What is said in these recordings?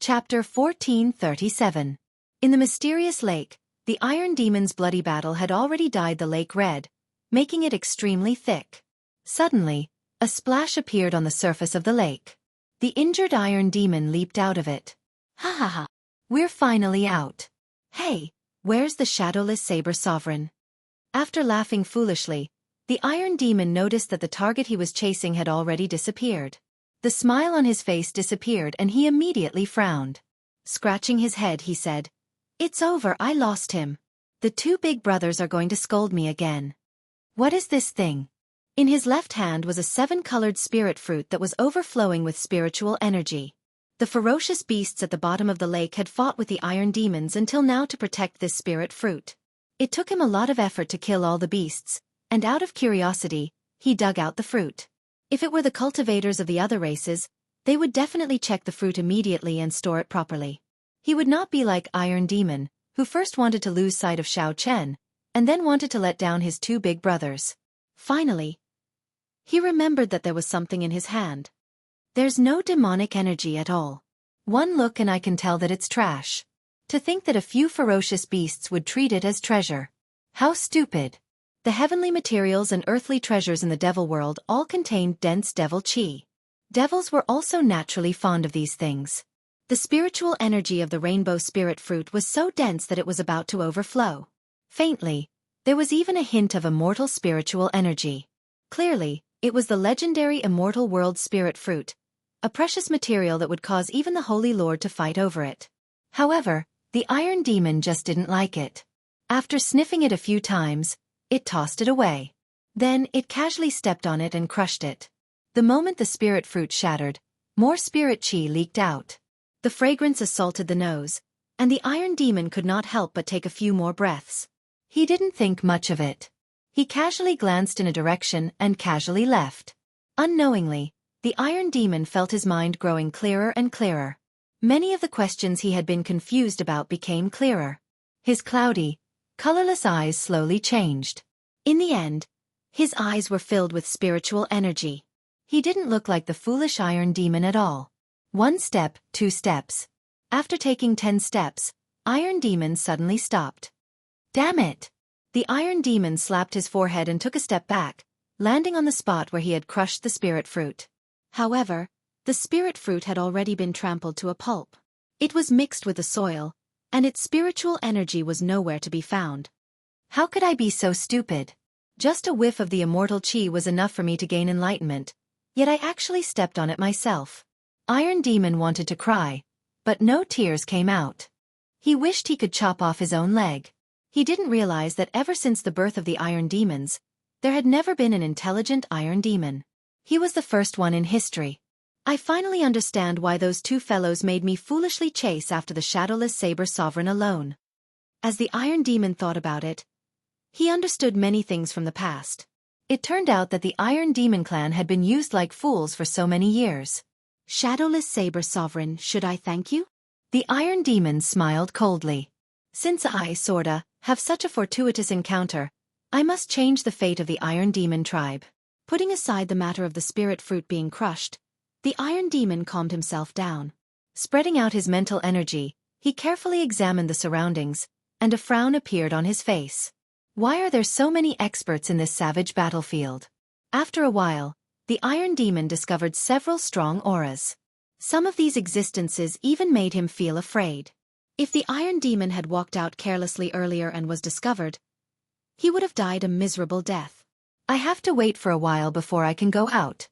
Chapter 1437. In the mysterious lake, the Iron Demon's bloody battle had already dyed the lake red, making it extremely thick. Suddenly, a splash appeared on the surface of the lake. The injured Iron Demon leaped out of it. Ha ha ha! We're finally out. Hey, where's the shadowless saber sovereign? After laughing foolishly, the Iron Demon noticed that the target he was chasing had already disappeared. The smile on his face disappeared and he immediately frowned. Scratching his head, he said, "It's over, I lost him. The two big brothers are going to scold me again." What is this thing? In his left hand was a 7-colored spirit fruit that was overflowing with spiritual energy. The ferocious beasts at the bottom of the lake had fought with the Iron Demons until now to protect this spirit fruit. It took him a lot of effort to kill all the beasts, and out of curiosity, he dug out the fruit. If it were the cultivators of the other races, they would definitely check the fruit immediately and store it properly. He would not be like Iron Demon, who first wanted to lose sight of Xianxia, and then wanted to let down his two big brothers. Finally, he remembered that there was something in his hand. There's no demonic energy at all. One look and I can tell that it's trash. To think that a few ferocious beasts would treat it as treasure. How stupid. The heavenly materials and earthly treasures in the devil world all contained dense devil chi. Devils were also naturally fond of these things. The spiritual energy of the rainbow spirit fruit was so dense that it was about to overflow. Faintly, there was even a hint of immortal spiritual energy. Clearly, it was the legendary immortal world spirit fruit, a precious material that would cause even the Holy Lord to fight over it. However, the Iron Demon just didn't like it. After sniffing it a few times, it tossed it away. Then it casually stepped on it and crushed it. The moment the spirit fruit shattered, more spirit chi leaked out. The fragrance assaulted the nose, and the Iron Demon could not help but take a few more breaths. He didn't think much of it. He casually glanced in a direction and casually left. Unknowingly, the Iron Demon felt his mind growing clearer and clearer. Many of the questions he had been confused about became clearer. His cloudy, colorless eyes slowly changed. In the end, his eyes were filled with spiritual energy. He didn't look like the foolish Iron Demon at all. 1 step, 2 steps. After taking 10 steps, Iron Demon suddenly stopped. Damn it! The Iron Demon slapped his forehead and took a step back, landing on the spot where he had crushed the spirit fruit. However, the spirit fruit had already been trampled to a pulp. It was mixed with the soil, and its spiritual energy was nowhere to be found. How could I be so stupid? Just a whiff of the immortal chi was enough for me to gain enlightenment, yet I actually stepped on it myself. Iron Demon wanted to cry, but no tears came out. He wished he could chop off his own leg. He didn't realize that ever since the birth of the Iron Demons, there had never been an intelligent Iron Demon. He was the first one in history. I finally understand why those two fellows made me foolishly chase after the shadowless saber sovereign alone. As the Iron Demon thought about it, he understood many things from the past. It turned out that the Iron Demon clan had been used like fools for so many years. Shadowless saber sovereign, should I thank you? The Iron Demon smiled coldly. Since I, sorta, have such a fortuitous encounter, I must change the fate of the Iron Demon tribe. Putting aside the matter of the spirit fruit being crushed, the Iron Demon calmed himself down. Spreading out his mental energy, he carefully examined the surroundings, and a frown appeared on his face. Why are there so many experts in this savage battlefield? After a while, the Iron Demon discovered several strong auras. Some of these existences even made him feel afraid. If the Iron Demon had walked out carelessly earlier and was discovered, he would have died a miserable death. I have to wait for a while before I can go out.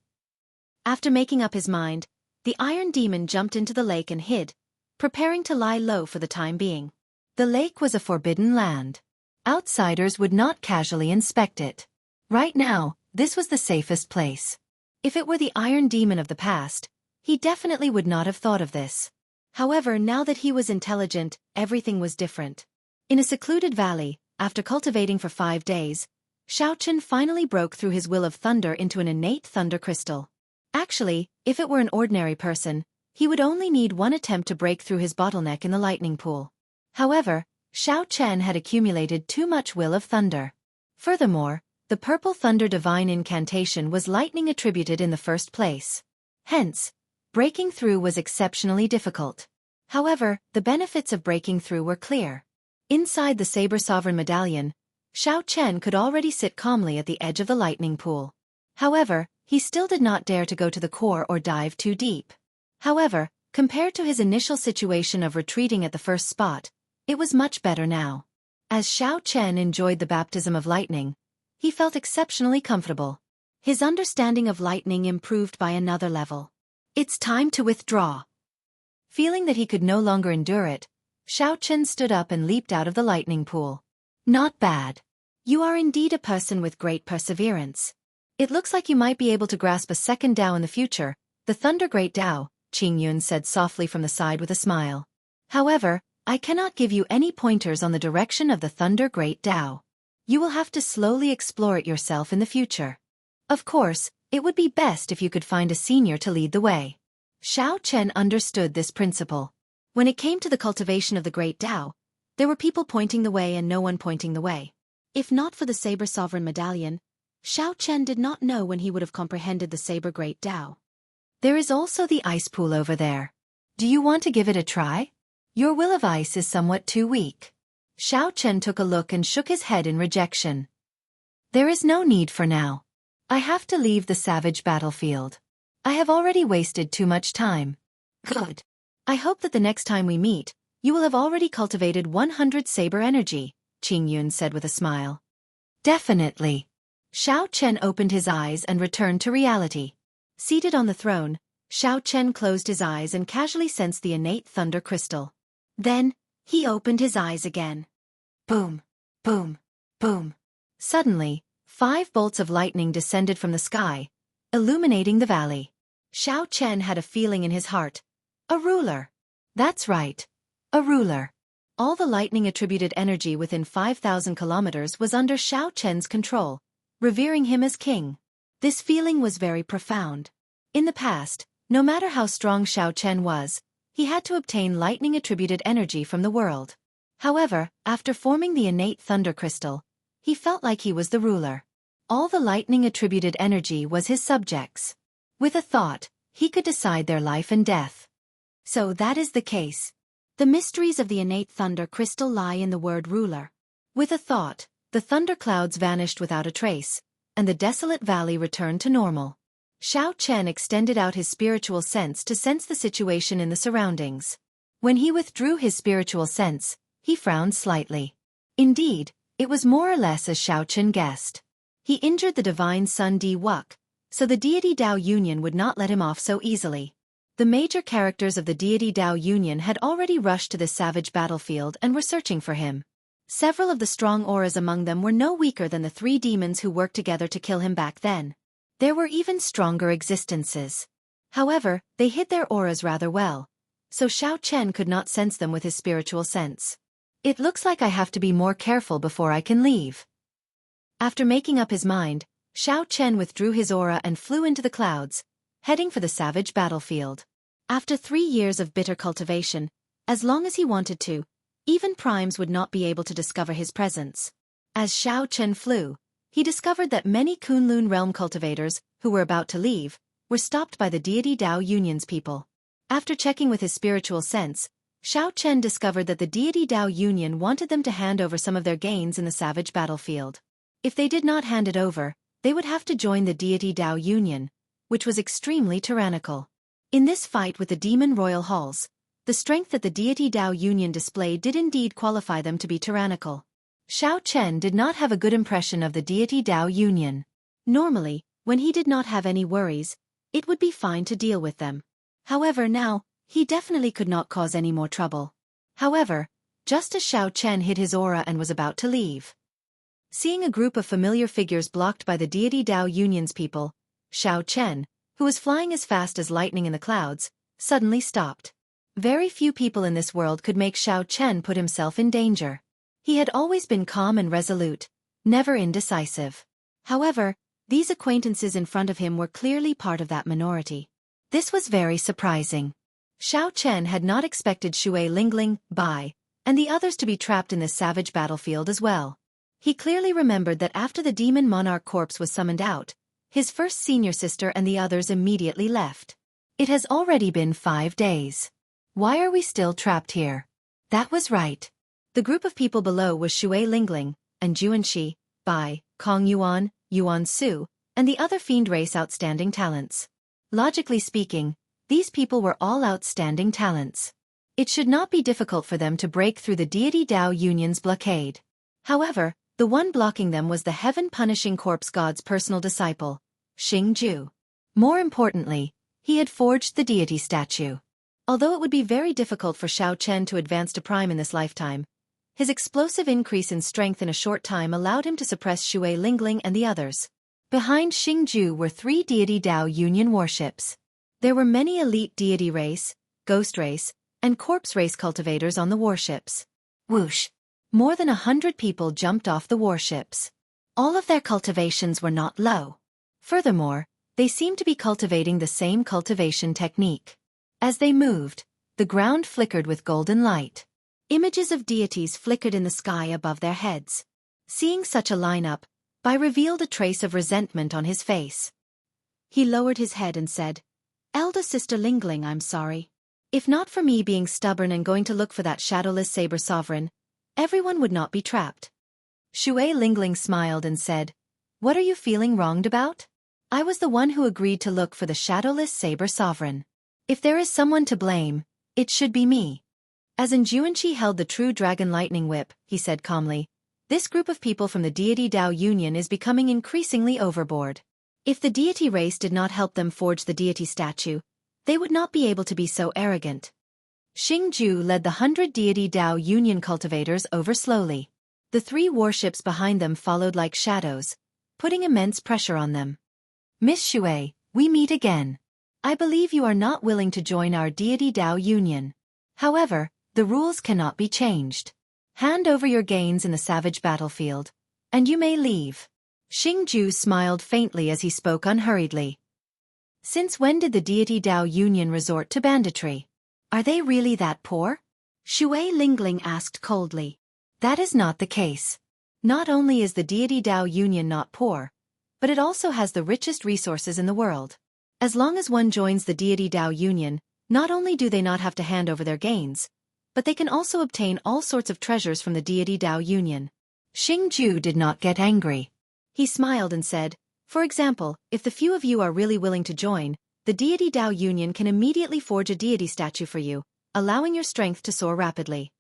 After making up his mind, the Iron Demon jumped into the lake and hid, preparing to lie low for the time being. The lake was a forbidden land. Outsiders would not casually inspect it. Right now, this was the safest place. If it were the Iron Demon of the past, he definitely would not have thought of this. However, now that he was intelligent, everything was different. In a secluded valley, after cultivating for 5 days, Xiaochen finally broke through his will of thunder into an innate thunder crystal. Actually, if it were an ordinary person, he would only need one attempt to break through his bottleneck in the lightning pool. However, Xiaochen had accumulated too much will of thunder. Furthermore, the purple thunder divine incantation was lightning attributed in the first place. Hence, breaking through was exceptionally difficult. However, the benefits of breaking through were clear. Inside the Saber Sovereign Medallion, Xiao Chen could already sit calmly at the edge of the lightning pool. However, he still did not dare to go to the core or dive too deep. However, compared to his initial situation of retreating at the first spot, it was much better now. As Xiao Chen enjoyed the baptism of lightning, he felt exceptionally comfortable. His understanding of lightning improved by another level. It's time to withdraw. Feeling that he could no longer endure it, Xiao Chen stood up and leaped out of the lightning pool. Not bad. You are indeed a person with great perseverance. It looks like you might be able to grasp a second Tao in the future, the Thunder Great Tao, Qingyun said softly from the side with a smile. However, I cannot give you any pointers on the direction of the Thunder Great Tao. You will have to slowly explore it yourself in the future. Of course, it would be best if you could find a senior to lead the way. Xiao Chen understood this principle. When it came to the cultivation of the Great Tao, there were people pointing the way and no one pointing the way. If not for the Saber Sovereign Medallion, Xiao Chen did not know when he would have comprehended the Saber Great Tao. There is also the ice pool over there. Do you want to give it a try? Your will of ice is somewhat too weak. Xiao Chen took a look and shook his head in rejection. There is no need for now. I have to leave the savage battlefield. I have already wasted too much time. Good. I hope that the next time we meet, you will have already cultivated 100 saber energy, Qingyun said with a smile. Definitely. Xiao Chen opened his eyes and returned to reality. Seated on the throne, Xiao Chen closed his eyes and casually sensed the innate thunder crystal. Then, he opened his eyes again. Boom, boom, boom. Suddenly, 5 bolts of lightning descended from the sky, illuminating the valley. Xiao Chen had a feeling in his heart. A ruler. That's right. A ruler. All the lightning-attributed energy within 5,000 kilometers was under Xiao Chen's control, revering him as king. This feeling was very profound. In the past, no matter how strong Xiao Chen was, he had to obtain lightning-attributed energy from the world. However, after forming the innate thunder crystal, he felt like he was the ruler. All the lightning-attributed energy was his subjects. With a thought, he could decide their life and death. So that is the case. The mysteries of the innate thunder crystal lie in the word ruler. With a thought, the thunder clouds vanished without a trace, and the desolate valley returned to normal. Xiao Chen extended out his spiritual sense to sense the situation in the surroundings. When he withdrew his spiritual sense, he frowned slightly. Indeed, it was more or less as Xiao Chen guessed. He injured the divine son Di Wuk, so the deity Tao Union would not let him off so easily. The major characters of the deity Tao Union had already rushed to this savage battlefield and were searching for him. Several of the strong auras among them were no weaker than the 3 demons who worked together to kill him back then. There were even stronger existences. However, they hid their auras rather well, so Xiao Chen could not sense them with his spiritual sense. It looks like I have to be more careful before I can leave. After making up his mind, Xiao Chen withdrew his aura and flew into the clouds, heading for the savage battlefield. After 3 years of bitter cultivation, as long as he wanted to, even primes would not be able to discover his presence. As Xiao Chen flew, he discovered that many Kunlun realm cultivators, who were about to leave, were stopped by the deity Tao Union's people. After checking with his spiritual sense, Xiao Chen discovered that the deity Tao Union wanted them to hand over some of their gains in the savage battlefield. If they did not hand it over, they would have to join the deity Tao Union, which was extremely tyrannical. In this fight with the demon royal halls, the strength that the deity Tao Union displayed did indeed qualify them to be tyrannical. Xiao Chen did not have a good impression of the deity Tao Union. Normally, when he did not have any worries, it would be fine to deal with them. However, now, he definitely could not cause any more trouble. However, just as Xiao Chen hid his aura and was about to leave, seeing a group of familiar figures blocked by the deity Tao Union's people, Xiao Chen, who was flying as fast as lightning in the clouds, suddenly stopped. Very few people in this world could make Xiao Chen put himself in danger. He had always been calm and resolute, never indecisive. However, these acquaintances in front of him were clearly part of that minority. This was very surprising. Xiao Chen had not expected Shui Lingling, Bai, and the others to be trapped in this savage battlefield as well. He clearly remembered that after the demon monarch corpse was summoned out, his first senior sister and the others immediately left. It has already been 5 days. Why are we still trapped here? That was right. The group of people below was Shui Lingling, and Xianxia, Bai, Kong Yuan, Yuan Su, and the other fiend race outstanding talents. Logically speaking, these people were all outstanding talents. It should not be difficult for them to break through the deity Dao Union's blockade. However, the one blocking them was the heaven-punishing corpse god's personal disciple, Xingju. More importantly, he had forged the deity statue. Although it would be very difficult for Xiao Chen to advance to prime in this lifetime, his explosive increase in strength in a short time allowed him to suppress Shui Lingling and the others. Behind Xingju were 3 deity Dao Union warships. There were many elite deity race, ghost race, and corpse race cultivators on the warships. Whoosh! More than 100 people jumped off the warships. All of their cultivations were not low. Furthermore, they seemed to be cultivating the same cultivation technique. As they moved, the ground flickered with golden light. Images of deities flickered in the sky above their heads. Seeing such a lineup, Bai revealed a trace of resentment on his face. He lowered his head and said, "Elder Sister Lingling, I'm sorry. If not for me being stubborn and going to look for that shadowless saber sovereign, everyone would not be trapped." Shui Lingling smiled and said, "What are you feeling wronged about? I was the one who agreed to look for the shadowless saber sovereign. If there is someone to blame, it should be me." As Jianghu held the true dragon lightning whip, he said calmly, "This group of people from the deity Dao Union is becoming increasingly overboard. If the deity race did not help them forge the deity statue, they would not be able to be so arrogant." Xingju led the 100 deity Dao Union cultivators over slowly. The 3 warships behind them followed like shadows, putting immense pressure on them. "Miss Shui, we meet again. I believe you are not willing to join our deity Dao Union. However, the rules cannot be changed. Hand over your gains in the savage battlefield, and you may leave." Xingju smiled faintly as he spoke unhurriedly. "Since when did the deity Dao Union resort to banditry? Are they really that poor?" Shui Lingling asked coldly. "That is not the case. Not only is the deity Dao Union not poor, but it also has the richest resources in the world. As long as one joins the deity Dao Union, not only do they not have to hand over their gains, but they can also obtain all sorts of treasures from the deity Dao Union." Xingju did not get angry. He smiled and said, "For example, if the few of you are really willing to join, the deity Dao Union can immediately forge a deity statue for you, allowing your strength to soar rapidly."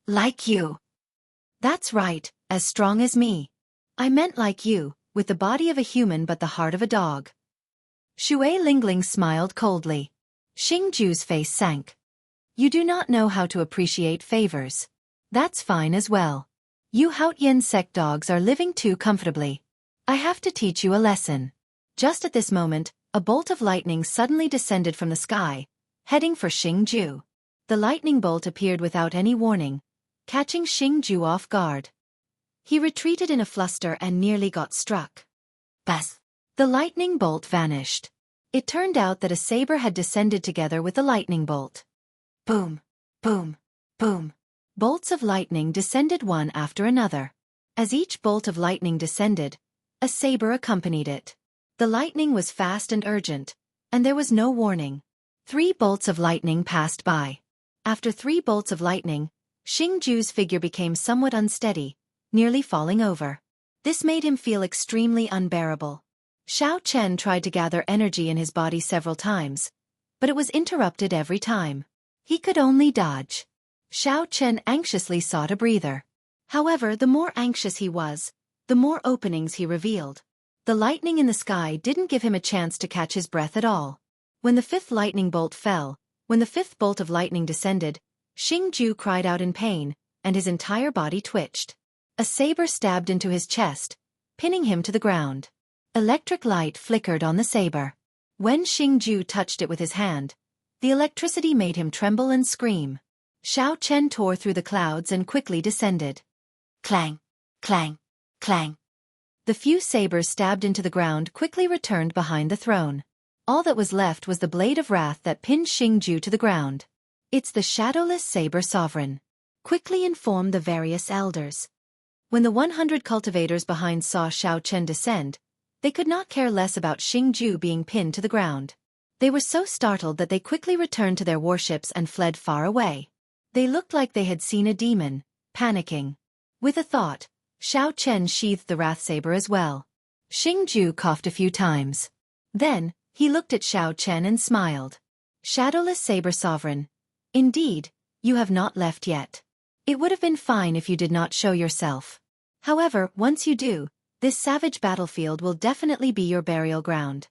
"Like you." "That's right, as strong as me. I meant like you, with the body of a human but the heart of a dog." Shui Lingling smiled coldly. Xingju's face sank. "You do not know how to appreciate favors. That's fine as well. You Haotian sect dogs are living too comfortably. I have to teach you a lesson." Just at this moment, a bolt of lightning suddenly descended from the sky, heading for Xingju. The lightning bolt appeared without any warning, catching Xingju off guard. He retreated in a fluster and nearly got struck. Bas! The lightning bolt vanished. It turned out that a saber had descended together with the lightning bolt. Boom! Boom! Boom! Bolts of lightning descended one after another. As each bolt of lightning descended, a saber accompanied it. The lightning was fast and urgent, and there was no warning. 3 bolts of lightning passed by. After 3 bolts of lightning, Xingju's figure became somewhat unsteady, nearly falling over. This made him feel extremely unbearable. Xiao Chen tried to gather energy in his body several times, but it was interrupted every time. He could only dodge. Xiao Chen anxiously sought a breather. However, the more anxious he was, the more openings he revealed. The lightning in the sky didn't give him a chance to catch his breath at all. When the 5th lightning bolt fell, when the 5th bolt of lightning descended, Xingju cried out in pain, and his entire body twitched. A saber stabbed into his chest, pinning him to the ground. Electric light flickered on the saber. When Xingju touched it with his hand, the electricity made him tremble and scream. Xiao Chen tore through the clouds and quickly descended. Clang! Clang! Clang! The few sabers stabbed into the ground quickly returned behind the throne. All that was left was the blade of wrath that pinned Xingju to the ground. "It's the shadowless saber sovereign. Quickly inform the various elders." When the 100 cultivators behind saw Xiao Chen descend, they could not care less about Xingju being pinned to the ground. They were so startled that they quickly returned to their warships and fled far away. They looked like they had seen a demon, panicking. With a thought, Xiao Chen sheathed the wrath saber as well. Xingju coughed a few times. Then, he looked at Xiao Chen and smiled. Shadowless Saber Sovereign. Indeed, you have not left yet. It would have been fine if you did not show yourself. However, once you do, this savage battlefield will definitely be your burial ground.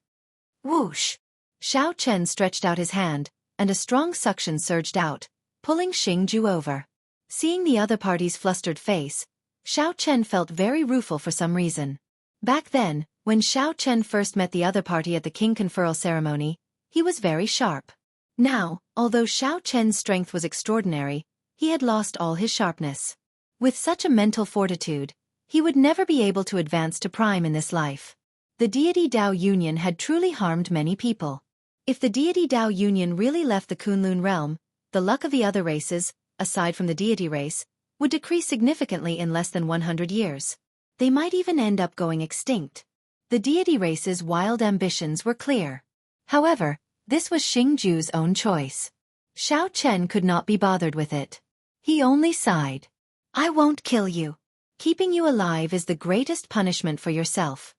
Whoosh! Xiao Chen stretched out his hand, and a strong suction surged out, pulling Xingju over. Seeing the other party's flustered face, Xiao Chen felt very rueful for some reason. Back then, when Xiao Chen first met the other party at the king conferral ceremony, he was very sharp. Now, although Xiao Chen's strength was extraordinary, he had lost all his sharpness. With such a mental fortitude, he would never be able to advance to prime in this life. The deity Dao Union had truly harmed many people. If the deity Dao Union really left the Kunlun realm, the luck of the other races, aside from the deity race, would decrease significantly in less than 100 years. They might even end up going extinct. The deity race's wild ambitions were clear. However, this was Xingju's own choice. Xiao Chen could not be bothered with it. He only sighed. I won't kill you. Keeping you alive is the greatest punishment for yourself.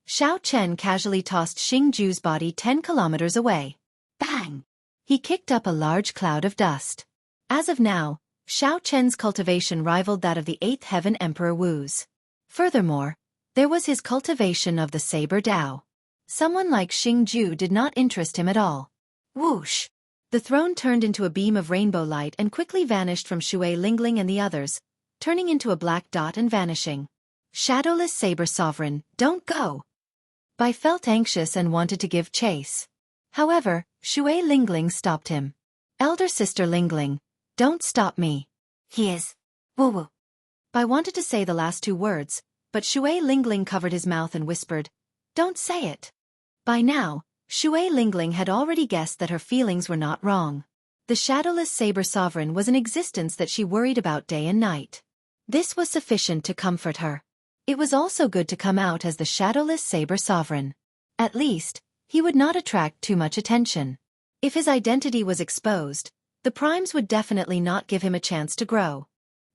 Xiao Chen casually tossed Xingju's body 10 kilometers away. Bang! He kicked up a large cloud of dust. As of now, Xiao Chen's cultivation rivaled that of the 8th Heaven Emperor Wu's. Furthermore, there was his cultivation of the Saber Dao. Someone like Xingju did not interest him at all. Whoosh! The throne turned into a beam of rainbow light and quickly vanished from Shui Lingling and the others, turning into a black dot and vanishing. Shadowless Saber Sovereign, don't go! Bai felt anxious and wanted to give chase. However, Shui Lingling stopped him. Elder Sister Lingling, don't stop me. He is. Woo-woo. Bai wanted to say the last 2 words, but Shui Lingling covered his mouth and whispered, don't say it. By now, Shui Lingling had already guessed that her feelings were not wrong. The Shadowless Saber Sovereign was an existence that she worried about day and night. This was sufficient to comfort her. It was also good to come out as the Shadowless Saber Sovereign. At least, he would not attract too much attention. If his identity was exposed, the primes would definitely not give him a chance to grow.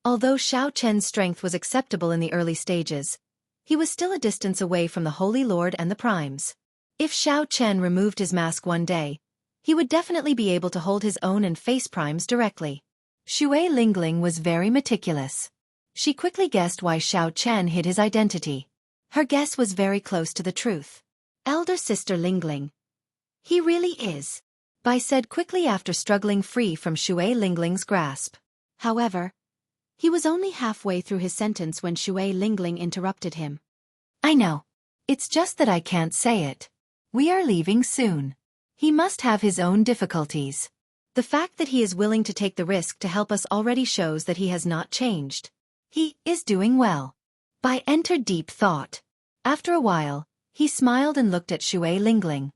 Although Xiao Chen's strength was acceptable in the early stages, he was still a distance away from the Holy Lord and the primes. If Xiao Chen removed his mask one day, he would definitely be able to hold his own and face primes directly. Shui Lingling was very meticulous. She quickly guessed why Xiao Chen hid his identity. Her guess was very close to the truth. Elder Sister Lingling. He really is. Bai said quickly after struggling free from Shui Lingling's grasp. However, he was only halfway through his sentence when Shui Lingling interrupted him. I know. It's just that I can't say it. We are leaving soon. He must have his own difficulties. The fact that he is willing to take the risk to help us already shows that he has not changed. He is doing well. Bai entered deep thought. After a while, he smiled and looked at Shui Lingling.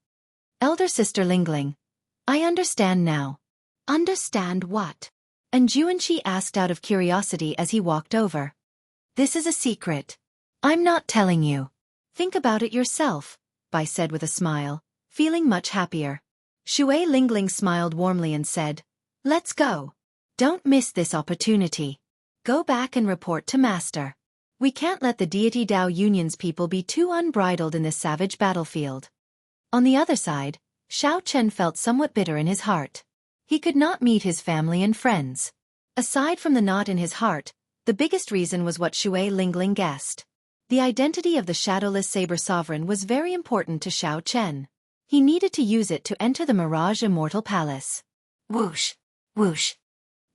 Elder Sister Lingling. I understand now. Understand what? And Xianxia asked out of curiosity as he walked over. This is a secret. I'm not telling you. Think about it yourself, Bai said with a smile, feeling much happier. Shui Lingling smiled warmly and said, let's go. Don't miss this opportunity. Go back and report to Master. We can't let the deity Dao Union's people be too unbridled in this savage battlefield. On the other side, Xiao Chen felt somewhat bitter in his heart. He could not meet his family and friends. Aside from the knot in his heart, the biggest reason was what Shui Lingling guessed. The identity of the Shadowless Saber Sovereign was very important to Xiao Chen. He needed to use it to enter the Mirage Immortal Palace. Whoosh! Whoosh!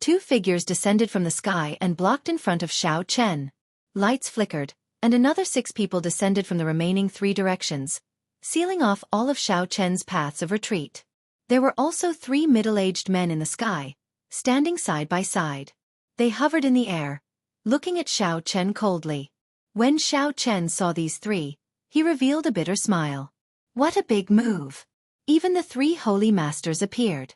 2 figures descended from the sky and blocked in front of Xiao Chen. Lights flickered, and another 6 people descended from the remaining 3 directions, sealing off all of Xiao Chen's paths of retreat. There were also 3 middle-aged men in the sky, standing side by side. They hovered in the air, looking at Xiao Chen coldly. When Xiao Chen saw these 3, he revealed a bitter smile. What a big move! Even the 3 holy masters appeared.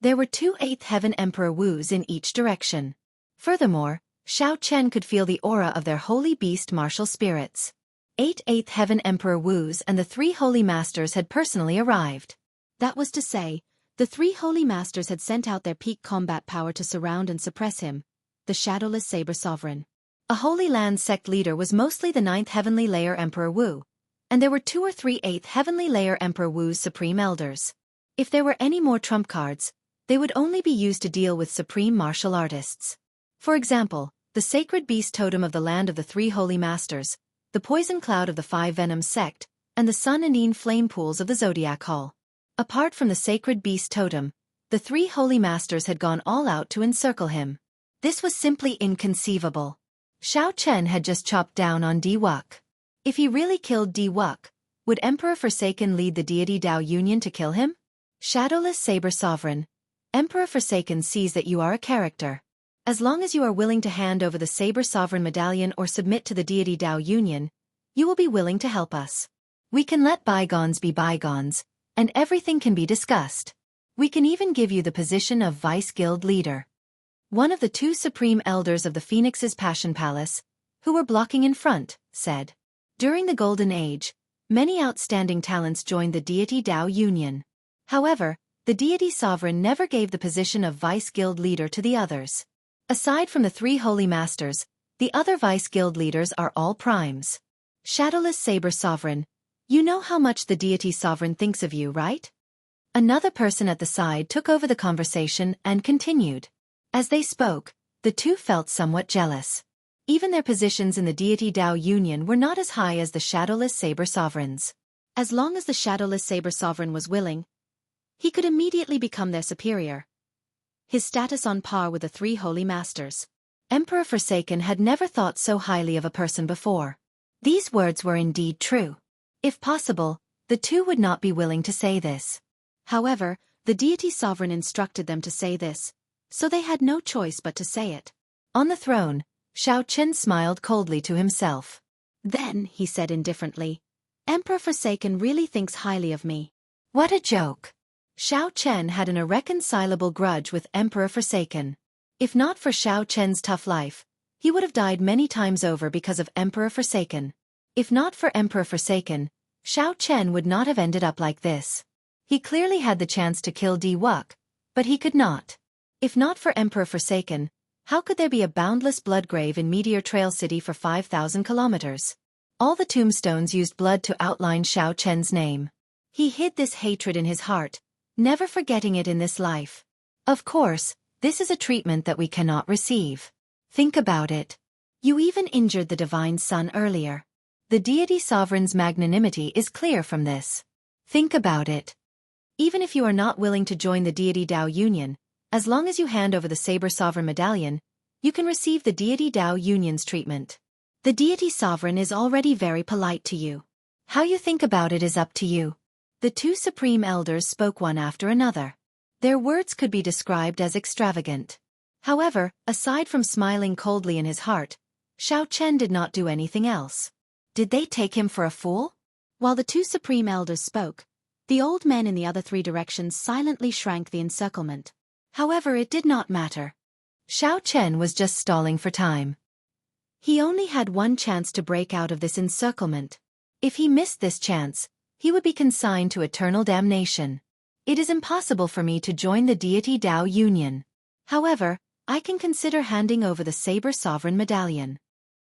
There were 2 8th Heaven Emperor Wus in each direction. Furthermore, Xiao Chen could feel the aura of their holy beast martial spirits. 8th Heaven Emperor Wus and the 3 holy masters had personally arrived. That was to say, the three holy masters had sent out their peak combat power to surround and suppress him, the shadowless saber sovereign. A Holy Land sect leader was mostly the 9th Heavenly Layer Emperor Wu, and there were 2 or 3 8th Heavenly Layer Emperor Wu's supreme elders. If there were any more trump cards, they would only be used to deal with supreme martial artists. For example, the sacred beast totem of the land of the 3 holy masters, the poison cloud of the 5 venom sect, and the sun and yin flame pools of the zodiac hall. Apart from the sacred beast totem, the 3 holy masters had gone all out to encircle him. This was simply inconceivable. Xiao Chen had just chopped down on Di Wuk. If he really killed Di Wuk, would Emperor Forsaken lead the deity Dao Union to kill him? Shadowless Saber Sovereign, Emperor Forsaken sees that you are a character. As long as you are willing to hand over the Saber Sovereign Medallion or submit to the deity Dao Union, you will be willing to help us. We can let bygones be bygones, and everything can be discussed. We can even give you the position of Vice Guild Leader. One of the 2 supreme elders of the Phoenix's Passion Palace, who were blocking in front, said. During the Golden Age, many outstanding talents joined the deity Dao Union. However, the deity sovereign never gave the position of Vice Guild Leader to the others. Aside from the 3 holy masters, the other Vice Guild leaders are all primes. Shadowless Saber Sovereign, you know how much the deity sovereign thinks of you, right? Another person at the side took over the conversation and continued. As they spoke, the 2 felt somewhat jealous. Even their positions in the deity Dao Union were not as high as the Shadowless Saber Sovereigns. As long as the Shadowless Saber Sovereign was willing, he could immediately become their superior. His status on par with the 3 holy masters. Emperor Forsaken had never thought so highly of a person before. These words were indeed true. If possible, the 2 would not be willing to say this. However, the deity sovereign instructed them to say this, so they had no choice but to say it. On the throne, Xiao Chen smiled coldly to himself. Then, he said indifferently, Emperor Forsaken really thinks highly of me. What a joke! Xiao Chen had an irreconcilable grudge with Emperor Forsaken. If not for Xiao Chen's tough life, he would have died many times over because of Emperor Forsaken. If not for Emperor Forsaken, Xiao Chen would not have ended up like this. He clearly had the chance to kill Di Wuk, but he could not. If not for Emperor Forsaken, how could there be a boundless blood grave in Meteor Trail City for 5,000 kilometers? All the tombstones used blood to outline Xiao Chen's name. He hid this hatred in his heart, never forgetting it in this life. Of course, this is a treatment that we cannot receive. Think about it. You even injured the Divine Sun earlier. The deity sovereign's magnanimity is clear from this. Think about it. Even if you are not willing to join the deity Dao Union, as long as you hand over the Saber Sovereign Medallion, you can receive the deity Dao Union's treatment. The deity sovereign is already very polite to you. How you think about it is up to you. The 2 supreme elders spoke one after another. Their words could be described as extravagant. However, aside from smiling coldly in his heart, Xiao Chen did not do anything else. Did they take him for a fool? While the 2 supreme elders spoke, the old men in the other 3 directions silently shrank the encirclement. However, it did not matter. Xiao Chen was just stalling for time. He only had one chance to break out of this encirclement. If he missed this chance, he would be consigned to eternal damnation. It is impossible for me to join the deity Dao Union. However, I can consider handing over the Saber Sovereign Medallion.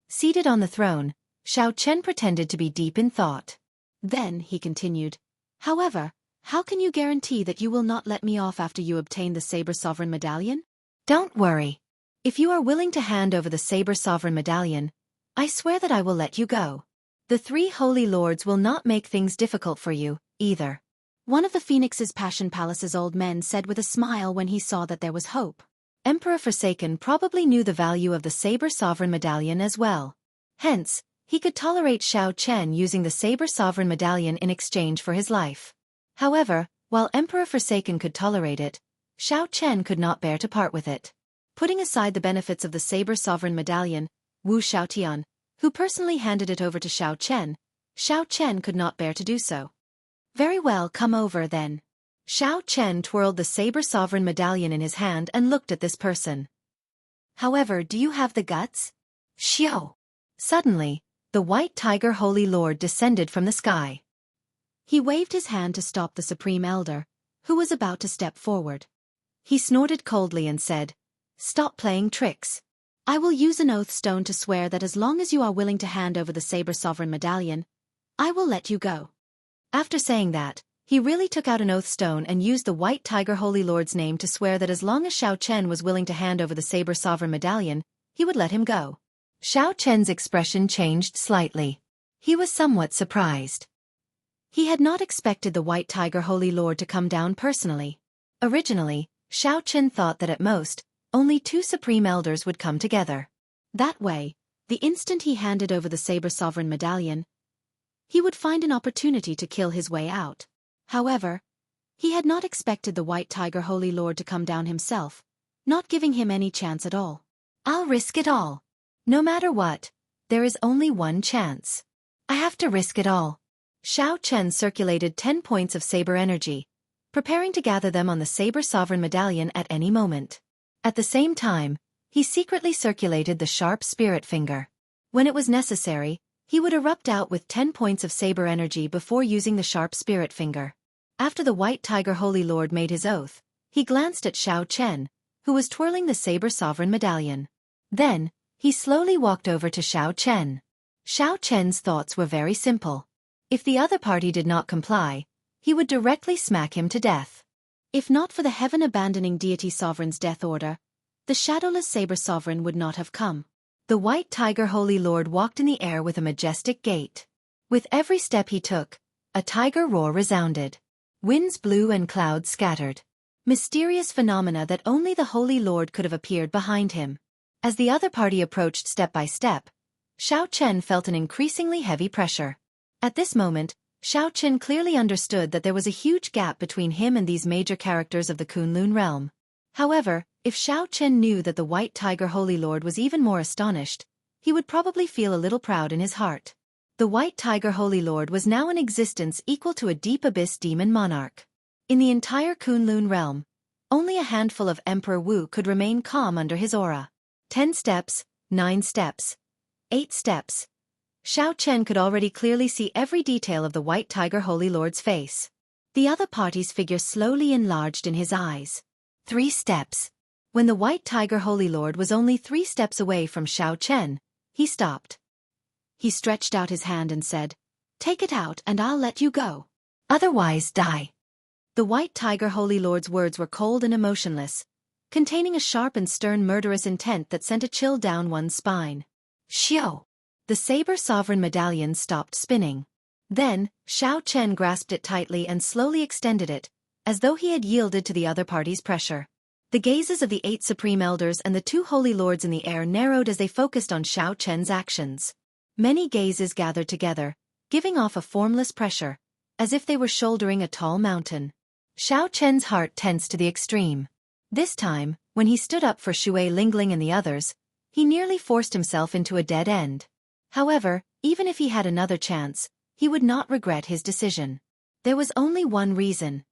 Seated on the throne, Xiao Chen pretended to be deep in thought. Then, he continued, however, how can you guarantee that you will not let me off after you obtain the Saber Sovereign Medallion? Don't worry. If you are willing to hand over the Saber Sovereign Medallion, I swear that I will let you go. The 3 holy lords will not make things difficult for you, either. One of the Phoenix's Passion Palace's old men said with a smile when he saw that there was hope. Emperor Forsaken probably knew the value of the Saber Sovereign Medallion as well. Hence, he could tolerate Xiao Chen using the Saber Sovereign Medallion in exchange for his life. However, while Emperor Forsaken could tolerate it, Xiao Chen could not bear to part with it. Putting aside the benefits of the Saber Sovereign Medallion, Wu Xiaotian, who personally handed it over to Xiao Chen could not bear to do so. Very well, come over then. Xiao Chen twirled the Saber Sovereign Medallion in his hand and looked at this person. However, do you have the guts? Xiao! Suddenly, the White Tiger Holy Lord descended from the sky. He waved his hand to stop the Supreme Elder, who was about to step forward. He snorted coldly and said, "Stop playing tricks. I will use an oath stone to swear that as long as you are willing to hand over the Saber Sovereign medallion, I will let you go." After saying that, he really took out an oath stone and used the White Tiger Holy Lord's name to swear that as long as Xiao Chen was willing to hand over the Saber Sovereign medallion, he would let him go. Xiao Chen's expression changed slightly. He was somewhat surprised. He had not expected the White Tiger Holy Lord to come down personally. Originally, Xiao Chen thought that at most, only 2 Supreme Elders would come together. That way, the instant he handed over the Saber Sovereign medallion, he would find an opportunity to kill his way out. However, he had not expected the White Tiger Holy Lord to come down himself, not giving him any chance at all. I'll risk it all. No matter what, there is only one chance. I have to risk it all. Xiao Chen circulated 10 points of saber energy, preparing to gather them on the Saber Sovereign medallion at any moment. At the same time, he secretly circulated the sharp spirit finger. When it was necessary, he would erupt out with 10 points of saber energy before using the sharp spirit finger. After the White Tiger Holy Lord made his oath, he glanced at Xiao Chen, who was twirling the Saber Sovereign medallion. Then, he slowly walked over to Xiao Chen. Xiao Chen's thoughts were very simple. If the other party did not comply, he would directly smack him to death. If not for the heaven-abandoning deity sovereign's death order, the shadowless Saber Sovereign would not have come. The White Tiger Holy Lord walked in the air with a majestic gait. With every step he took, a tiger roar resounded. Winds blew and clouds scattered. Mysterious phenomena that only the Holy Lord could have appeared behind him. As the other party approached step by step, Xiao Chen felt an increasingly heavy pressure. At this moment, Xiao Chen clearly understood that there was a huge gap between him and these major characters of the Kunlun realm. However, if Xiao Chen knew that the White Tiger Holy Lord was even more astonished, he would probably feel a little proud in his heart. The White Tiger Holy Lord was now in existence equal to a deep abyss demon monarch. In the entire Kunlun realm, only a handful of Emperor Wu could remain calm under his aura. 10 steps, 9 steps, 8 steps. Xiao Chen could already clearly see every detail of the White Tiger Holy Lord's face. The other party's figure slowly enlarged in his eyes. 3 steps. When the White Tiger Holy Lord was only 3 steps away from Xiao Chen, he stopped. He stretched out his hand and said, "Take it out and I'll let you go. Otherwise die." The White Tiger Holy Lord's words were cold and emotionless, containing a sharp and stern murderous intent that sent a chill down one's spine. Xiao! The Saber Sovereign medallion stopped spinning. Then, Xiao Chen grasped it tightly and slowly extended it, as though he had yielded to the other party's pressure. The gazes of the 8 Supreme Elders and the 2 Holy Lords in the air narrowed as they focused on Xiao Chen's actions. Many gazes gathered together, giving off a formless pressure, as if they were shouldering a tall mountain. Xiao Chen's heart tensed to the extreme. This time, when he stood up for Shui Lingling and the others, he nearly forced himself into a dead end. However, even if he had another chance, he would not regret his decision. There was only one reason.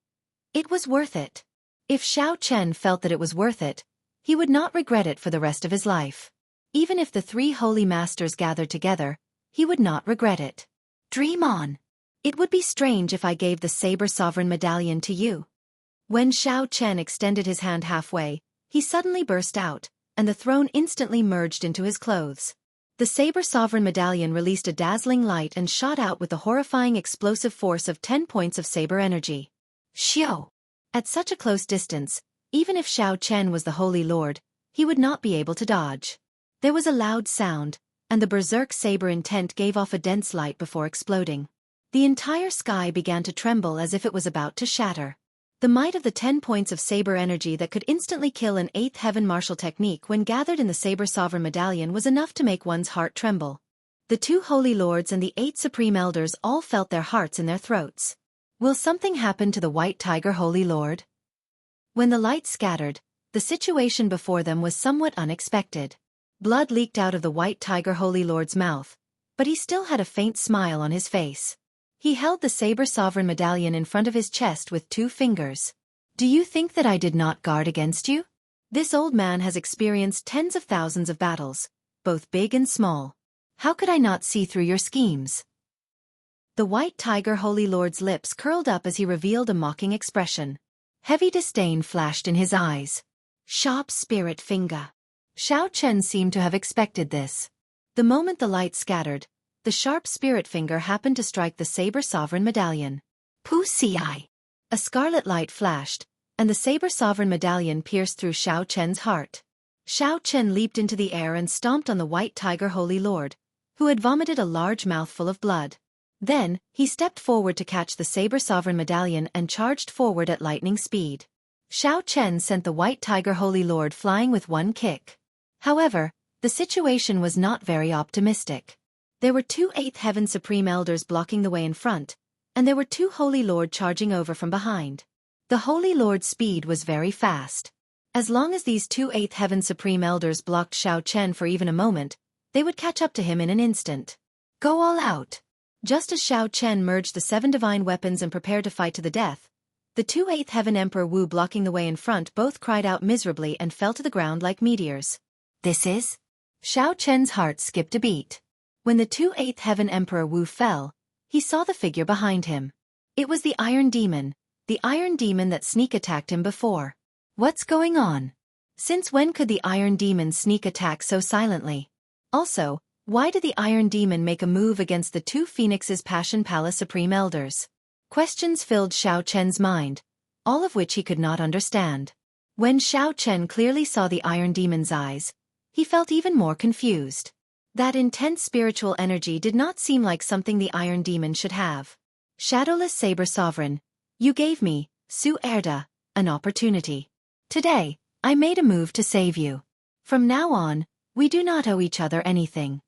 It was worth it. If Xiao Chen felt that it was worth it, he would not regret it for the rest of his life. Even if the 3 holy masters gathered together, he would not regret it. Dream on. It would be strange if I gave the Saber Sovereign medallion to you. When Xiao Chen extended his hand halfway, he suddenly burst out, and the throne instantly merged into his clothes. The Saber Sovereign medallion released a dazzling light and shot out with the horrifying explosive force of 10 points of saber energy. Xiao! At such a close distance, even if Xiao Chen was the Holy Lord, he would not be able to dodge. There was a loud sound, and the berserk saber intent gave off a dense light before exploding. The entire sky began to tremble as if it was about to shatter. The might of the 10 points of saber energy that could instantly kill an 8th heaven martial technique when gathered in the Saber Sovereign medallion was enough to make one's heart tremble. The 2 Holy Lords and the 8 Supreme Elders all felt their hearts in their throats. Will something happen to the White Tiger Holy Lord? When the light scattered, the situation before them was somewhat unexpected. Blood leaked out of the White Tiger Holy Lord's mouth, but he still had a faint smile on his face. He held the Saber Sovereign medallion in front of his chest with 2 fingers. Do you think that I did not guard against you? This old man has experienced tens of thousands of battles, both big and small. How could I not see through your schemes? The White Tiger Holy Lord's lips curled up as he revealed a mocking expression. Heavy disdain flashed in his eyes. Sharp spirit finger. Xiao Chen seemed to have expected this. The moment the light scattered, the sharp spirit finger happened to strike the saber sovereign medallion. Wuxia. A scarlet light flashed, and the saber sovereign medallion pierced through Xiao Chen's heart. Xiao Chen leaped into the air and stomped on the white tiger holy lord, who had vomited a large mouthful of blood. Then, he stepped forward to catch the saber sovereign medallion and charged forward at lightning speed. Xiao Chen sent the white tiger holy lord flying with one kick. However, the situation was not very optimistic. There were 2 8th Heaven Supreme Elders blocking the way in front, and there were 2 Holy Lord charging over from behind. The Holy Lord's speed was very fast. As long as these 2 8th Heaven Supreme Elders blocked Xiao Chen for even a moment, they would catch up to him in an instant. Go all out! Just as Xiao Chen merged the 7 divine weapons and prepared to fight to the death, the 2 8th Heaven Emperor Wu blocking the way in front both cried out miserably and fell to the ground like meteors. This is? Xiao Chen's heart skipped a beat. When the 2 8th Heaven Emperor Wu fell, he saw the figure behind him. It was the Iron Demon that sneak attacked him before. What's going on? Since when could the Iron Demon sneak attack so silently? Also, why did the Iron Demon make a move against the 2 Phoenix's Passion Palace Supreme Elders? Questions filled Xiao Chen's mind, all of which he could not understand. When Xiao Chen clearly saw the Iron Demon's eyes, he felt even more confused. That intense spiritual energy did not seem like something the Iron Demon should have. Shadowless Saber Sovereign, you gave me, Su Erda, an opportunity. Today, I made a move to save you. From now on, we do not owe each other anything.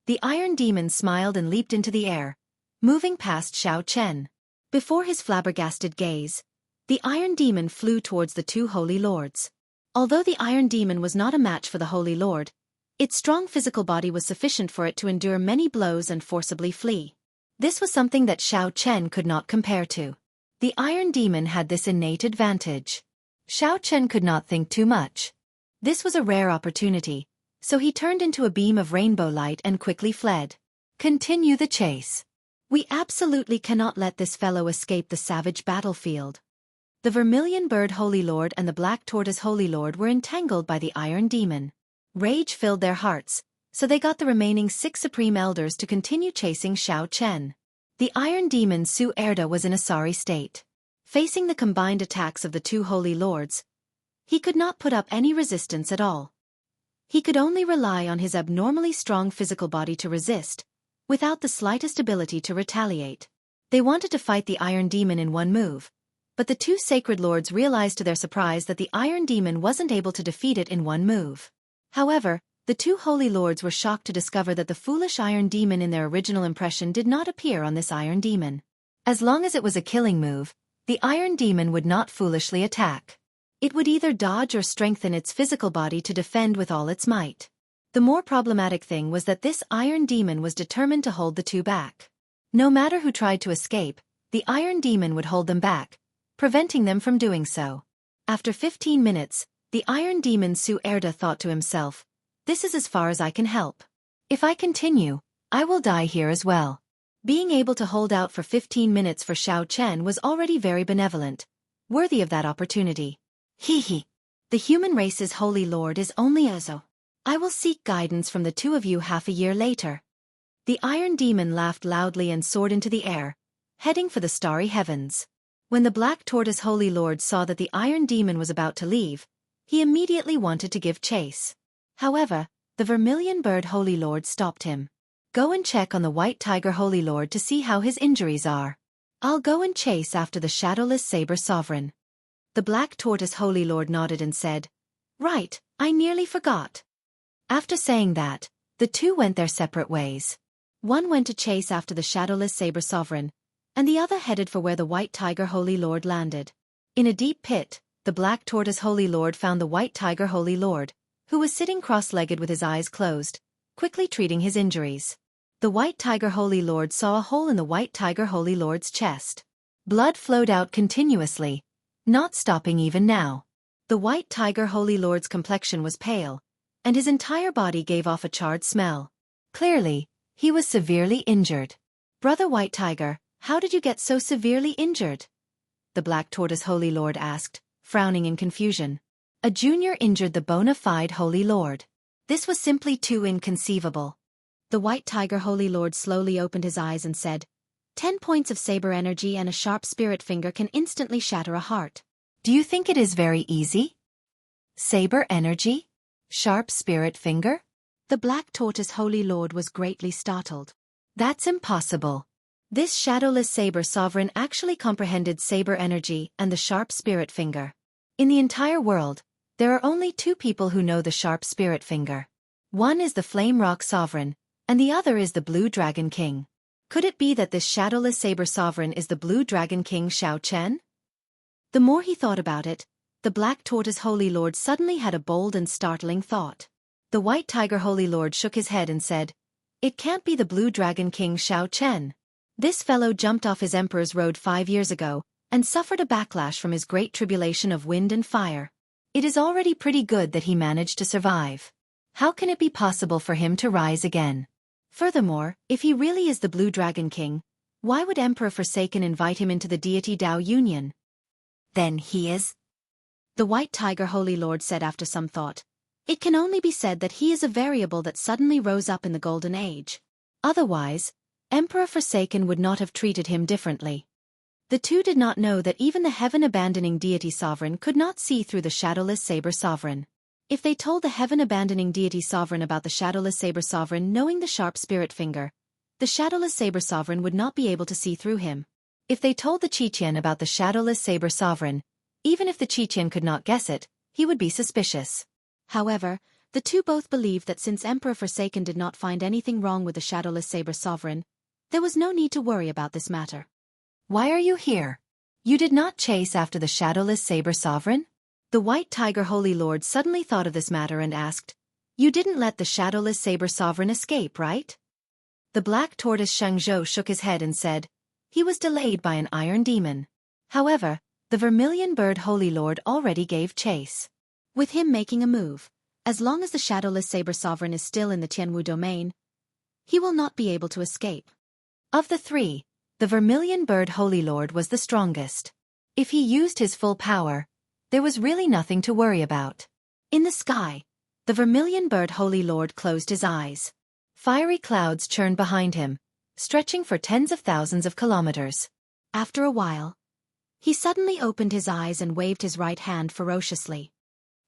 The Iron Demon smiled and leaped into the air, moving past Xiao Chen. Before his flabbergasted gaze, the Iron Demon flew towards the 2 Holy Lords. Although the Iron Demon was not a match for the Holy Lord, its strong physical body was sufficient for it to endure many blows and forcibly flee. This was something that Xiao Chen could not compare to. The Iron Demon had this innate advantage. Xiao Chen could not think too much. This was a rare opportunity, so he turned into a beam of rainbow light and quickly fled. Continue the chase. We absolutely cannot let this fellow escape the savage battlefield. The Vermilion Bird Holy Lord and the Black Tortoise Holy Lord were entangled by the Iron Demon. Rage filled their hearts, so they got the remaining 6 Supreme Elders to continue chasing Xiao Chen. The Iron Demon Su Erda was in a sorry state. Facing the combined attacks of the 2 Holy Lords, he could not put up any resistance at all. He could only rely on his abnormally strong physical body to resist, without the slightest ability to retaliate. They wanted to fight the Iron Demon in one move, but the 2 Sacred Lords realized to their surprise that the Iron Demon wasn't able to defeat it in one move. However, the 2 Holy Lords were shocked to discover that the foolish Iron Demon in their original impression did not appear on this Iron Demon. As long as it was a killing move, the Iron Demon would not foolishly attack. It would either dodge or strengthen its physical body to defend with all its might. The more problematic thing was that this Iron Demon was determined to hold the 2 back. No matter who tried to escape, the Iron Demon would hold them back, preventing them from doing so. After 15 minutes, the Iron Demon Su Erda thought to himself, this is as far as I can help. If I continue, I will die here as well. Being able to hold out for 15 minutes for Xiao Chen was already very benevolent, worthy of that opportunity. Hee. The human race's Holy Lord is only Ozo. I will seek guidance from the 2 of you half a year later. The Iron Demon laughed loudly and soared into the air, heading for the starry heavens. When the Black Tortoise Holy Lord saw that the Iron Demon was about to leave, he immediately wanted to give chase. However, the Vermilion Bird Holy Lord stopped him. Go and check on the White Tiger Holy Lord to see how his injuries are. I'll go and chase after the Shadowless Saber Sovereign. The Black Tortoise Holy Lord nodded and said, Right, I nearly forgot. After saying that, the 2 went their separate ways. One went to chase after the Shadowless Saber Sovereign, and the other headed for where the White Tiger Holy Lord landed. In a deep pit, the Black Tortoise Holy Lord found the White Tiger Holy Lord, who was sitting cross-legged with his eyes closed, quickly treating his injuries. The White Tiger Holy Lord saw a hole in the White Tiger Holy Lord's chest. Blood flowed out continuously, not stopping even now. The White Tiger Holy Lord's complexion was pale, and his entire body gave off a charred smell. Clearly, he was severely injured. Brother White Tiger, how did you get so severely injured? the Black Tortoise Holy Lord asked, frowning in confusion. A junior injured the bona fide Holy Lord. This was simply too inconceivable. The White Tiger Holy Lord slowly opened his eyes and said, 10 points of saber energy and a sharp spirit finger can instantly shatter a heart. Do you think it is very easy? Saber energy? Sharp spirit finger? The Black Tortoise Holy Lord was greatly startled. That's impossible. This shadowless saber sovereign actually comprehended saber energy and the sharp spirit finger. In the entire world, there are only 2 people who know the sharp spirit finger. One is the Flame Rock Sovereign, and the other is the Blue Dragon King. Could it be that this shadowless saber sovereign is the Blue Dragon King Xianxia? The more he thought about it, the Black Tortoise Holy Lord suddenly had a bold and startling thought. The White Tiger Holy Lord shook his head and said, "It can't be the Blue Dragon King Xianxia. This fellow jumped off his Emperor's Road 5 years ago, and suffered a backlash from his great tribulation of wind and fire. It is already pretty good that he managed to survive. How can it be possible for him to rise again? Furthermore, if he really is the Blue Dragon King, why would Emperor Forsaken invite him into the deity Dao Union? Then he is?" The White Tiger Holy Lord said after some thought. It can only be said that he is a variable that suddenly rose up in the Golden Age. Otherwise, Emperor Forsaken would not have treated him differently. The two did not know that even the heaven-abandoning deity sovereign could not see through the shadowless saber sovereign. If they told the heaven-abandoning deity sovereign about the shadowless saber sovereign knowing the sharp spirit finger, the shadowless saber sovereign would not be able to see through him. If they told the Qiqian about the shadowless saber sovereign, even if the Qiqian could not guess it, he would be suspicious. However, the two both believed that since Emperor Forsaken did not find anything wrong with the shadowless saber sovereign, there was no need to worry about this matter. "Why are you here? You did not chase after the shadowless saber sovereign?" The White Tiger Holy Lord suddenly thought of this matter and asked, "You didn't let the shadowless saber sovereign escape, right?" The Black Tortoise Xianghu shook his head and said, "He was delayed by an iron demon. However, the Vermilion Bird Holy Lord already gave chase." With him making a move, as long as the shadowless saber sovereign is still in the Jianghu domain, he will not be able to escape. Of the 3, the Vermilion Bird Holy Lord was the strongest. If he used his full power, there was really nothing to worry about. In the sky, the Vermilion Bird Holy Lord closed his eyes. Fiery clouds churned behind him, stretching for tens of thousands of kilometers. After a while, he suddenly opened his eyes and waved his right hand ferociously.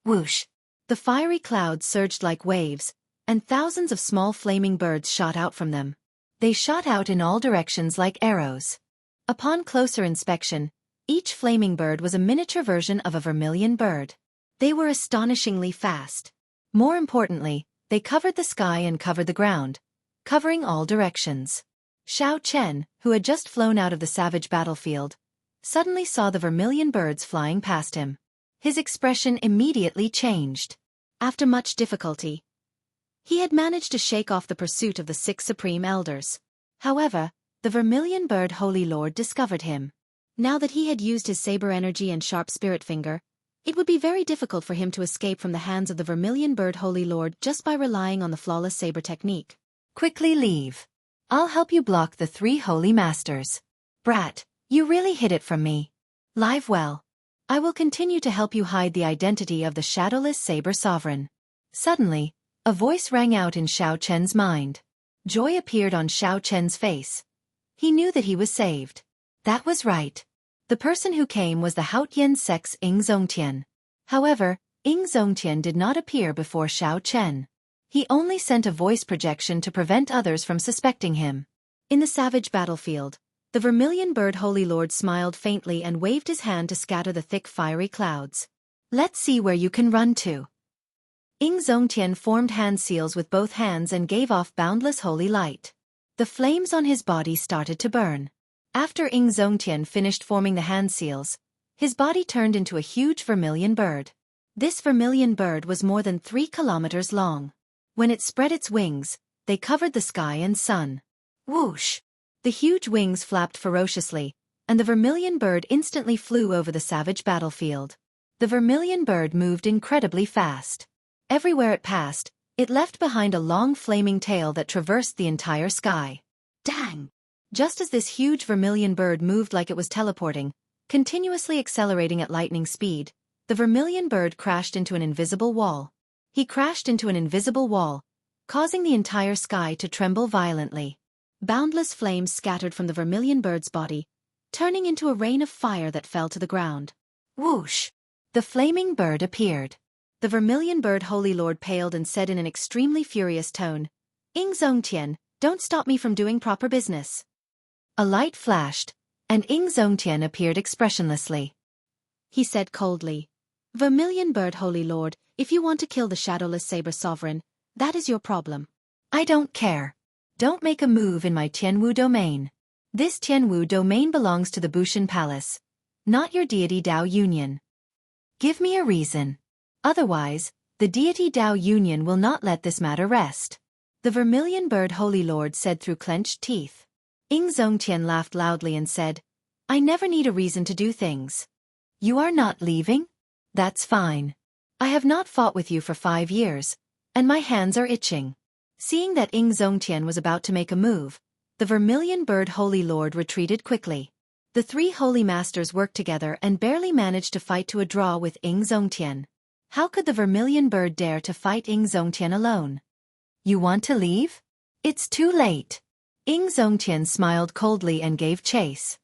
Whoosh! The fiery clouds surged like waves, and thousands of small flaming birds shot out from them. They shot out in all directions like arrows. Upon closer inspection, each flaming bird was a miniature version of a vermilion bird. They were astonishingly fast. More importantly, they covered the sky and covered the ground, covering all directions. Xianxia, who had just flown out of the savage battlefield, suddenly saw the vermilion birds flying past him. His expression immediately changed. After much difficulty, he had managed to shake off the pursuit of the 6 Supreme Elders. However, the Vermilion Bird Holy Lord discovered him. Now that he had used his saber energy and sharp spirit finger, it would be very difficult for him to escape from the hands of the Vermilion Bird Holy Lord just by relying on the flawless saber technique. "Quickly leave. I'll help you block the 3 Holy Masters. Brat, you really hid it from me. Live well. I will continue to help you hide the identity of the shadowless saber sovereign." Suddenly, a voice rang out in Xianxia's mind. Joy appeared on Xianxia's face. He knew that he was saved. That was right. The person who came was the Haotian Sect's Ying Zongtian. However, Ying Zongtian did not appear before Xianxia. He only sent a voice projection to prevent others from suspecting him. In the savage battlefield, the Vermilion Bird Holy Lord smiled faintly and waved his hand to scatter the thick fiery clouds. "Let's see where you can run to." Ying Zongtian formed hand seals with both hands and gave off boundless holy light. The flames on his body started to burn. After Ying Zongtian finished forming the hand seals, his body turned into a huge vermilion bird. This vermilion bird was more than 3 kilometers long. When it spread its wings, they covered the sky and sun. Whoosh! The huge wings flapped ferociously, and the vermilion bird instantly flew over the savage battlefield. The vermilion bird moved incredibly fast. Everywhere it passed, it left behind a long flaming tail that traversed the entire sky. Dang! Just as this huge vermilion bird moved like it was teleporting, Continuously accelerating at lightning speed, the vermilion bird crashed into an invisible wall. He crashed into an invisible wall, causing the entire sky to tremble violently. Boundless flames scattered from the vermilion bird's body, turning into a rain of fire that fell to the ground. Whoosh! The flaming bird appeared. The vermilion bird Holy Lord paled and said in an extremely furious tone, "Ing Zongtian, don't stop me from doing proper business." A light flashed, and Ing Zongtian appeared expressionlessly. He said coldly, "Vermilion bird Holy Lord, if you want to kill the shadowless saber sovereign, that is your problem." "I don't care. Don't make a move in my Tianwu domain. This Tianwu domain belongs to the Bushan Palace, not your deity Dao Union. Give me a reason. Otherwise, the deity Dao Union will not let this matter rest." The vermilion bird Holy Lord said through clenched teeth. Ing Zongtian laughed loudly and said, "I never need a reason to do things. You are not leaving? That's fine. I have not fought with you for 5 years, and my hands are itching." Seeing that Ing Zongtian was about to make a move, the vermilion bird Holy Lord retreated quickly. The 3 holy masters worked together and barely managed to fight to a draw with Ing Zongtian. How could the vermilion bird dare to fight Ing Zongtian alone? "You want to leave? It's too late." Ing Zongtian smiled coldly and gave chase.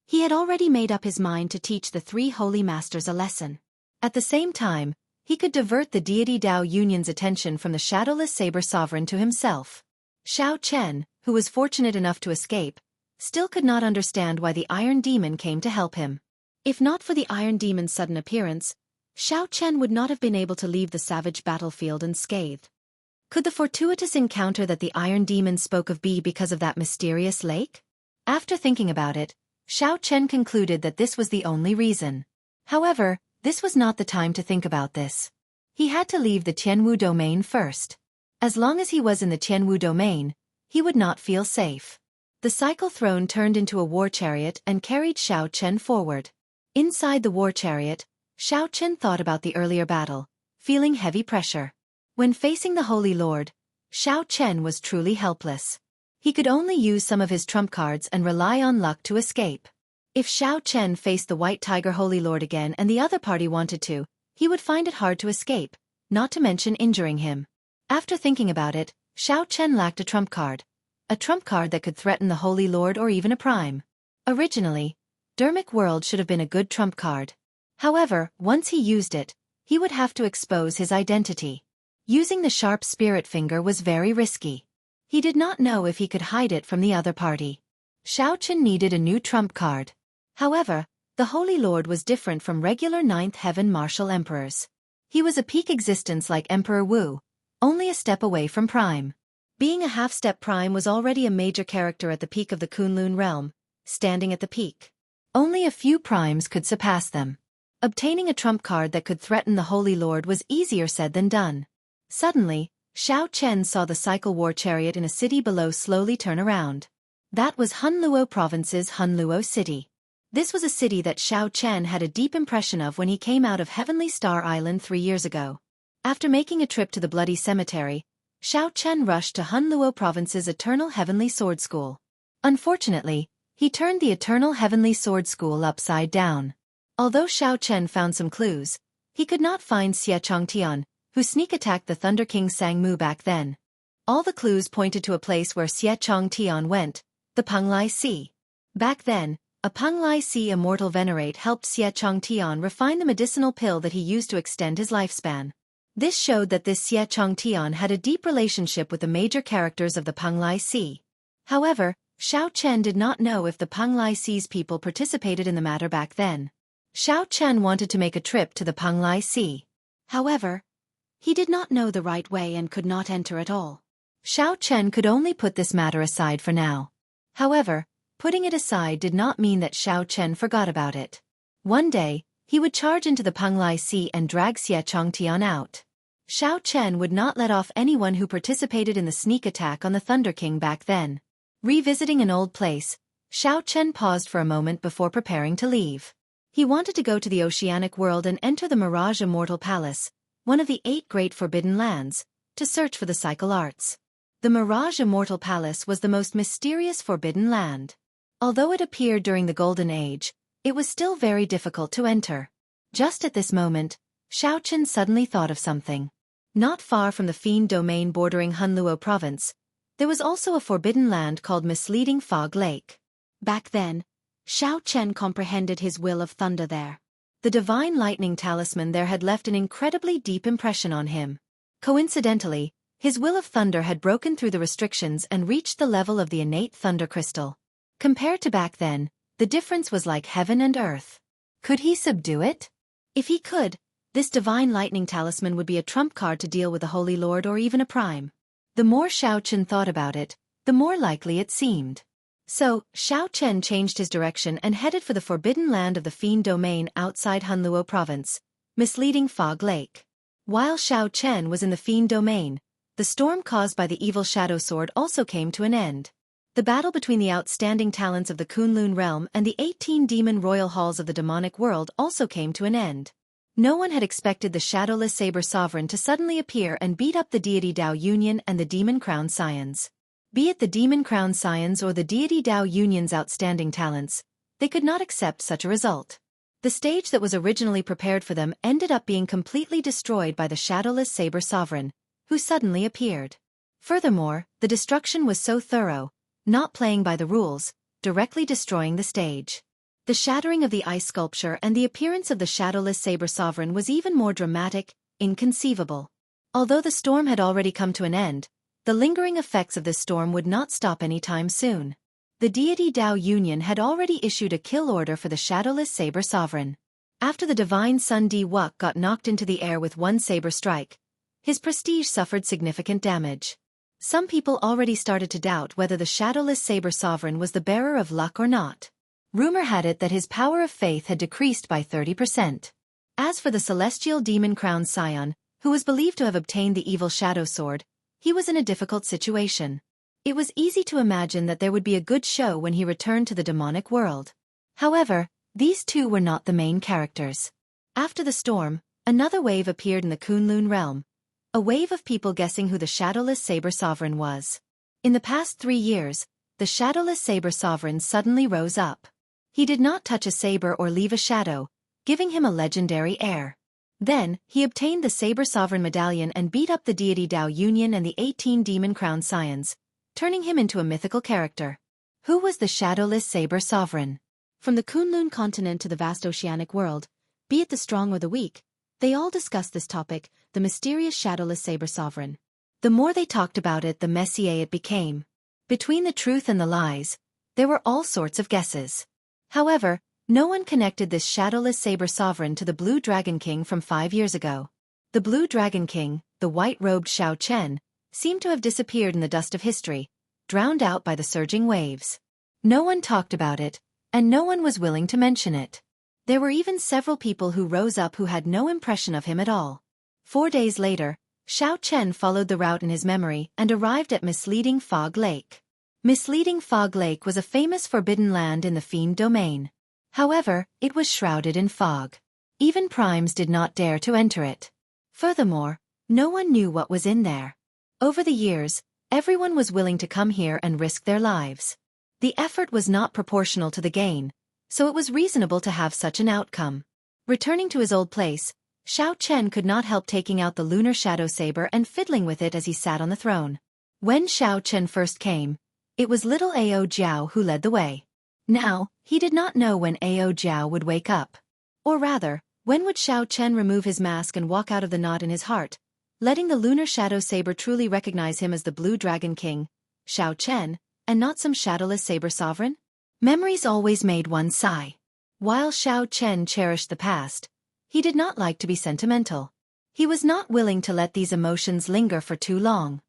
He had already made up his mind to teach the 3 holy masters a lesson. At the same time, he could divert the deity Dao Union's attention from the shadowless saber sovereign to himself. Xiao Chen, who was fortunate enough to escape, still could not understand why the Iron Demon came to help him. If not for the Iron Demon's sudden appearance, Xiao Chen would not have been able to leave the savage battlefield unscathed. Could the fortuitous encounter that the Iron Demon spoke of be because of that mysterious lake? After thinking about it, Xiao Chen concluded that this was the only reason. However, this was not the time to think about this. He had to leave the Tianwu domain first. As long as he was in the Tianwu domain, he would not feel safe. The cycle throne turned into a war chariot and carried Xiao Chen forward. Inside the war chariot, Xiao Chen thought about the earlier battle, feeling heavy pressure. When facing the Holy Lord, Xiao Chen was truly helpless. He could only use some of his trump cards and rely on luck to escape. If Xiao Chen faced the White Tiger Holy Lord again and the other party wanted to, he would find it hard to escape, not to mention injuring him. After thinking about it, Xiao Chen lacked a trump card that could threaten the Holy Lord or even a prime. Originally, Dermic World should have been a good trump card. However, once he used it, he would have to expose his identity. Using the sharp spirit finger was very risky. He did not know if he could hide it from the other party. Xiao Chen needed a new trump card. However, the Holy Lord was different from regular Ninth Heaven martial emperors. He was a peak existence like Emperor Wu, only a step away from Prime. Being a half-step Prime was already a major character at the peak of the Kunlun realm, standing at the peak. Only a few Primes could surpass them. Obtaining a trump card that could threaten the Holy Lord was easier said than done. Suddenly, Xiao Chen saw the cycle war chariot in a city below slowly turn around. That was Hunluo Province's Hunluo City. This was a city that Xiao Chen had a deep impression of when he came out of Heavenly Star Island 3 years ago. After making a trip to the Bloody Cemetery, Xiao Chen rushed to Hunluo Province's Eternal Heavenly Sword School. Unfortunately, he turned the Eternal Heavenly Sword School upside down. Although Xiao Chen found some clues, he could not find Xianxia, who sneak-attacked the Thunder King Sang-mu back then. All the clues pointed to a place where Xianxia went, the Penglai Sea. Back then, a Penglai Sea Immortal Venerate helped Xianxia refine the medicinal pill that he used to extend his lifespan. This showed that this Xianxia had a deep relationship with the major characters of the Penglai Sea. However, Xiao Chen did not know if the Penglai Sea's people participated in the matter back then. Xiao Chen wanted to make a trip to the Penglai Sea. However, he did not know the right way and could not enter at all. Xiao Chen could only put this matter aside for now. However, putting it aside did not mean that Xiao Chen forgot about it. One day, he would charge into the Penglai Sea and drag Xianxia out. Xiao Chen would not let off anyone who participated in the sneak attack on the Thunder King back then. Revisiting an old place, Xiao Chen paused for a moment before preparing to leave. He wanted to go to the oceanic world and enter the Mirage Immortal Palace, one of the 8 great forbidden lands, to search for the cycle arts. The Mirage Immortal Palace was the most mysterious forbidden land. Although it appeared during the Golden Age, it was still very difficult to enter. Just at this moment, Xiaochen suddenly thought of something. Not far from the fiend domain bordering Hunluo province, there was also a forbidden land called Misleading Fog Lake. Back then, Xiaochen comprehended his will of thunder there. The divine lightning talisman there had left an incredibly deep impression on him. Coincidentally, his will of thunder had broken through the restrictions and reached the level of the innate thunder crystal. Compared to back then, the difference was like heaven and earth. Could he subdue it? If he could, this divine lightning talisman would be a trump card to deal with the Holy Lord or even a prime. The more Xiaochen thought about it, the more likely it seemed. So, Xiaochen changed his direction and headed for the forbidden land of the fiend domain outside Hunluo province, Misleading Fog Lake. While Xiaochen was in the fiend domain, the storm caused by the evil shadow sword also came to an end. The battle between the outstanding talents of the Kunlun realm and the 18 demon royal halls of the demonic world also came to an end. No one had expected the shadowless saber sovereign to suddenly appear and beat up the deity Dao Union and the demon crown scions. Be it the demon crown scions or the deity Dao Union's outstanding talents, they could not accept such a result. The stage that was originally prepared for them ended up being completely destroyed by the shadowless saber sovereign, who suddenly appeared. Furthermore, the destruction was so thorough, not playing by the rules, directly destroying the stage. The shattering of the ice sculpture and the appearance of the shadowless saber sovereign was even more dramatic, inconceivable. Although the storm had already come to an end, the lingering effects of this storm would not stop anytime soon. The deity Dao Union had already issued a kill order for the shadowless saber sovereign. After the divine Sun Di Wuk got knocked into the air with one saber strike, his prestige suffered significant damage. Some people already started to doubt whether the shadowless saber sovereign was the bearer of luck or not. Rumor had it that his power of faith had decreased by 30%. As for the celestial demon crown scion, who was believed to have obtained the evil shadow sword, he was in a difficult situation. It was easy to imagine that there would be a good show when he returned to the demonic world. However, these two were not the main characters. After the storm, another wave appeared in the Kunlun realm, a wave of people guessing who the shadowless saber sovereign was. In the past 3 years, the shadowless saber sovereign suddenly rose up. He did not touch a saber or leave a shadow, giving him a legendary air. Then, he obtained the Saber Sovereign Medallion and beat up the deity Dao Union and the 18 demon crown scions, turning him into a mythical character. Who was the shadowless Saber Sovereign? From the Kunlun continent to the vast oceanic world, be it the strong or the weak, they all discussed this topic, the mysterious shadowless Saber Sovereign. The more they talked about it, the messier it became. Between the truth and the lies, there were all sorts of guesses. However, no one connected this shadowless saber sovereign to the Blue Dragon King from 5 years ago. The Blue Dragon King, the white-robed Xiaochen, seemed to have disappeared in the dust of history, drowned out by the surging waves. No one talked about it, and no one was willing to mention it. There were even several people who rose up who had no impression of him at all. 4 days later, Xiaochen followed the route in his memory and arrived at Misleading Fog Lake. Misleading Fog Lake was a famous forbidden land in the Fiend domain. However, it was shrouded in fog. Even primes did not dare to enter it. Furthermore, no one knew what was in there. Over the years, everyone was willing to come here and risk their lives. The effort was not proportional to the gain, so it was reasonable to have such an outcome. Returning to his old place, Xiaochen could not help taking out the lunar shadow saber and fiddling with it as he sat on the throne. When Xiaochen first came, it was little Ao Jiao who led the way. Now, he did not know when Ao Jiao would wake up. Or rather, when would Xiaochen remove his mask and walk out of the knot in his heart, letting the lunar shadow saber truly recognize him as the Blue Dragon King, Xiaochen, and not some shadowless saber sovereign? Memories always made one sigh. While Xiaochen cherished the past, he did not like to be sentimental. He was not willing to let these emotions linger for too long.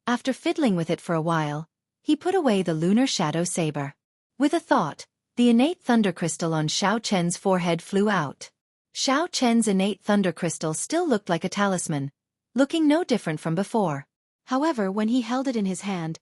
After fiddling with it for a while, he put away the lunar shadow saber. With a thought, the innate thunder crystal on Xiaochen's forehead flew out. Xiaochen's innate thunder crystal still looked like a talisman, looking no different from before. However, when he held it in his hand,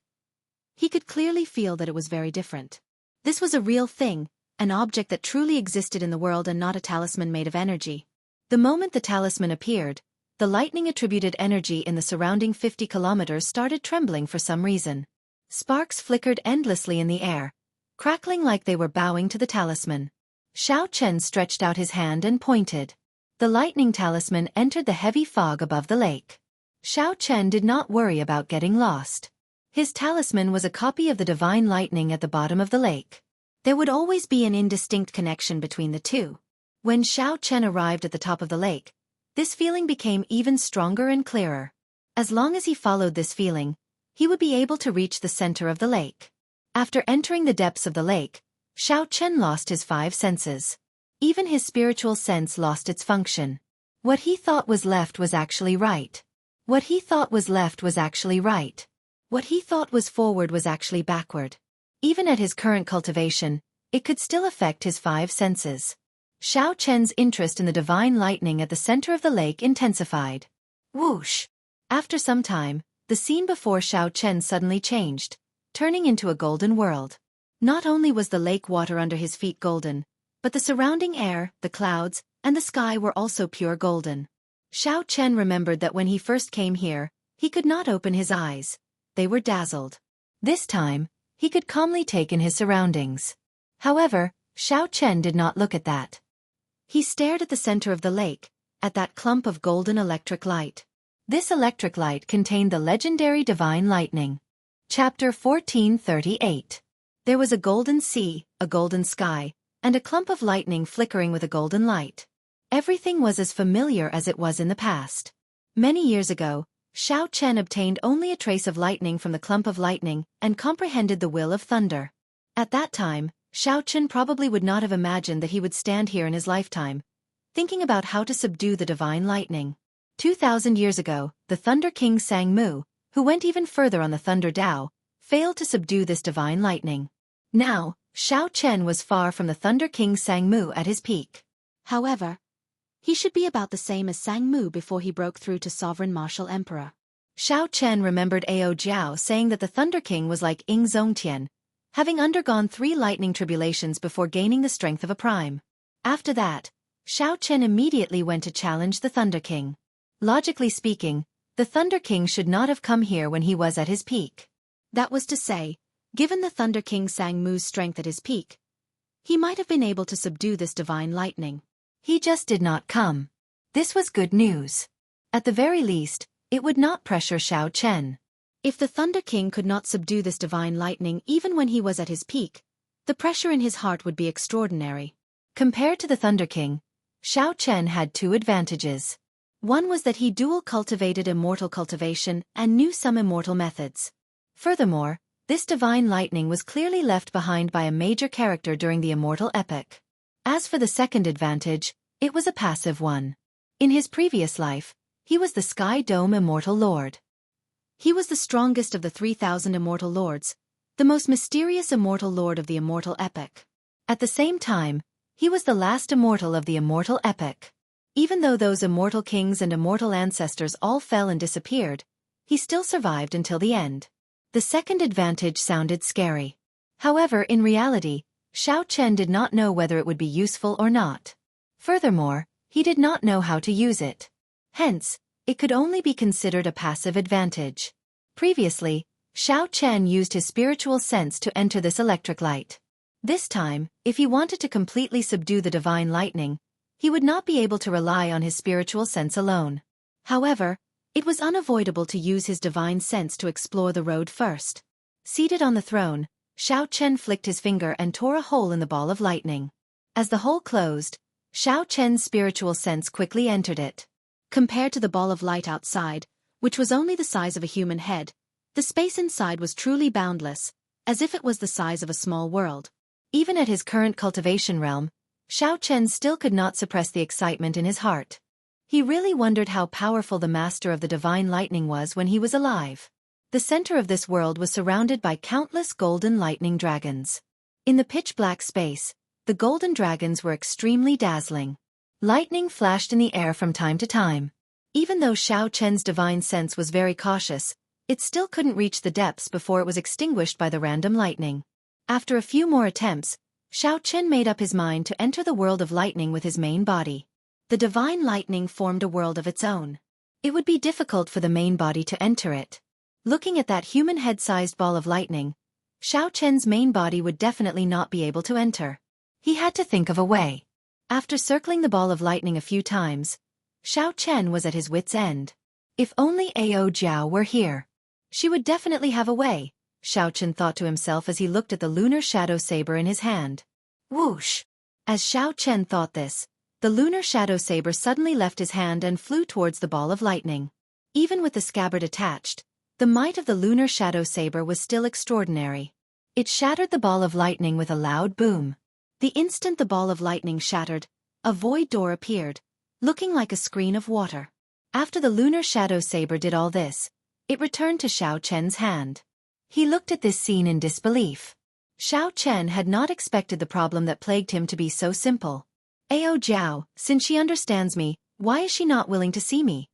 he could clearly feel that it was very different. This was a real thing, an object that truly existed in the world and not a talisman made of energy. The moment the talisman appeared, the lightning-attributed energy in the surrounding 50 kilometers started trembling for some reason. Sparks flickered endlessly in the air, crackling like they were bowing to the talisman. Xiao Chen stretched out his hand and pointed. The lightning talisman entered the heavy fog above the lake. Xiao Chen did not worry about getting lost. His talisman was a copy of the divine lightning at the bottom of the lake. There would always be an indistinct connection between the two. When Xiao Chen arrived at the top of the lake, this feeling became even stronger and clearer. As long as he followed this feeling, he would be able to reach the center of the lake. After entering the depths of the lake, Xiao Chen lost his 5 senses. Even his spiritual sense lost its function. What he thought was left was actually right. What he thought was left was actually right. What he thought was forward was actually backward. Even at his current cultivation, it could still affect his 5 senses. Xiao Chen's interest in the divine lightning at the center of the lake intensified. Whoosh! After some time, the scene before Xiao Chen suddenly changed, turning into a golden world. Not only was the lake water under his feet golden, but the surrounding air, the clouds, and the sky were also pure golden. Xiao Chen remembered that when he first came here, he could not open his eyes. They were dazzled. This time, he could calmly take in his surroundings. However, Xiao Chen did not look at that. He stared at the center of the lake, at that clump of golden electric light. This electric light contained the legendary divine lightning. Chapter 1438. There was a golden sea, a golden sky, and a clump of lightning flickering with a golden light. Everything was as familiar as it was in the past. Many years ago, Xiao Chen obtained only a trace of lightning from the clump of lightning and comprehended the will of thunder. At that time, Xiao Chen probably would not have imagined that he would stand here in his lifetime, thinking about how to subdue the divine lightning. 2,000 years ago, the Thunder King Xianghu, who went even further on the Thunder Dao, failed to subdue this divine lightning. Now, Xiao Chen was far from the Thunder King Xianghu at his peak. However, he should be about the same as Xianghu before he broke through to Sovereign Martial Emperor. Xiao Chen remembered Ao Jiao saying that the Thunder King was like Ying Zongtian, having undergone 3 lightning tribulations before gaining the strength of a prime. After that, Xiao Chen immediately went to challenge the Thunder King. Logically speaking, the Thunder King should not have come here when he was at his peak. That was to say, given the Thunder King Xianghu's strength at his peak, he might have been able to subdue this divine lightning. He just did not come. This was good news. At the very least, it would not pressure Xiao Chen. If the Thunder King could not subdue this divine lightning even when he was at his peak, the pressure in his heart would be extraordinary. Compared to the Thunder King, Xiao Chen had 2 advantages. One was that he dual cultivated immortal cultivation and knew some immortal methods. Furthermore, this divine lightning was clearly left behind by a major character during the immortal epic. As for the second advantage, it was a passive one. In his previous life, he was the Sky Dome Immortal Lord. He was the strongest of the 3,000 immortal lords, the most mysterious immortal lord of the immortal epic. At the same time, he was the last immortal of the immortal epic. Even though those immortal kings and immortal ancestors all fell and disappeared, he still survived until the end. The second advantage sounded scary. However, in reality, Xiao Chen did not know whether it would be useful or not. Furthermore, he did not know how to use it. Hence, it could only be considered a passive advantage. Previously, Xiao Chen used his spiritual sense to enter this electric light. This time, if he wanted to completely subdue the divine lightning, he would not be able to rely on his spiritual sense alone. However, it was unavoidable to use his divine sense to explore the road first. Seated on the throne, Xiao Chen flicked his finger and tore a hole in the ball of lightning. As the hole closed, Xiao Chen's spiritual sense quickly entered it. Compared to the ball of light outside, which was only the size of a human head, the space inside was truly boundless, as if it was the size of a small world. Even at his current cultivation realm, Xiao Chen still could not suppress the excitement in his heart. He really wondered how powerful the master of the divine lightning was when he was alive. The center of this world was surrounded by countless golden lightning dragons. In the pitch-black space, the golden dragons were extremely dazzling. Lightning flashed in the air from time to time. Even though Xiao Chen's divine sense was very cautious, it still couldn't reach the depths before it was extinguished by the random lightning. After a few more attempts, Xiao Chen made up his mind to enter the world of lightning with his main body. The divine lightning formed a world of its own. It would be difficult for the main body to enter it. Looking at that human head-sized ball of lightning, Xiao Chen's main body would definitely not be able to enter. He had to think of a way. After circling the ball of lightning a few times, Xiao Chen was at his wit's end. If only Ao Jiao were here. She would definitely have a way, Xiao Chen thought to himself as he looked at the lunar shadow saber in his hand. Whoosh! As Xiao Chen thought this, the lunar shadow saber suddenly left his hand and flew towards the ball of lightning. Even with the scabbard attached, the might of the lunar shadow saber was still extraordinary. It shattered the ball of lightning with a loud boom. The instant the ball of lightning shattered, a void door appeared, looking like a screen of water. After the lunar shadow saber did all this, it returned to Xiao Chen's hand. He looked at this scene in disbelief. Xiao Chen had not expected the problem that plagued him to be so simple. Ao Jiao, since she understands me, why is she not willing to see me?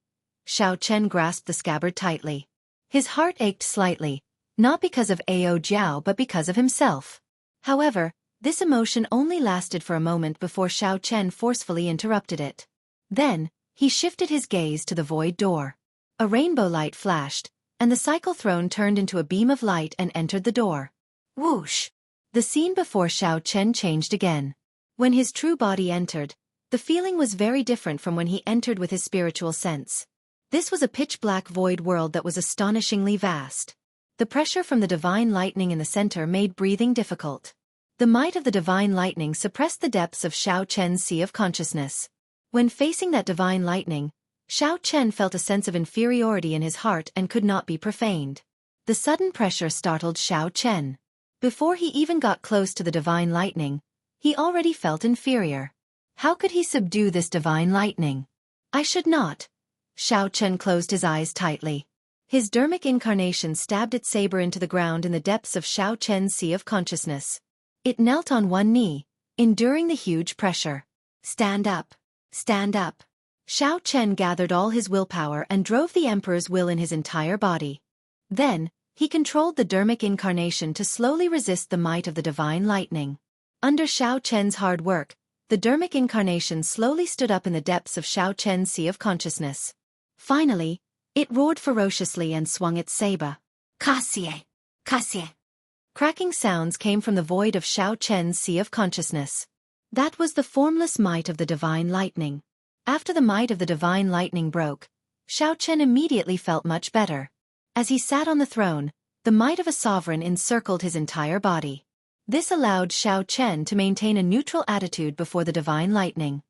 Xiao Chen grasped the scabbard tightly. His heart ached slightly, not because of Ao Jiao but because of himself. However, this emotion only lasted for a moment before Xiao Chen forcefully interrupted it. Then, he shifted his gaze to the void door. A rainbow light flashed, and the cycle throne turned into a beam of light and entered the door. Whoosh! The scene before Xiao Chen changed again. When his true body entered, the feeling was very different from when he entered with his spiritual sense. This was a pitch-black void world that was astonishingly vast. The pressure from the divine lightning in the center made breathing difficult. The might of the divine lightning suppressed the depths of Xiao Chen's sea of consciousness. When facing that divine lightning, Xiao Chen felt a sense of inferiority in his heart and could not be profaned. The sudden pressure startled Xiao Chen. Before he even got close to the divine lightning, he already felt inferior. How could he subdue this divine lightning? I should not. Xiao Chen closed his eyes tightly. His dermic incarnation stabbed its saber into the ground in the depths of Xiao Chen's sea of consciousness. It knelt on one knee, enduring the huge pressure. Stand up. Stand up. Xiao Chen gathered all his willpower and drove the emperor's will in his entire body. Then, he controlled the dermic incarnation to slowly resist the might of the divine lightning. Under Xiao Chen's hard work, the dermic incarnation slowly stood up in the depths of Xiao Chen's sea of consciousness. Finally, it roared ferociously and swung its saber. Kasie! Kasie! Cracking sounds came from the void of Xiao Chen's sea of consciousness. That was the formless might of the divine lightning. After the might of the divine lightning broke, Xiao Chen immediately felt much better. As he sat on the throne, the might of a sovereign encircled his entire body. This allowed Xiao Chen to maintain a neutral attitude before the divine lightning.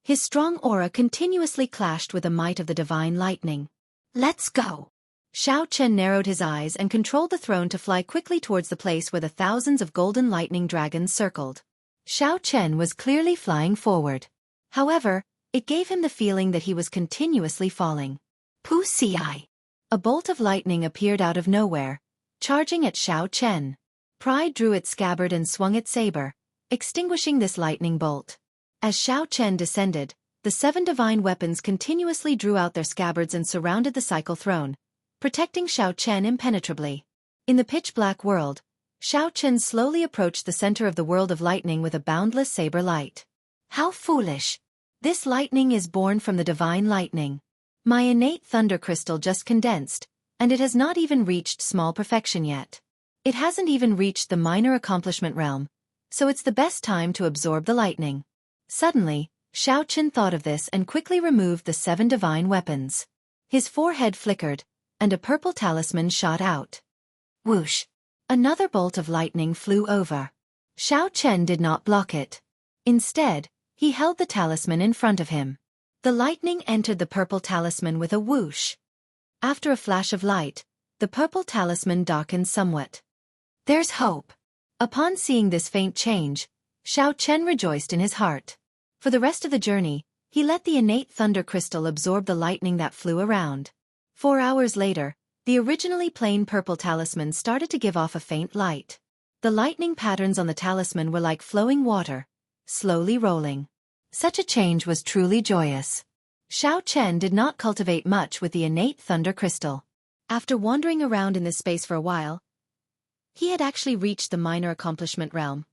His strong aura continuously clashed with the might of the divine lightning. Let's go! Xiao Chen narrowed his eyes and controlled the throne to fly quickly towards the place where the thousands of golden lightning dragons circled. Xiao Chen was clearly flying forward. However, it gave him the feeling that he was continuously falling. Puxia! A bolt of lightning appeared out of nowhere, charging at Xiao Chen. Pride drew its scabbard and swung its saber, extinguishing this lightning bolt. As Xiao Chen descended, the 7 divine weapons continuously drew out their scabbards and surrounded the cycle throne, protecting Xiao Chen impenetrably. In the pitch-black world, Xiao Chen slowly approached the center of the world of lightning with a boundless saber light. How foolish! This lightning is born from the divine lightning. My innate thunder crystal just condensed, and it has not even reached small perfection yet. It hasn't even reached the minor accomplishment realm, so it's the best time to absorb the lightning. Suddenly, Xiao Chen thought of this and quickly removed the 7 divine weapons. His forehead flickered, and a purple talisman shot out. Whoosh! Another bolt of lightning flew over. Xiao Chen did not block it. Instead, he held the talisman in front of him. The lightning entered the purple talisman with a whoosh. After a flash of light, the purple talisman darkened somewhat. There's hope. Upon seeing this faint change, Xiao Chen rejoiced in his heart. For the rest of the journey, he let the innate thunder crystal absorb the lightning that flew around. 4 hours later, the originally plain purple talisman started to give off a faint light. The lightning patterns on the talisman were like flowing water, slowly rolling. Such a change was truly joyous. Xiao Chen did not cultivate much with the innate thunder crystal. After wandering around in this space for a while, he had actually reached the minor accomplishment realm.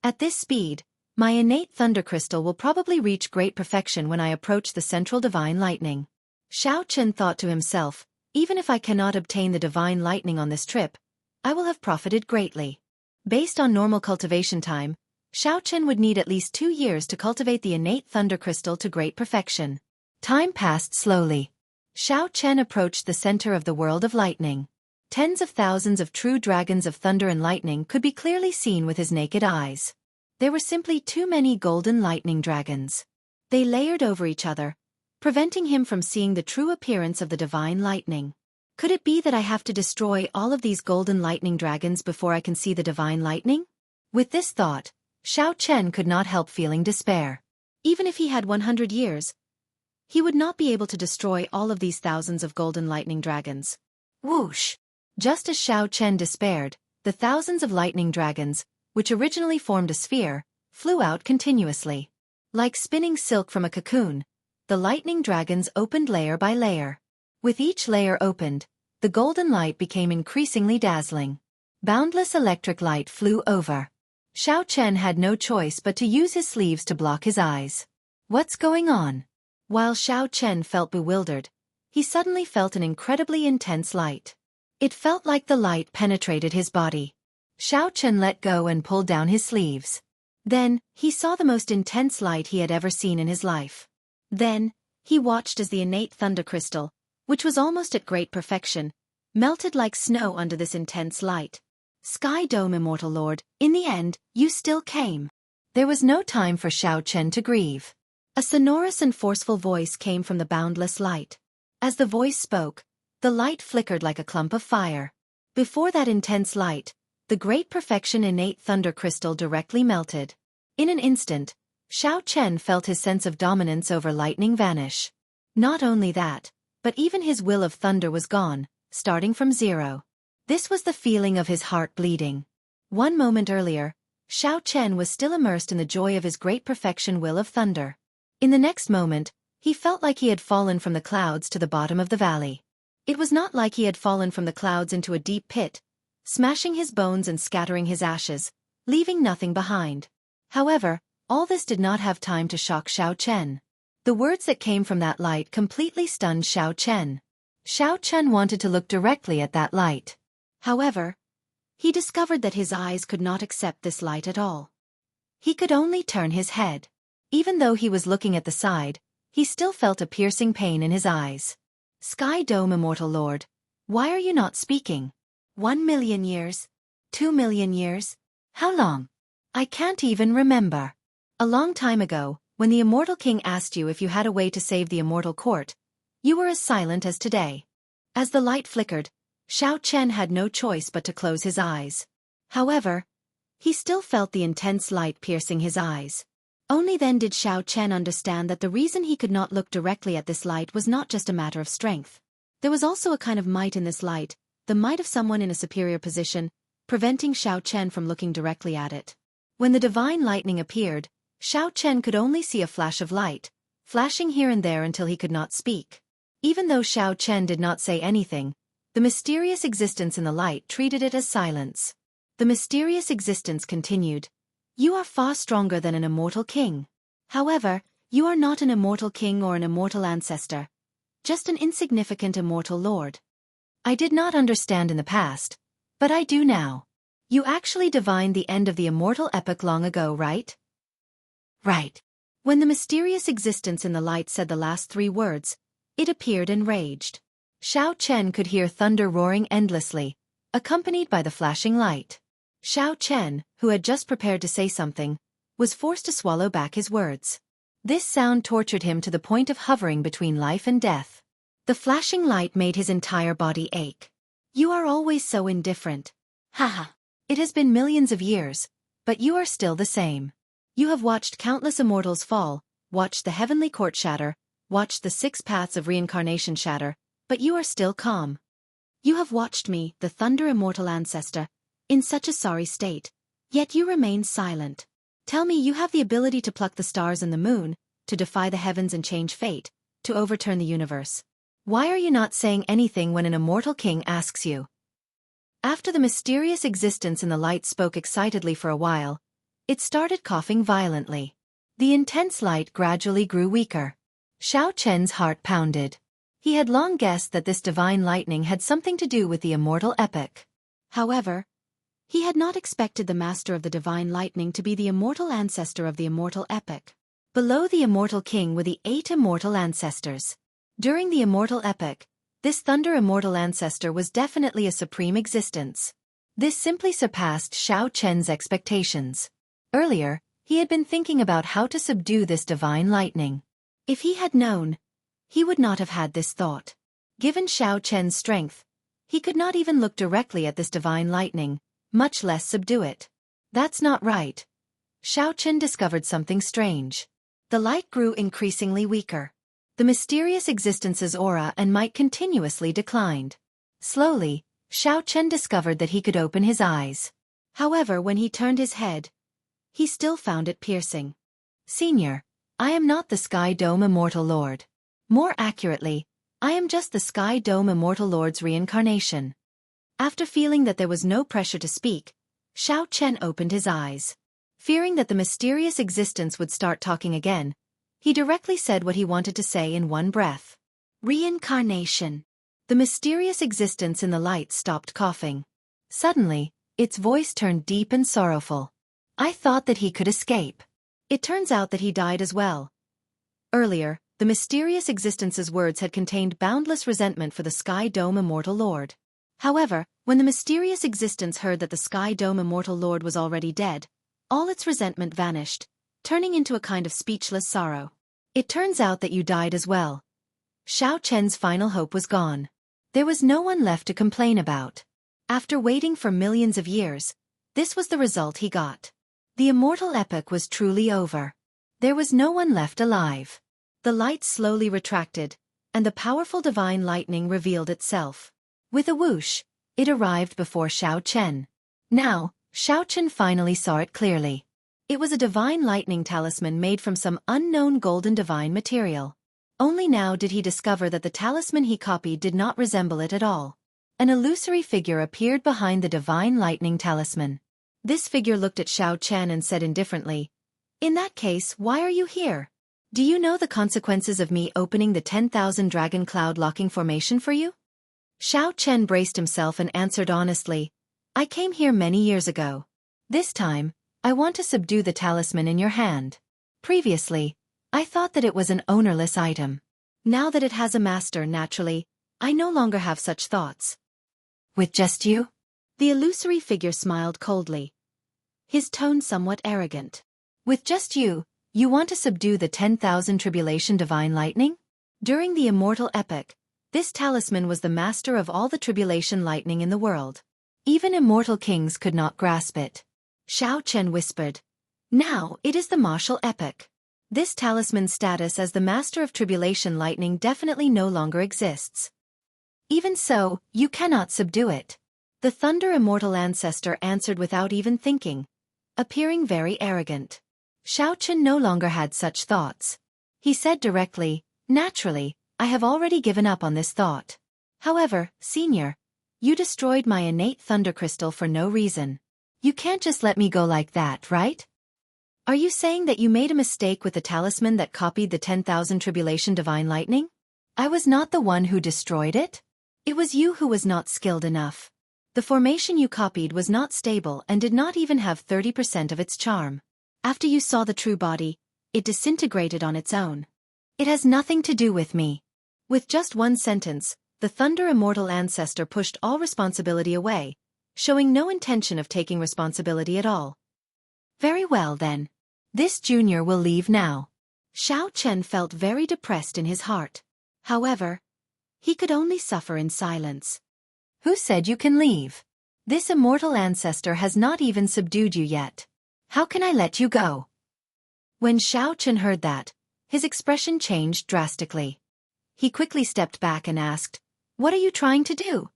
At this speed, my innate thunder crystal will probably reach great perfection when I approach the central divine lightning. Xiao Chen thought to himself, even if I cannot obtain the divine lightning on this trip, I will have profited greatly. Based on normal cultivation time, Xianxia would need at least 2 years to cultivate the innate thunder crystal to great perfection. Time passed slowly. Xianxia approached the center of the world of lightning. Tens of thousands of true dragons of thunder and lightning could be clearly seen with his naked eyes. There were simply too many golden lightning dragons. They layered over each other, preventing him from seeing the true appearance of the divine lightning. Could it be that I have to destroy all of these golden lightning dragons before I can see the divine lightning? With this thought, Xianxia could not help feeling despair. Even if he had 100 years, he would not be able to destroy all of these thousands of golden lightning dragons. Whoosh! Just as Xianxia despaired, the thousands of lightning dragons, which originally formed a sphere, flew out continuously. Like spinning silk from a cocoon, the lightning dragons opened layer by layer. With each layer opened, the golden light became increasingly dazzling. Boundless electric light flew over. Xianxia had no choice but to use his sleeves to block his eyes. What's going on? While Xianxia felt bewildered, he suddenly felt an incredibly intense light. It felt like the light penetrated his body. Xianxia let go and pulled down his sleeves. Then, he saw the most intense light he had ever seen in his life. Then, he watched as the innate thunder crystal, which was almost at great perfection, melted like snow under this intense light. Sky Dome Immortal Lord, in the end, you still came. There was no time for Xianxia to grieve. A sonorous and forceful voice came from the boundless light. As the voice spoke, the light flickered like a clump of fire. Before that intense light, the great perfection innate thunder crystal directly melted. In an instant, Xianxia felt his sense of dominance over lightning vanish. Not only that, but even his will of thunder was gone, starting from zero. This was the feeling of his heart bleeding. 1 moment earlier, Xianxia was still immersed in the joy of his great perfection will of thunder. In the next moment, he felt like he had fallen from the clouds to the bottom of the valley. It was not like he had fallen from the clouds into a deep pit, smashing his bones and scattering his ashes, leaving nothing behind. However, all this did not have time to shock Xianxia. The words that came from that light completely stunned Xianxia. Xianxia wanted to look directly at that light. However, he discovered that his eyes could not accept this light at all. He could only turn his head. Even though he was looking at the side, he still felt a piercing pain in his eyes. Sky Dome Immortal Lord, why are you not speaking? 1 million years? 2 million years? How long? I can't even remember. A long time ago, when the Immortal King asked you if you had a way to save the Immortal Court, you were as silent as today. As the light flickered, Xianxia had no choice but to close his eyes. However, he still felt the intense light piercing his eyes. Only then did Xianxia understand that the reason he could not look directly at this light was not just a matter of strength. There was also a kind of might in this light, the might of someone in a superior position, preventing Xianxia from looking directly at it. When the divine lightning appeared, Xianxia could only see a flash of light, flashing here and there until he could not speak. Even though Xianxia did not say anything, the mysterious existence in the light treated it as silence. The mysterious existence continued. You are far stronger than an immortal king. However, you are not an immortal king or an immortal ancestor. Just an insignificant immortal lord. I did not understand in the past, but I do now. You actually divined the end of the immortal epoch long ago, right? Right. When the mysterious existence in the light said the last 3 words, it appeared enraged. Xianxia could hear thunder roaring endlessly, accompanied by the flashing light. Xianxia, who had just prepared to say something, was forced to swallow back his words. This sound tortured him to the point of hovering between life and death. The flashing light made his entire body ache. You are always so indifferent. Haha. It has been millions of years, but you are still the same. You have watched countless immortals fall, watched the heavenly court shatter, watched the 6 paths of reincarnation shatter, but you are still calm. You have watched me, the Thunder Immortal Ancestor, in such a sorry state, yet you remain silent. Tell me you have the ability to pluck the stars and the moon, to defy the heavens and change fate, to overturn the universe. Why are you not saying anything when an immortal king asks you? After the mysterious existence in the light spoke excitedly for a while, it started coughing violently. The intense light gradually grew weaker. Xianxia's heart pounded. He had long guessed that this divine lightning had something to do with the immortal epoch. However, He had not expected the master of the divine lightning to be the immortal ancestor of the immortal epic. Below the immortal king were the 8 immortal ancestors. During the immortal epic, this thunder immortal ancestor was definitely a supreme existence. This simply surpassed Xiao Chen's expectations. Earlier, he had been thinking about how to subdue this divine lightning. If he had known, he would not have had this thought. Given Xiao Chen's strength, he could not even look directly at this divine lightning, much less subdue it. That's not right. Xiao Chen discovered something strange. The light grew increasingly weaker. The mysterious existence's aura and might continuously declined. Slowly, Xiao Chen discovered that he could open his eyes. However, when he turned his head, he still found it piercing. Senior, I am not the Sky Dome Immortal Lord. More accurately, I am just the Sky Dome Immortal Lord's reincarnation. After feeling that there was no pressure to speak, Xiao Chen opened his eyes. Fearing that the mysterious existence would start talking again, he directly said what he wanted to say in one breath. Reincarnation. The mysterious existence in the light stopped coughing. Suddenly, its voice turned deep and sorrowful. I thought that he could escape. It turns out that he died as well. Earlier, the mysterious existence's words had contained boundless resentment for the Sky Dome Immortal Lord. However, when the mysterious existence heard that the Sky Dome Immortal Lord was already dead, all its resentment vanished, turning into a kind of speechless sorrow. It turns out that you died as well. Xiao Chen's final hope was gone. There was no one left to complain about. After waiting for millions of years, this was the result he got. The immortal epic was truly over. There was no one left alive. The light slowly retracted, and the powerful divine lightning revealed itself. With a whoosh, it arrived before Xiao Chen. Now, Xiao Chen finally saw it clearly. It was a divine lightning talisman made from some unknown golden divine material. Only now did he discover that the talisman he copied did not resemble it at all. An illusory figure appeared behind the divine lightning talisman. This figure looked at Xiao Chen and said indifferently, "In that case, why are you here? Do you know the consequences of me opening the 10,000 dragon cloud locking formation for you?" Xiao Chen braced himself and answered honestly, "I came here many years ago. This time, I want to subdue the talisman in your hand. Previously, I thought that it was an ownerless item. Now that it has a master, naturally, I no longer have such thoughts." "With just you?" The illusory figure smiled coldly, his tone somewhat arrogant. "With just you, you want to subdue the 10,000 tribulation divine lightning?" During the immortal epic, this talisman was the master of all the tribulation lightning in the world. Even immortal kings could not grasp it. Xiao Chen whispered, "Now it is the martial epic. This talisman's status as the master of tribulation lightning definitely no longer exists. Even so, you cannot subdue it." The thunder immortal ancestor answered without even thinking, appearing very arrogant. Xiao Chen no longer had such thoughts. He said directly, "Naturally, I have already given up on this thought. However, Senior, you destroyed my innate thunder crystal for no reason. You can't just let me go like that, right? Are you saying that you made a mistake with the talisman that copied the 10,000 tribulation divine lightning? I was not the one who destroyed it. It was you who was not skilled enough. The formation you copied was not stable and did not even have 30% of its charm. After you saw the true body, it disintegrated on its own. It has nothing to do with me." With just one sentence, the thunder immortal ancestor pushed all responsibility away, showing no intention of taking responsibility at all. "Very well then. This junior will leave now." Xiao Chen felt very depressed in his heart. However, he could only suffer in silence. "Who said you can leave? This immortal ancestor has not even subdued you yet. How can I let you go?" When Xiao Chen heard that, his expression changed drastically. He quickly stepped back and asked, "What are you trying to do?"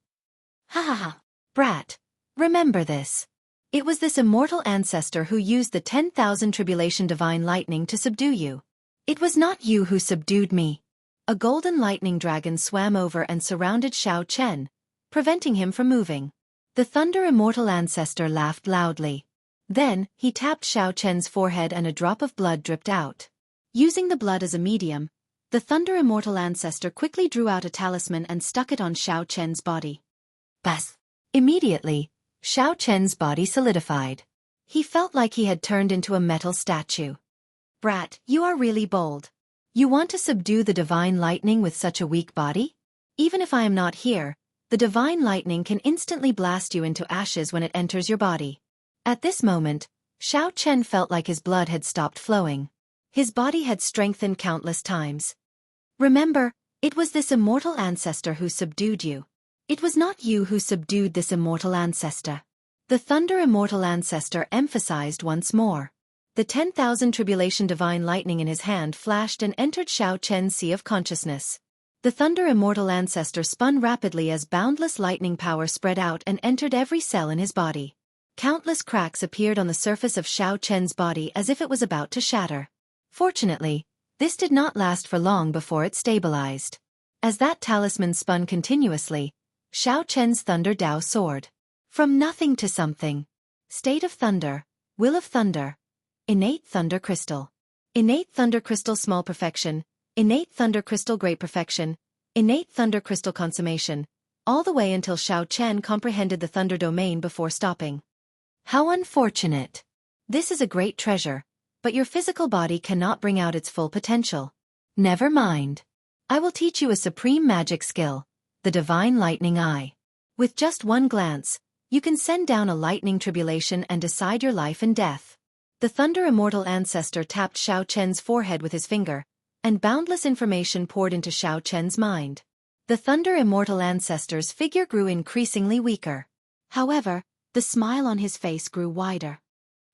"Ha ha ha, brat. Remember this. It was this immortal ancestor who used the 10,000 tribulation divine lightning to subdue you. It was not you who subdued me." A golden lightning dragon swam over and surrounded Xiao Chen, preventing him from moving. The thunder immortal ancestor laughed loudly. Then, he tapped Xiao Chen's forehead and a drop of blood dripped out. Using the blood as a medium, the thunder immortal ancestor quickly drew out a talisman and stuck it on Xiao Chen's body. Bas! Immediately, Xiao Chen's body solidified. He felt like he had turned into a metal statue. Brat, you are really bold. You want to subdue the divine lightning with such a weak body? Even if I am not here, the divine lightning can instantly blast you into ashes when it enters your body. At this moment, Xiao Chen felt like his blood had stopped flowing. His body had strengthened countless times. Remember, it was this immortal ancestor who subdued you. It was not you who subdued this immortal ancestor. The Thunder Immortal Ancestor emphasized once more. The 10,000 tribulation divine lightning in his hand flashed and entered Xiao Chen's sea of consciousness. The Thunder Immortal Ancestor spun rapidly as boundless lightning power spread out and entered every cell in his body. Countless cracks appeared on the surface of Xiao Chen's body as if it was about to shatter. Fortunately, this did not last for long before it stabilized. As that talisman spun continuously, Xiao Chen's Thunder Dao soared. From nothing to something. State of Thunder, Will of Thunder. Innate Thunder Crystal. Innate Thunder Crystal Small Perfection. Innate Thunder Crystal Great Perfection. Innate Thunder Crystal Consummation. All the way until Xiao Chen comprehended the Thunder Domain before stopping. How unfortunate. This is a great treasure, but your physical body cannot bring out its full potential. Never mind. I will teach you a supreme magic skill, the Divine Lightning Eye. With just one glance, you can send down a lightning tribulation and decide your life and death. The Thunder Immortal Ancestor tapped Xiao Chen's forehead with his finger, and boundless information poured into Xiao Chen's mind. The Thunder Immortal Ancestor's figure grew increasingly weaker. However, the smile on his face grew wider.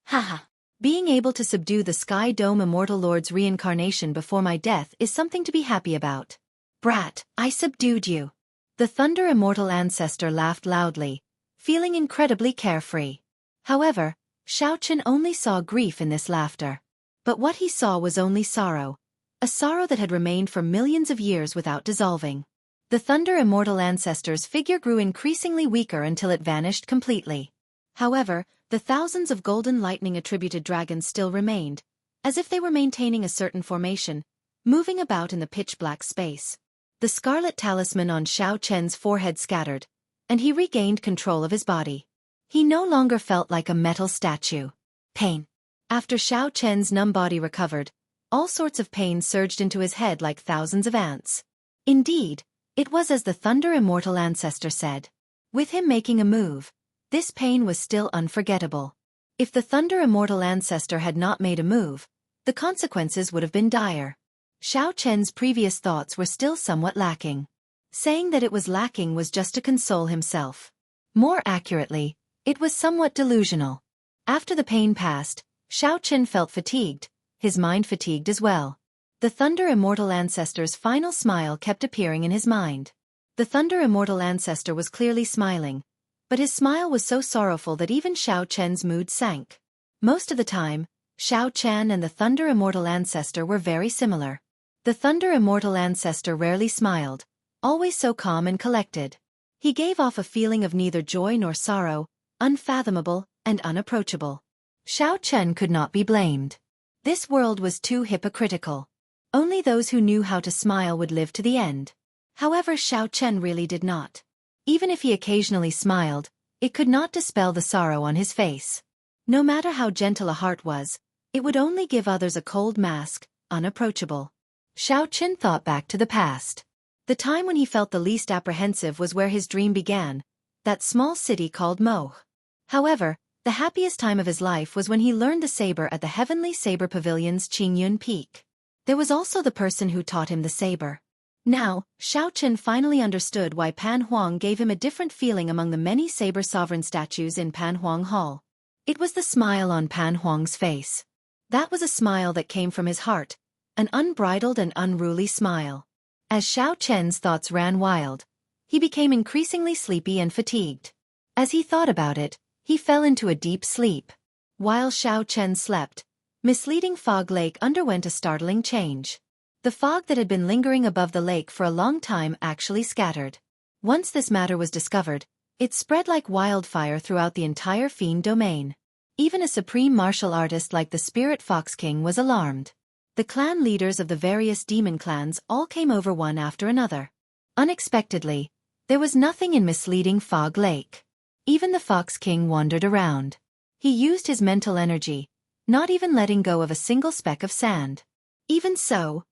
Haha. Being able to subdue the Sky Dome Immortal Lord's reincarnation before my death is something to be happy about. Brat, I subdued you. The Thunder Immortal Ancestor laughed loudly, feeling incredibly carefree. However, Xiao Chen only saw grief in this laughter. But what he saw was only sorrow, a sorrow that had remained for millions of years without dissolving. The Thunder Immortal Ancestor's figure grew increasingly weaker until it vanished completely. However, the thousands of golden lightning-attributed dragons still remained, as if they were maintaining a certain formation, moving about in the pitch-black space. The scarlet talisman on Xiao Chen's forehead scattered, and he regained control of his body. He no longer felt like a metal statue. Pain. After Xiao Chen's numb body recovered, all sorts of pain surged into his head like thousands of ants. Indeed, it was as the Thunder Immortal Ancestor said. With him making a move, this pain was still unforgettable. If the Thunder Immortal Ancestor had not made a move, the consequences would have been dire. Xiao Chen's previous thoughts were still somewhat lacking. Saying that it was lacking was just to console himself. More accurately, it was somewhat delusional. After the pain passed, Xiao Chen felt fatigued, his mind fatigued as well. The Thunder Immortal Ancestor's final smile kept appearing in his mind. The Thunder Immortal Ancestor was clearly smiling, but his smile was so sorrowful that even Xiao Chen's mood sank. Most of the time, Xiao Chen and the Thunder Immortal Ancestor were very similar. The Thunder Immortal Ancestor rarely smiled, always so calm and collected. He gave off a feeling of neither joy nor sorrow, unfathomable and unapproachable. Xiao Chen could not be blamed. This world was too hypocritical. Only those who knew how to smile would live to the end. However, Xiao Chen really did not. Even if he occasionally smiled, it could not dispel the sorrow on his face. No matter how gentle a heart was, it would only give others a cold mask, unapproachable. Xiao Chen thought back to the past. The time when he felt the least apprehensive was where his dream began, that small city called Mo. However, the happiest time of his life was when he learned the saber at the Heavenly Saber Pavilion's Qingyun Peak. There was also the person who taught him the saber. Now, Xiao Chen finally understood why Pan Huang gave him a different feeling among the many saber sovereign statues in Pan Huang Hall. It was the smile on Pan Huang's face. That was a smile that came from his heart, an unbridled and unruly smile. As Xiao Chen's thoughts ran wild, he became increasingly sleepy and fatigued. As he thought about it, he fell into a deep sleep. While Xiao Chen slept, Misleading Fog Lake underwent a startling change. The fog that had been lingering above the lake for a long time actually scattered. Once this matter was discovered, it spread like wildfire throughout the entire Fiend domain. Even a supreme martial artist like the Spirit Fox King was alarmed. The clan leaders of the various demon clans all came over one after another. Unexpectedly, there was nothing in Misleading Fog Lake. Even the Fox King wandered around. He used his mental energy, not even letting go of a single speck of sand. Even so,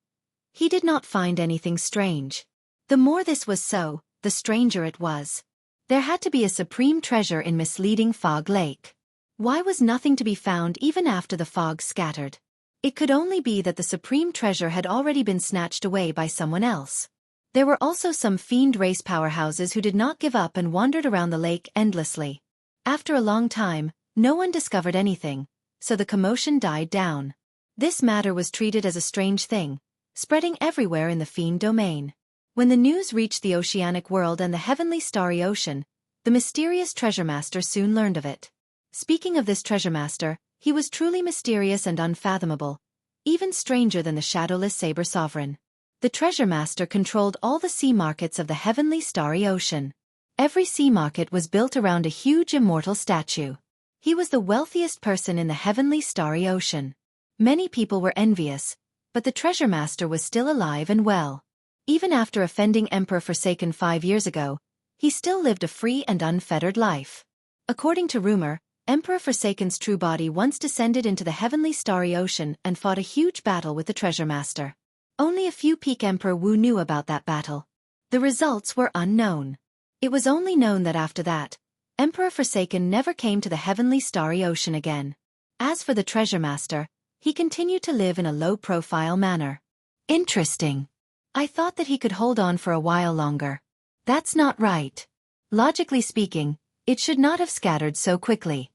he did not find anything strange. The more this was so, the stranger it was. There had to be a supreme treasure in misleading Fog Lake. Why was nothing to be found even after the fog scattered? It could only be that the supreme treasure had already been snatched away by someone else. There were also some fiend race powerhouses who did not give up and wandered around the lake endlessly. After a long time, no one discovered anything, so the commotion died down. This matter was treated as a strange thing, spreading everywhere in the fiend domain. When the news reached the oceanic world and the heavenly starry ocean, the mysterious treasure master soon learned of it. Speaking of this treasure master, he was truly mysterious and unfathomable, even stranger than the shadowless saber sovereign. The treasure master controlled all the sea markets of the heavenly starry ocean. Every sea market was built around a huge immortal statue. He was the wealthiest person in the heavenly starry ocean. Many people were envious, but the treasure master was still alive and well. Even after offending Emperor Forsaken 5 years ago, he still lived a free and unfettered life. According to rumor, Emperor Forsaken's true body once descended into the heavenly starry ocean and fought a huge battle with the treasure master. Only a few peak Emperor Wu knew about that battle. The results were unknown. It was only known that after that, Emperor Forsaken never came to the heavenly starry ocean again. As for the treasure master, he continued to live in a low-profile manner. Interesting. I thought that he could hold on for a while longer. That's not right. Logically speaking, it should not have scattered so quickly.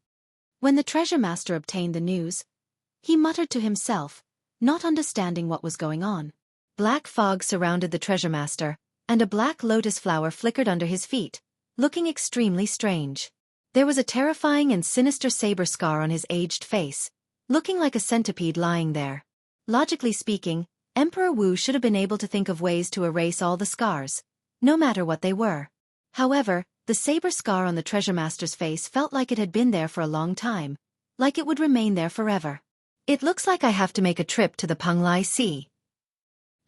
When the treasure master obtained the news, he muttered to himself, not understanding what was going on. Black fog surrounded the treasure master, and a black lotus flower flickered under his feet, looking extremely strange. There was a terrifying and sinister saber scar on his aged face, looking like a centipede lying there. Logically speaking, Emperor Wu should have been able to think of ways to erase all the scars, no matter what they were. However, the saber scar on the treasure master's face felt like it had been there for a long time, like it would remain there forever. It looks like I have to make a trip to the Penglai Sea.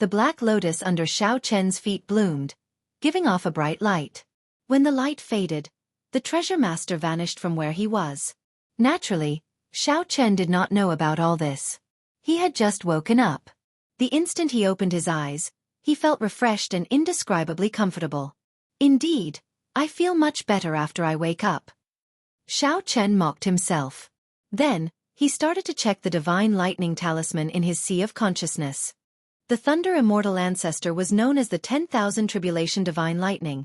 The black lotus under Xiao Chen's feet bloomed, giving off a bright light. When the light faded, the treasure master vanished from where he was. Naturally, Xiao Chen did not know about all this. He had just woken up. The instant he opened his eyes, he felt refreshed and indescribably comfortable. Indeed, I feel much better after I wake up. Xiao Chen mocked himself. Then, he started to check the divine lightning talisman in his sea of consciousness. The Thunder Immortal ancestor was known as the 10,000 Tribulation Divine Lightning,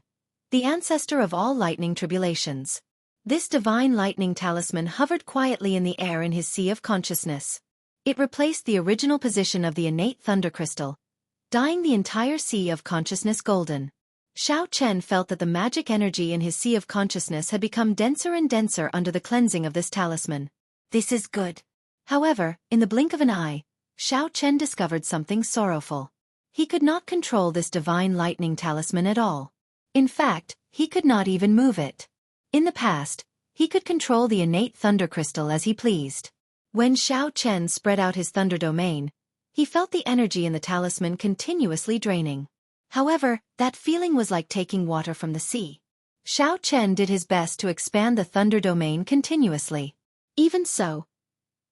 the ancestor of all lightning tribulations. This divine lightning talisman hovered quietly in the air in his sea of consciousness. It replaced the original position of the innate thunder crystal, dyeing the entire sea of consciousness golden. Xiao Chen felt that the magic energy in his sea of consciousness had become denser and denser under the cleansing of this talisman. This is good. However, in the blink of an eye, Xiao Chen discovered something sorrowful. He could not control this divine lightning talisman at all. In fact, he could not even move it. In the past, he could control the innate thunder crystal as he pleased. When Xiao Chen spread out his thunder domain, he felt the energy in the talisman continuously draining. However, that feeling was like taking water from the sea. Xiao Chen did his best to expand the thunder domain continuously. Even so,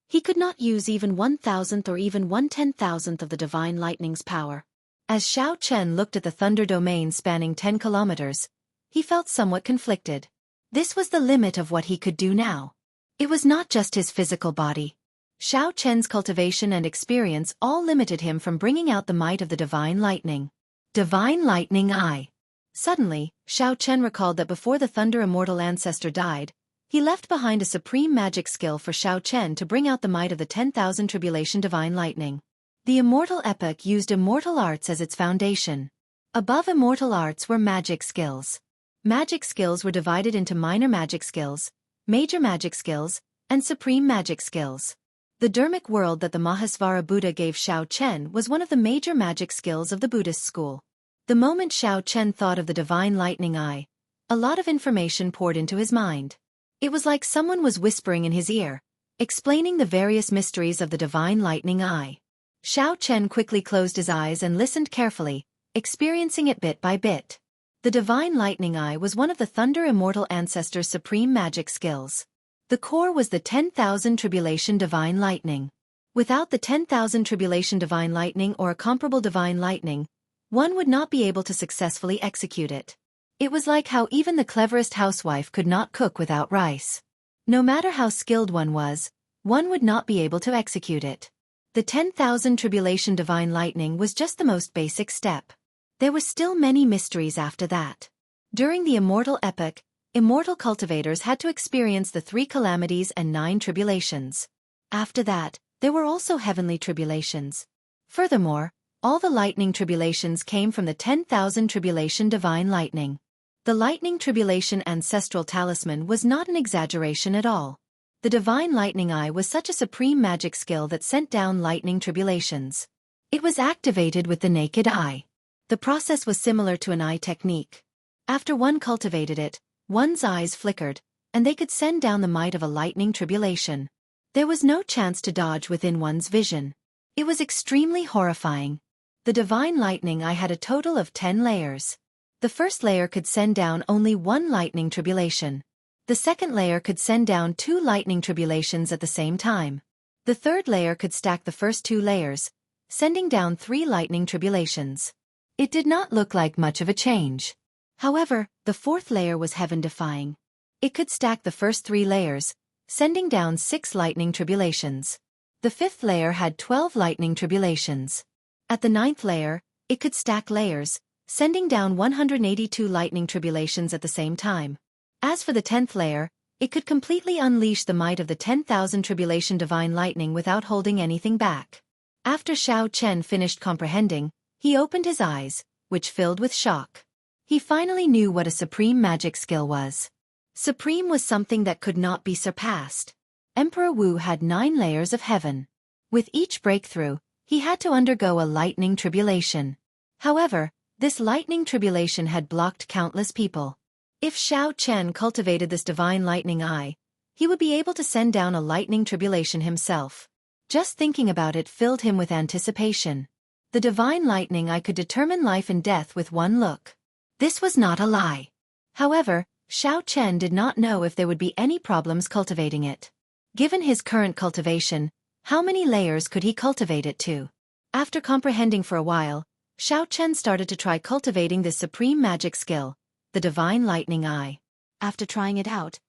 he could not use even 1,000th or even 1/10,000th of the divine lightning's power. As Xiao Chen looked at the thunder domain spanning 10 kilometers, he felt somewhat conflicted. This was the limit of what he could do now. It was not just his physical body. Xiao Chen's cultivation and experience all limited him from bringing out the might of the divine lightning. Divine Lightning Eye. Suddenly, Xiao Chen recalled that before the Thunder Immortal ancestor died, he left behind a supreme magic skill for Xiao Chen to bring out the might of the 10,000 Tribulation Divine Lightning. The Immortal Epoch used immortal arts as its foundation. Above immortal arts were magic skills. Magic skills were divided into minor magic skills, major magic skills, and supreme magic skills. The Dharmic world that the Mahasvara Buddha gave Xiao Chen was one of the major magic skills of the Buddhist school. The moment Xiao Chen thought of the Divine Lightning Eye, a lot of information poured into his mind. It was like someone was whispering in his ear, explaining the various mysteries of the Divine Lightning Eye. Xiao Chen quickly closed his eyes and listened carefully, experiencing it bit by bit. The Divine Lightning Eye was one of the Thunder Immortal Ancestor's supreme magic skills. The core was the 10,000 Tribulation Divine Lightning. Without the 10,000 Tribulation Divine Lightning or a comparable Divine Lightning, one would not be able to successfully execute it. It was like how even the cleverest housewife could not cook without rice. No matter how skilled one would not be able to execute it. The 10,000 Tribulation Divine Lightning was just the most basic step. There were still many mysteries after that. During the Immortal epoch, immortal cultivators had to experience the 3 calamities and 9 tribulations. After that, there were also heavenly tribulations. Furthermore, all the lightning tribulations came from the 10,000 Tribulation Divine Lightning. The Lightning Tribulation Ancestral Talisman was not an exaggeration at all. The Divine Lightning Eye was such a supreme magic skill that sent down lightning tribulations. It was activated with the naked eye. The process was similar to an eye technique. After one cultivated it, one's eyes flickered, and they could send down the might of a lightning tribulation. There was no chance to dodge within one's vision. It was extremely horrifying. The Divine Lightning Eye had a total of 10 layers. The first layer could send down only 1 lightning tribulation. The second layer could send down 2 lightning tribulations at the same time. The third layer could stack the first 2 layers, sending down 3 lightning tribulations. It did not look like much of a change. However, the fourth layer was heaven-defying. It could stack the first 3 layers, sending down 6 lightning tribulations. The fifth layer had 12 lightning tribulations. At the 9th layer, it could stack layers, sending down 182 lightning tribulations at the same time. As for the 10th layer, it could completely unleash the might of the 10,000 Tribulation Divine Lightning without holding anything back. After Xiao Chen finished comprehending, he opened his eyes, which filled with shock. He finally knew what a supreme magic skill was. Supreme was something that could not be surpassed. Emperor Wu had 9 layers of heaven. With each breakthrough, he had to undergo a lightning tribulation. However, this lightning tribulation had blocked countless people. If Xiao Chen cultivated this divine lightning eye, he would be able to send down a lightning tribulation himself. Just thinking about it filled him with anticipation. The divine lightning eye could determine life and death with one look. This was not a lie. However, Xiao Chen did not know if there would be any problems cultivating it. Given his current cultivation, how many layers could he cultivate it to? After comprehending for a while, Xiao Chen started to try cultivating this supreme magic skill, the Divine Lightning Eye. After trying it out,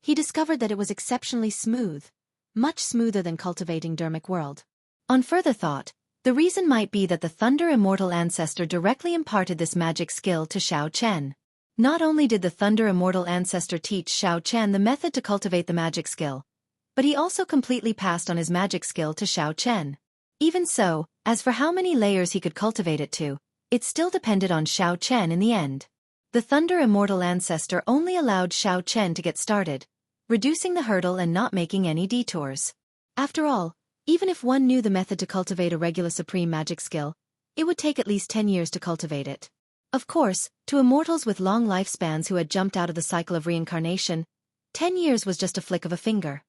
he discovered that it was exceptionally smooth, much smoother than cultivating Dermic World. On further thought, the reason might be that the Thunder Immortal Ancestor directly imparted this magic skill to Xiao Chen. Not only did the Thunder Immortal Ancestor teach Xiao Chen the method to cultivate the magic skill, but he also completely passed on his magic skill to Xiao Chen. Even so, as for how many layers he could cultivate it to, it still depended on Xiao Chen in the end. The Thunder Immortal Ancestor only allowed Xiao Chen to get started, reducing the hurdle and not making any detours. After all, even if one knew the method to cultivate a regular supreme magic skill, it would take at least 10 years to cultivate it. Of course, to immortals with long lifespans who had jumped out of the cycle of reincarnation, 10 years was just a flick of a finger.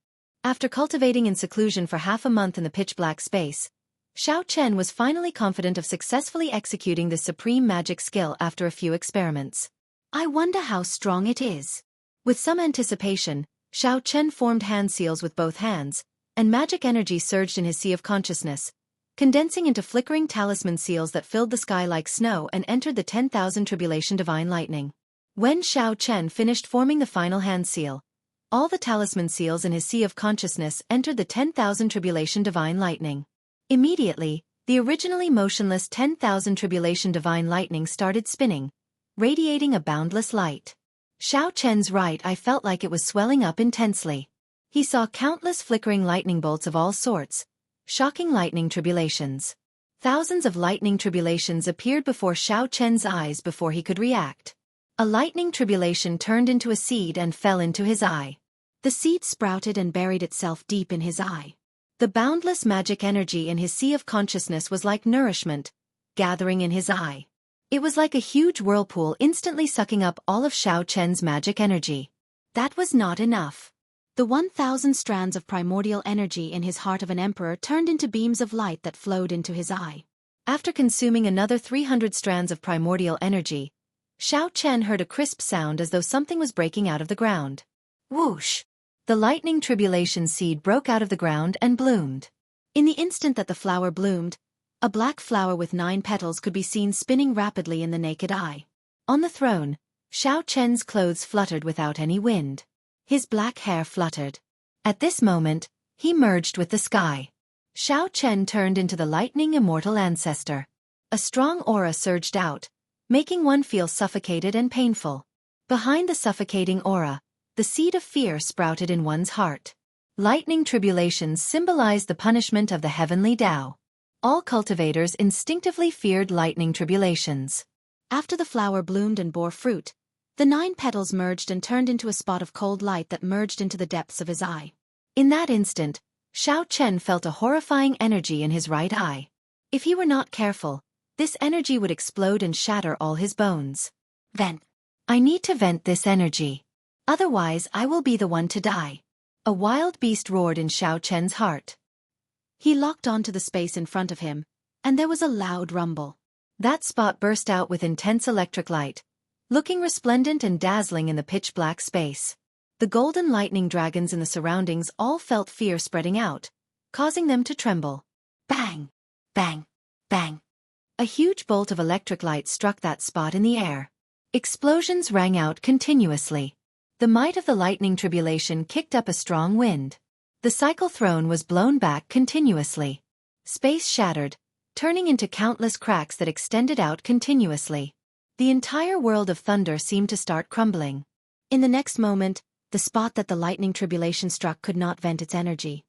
After cultivating in seclusion for half a month in the pitch-black space, Xiao Chen was finally confident of successfully executing this supreme magic skill after a few experiments. I wonder how strong it is. With some anticipation, Xiao Chen formed hand seals with both hands, and magic energy surged in his sea of consciousness, condensing into flickering talisman seals that filled the sky like snow and entered the 10,000 Tribulation Divine Lightning. When Xiao Chen finished forming the final hand seal, all the talisman seals in his sea of consciousness entered the 10,000 Tribulation Divine Lightning. Immediately, the originally motionless 10,000 Tribulation Divine Lightning started spinning, radiating a boundless light. Xiao Chen's right eye felt like it was swelling up intensely. He saw countless flickering lightning bolts of all sorts, shocking lightning tribulations. Thousands of lightning tribulations appeared before Xiao Chen's eyes before he could react. A lightning tribulation turned into a seed and fell into his eye. The seed sprouted and buried itself deep in his eye. The boundless magic energy in his sea of consciousness was like nourishment, gathering in his eye. It was like a huge whirlpool instantly sucking up all of Xiao Chen's magic energy. That was not enough. The 1,000 strands of primordial energy in his heart of an emperor turned into beams of light that flowed into his eye. After consuming another 300 strands of primordial energy, Xiao Chen heard a crisp sound as though something was breaking out of the ground. Whoosh! The lightning tribulation seed broke out of the ground and bloomed. In the instant that the flower bloomed, a black flower with 9 petals could be seen spinning rapidly in the naked eye. On the throne, Xiao Chen's clothes fluttered without any wind. His black hair fluttered. At this moment, he merged with the sky. Xiao Chen turned into the lightning immortal ancestor. A strong aura surged out, making one feel suffocated and painful. Behind the suffocating aura, the seed of fear sprouted in one's heart. Lightning tribulations symbolized the punishment of the heavenly Tao. All cultivators instinctively feared lightning tribulations. After the flower bloomed and bore fruit, the 9 petals merged and turned into a spot of cold light that merged into the depths of his eye. In that instant, Xiao Chen felt a horrifying energy in his right eye. If he were not careful, this energy would explode and shatter all his bones. Vent. I need to vent this energy. Otherwise I will be the one to die. A wild beast roared in Xiao Chen's heart. He locked onto the space in front of him, and there was a loud rumble. That spot burst out with intense electric light, looking resplendent and dazzling in the pitch-black space. The golden lightning dragons in the surroundings all felt fear spreading out, causing them to tremble. Bang! Bang! Bang! A huge bolt of electric light struck that spot in the air. Explosions rang out continuously. The might of the lightning tribulation kicked up a strong wind. The cycle throne was blown back continuously. Space shattered, turning into countless cracks that extended out continuously. The entire world of thunder seemed to start crumbling. In the next moment, the spot that the lightning tribulation struck could not vent its energy.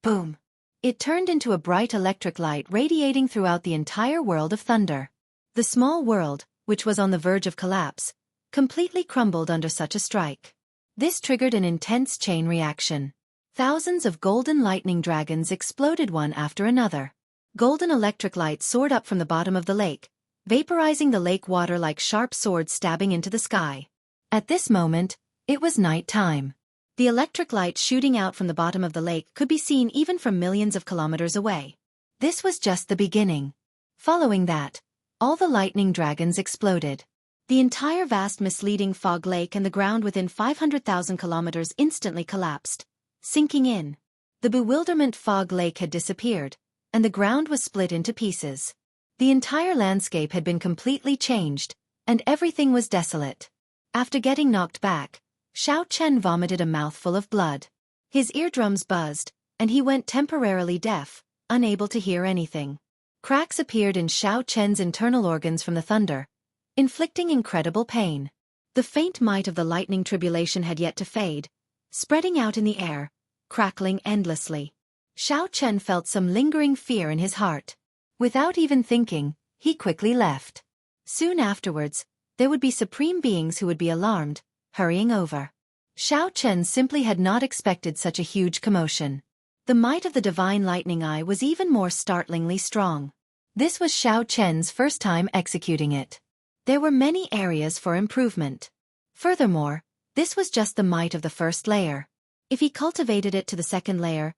Boom! It turned into a bright electric light radiating throughout the entire world of thunder. The small world, which was on the verge of collapse, completely crumbled under such a strike. This triggered an intense chain reaction. Thousands of golden lightning dragons exploded one after another. Golden electric light soared up from the bottom of the lake, vaporizing the lake water like sharp swords stabbing into the sky. At this moment, it was night time. The electric light shooting out from the bottom of the lake could be seen even from millions of kilometers away. This was just the beginning. Following that, all the lightning dragons exploded. The entire vast misleading fog lake and the ground within 500,000 kilometers instantly collapsed, sinking in. The bewilderment fog lake had disappeared, and the ground was split into pieces. The entire landscape had been completely changed, and everything was desolate. After getting knocked back, Xiao Chen vomited a mouthful of blood. His eardrums buzzed, and he went temporarily deaf, unable to hear anything. Cracks appeared in Xiao Chen's internal organs from the thunder, inflicting incredible pain. The faint might of the lightning tribulation had yet to fade, spreading out in the air, crackling endlessly. Xiao Chen felt some lingering fear in his heart. Without even thinking, he quickly left. Soon afterwards, there would be supreme beings who would be alarmed, hurrying over. Xiao Chen simply had not expected such a huge commotion. The might of the divine lightning eye was even more startlingly strong. This was Xiao Chen's first time executing it. There were many areas for improvement. Furthermore, this was just the might of the first layer. If he cultivated it to the second layer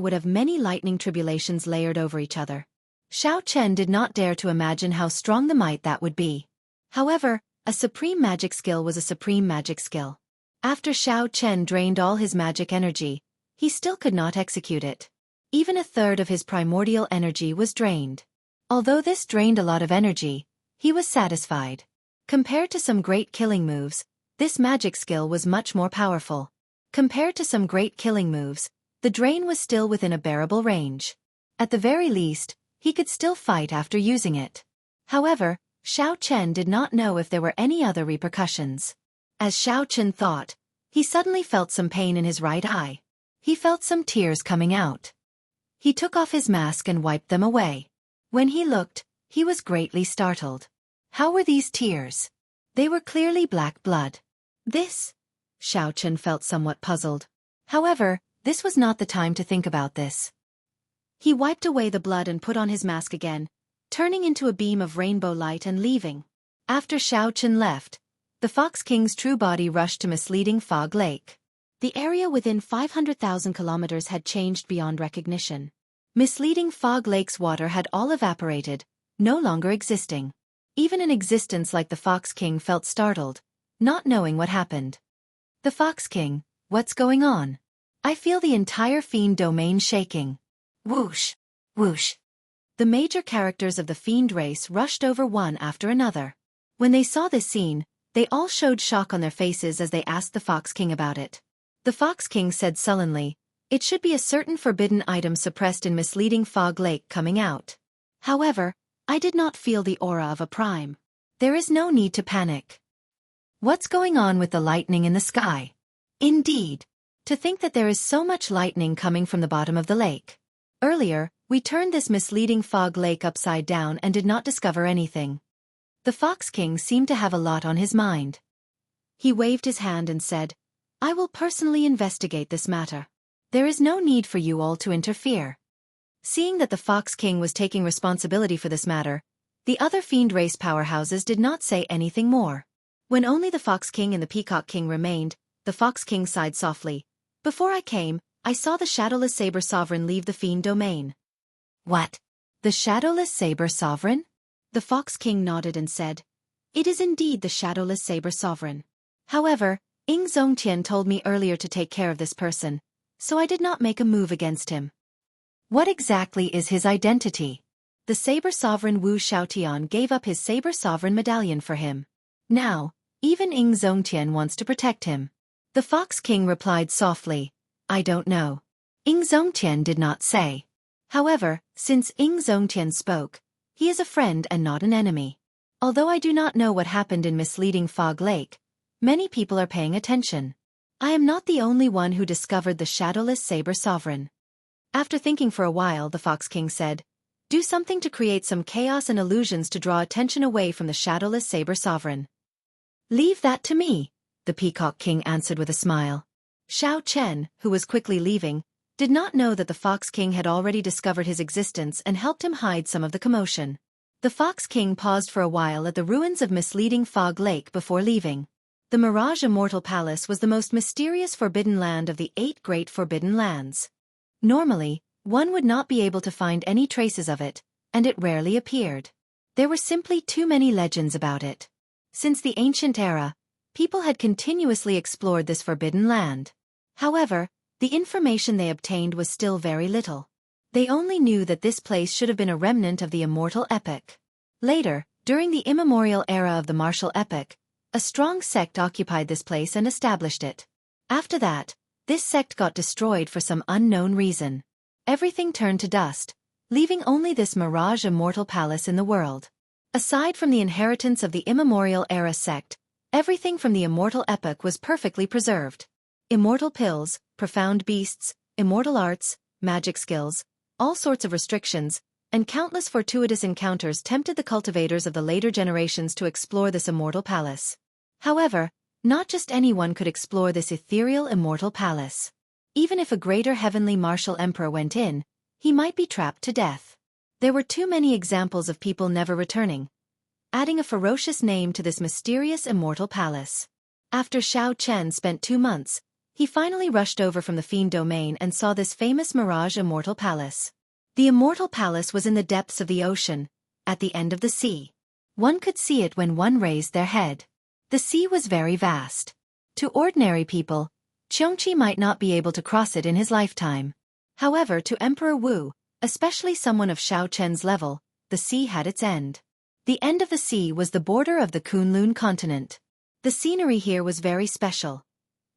would have many lightning tribulations layered over each other. Xiao Chen did not dare to imagine how strong the might that would be. However, a supreme magic skill was a supreme magic skill. After Xiao Chen drained all his magic energy, he still could not execute it. Even a third of his primordial energy was drained. Although this drained a lot of energy, he was satisfied. Compared to some great killing moves, this magic skill was much more powerful. Compared to some great killing moves, the drain was still within a bearable range. At the very least, he could still fight after using it. However, Xiao Chen did not know if there were any other repercussions. As Xiao Chen thought, he suddenly felt some pain in his right eye. He felt some tears coming out. He took off his mask and wiped them away. When he looked, he was greatly startled. How were these tears? They were clearly black blood. This? Xiao Chen felt somewhat puzzled. However, this was not the time to think about this. He wiped away the blood and put on his mask again, turning into a beam of rainbow light and leaving. After Xiao Chen left, the Fox King's true body rushed to misleading Fog Lake. The area within 500,000 kilometers had changed beyond recognition. Misleading Fog Lake's water had all evaporated, no longer existing. Even an existence like the Fox King felt startled, not knowing what happened. The Fox King, what's going on? I feel the entire fiend domain shaking. Whoosh! Whoosh! The major characters of the fiend race rushed over one after another. When they saw this scene, they all showed shock on their faces as they asked the Fox King about it. The Fox King said sullenly, "It should be a certain forbidden item suppressed in misleading fog lake coming out." However, I did not feel the aura of a prime. There is no need to panic. What's going on with the lightning in the sky? Indeed. To think that there is so much lightning coming from the bottom of the lake. Earlier, we turned this misleading fog lake upside down and did not discover anything. The Fox King seemed to have a lot on his mind. He waved his hand and said, "I will personally investigate this matter. There is no need for you all to interfere." Seeing that the Fox King was taking responsibility for this matter, the other fiend race powerhouses did not say anything more. When only the Fox King and the Peacock King remained, the Fox King sighed softly. "Before I came, I saw the Shadowless Saber Sovereign leave the fiend domain." "What? The Shadowless Saber Sovereign?" The Fox King nodded and said, "It is indeed the Shadowless Saber Sovereign. However, Zongtian told me earlier to take care of this person, so I did not make a move against him." "What exactly is his identity?" "The Saber Sovereign Wu Xiaotian gave up his Saber Sovereign medallion for him. Now, even Zongtian wants to protect him." The Fox King replied softly, "I don't know." Zongtian did not say. However, since Zongtian spoke, he is a friend and not an enemy. Although I do not know what happened in misleading Fog Lake, many people are paying attention. I am not the only one who discovered the Shadowless Saber Sovereign. After thinking for a while, the Fox King said, "Do something to create some chaos and illusions to draw attention away from the Shadowless Saber Sovereign." "Leave that to me," the Peacock King answered with a smile. Xiao Chen, who was quickly leaving, did not know that the Fox King had already discovered his existence and helped him hide some of the commotion. The Fox King paused for a while at the ruins of misleading Fog Lake before leaving. The Mirage Immortal Palace was the most mysterious forbidden land of the 8 great forbidden lands. Normally, one would not be able to find any traces of it, and it rarely appeared. There were simply too many legends about it. Since the ancient era, people had continuously explored this forbidden land. However, the information they obtained was still very little. They only knew that this place should have been a remnant of the immortal epoch. Later, during the immemorial era of the martial epoch, a strong sect occupied this place and established it. After that, this sect got destroyed for some unknown reason. Everything turned to dust, leaving only this Mirage Immortal Palace in the world. Aside from the inheritance of the immemorial era sect, everything from the immortal epoch was perfectly preserved. Immortal pills, profound beasts, immortal arts, magic skills, all sorts of restrictions, and countless fortuitous encounters tempted the cultivators of the later generations to explore this immortal palace. However, not just anyone could explore this ethereal immortal palace. Even if a greater heavenly martial emperor went in, he might be trapped to death. There were too many examples of people never returning, adding a ferocious name to this mysterious immortal palace. After Xiao Chen spent 2 months, he finally rushed over from the Fiend Domain and saw this famous Mirage Immortal Palace. The Immortal Palace was in the depths of the ocean, at the end of the sea. One could see it when one raised their head. The sea was very vast. To ordinary people, Xianxia might not be able to cross it in his lifetime. However, to Emperor Wu, especially someone of Xiao Chen's level, the sea had its end. The end of the sea was the border of the Kunlun continent. The scenery here was very special.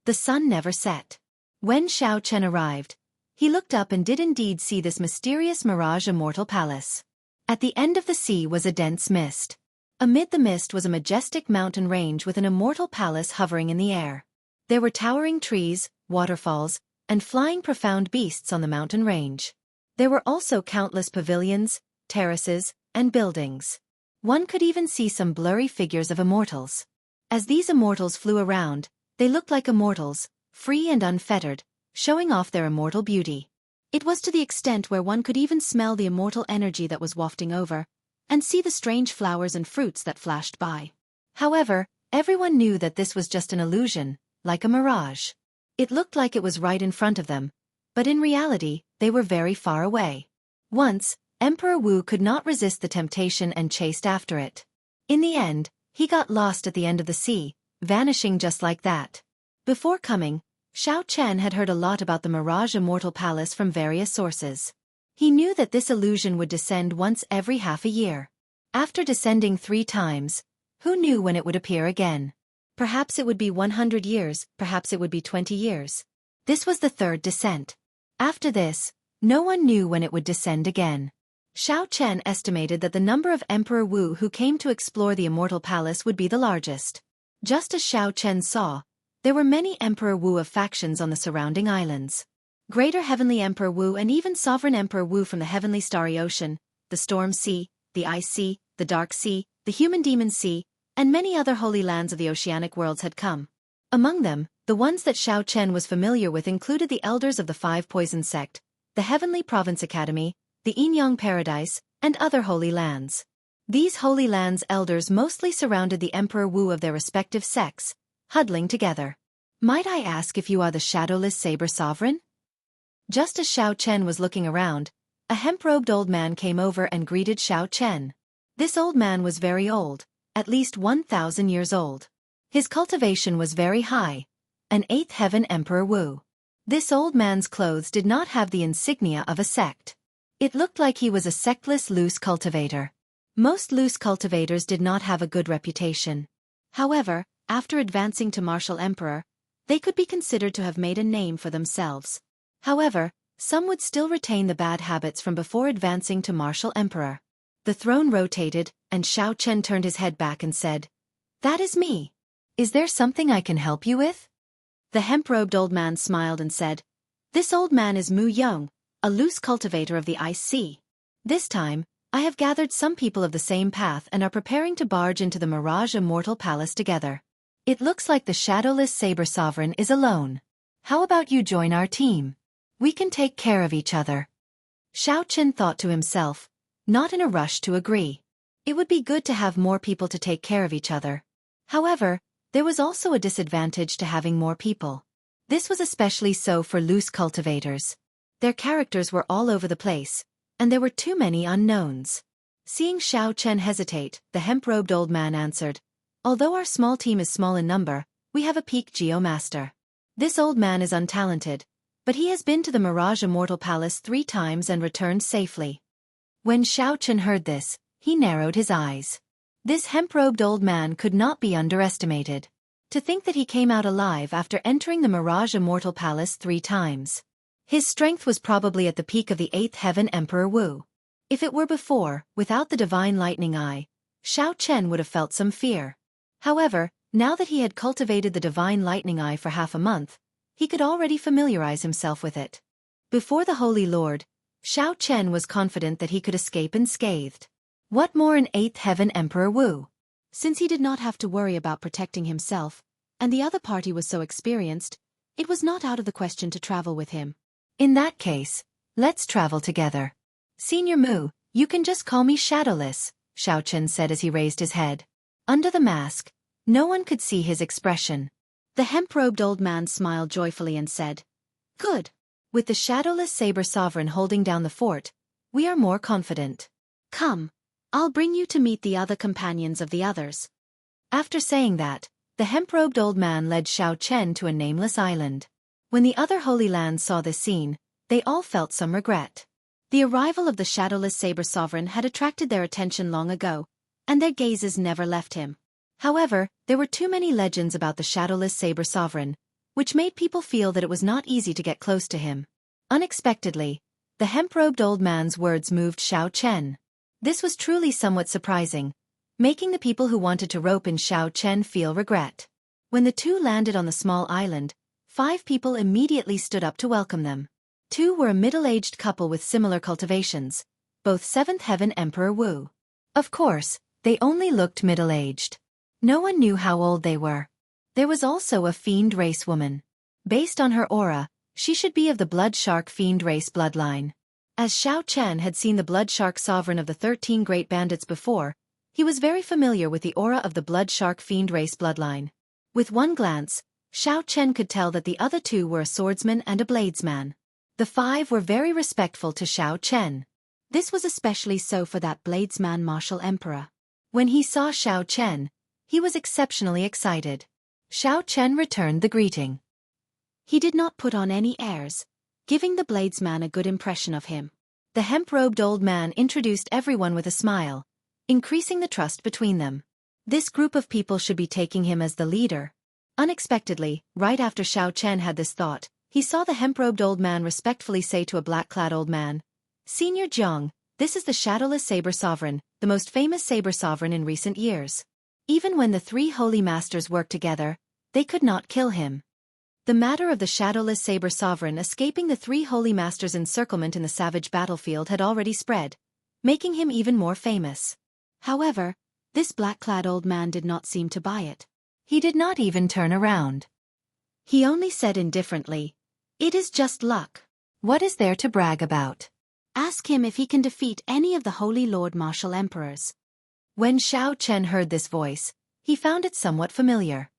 The sun never set. When Xiao Chen arrived, he looked up and did indeed see this mysterious Mirage Immortal Palace. At the end of the sea was a dense mist. Amid the mist was a majestic mountain range with an immortal palace hovering in the air. There were towering trees, waterfalls, and flying profound beasts on the mountain range. There were also countless pavilions, terraces, and buildings. One could even see some blurry figures of immortals. As these immortals flew around, they looked like immortals, free and unfettered, showing off their immortal beauty. It was to the extent where one could even smell the immortal energy that was wafting over, and see the strange flowers and fruits that flashed by. However, everyone knew that this was just an illusion, like a mirage. It looked like it was right in front of them, but in reality, they were very far away. Once, Emperor Wu could not resist the temptation and chased after it. In the end, he got lost at the end of the sea, vanishing just like that. Before coming, Xiao Chen had heard a lot about the Mirage Immortal Palace from various sources. He knew that this illusion would descend once every half a year. After descending 3 times, who knew when it would appear again? Perhaps it would be 100 years, perhaps it would be 20 years. This was the 3rd descent. After this, no one knew when it would descend again. Xiao Chen estimated that the number of Emperor Wu who came to explore the Immortal Palace would be the largest. Just as Xiao Chen saw, there were many Emperor Wu of factions on the surrounding islands. Greater Heavenly Emperor Wu and even Sovereign Emperor Wu from the Heavenly Starry Ocean, the Storm Sea, the Ice Sea, the Dark Sea, the Human Demon Sea, and many other holy lands of the oceanic worlds had come. Among them, the ones that Xiao Chen was familiar with included the elders of the 5 Poison Sect, the Heavenly Province Academy, the Yin-Yang Paradise, and other holy lands. These holy lands' elders mostly surrounded the Emperor Wu of their respective sects, huddling together. Might I ask if you are the shadowless saber sovereign? Just as Xiao Chen was looking around, a hemp-robed old man came over and greeted Xiao Chen. This old man was very old, at least 1,000 years old. His cultivation was very high, an 8th heaven Emperor Wu. This old man's clothes did not have the insignia of a sect. It looked like he was a sectless loose cultivator. Most loose cultivators did not have a good reputation. However, after advancing to martial emperor, they could be considered to have made a name for themselves. However, some would still retain the bad habits from before advancing to martial emperor. The throne rotated, and Xiao Chen turned his head back and said, "That is me. Is there something I can help you with?" The hemp-robed old man smiled and said, "This old man is Mu Yong, a loose cultivator of the Ice Sea. This time, I have gathered some people of the same path and are preparing to barge into the Mirage Immortal Palace together. It looks like the shadowless saber sovereign is alone. How about you join our team? We can take care of each other." Xiao Chen thought to himself, not in a rush to agree. It would be good to have more people to take care of each other. However, there was also a disadvantage to having more people. This was especially so for loose cultivators. Their characters were all over the place, and there were too many unknowns. Seeing Xiao Chen hesitate, the hemp-robed old man answered, "Although our small team is small in number, we have a peak geomaster. This old man is untalented, but he has been to the Mirage Immortal Palace 3 times and returned safely." When Xiao Chen heard this, he narrowed his eyes. This hemp-robed old man could not be underestimated. To think that he came out alive after entering the Mirage Immortal Palace 3 times. His strength was probably at the peak of the 8th heaven Emperor Wu. If it were before, without the divine lightning eye, Xiao Chen would have felt some fear. However, now that he had cultivated the divine lightning eye for half a month, he could already familiarize himself with it. Before the Holy Lord, Xiao Chen was confident that he could escape unscathed. What more an 8th heaven Emperor Wu? Since he did not have to worry about protecting himself, and the other party was so experienced, it was not out of the question to travel with him. In that case, let's travel together. Senior Mu, you can just call me Shadowless, Xiao Chen said as he raised his head. Under the mask, no one could see his expression. The hemp-robed old man smiled joyfully and said, "Good. With the shadowless saber sovereign holding down the fort, we are more confident. Come, I'll bring you to meet the other companions of the others." After saying that, the hemp-robed old man led Xiao Chen to a nameless island. When the other holy lands saw this scene, they all felt some regret. The arrival of the shadowless saber sovereign had attracted their attention long ago, and their gazes never left him. However, there were too many legends about the shadowless saber sovereign, which made people feel that it was not easy to get close to him. Unexpectedly, the hemp-robed old man's words moved Xiao Chen. This was truly somewhat surprising, making the people who wanted to rope in Xiao Chen feel regret. When the two landed on the small island, 5 people immediately stood up to welcome them. 2 were a middle-aged couple with similar cultivations, both 7th heaven Emperor Wu. Of course, they only looked middle-aged. No one knew how old they were. There was also a fiend race woman. Based on her aura, she should be of the blood shark fiend race bloodline. As Xiao Chen had seen the blood shark sovereign of the 13 great bandits before, he was very familiar with the aura of the blood shark fiend race bloodline. With one glance, Xiao Chen could tell that the other 2 were a swordsman and a bladesman. The 5 were very respectful to Xiao Chen. This was especially so for that bladesman martial emperor. When he saw Xiao Chen, he was exceptionally excited. Xiao Chen returned the greeting. He did not put on any airs, giving the bladesman a good impression of him. The hemp-robed old man introduced everyone with a smile, increasing the trust between them. This group of people should be taking him as the leader. Unexpectedly, right after Xiao Chen had this thought, he saw the hemp-robed old man respectfully say to a black-clad old man, "Senior Jiang, this is the shadowless saber sovereign, the most famous saber sovereign in recent years. Even when the three holy masters worked together, they could not kill him." The matter of the shadowless saber sovereign escaping the three holy masters' encirclement in the savage battlefield had already spread, making him even more famous. However, this black-clad old man did not seem to buy it. He did not even turn around. He only said indifferently, "It is just luck. What is there to brag about? Ask him if he can defeat any of the Holy Lord Martial Emperors." When Xiao Chen heard this voice, he found it somewhat familiar.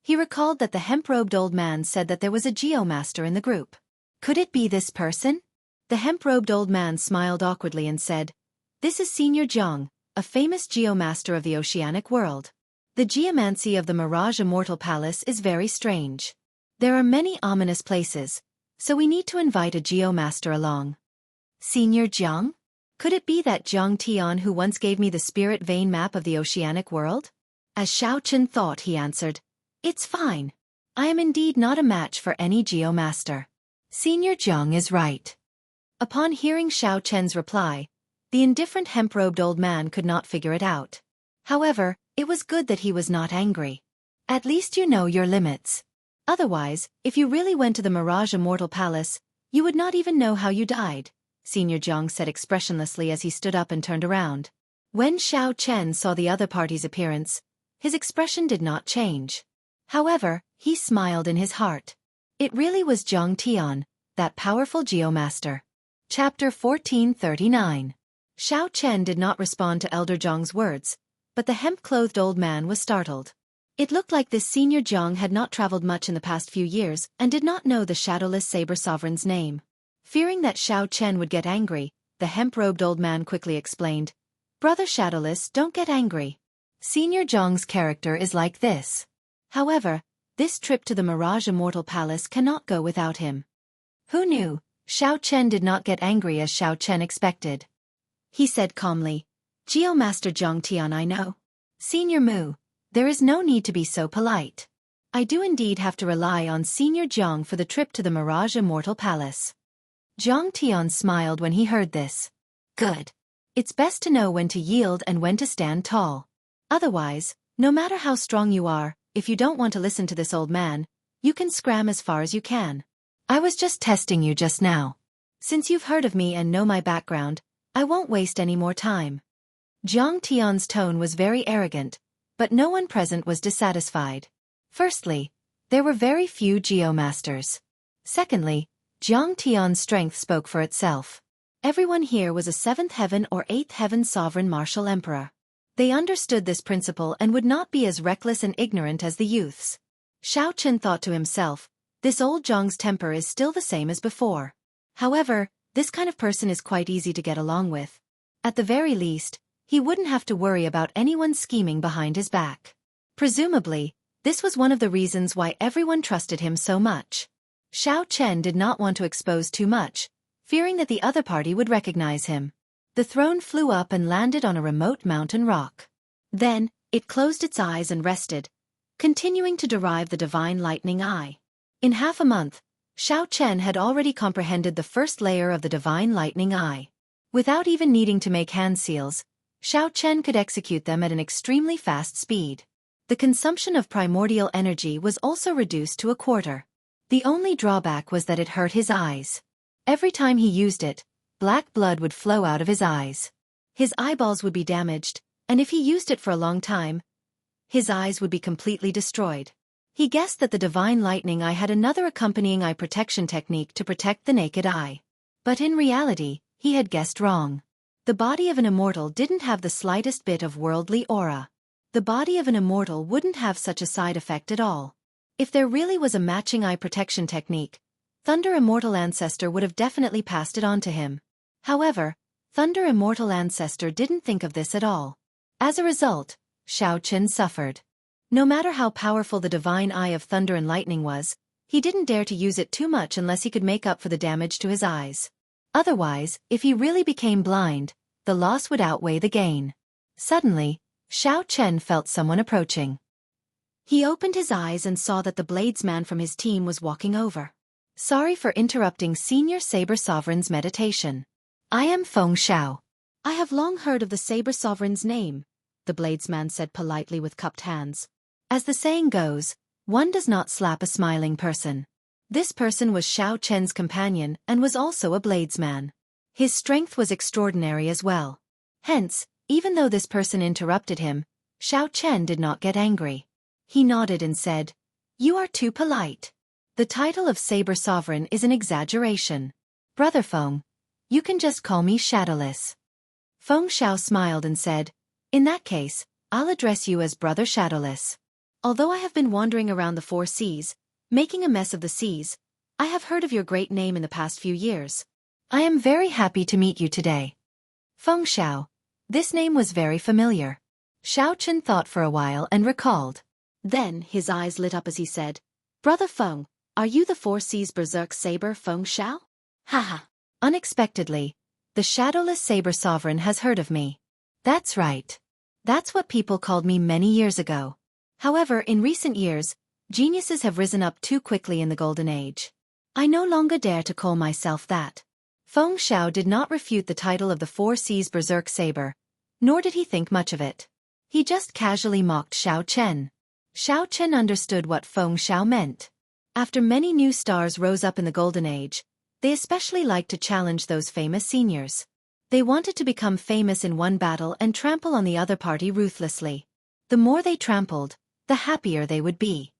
He recalled that the hemp-robed old man said that there was a geomaster in the group. Could it be this person? The hemp-robed old man smiled awkwardly and said, "This is Senior Jiang, a famous geomaster of the oceanic world. The geomancy of the Mirage Immortal Palace is very strange. There are many ominous places, so we need to invite a geomaster along." Senior Jiang? Could it be that Jiang Tian who once gave me the spirit vein map of the oceanic world? As Xiao Chen thought, he answered, "It's fine. I am indeed not a match for any geomaster. Senior Jiang is right." Upon hearing Xiao Chen's reply, the indifferent hemp-robed old man could not figure it out. However, it was good that he was not angry. At least you know your limits. Otherwise, if you really went to the Mirage Immortal Palace, you would not even know how you died, Senior Jiang said expressionlessly as he stood up and turned around. When Xiao Chen saw the other party's appearance, his expression did not change. However, he smiled in his heart. It really was Jiang Tian, that powerful geomaster. Chapter 1439. Xiao Chen did not respond to Elder Jiang's words, but the hemp-clothed old man was startled. It looked like this Senior Jiang had not traveled much in the past few years and did not know the shadowless saber sovereign's name. Fearing that Xiao Chen would get angry, the hemp-robed old man quickly explained, "Brother Shadowless, don't get angry. Senior Jiang's character is like this. However, this trip to the Mirage Immortal Palace cannot go without him." Who knew? Xiao Chen did not get angry as Xiao Chen expected. He said calmly, "Geomaster Jiang Tian, I know. Senior Mu, there is no need to be so polite. I do indeed have to rely on Senior Jiang for the trip to the Mirage Immortal Palace." Jiang Tian smiled when he heard this. Good. It's best to know when to yield and when to stand tall. Otherwise, no matter how strong you are, if you don't want to listen to this old man, you can scram as far as you can. I was just testing you just now. Since you've heard of me and know my background, I won't waste any more time. Jiang Tian's tone was very arrogant, but no one present was dissatisfied. Firstly, there were very few geomasters. Secondly, Jiang Tian's strength spoke for itself. Everyone here was a 7th heaven or 8th heaven sovereign martial emperor. They understood this principle and would not be as reckless and ignorant as the youths. Xiao Chen thought to himself, this old Jiang's temper is still the same as before. However, this kind of person is quite easy to get along with. At the very least, he wouldn't have to worry about anyone scheming behind his back. Presumably, this was one of the reasons why everyone trusted him so much. Xiao Chen did not want to expose too much, fearing that the other party would recognize him. The throne flew up and landed on a remote mountain rock. Then, it closed its eyes and rested, continuing to derive the divine lightning eye. In half a month, Xiao Chen had already comprehended the first layer of the divine lightning eye. Without even needing to make hand seals, Xiao Chen could execute them at an extremely fast speed. The consumption of primordial energy was also reduced to a quarter. The only drawback was that it hurt his eyes. Every time he used it, black blood would flow out of his eyes. His eyeballs would be damaged, and if he used it for a long time, his eyes would be completely destroyed. He guessed that the divine lightning eye had another accompanying eye protection technique to protect the naked eye. But in reality, he had guessed wrong. The body of an immortal didn't have the slightest bit of worldly aura. The body of an immortal wouldn't have such a side effect at all. If there really was a matching eye protection technique, Thunder Immortal Ancestor would have definitely passed it on to him. However, Thunder Immortal Ancestor didn't think of this at all. As a result, Xiao Chen suffered. No matter how powerful the divine eye of thunder and lightning was, he didn't dare to use it too much unless he could make up for the damage to his eyes. Otherwise, if he really became blind, the loss would outweigh the gain. Suddenly, Xiao Chen felt someone approaching. He opened his eyes and saw that the bladesman from his team was walking over. Sorry for interrupting Senior Saber Sovereign's meditation. I am Feng Xiao. I have long heard of the Saber Sovereign's name, the bladesman said politely with cupped hands. As the saying goes, one does not slap a smiling person. This person was Xiao Chen's companion and was also a bladesman. His strength was extraordinary as well. Hence, even though this person interrupted him, Xiao Chen did not get angry. He nodded and said, "You are too polite. The title of Saber Sovereign is an exaggeration. Brother Feng, you can just call me Shadowless." Feng Xiao smiled and said, "In that case, I'll address you as Brother Shadowless. Although I have been wandering around the 4 seas, making a mess of the seas, I have heard of your great name in the past few years. I am very happy to meet you today." Feng Xiao. This name was very familiar. Xiao Chen thought for a while and recalled. Then his eyes lit up as he said, "Brother Feng, are you the 4 seas berserk saber Feng Xiao?" Haha. Unexpectedly, the Shadowless Saber Sovereign has heard of me. That's right. That's what people called me many years ago. However, in recent years, geniuses have risen up too quickly in the Golden Age. I no longer dare to call myself that. Feng Xiao did not refute the title of the 4 seas berserk saber, nor did he think much of it. He just casually mocked Xiao Chen. Xiao Chen understood what Feng Xiao meant. After many new stars rose up in the Golden Age, they especially liked to challenge those famous seniors. They wanted to become famous in one battle and trample on the other party ruthlessly. The more they trampled, the happier they would be.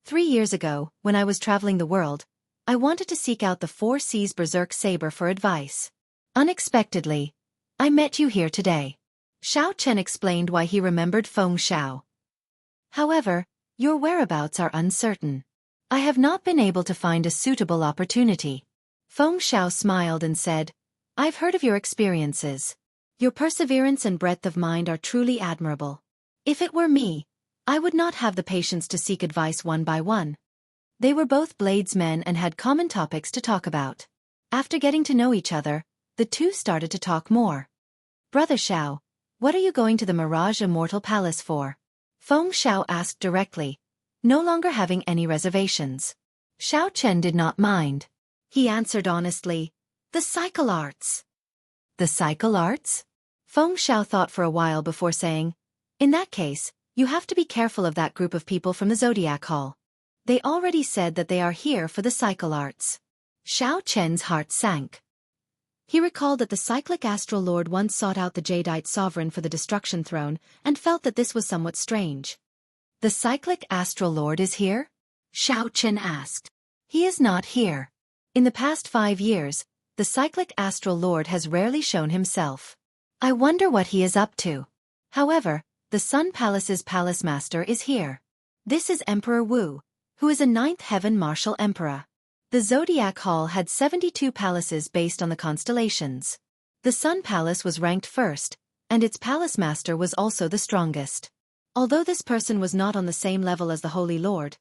3 years ago, when I was traveling the world, I wanted to seek out the 4 seas berserk saber for advice. Unexpectedly, I met you here today. Xiao Chen explained why he remembered Feng Xiao. However, your whereabouts are uncertain. I have not been able to find a suitable opportunity. Feng Xiao smiled and said, "I've heard of your experiences. Your perseverance and breadth of mind are truly admirable. If it were me, I would not have the patience to seek advice one by one." They were both bladesmen and had common topics to talk about. After getting to know each other, the two started to talk more. "Brother Xiao, what are you going to the Mirage Immortal Palace for?" Feng Xiao asked directly, no longer having any reservations. Xiao Chen did not mind. He answered honestly, "The cycle arts." "The cycle arts?" Feng Xiao thought for a while before saying, "In that case, you have to be careful of that group of people from the Zodiac Hall. They already said that they are here for the cycle arts." Xiao Chen's heart sank. He recalled that the cyclic astral lord once sought out the Jadeite sovereign for the destruction throne and felt that this was somewhat strange. "The cyclic astral lord is here?" Xiao Chen asked. "He is not here. In the past 5 years, the cyclic astral lord has rarely shown himself. I wonder what he is up to. However, the Sun Palace's palace master is here. This is Emperor Wu, who is a 9th heaven martial emperor." The Zodiac Hall had 72 palaces based on the constellations. The Sun Palace was ranked first, and its palace master was also the strongest. Although this person was not on the same level as the Holy Lord,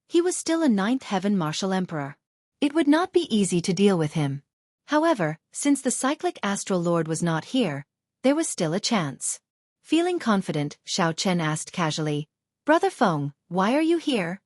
he was still a 9th heaven martial emperor. It would not be easy to deal with him. However, since the cyclic astral lord was not here, there was still a chance. Feeling confident, Xiao Chen asked casually, "Brother Feng, why are you here?"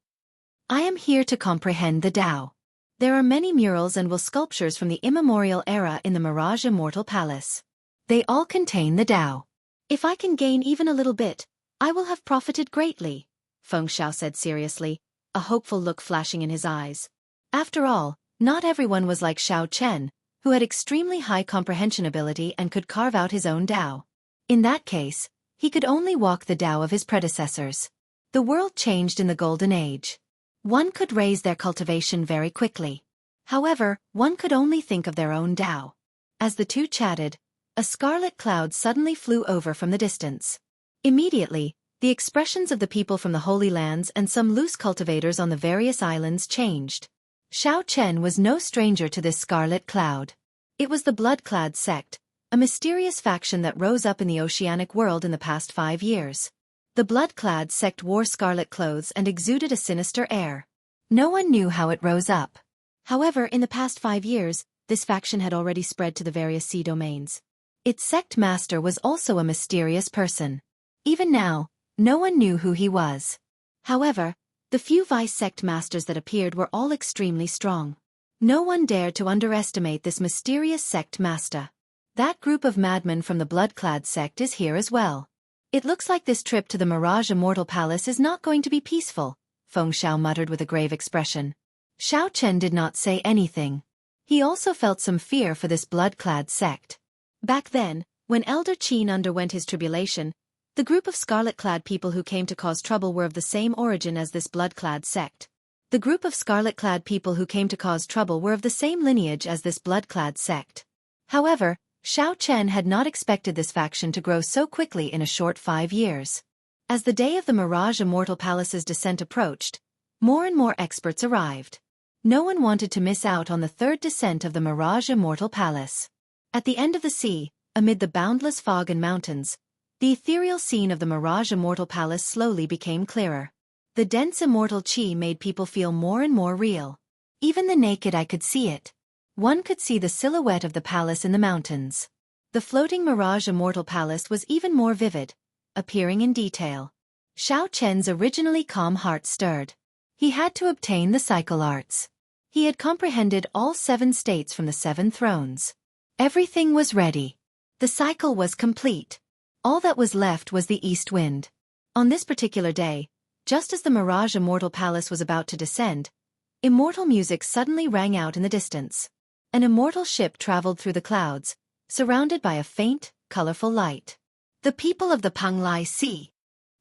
"I am here to comprehend the Tao. There are many murals and sculptures from the immemorial era in the Mirage Immortal Palace. They all contain the Tao. If I can gain even a little bit, I will have profited greatly," Feng Xiao said seriously, a hopeful look flashing in his eyes. After all, not everyone was like Xiao Chen, who had extremely high comprehension ability and could carve out his own Tao. In that case, he could only walk the Tao of his predecessors. The world changed in the Golden Age. One could raise their cultivation very quickly. However, one could only think of their own Tao. As the two chatted, a scarlet cloud suddenly flew over from the distance. Immediately, the expressions of the people from the Holy Lands and some loose cultivators on the various islands changed. Xiao Chen was no stranger to this scarlet cloud. It was the blood-clad sect, a a mysterious faction that rose up in the oceanic world in the past 5 years. The blood-clad sect wore scarlet clothes and exuded a sinister air. No one knew how it rose up. However, in the past 5 years, this faction had already spread to the various sea domains. Its sect master was also a mysterious person. Even now, no one knew who he was. However, the few vice sect masters that appeared were all extremely strong. No one dared to underestimate this mysterious sect master. That group of madmen from the blood-clad sect is here as well. It looks like this trip to the Mirage Immortal Palace is not going to be peaceful, Feng Xiao muttered with a grave expression. Xiao Chen did not say anything. He also felt some fear for this blood-clad sect. Back then, when Elder Qin underwent his tribulation, the group of scarlet-clad people who came to cause trouble were of the same origin as this blood-clad sect. The group of scarlet-clad people who came to cause trouble were of the same lineage as this blood-clad sect. However, Xiao Chen had not expected this faction to grow so quickly in a short 5 years. As the day of the Mirage Immortal Palace's descent approached, more and more experts arrived. No one wanted to miss out on the third descent of the Mirage Immortal Palace. At the end of the sea, amid the boundless fog and mountains, the ethereal scene of the Mirage Immortal Palace slowly became clearer. The dense immortal chi made people feel more and more real. Even the naked eye could see it. One could see the silhouette of the palace in the mountains. The floating Mirage Immortal Palace was even more vivid, appearing in detail. Xiao Chen's originally calm heart stirred. He had to obtain the cycle arts. He had comprehended all 7 states from the 7 thrones. Everything was ready. The cycle was complete. All that was left was the east wind. On this particular day, just as the Mirage Immortal Palace was about to descend, immortal music suddenly rang out in the distance. An immortal ship traveled through the clouds, surrounded by a faint, colorful light. The people of the Panglai Sea.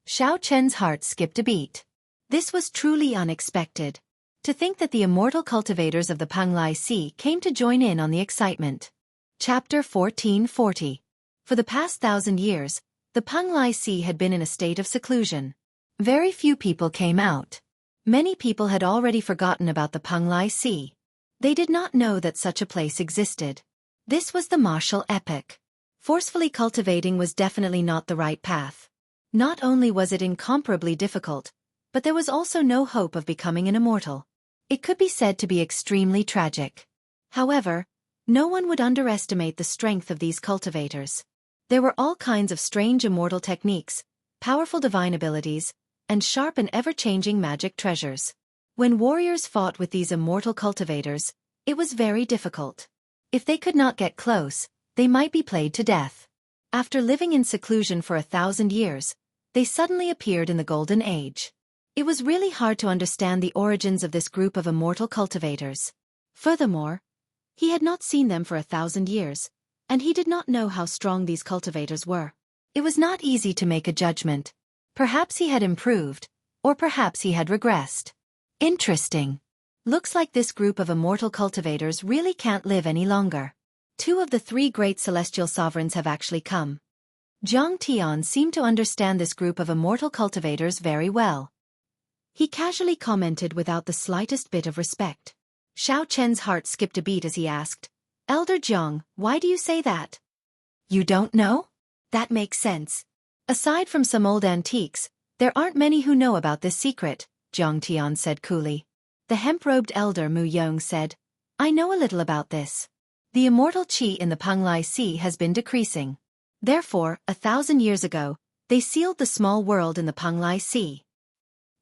Xiao Chen's heart skipped a beat. This was truly unexpected. To think that the immortal cultivators of the Panglai Sea came to join in on the excitement. Chapter 1440. For the past 1,000 years, the Panglai Sea had been in a state of seclusion. Very few people came out. Many people had already forgotten about the Panglai Sea. They did not know that such a place existed. This was the martial epoch. Forcefully cultivating was definitely not the right path. Not only was it incomparably difficult, but there was also no hope of becoming an immortal. It could be said to be extremely tragic. However, no one would underestimate the strength of these cultivators. There were all kinds of strange immortal techniques, powerful divine abilities, and sharp and ever-changing magic treasures. When warriors fought with these immortal cultivators, it was very difficult. If they could not get close, they might be played to death. After living in seclusion for 1,000 years, they suddenly appeared in the Golden Age. It was really hard to understand the origins of this group of immortal cultivators. Furthermore, he had not seen them for 1,000 years, and he did not know how strong these cultivators were. It was not easy to make a judgment. Perhaps he had improved, or perhaps he had regressed. Interesting. Looks like this group of immortal cultivators really can't live any longer. 2 of the 3 great celestial sovereigns have actually come. Jiang Tian seemed to understand this group of immortal cultivators very well. He casually commented without the slightest bit of respect. Xiao Chen's heart skipped a beat as he asked, "Elder Jiang, why do you say that?" "You don't know? That makes sense. Aside from some old antiques, there aren't many who know about this secret," Jiang Tian said coolly. The hemp-robed elder Mu Yong said, "I know a little about this. The immortal qi in the Panglai Sea has been decreasing. Therefore, 1,000 years ago, they sealed the small world in the Panglai Sea.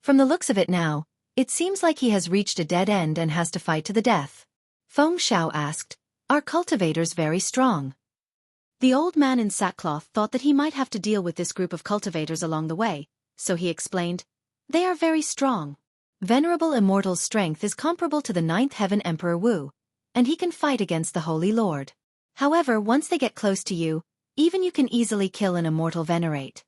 From the looks of it now, it seems like he has reached a dead end and has to fight to the death." Feng Xiao asked, "Are cultivators very strong?" The old man in sackcloth thought that he might have to deal with this group of cultivators along the way, so he explained, "They are very strong. Venerable Immortal's strength is comparable to the 9th Heaven Emperor Wu, and he can fight against the Holy Lord. However, once they get close to you, even you can easily kill an immortal venerate.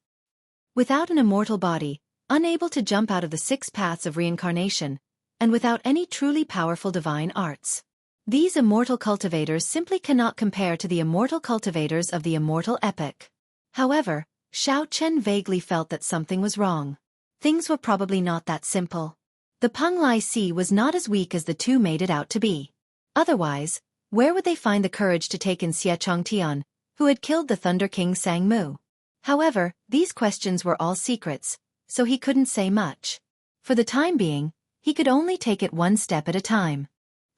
Without an immortal body, unable to jump out of the 6 paths of reincarnation, and without any truly powerful divine arts, these immortal cultivators simply cannot compare to the immortal cultivators of the immortal epoch." However, Xiao Chen vaguely felt that something was wrong. Things were probably not that simple. The Panglai Sea was not as weak as the 2 made it out to be. Otherwise, where would they find the courage to take in Xie Changtian, Who had killed the Thunder King Sangmu? However, these questions were all secrets, so he couldn't say much. For the time being, he could only take it one step at a time.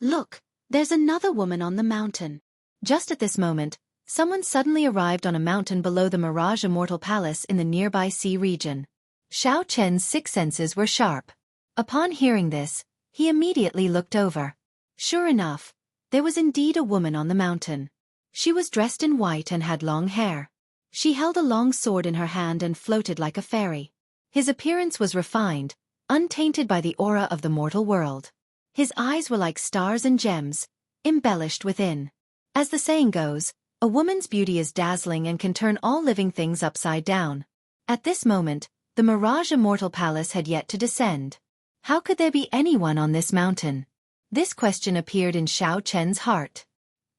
Look, there's another woman on the mountain. Just at this moment, someone suddenly arrived on a mountain below the Mirage Immortal Palace in the nearby sea region. Xiao Chen's sixth senses were sharp. Upon hearing this, he immediately looked over. Sure enough, there was indeed a woman on the mountain. She was dressed in white and had long hair. She held a long sword in her hand and floated like a fairy. His appearance was refined, untainted by the aura of the mortal world. His eyes were like stars and gems, embellished within. As the saying goes, a woman's beauty is dazzling and can turn all living things upside down. At this moment, the Mirage Immortal Palace had yet to descend. How could there be anyone on this mountain? This question appeared in Xiao Chen's heart.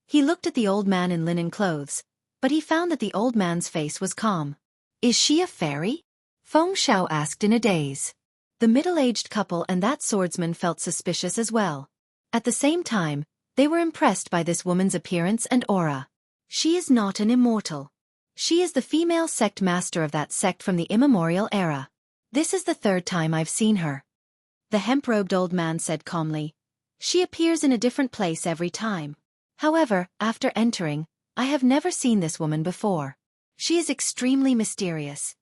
He looked at the old man in linen clothes, but he found that the old man's face was calm. Is she a fairy? Feng Xiao asked in a daze. The middle-aged couple and that swordsman felt suspicious as well. At the same time, they were impressed by this woman's appearance and aura. She is not an immortal. She is the female sect master of that sect from the immemorial era. This is the third time I've seen her. The hemp-robed old man said calmly. She appears in a different place every time. However, after entering, I have never seen this woman before. She is extremely mysterious.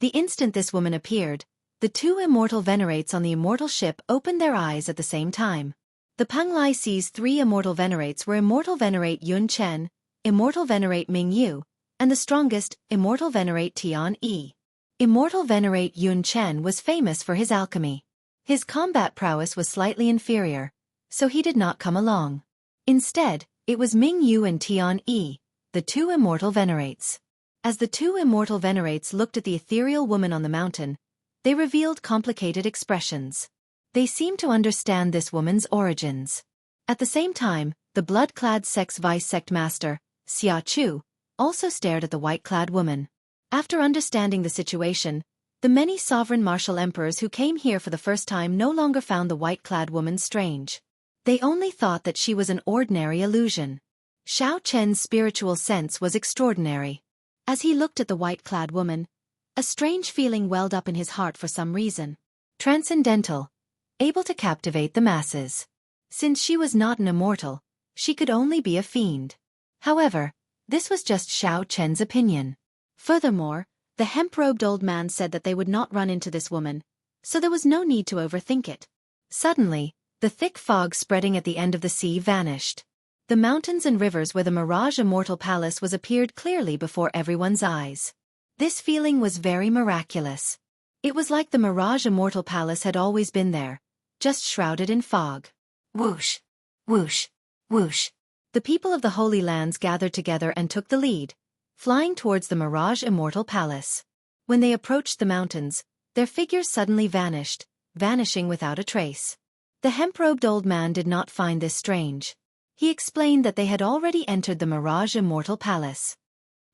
The instant this woman appeared, the two immortal venerates on the immortal ship opened their eyes at the same time. The Penglai Sea's three immortal venerates were Immortal Venerate Yun Chen, Immortal Venerate Ming Yu, and the strongest, Immortal Venerate Tian Yi. Immortal Venerate Yun Chen was famous for his alchemy. His combat prowess was slightly inferior, so he did not come along. Instead, it was Ming Yu and Tian Yi, the two immortal venerates. As the two immortal venerates looked at the ethereal woman on the mountain, they revealed complicated expressions. They seemed to understand this woman's origins. At the same time, the blood-clad sect's vice-sect master, Xia Chu, also stared at the white-clad woman. After understanding the situation, the many sovereign martial emperors who came here for the first time no longer found the white-clad woman strange. They only thought that she was an ordinary illusion. Xiao Chen's spiritual sense was extraordinary. As he looked at the white-clad woman, a strange feeling welled up in his heart for some reason. Transcendental. Able to captivate the masses. Since she was not an immortal, she could only be a fiend. However, this was just Xiao Chen's opinion. Furthermore, the hemp-robed old man said that they would not run into this woman, so there was no need to overthink it. Suddenly, the thick fog spreading at the end of the sea vanished. The mountains and rivers where the Mirage Immortal Palace was appeared clearly before everyone's eyes. This feeling was very miraculous. It was like the Mirage Immortal Palace had always been there, just shrouded in fog. Whoosh! Whoosh! Whoosh! The people of the Holy Lands gathered together and took the lead, flying towards the Mirage Immortal Palace. When they approached the mountains, their figures suddenly vanished, vanishing without a trace. The hemp-robed old man did not find this strange. He explained that they had already entered the Mirage Immortal Palace.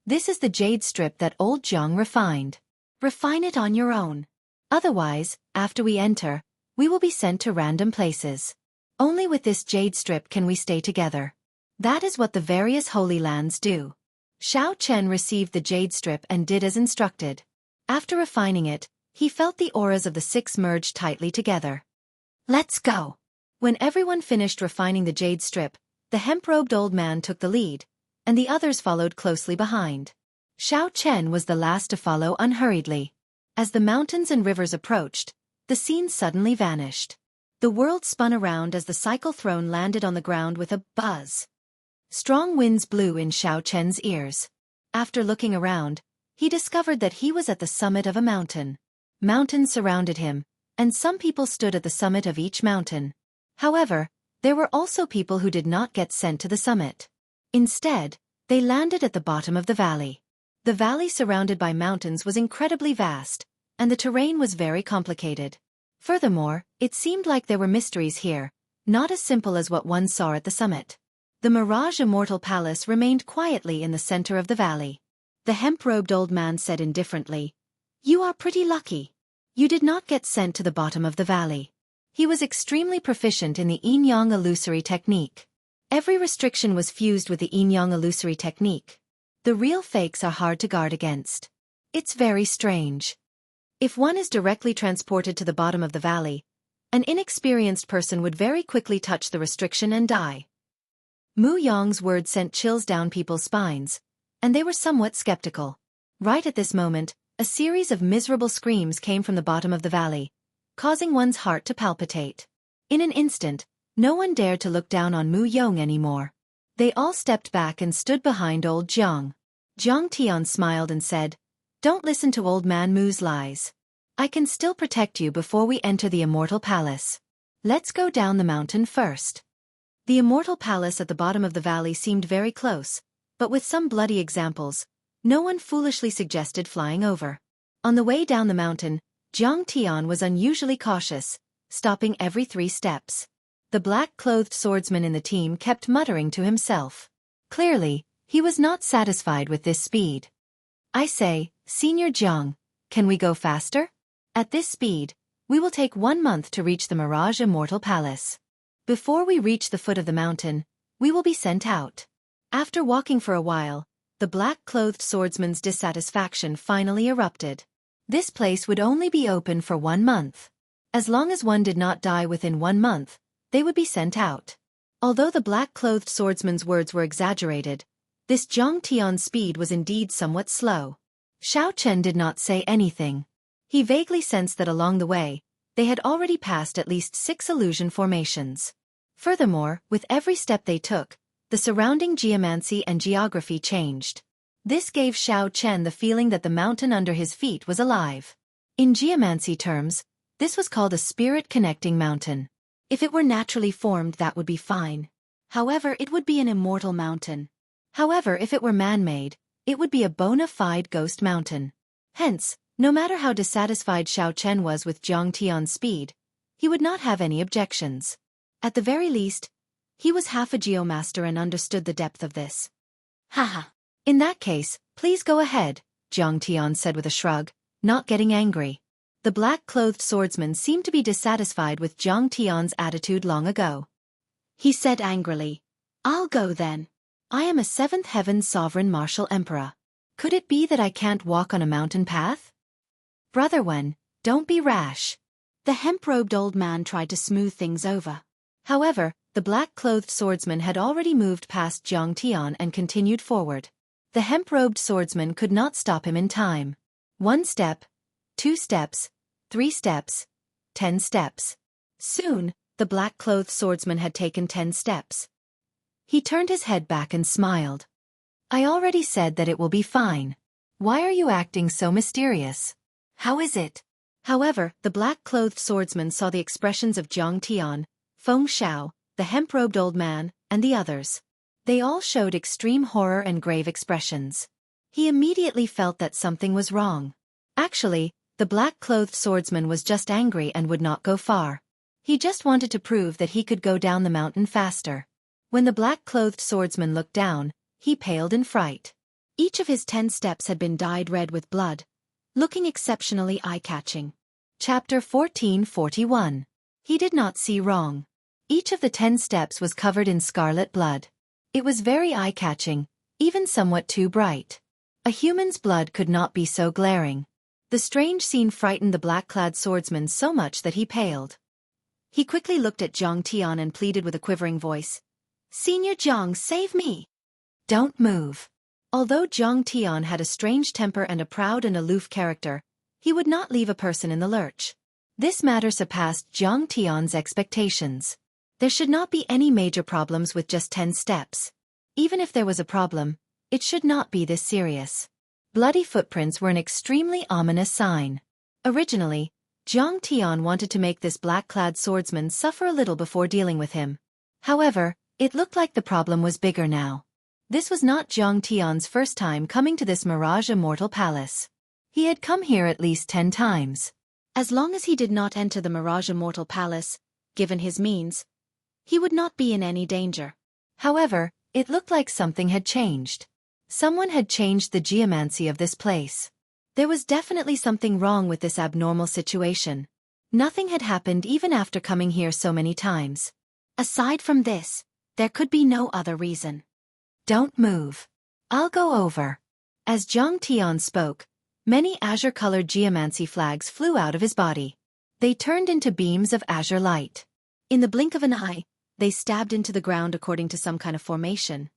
This is the jade strip that old Jiang refined. Refine it on your own. Otherwise, after we enter, we will be sent to random places. Only with this jade strip can we stay together. That is what the various Holy Lands do. Xiao Chen received the jade strip and did as instructed. After refining it, he felt the auras of the six merge tightly together. Let's go! When everyone finished refining the jade strip, the hemp-robed old man took the lead, and the others followed closely behind. Xiao Chen was the last to follow unhurriedly. As the mountains and rivers approached, the scene suddenly vanished. The world spun around as the cycle throne landed on the ground with a buzz. Strong winds blew in Xiao Chen's ears. After looking around, he discovered that he was at the summit of a mountain. Mountains surrounded him, and some people stood at the summit of each mountain. However, there were also people who did not get sent to the summit. Instead, they landed at the bottom of the valley. The valley surrounded by mountains was incredibly vast, and the terrain was very complicated. Furthermore, it seemed like there were mysteries here, not as simple as what one saw at the summit. The Mirage Immortal Palace remained quietly in the center of the valley. The hemp-robed old man said indifferently, "You are pretty lucky. You did not get sent to the bottom of the valley." He was extremely proficient in the yin-yang illusory technique. Every restriction was fused with the yin-yang illusory technique. The real fakes are hard to guard against. It's very strange. If one is directly transported to the bottom of the valley, an inexperienced person would very quickly touch the restriction and die. Mu Yong's words sent chills down people's spines, and they were somewhat skeptical. Right at this moment, a series of miserable screams came from the bottom of the valley, causing one's heart to palpitate. In an instant, no one dared to look down on Mu Yong anymore. They all stepped back and stood behind old Jiang. Jiang Tian smiled and said, "Don't listen to old man Mu's lies. I can still protect you before we enter the Immortal Palace. Let's go down the mountain first." The Immortal Palace at the bottom of the valley seemed very close, but with some bloody examples, no one foolishly suggested flying over. On the way down the mountain, Jiang Tian was unusually cautious, stopping every 3 steps. The black-clothed swordsman in the team kept muttering to himself. Clearly, he was not satisfied with this speed. "I say, Senior Jiang, can we go faster? At this speed, we will take 1 month to reach the Mirage Immortal Palace. Before we reach the foot of the mountain, we will be sent out." After walking for a while, the black-clothed swordsman's dissatisfaction finally erupted. This place would only be open for 1 month. As long as one did not die within 1 month, they would be sent out. Although the black-clothed swordsman's words were exaggerated, this Jiang Tian's speed was indeed somewhat slow. Xiao Chen did not say anything. He vaguely sensed that along the way, they had already passed at least 6 illusion formations. Furthermore, with every step they took, the surrounding geomancy and geography changed. This gave Xiao Chen the feeling that the mountain under his feet was alive. In geomancy terms, this was called a spirit-connecting mountain. If it were naturally formed, that would be fine. However, it would be an immortal mountain. However, if it were man-made, it would be a bona fide ghost mountain. Hence, no matter how dissatisfied Xiao Chen was with Jiang Tian's speed, he would not have any objections. At the very least, he was half a geomaster and understood the depth of this. "Haha. In that case, please go ahead," Jiang Tian said with a shrug, not getting angry. The black-clothed swordsman seemed to be dissatisfied with Jiang Tian's attitude long ago. He said angrily, "I'll go then. I am a 7th Heaven Sovereign Martial Emperor. Could it be that I can't walk on a mountain path?" "Brother Wen, don't be rash." The hemp-robed old man tried to smooth things over. However, the black-clothed swordsman had already moved past Jiang Tian and continued forward. The hemp-robed swordsman could not stop him in time. 1 step, 2 steps, 3 steps, 10 steps. Soon, the black-clothed swordsman had taken 10 steps. He turned his head back and smiled. "I already said that it will be fine. Why are you acting so mysterious? How is it?" However, the black-clothed swordsman saw the expressions of Jiang Tian, Feng Xiao, the hemp-robed old man, and the others. They all showed extreme horror and grave expressions. He immediately felt that something was wrong. Actually, the black-clothed swordsman was just angry and would not go far. He just wanted to prove that he could go down the mountain faster. When the black-clothed swordsman looked down, he paled in fright. Each of his 10 steps had been dyed red with blood, looking exceptionally eye-catching. Chapter 1441. He did not see wrong. Each of the 10 steps was covered in scarlet blood. It was very eye-catching, even somewhat too bright. A human's blood could not be so glaring. The strange scene frightened the black-clad swordsman so much that he paled. He quickly looked at Jiang Tian and pleaded with a quivering voice, "Senior Jiang, save me!" "Don't move." Although Jiang Tian had a strange temper and a proud and aloof character, he would not leave a person in the lurch. This matter surpassed Jiang Tian's expectations. There should not be any major problems with just 10 steps. Even if there was a problem, it should not be this serious. Bloody footprints were an extremely ominous sign. Originally, Jiang Tian wanted to make this black-clad swordsman suffer a little before dealing with him. However, it looked like the problem was bigger now. This was not Jiang Tian's first time coming to this Mirage Immortal Palace. He had come here at least 10 times. As long as he did not enter the Mirage Immortal Palace, given his means, he would not be in any danger. However, it looked like something had changed. Someone had changed the geomancy of this place. There was definitely something wrong with this abnormal situation. Nothing had happened even after coming here so many times. Aside from this, there could be no other reason. "Don't move." I'll go over. As Jiang Tian spoke, many azure-colored geomancy flags flew out of his body. They turned into beams of azure light. In the blink of an eye, they stabbed into the ground according to some kind of formation.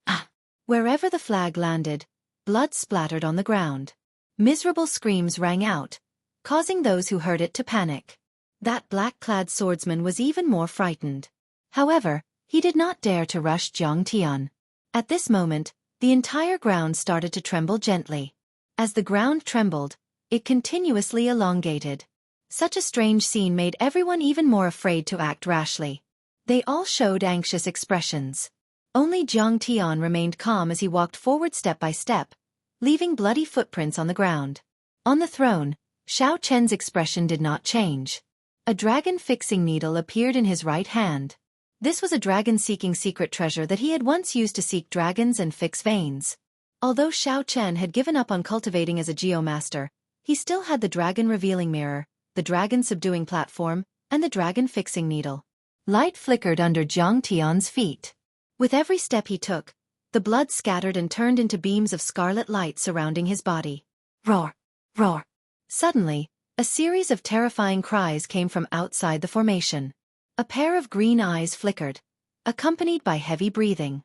Ah! Wherever the flag landed, blood splattered on the ground. Miserable screams rang out, causing those who heard it to panic. That black-clad swordsman was even more frightened. However, he did not dare to rush Jiang Tian. At this moment, the entire ground started to tremble gently. As the ground trembled, it continuously elongated. Such a strange scene made everyone even more afraid to act rashly. They all showed anxious expressions. Only Jiang Tian remained calm as he walked forward step by step, leaving bloody footprints on the ground. On the throne, Xiao Chen's expression did not change. A dragon fixing needle appeared in his right hand. This was a dragon-seeking secret treasure that he had once used to seek dragons and fix veins. Although Xiao Chen had given up on cultivating as a geomaster, he still had the dragon-revealing mirror, the dragon-subduing platform, and the dragon-fixing needle. Light flickered under Jiang Tian's feet. With every step he took, the blood scattered and turned into beams of scarlet light surrounding his body. Roar! Roar! Suddenly, a series of terrifying cries came from outside the formation. A pair of green eyes flickered, accompanied by heavy breathing.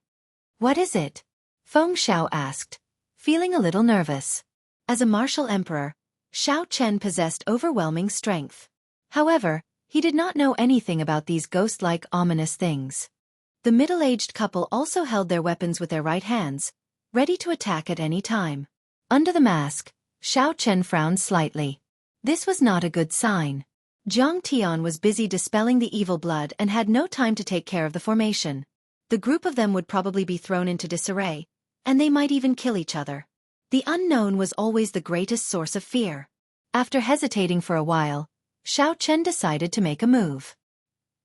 What is it? Feng Xiao asked, feeling a little nervous. As a martial emperor, Xiao Chen possessed overwhelming strength. However, he did not know anything about these ghost-like ominous things. The middle-aged couple also held their weapons with their right hands, ready to attack at any time. Under the mask, Xiao Chen frowned slightly. This was not a good sign. Jiang Tian was busy dispelling the evil blood and had no time to take care of the formation. The group of them would probably be thrown into disarray, and they might even kill each other. The unknown was always the greatest source of fear. After hesitating for a while, Xiao Chen decided to make a move.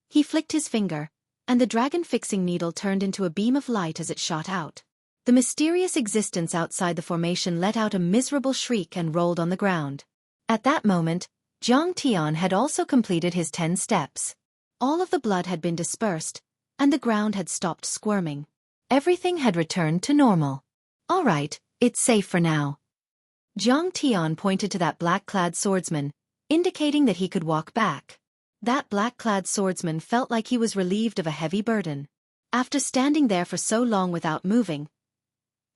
He flicked his finger, and the dragon-fixing needle turned into a beam of light as it shot out. The mysterious existence outside the formation let out a miserable shriek and rolled on the ground. At that moment, Jiang Tian had also completed his 10 steps. All of the blood had been dispersed, and the ground had stopped squirming. Everything had returned to normal. All right, it's safe for now. Jiang Tian pointed to that black-clad swordsman, indicating that he could walk back. That black-clad swordsman felt like he was relieved of a heavy burden. After standing there for so long without moving,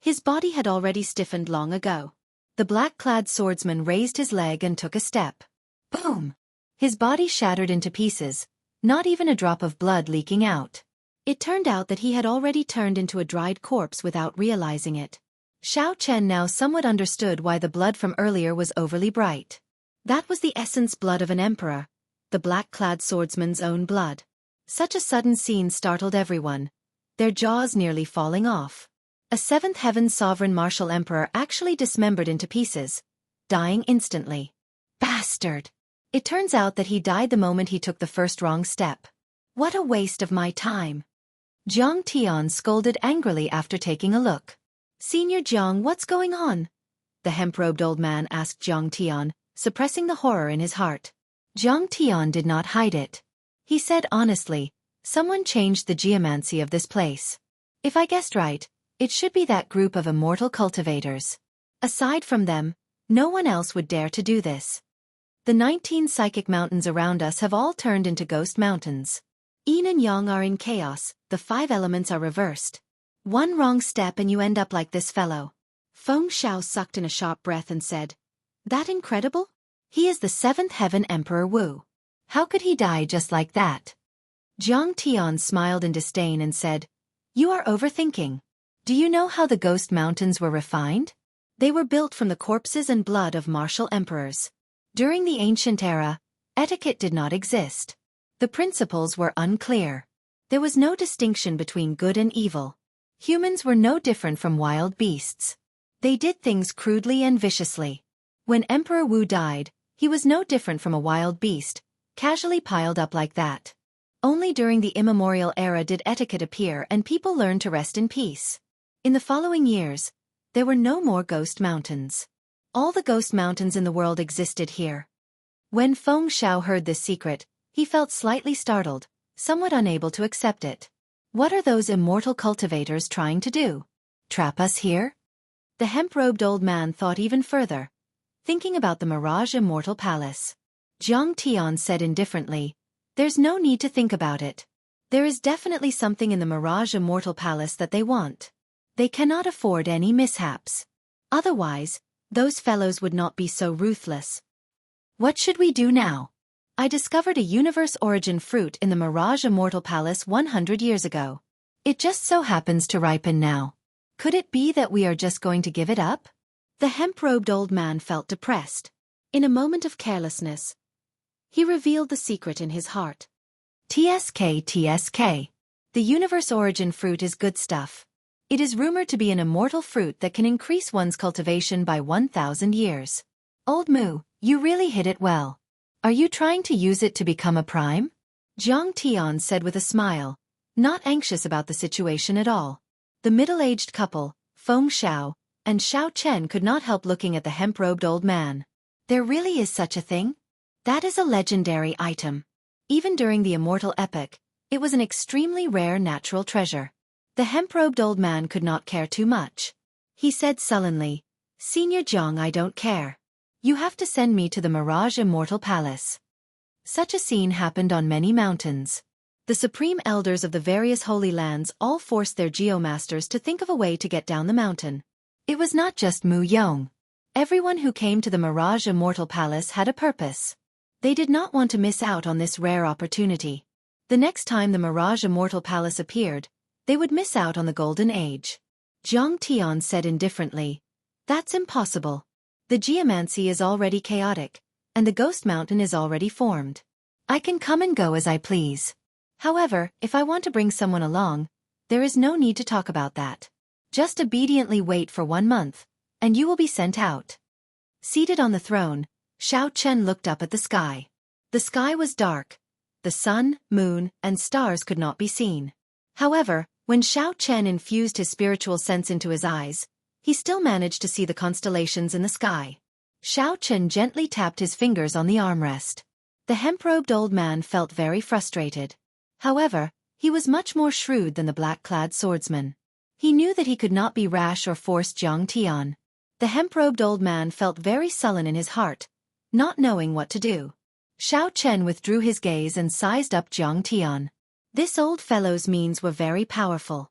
his body had already stiffened long ago. The black-clad swordsman raised his leg and took a step. Boom! His body shattered into pieces, not even a drop of blood leaking out. It turned out that he had already turned into a dried corpse without realizing it. Xiao Chen now somewhat understood why the blood from earlier was overly bright. That was the essence blood of an emperor, the black-clad swordsman's own blood. Such a sudden scene startled everyone, their jaws nearly falling off. A seventh heaven sovereign martial emperor actually dismembered into pieces, dying instantly. Bastard! It turns out that he died the moment he took the first wrong step. What a waste of my time! Jiang Tian scolded angrily after taking a look. Senior Jiang, what's going on? The hemp-robed old man asked Jiang Tian, suppressing the horror in his heart. Jiang Tian did not hide it. He said honestly, someone changed the geomancy of this place. If I guessed right, it should be that group of immortal cultivators. Aside from them, no one else would dare to do this. The 19 psychic mountains around us have all turned into ghost mountains. Yin and Yang are in chaos, the 5 elements are reversed. One wrong step and you end up like this fellow. Feng Xiao sucked in a sharp breath and said, That incredible? He is the 7th heaven Emperor Wu. How could he die just like that? Jiang Tian smiled in disdain and said, You are overthinking. Do you know how the ghost mountains were refined? They were built from the corpses and blood of martial emperors. During the ancient era, etiquette did not exist. The principles were unclear. There was no distinction between good and evil. Humans were no different from wild beasts. They did things crudely and viciously. When Emperor Wu died, he was no different from a wild beast, casually piled up like that. Only during the immemorial era did etiquette appear and people learned to rest in peace. In the following years, there were no more ghost mountains. All the ghost mountains in the world existed here. When Feng Xiao heard this secret, he felt slightly startled, somewhat unable to accept it. What are those immortal cultivators trying to do? Trap us here? The hemp-robed old man thought even further, thinking about the Mirage Immortal Palace. Jiang Tian said indifferently, "There's no need to think about it. There is definitely something in the Mirage Immortal Palace that they want. They cannot afford any mishaps. Otherwise, those fellows would not be so ruthless." What should we do now? I discovered a universe origin fruit in the Mirage Immortal Palace 100 years ago. It just so happens to ripen now. Could it be that we are just going to give it up? The hemp-robed old man felt depressed. In a moment of carelessness, he revealed the secret in his heart. TSK. The universe origin fruit is good stuff. It is rumored to be an immortal fruit that can increase one's cultivation by 1,000 years. Old Mu, you really hit it well. Are you trying to use it to become a prime? Jiang Tian said with a smile, not anxious about the situation at all. The middle-aged couple, Feng Xiao and Xiao Chen, could not help looking at the hemp-robed old man. There really is such a thing? That is a legendary item. Even during the Immortal epoch, it was an extremely rare natural treasure. The hemp-robed old man could not care too much. He said sullenly, "Senior Jiang, I don't care. You have to send me to the Mirage Immortal Palace." Such a scene happened on many mountains. The supreme elders of the various holy lands all forced their geomasters to think of a way to get down the mountain. It was not just Mu Yong. Everyone who came to the Mirage Immortal Palace had a purpose. They did not want to miss out on this rare opportunity. The next time the Mirage Immortal Palace appeared, they would miss out on the Golden Age. Jiang Tian said indifferently, "That's impossible. The geomancy is already chaotic, and the Ghost Mountain is already formed. I can come and go as I please. However, if I want to bring someone along, there is no need to talk about that. Just obediently wait for 1 month, and you will be sent out." Seated on the throne, Xiao Chen looked up at the sky. The sky was dark. The sun, moon, and stars could not be seen. However, when Xiao Chen infused his spiritual sense into his eyes, he still managed to see the constellations in the sky. Xiao Chen gently tapped his fingers on the armrest. The hemp-robed old man felt very frustrated. However, he was much more shrewd than the black-clad swordsman. He knew that he could not be rash or force Jiang Tian. The hemp-robed old man felt very sullen in his heart, not knowing what to do. Xiao Chen withdrew his gaze and sized up Jiang Tian. This old fellow's means were very powerful.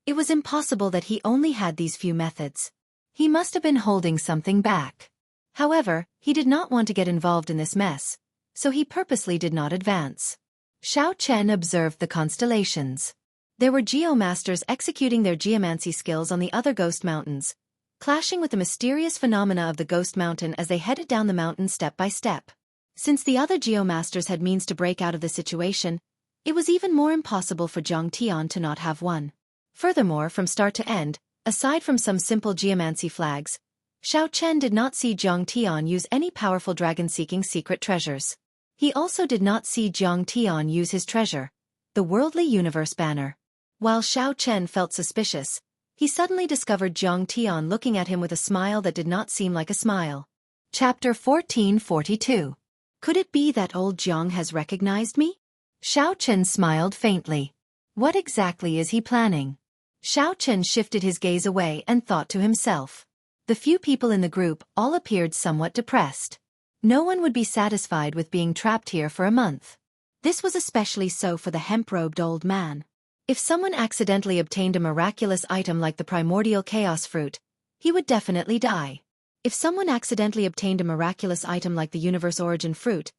It was impossible that he only had these few methods. He must have been holding something back. However, he did not want to get involved in this mess, so he purposely did not advance. Xiao Chen observed the constellations. There were geomasters executing their geomancy skills on the other ghost mountains, clashing with the mysterious phenomena of the ghost mountain as they headed down the mountain step by step. Since the other geomasters had means to break out of the situation, it was even more impossible for Jiang Tian to not have one. Furthermore, from start to end, aside from some simple geomancy flags, Xiao Chen did not see Jiang Tian use any powerful dragon-seeking secret treasures. He also did not see Jiang Tian use his treasure, the worldly universe banner. While Xiao Chen felt suspicious, he suddenly discovered Jiang Tian looking at him with a smile that did not seem like a smile. Chapter 1442. Could it be that old Jiang has recognized me? Xiao Chen smiled faintly. What exactly is he planning? Xiao Chen shifted his gaze away and thought to himself. The few people in the group all appeared somewhat depressed. No one would be satisfied with being trapped here for a month. This was especially so for the hemp-robed old man. If someone accidentally obtained a miraculous item like the primordial chaos fruit, he would definitely die. If someone accidentally obtained a miraculous item like the universe origin fruit,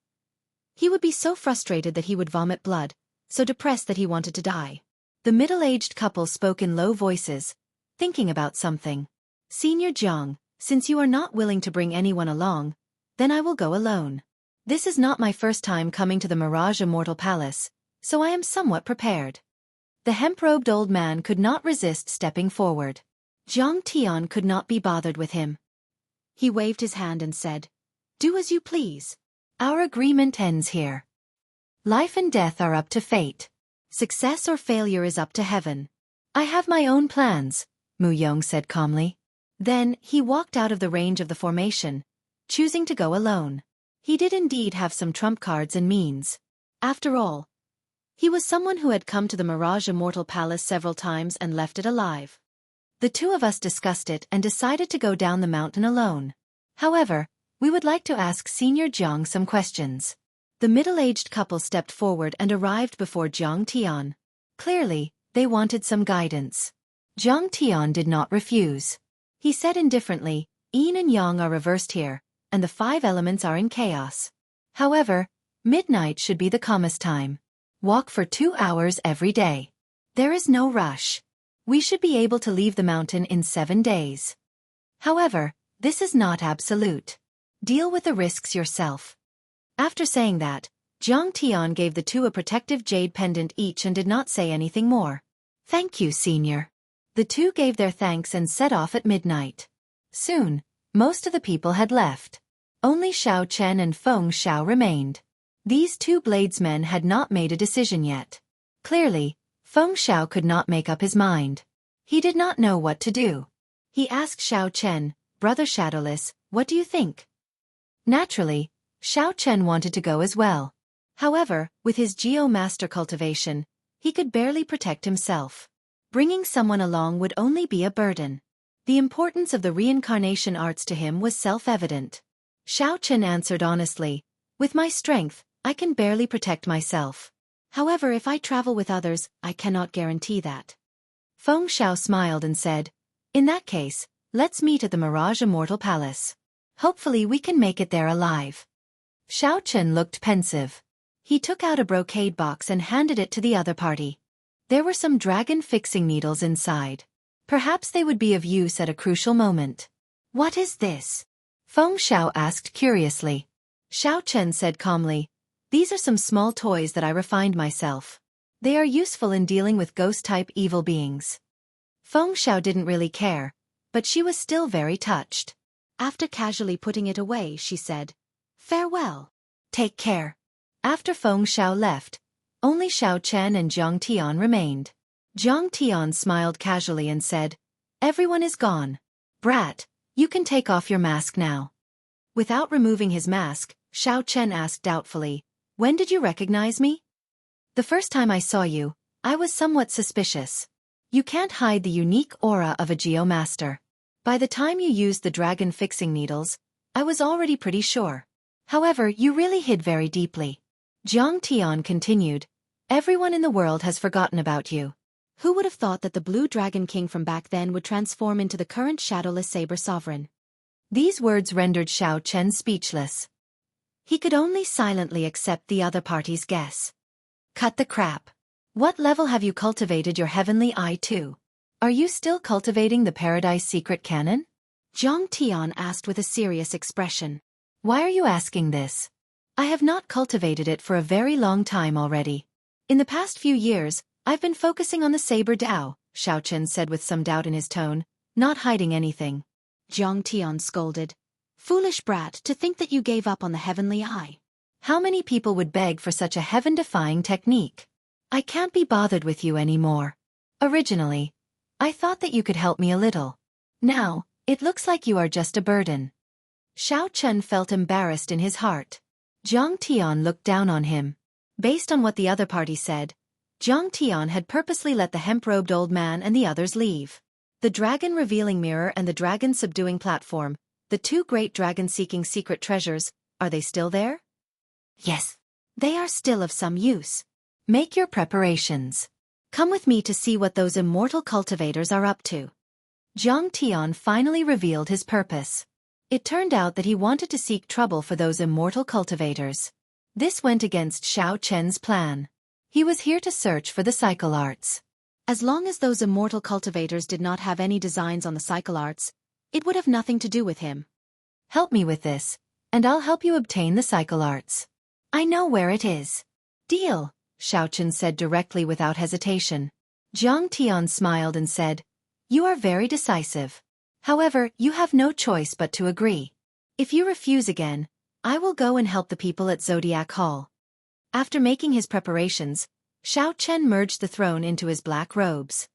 he would be so frustrated that he would vomit blood, so depressed that he wanted to die. The middle-aged couple spoke in low voices, thinking about something. "Senior Jiang, since you are not willing to bring anyone along, then I will go alone. This is not my first time coming to the Mirage Immortal Palace, so I am somewhat prepared." The hemp-robed old man could not resist stepping forward. Jiang Tian could not be bothered with him. He waved his hand and said, "Do as you please. Our agreement ends here. Life and death are up to fate. Success or failure is up to heaven. I have my own plans," Mu Yong said calmly. Then, he walked out of the range of the formation, choosing to go alone. He did indeed have some trump cards and means. After all, he was someone who had come to the Mirage Immortal Palace several times and left it alive. The two of us discussed it and decided to go down the mountain alone. However, we would like to ask Senior Jiang some questions. The middle-aged couple stepped forward and arrived before Jiang Tian. Clearly, they wanted some guidance. Jiang Tian did not refuse. He said indifferently, Yin and Yang are reversed here, and the 5 elements are in chaos. However, midnight should be the calmest time. Walk for 2 hours every day. There is no rush. We should be able to leave the mountain in 7 days. However, this is not absolute. Deal with the risks yourself. After saying that, Jiang Tian gave the two a protective jade pendant each and did not say anything more. Thank you, Senior. The two gave their thanks and set off at midnight. Soon, most of the people had left. Only Xiao Chen and Feng Xiao remained. These 2 bladesmen had not made a decision yet. Clearly, Feng Xiao could not make up his mind. He did not know what to do. He asked Xiao Chen, Brother Shadowless, what do you think? Naturally, Xiao Chen wanted to go as well. However, with his Geo Master cultivation, he could barely protect himself. Bringing someone along would only be a burden. The importance of the reincarnation arts to him was self-evident. Xiao Chen answered honestly, with my strength, I can barely protect myself. However, if I travel with others, I cannot guarantee that. Feng Xiao smiled and said, in that case, let's meet at the Mirage Immortal Palace. Hopefully we can make it there alive. Xiao Chen looked pensive. He took out a brocade box and handed it to the other party. There were some dragon fixing needles inside. Perhaps they would be of use at a crucial moment. What is this? Feng Xiao asked curiously. Xiao Chen said calmly, these are some small toys that I refined myself. They are useful in dealing with ghost-type evil beings. Feng Xiao didn't really care, but she was still very touched. After casually putting it away, she said, farewell. Take care. After Feng Xiao left, only Xiao Chen and Jiang Tian remained. Jiang Tian smiled casually and said, everyone is gone. Brat, you can take off your mask now. Without removing his mask, Xiao Chen asked doubtfully, when did you recognize me? The first time I saw you, I was somewhat suspicious. You can't hide the unique aura of a Geo Master. By the time you used the dragon fixing needles, I was already pretty sure. However, you really hid very deeply. Jiang Tian continued, everyone in the world has forgotten about you. Who would have thought that the Blue Dragon King from back then would transform into the current Shadowless Saber Sovereign? These words rendered Xiao Chen speechless. He could only silently accept the other party's guess. Cut the crap. What level have you cultivated your heavenly eye to? Are you still cultivating the Paradise Secret Cannon? Jiang Tian asked with a serious expression. Why are you asking this? I have not cultivated it for a very long time already. In the past few years, I've been focusing on the Saber Dao, Xiao Chen said with some doubt in his tone, not hiding anything. Jiang Tian scolded. Foolish brat, to think that you gave up on the heavenly eye. How many people would beg for such a heaven-defying technique? I can't be bothered with you anymore. Originally, I thought that you could help me a little. Now, it looks like you are just a burden. Xiao Chen felt embarrassed in his heart. Jiang Tian looked down on him. Based on what the other party said, Jiang Tian had purposely let the hemp-robed old man and the others leave. The dragon revealing mirror and the dragon subduing platform, the 2 great dragon-seeking secret treasures, are they still there? Yes. They are still of some use. Make your preparations. Come with me to see what those immortal cultivators are up to. Jiang Tian finally revealed his purpose. It turned out that he wanted to seek trouble for those immortal cultivators. This went against Xiao Chen's plan. He was here to search for the cycle arts. As long as those immortal cultivators did not have any designs on the cycle arts, it would have nothing to do with him. Help me with this, and I'll help you obtain the cycle arts. I know where it is. Deal, Xiao Chen said directly without hesitation. Jiang Tian smiled and said, you are very decisive. However, you have no choice but to agree. If you refuse again, I will go and help the people at Zodiac Hall. After making his preparations, Xiao Chen merged the throne into his black robes.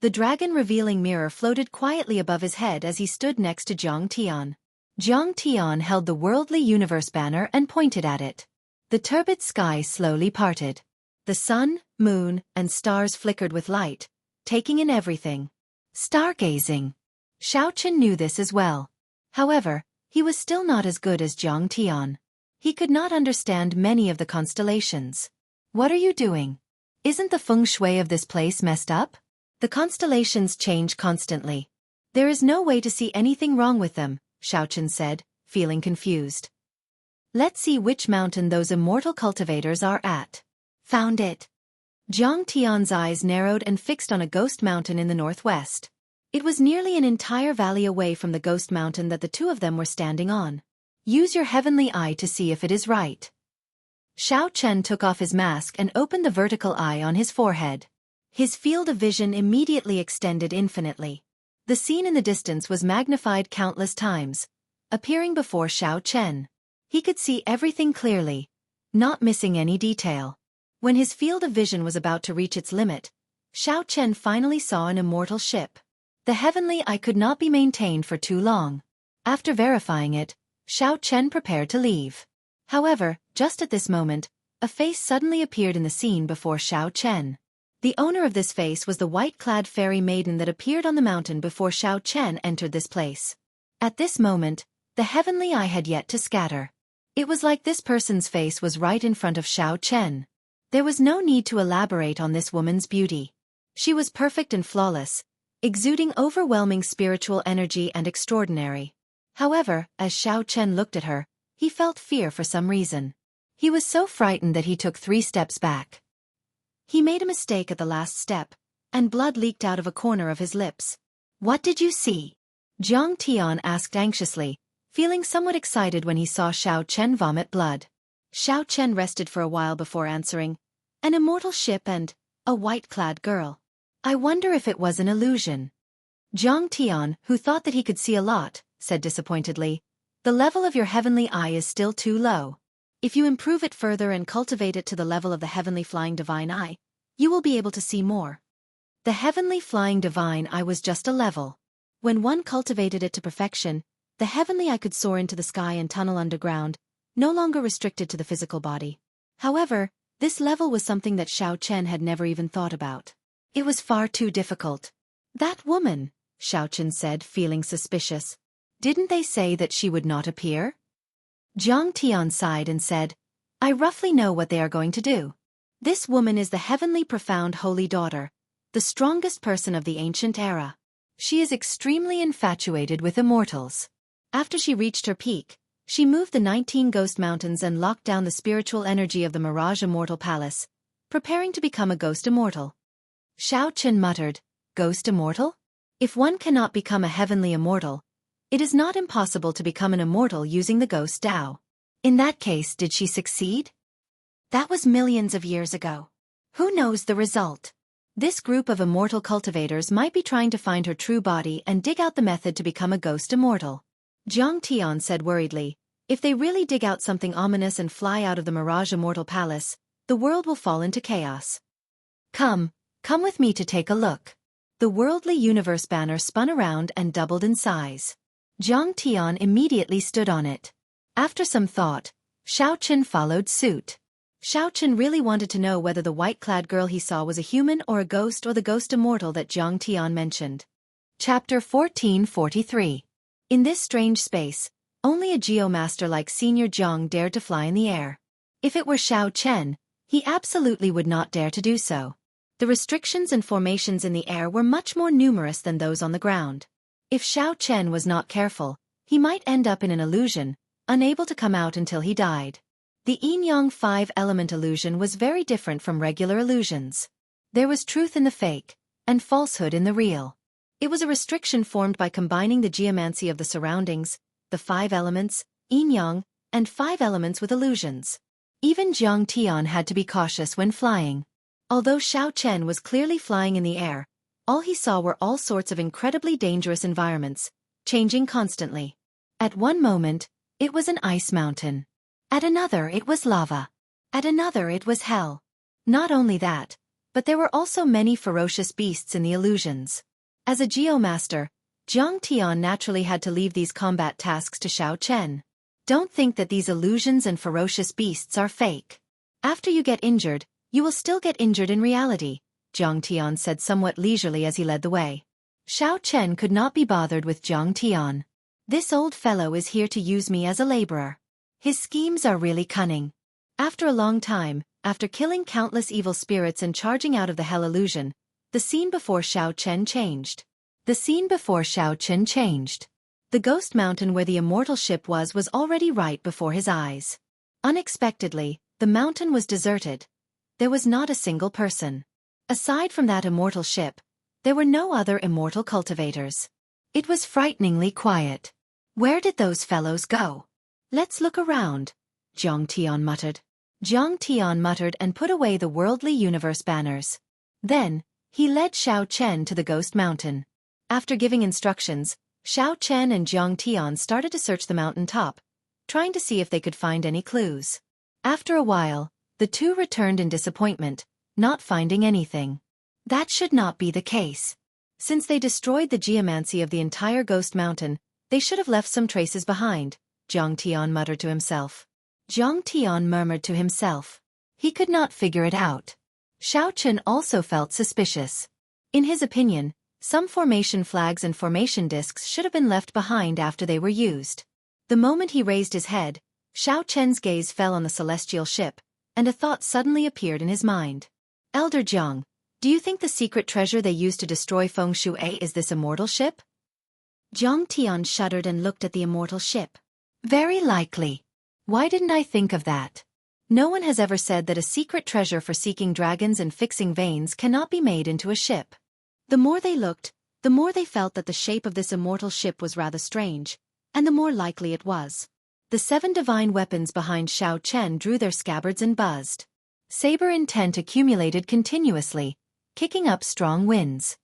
The dragon-revealing mirror floated quietly above his head as he stood next to Jiang Tian. Jiang Tian held the worldly universe banner and pointed at it. The turbid sky slowly parted. The sun, moon, and stars flickered with light, taking in everything. Stargazing. Xiaochen knew this as well. However, he was still not as good as Jiang Tian. He could not understand many of the constellations. What are you doing? Isn't the feng shui of this place messed up? The constellations change constantly. There is no way to see anything wrong with them, Xiaochen said, feeling confused. Let's see which mountain those immortal cultivators are at. Found it. Jiang Tian's eyes narrowed and fixed on a ghost mountain in the northwest. It was nearly an entire valley away from the ghost mountain that the two of them were standing on. Use your heavenly eye to see if it is right. Xiaochen took off his mask and opened the vertical eye on his forehead. His field of vision immediately extended infinitely. The scene in the distance was magnified countless times, appearing before Xiaochen. He could see everything clearly, not missing any detail. When his field of vision was about to reach its limit, Xiaochen finally saw an immortal ship. The heavenly eye could not be maintained for too long. After verifying it, Xiaochen prepared to leave. However, just at this moment, a face suddenly appeared in the scene before Xiaochen. The owner of this face was the white-clad fairy maiden that appeared on the mountain before Xiaochen entered this place. At this moment, the heavenly eye had yet to scatter. It was like this person's face was right in front of Xiaochen. There was no need to elaborate on this woman's beauty. She was perfect and flawless, exuding overwhelming spiritual energy and extraordinary. However, as Xiaochen looked at her, he felt fear for some reason. He was so frightened that he took 3 steps back. He made a mistake at the last step, and blood leaked out of a corner of his lips. What did you see? Jiang Tian asked anxiously, feeling somewhat excited when he saw Xiaochen vomit blood. Xiaochen rested for a while before answering, an immortal ship and a white-clad girl. I wonder if it was an illusion. Jiang Tian, who thought that he could see a lot, said disappointedly, the level of your heavenly eye is still too low. If you improve it further and cultivate it to the level of the heavenly flying divine eye, you will be able to see more. The heavenly flying divine eye was just a level. When one cultivated it to perfection, the heavenly eye could soar into the sky and tunnel underground, no longer restricted to the physical body. However, this level was something that Xiaochen had never even thought about. It was far too difficult. That woman, Xiaochen said, feeling suspicious. Didn't they say that she would not appear? Jiang Tian sighed and said, I roughly know what they are going to do. This woman is the heavenly profound holy daughter, the strongest person of the ancient era. She is extremely infatuated with immortals. After she reached her peak, she moved the 19 ghost mountains and locked down the spiritual energy of the Mirage Immortal Palace, preparing to become a ghost immortal. Xiaochen muttered, Ghost immortal? If one cannot become a heavenly immortal, it is not impossible to become an immortal using the ghost Tao. In that case, did she succeed? That was millions of years ago. Who knows the result? This group of immortal cultivators might be trying to find her true body and dig out the method to become a ghost immortal. Jiang Tian said worriedly, if they really dig out something ominous and fly out of the Mirage Immortal Palace, the world will fall into chaos. Come with me to take a look. The worldly universe banner spun around and doubled in size. Jiang Tian immediately stood on it. After some thought, Xiaochen followed suit. Xiaochen really wanted to know whether the white-clad girl he saw was a human or a ghost or the ghost immortal that Jiang Tian mentioned. Chapter 1443. In this strange space, only a geomaster like Senior Jiang dared to fly in the air. If it were Xiaochen, he absolutely would not dare to do so. The restrictions and formations in the air were much more numerous than those on the ground. If Xiaochen was not careful, he might end up in an illusion, unable to come out until he died. The yin-yang 5-element illusion was very different from regular illusions. There was truth in the fake, and falsehood in the real. It was a restriction formed by combining the geomancy of the surroundings, the 5 elements, yin-yang, and 5 elements with illusions. Even Jiang Tian had to be cautious when flying. Although Xiaochen was clearly flying in the air, all he saw were all sorts of incredibly dangerous environments, changing constantly. At one moment, it was an ice mountain. At another it was lava. At another it was hell. Not only that, but there were also many ferocious beasts in the illusions. As a geomaster, Jiang Tian naturally had to leave these combat tasks to Xiaochen. Don't think that these illusions and ferocious beasts are fake. After you get injured, you will still get injured in reality, Jiang Tian said somewhat leisurely as he led the way. Xiao Chen could not be bothered with Zhang Tian. This old fellow is here to use me as a laborer. His schemes are really cunning. After a long time, after killing countless evil spirits and charging out of the hell illusion, the scene before Xiao Chen changed. The scene before Xiao Chen changed. The ghost mountain where the immortal ship was already right before his eyes. Unexpectedly, the mountain was deserted. There was not a single person. Aside from that immortal ship, there were no other immortal cultivators. It was frighteningly quiet. Where did those fellows go? Let's look around, Zhang Tian muttered. Zhang Tian muttered and put away the worldly universe banners. Then, he led Xiao Chen to the ghost mountain. After giving instructions, Xiao Chen and Zhang Tian started to search the mountain top, trying to see if they could find any clues. After a while, the two returned in disappointment, not finding anything. That should not be the case. Since they destroyed the geomancy of the entire ghost mountain, they should have left some traces behind, Zhang Tian muttered to himself. Zhang Tian murmured to himself. He could not figure it out. Xiao Chen also felt suspicious. In his opinion, some formation flags and formation discs should have been left behind after they were used. The moment he raised his head, Xiao Chen's gaze fell on the celestial ship, and a thought suddenly appeared in his mind. Elder Jiang, do you think the secret treasure they used to destroy Feng Shui is this immortal ship? Zhang Tian shuddered and looked at the immortal ship. Very likely. Why didn't I think of that? No one has ever said that a secret treasure for seeking dragons and fixing veins cannot be made into a ship. The more they looked, the more they felt that the shape of this immortal ship was rather strange, and the more likely it was. The 7 divine weapons behind Xiao Chen drew their scabbards and buzzed. Saber intent accumulated continuously, kicking up strong winds.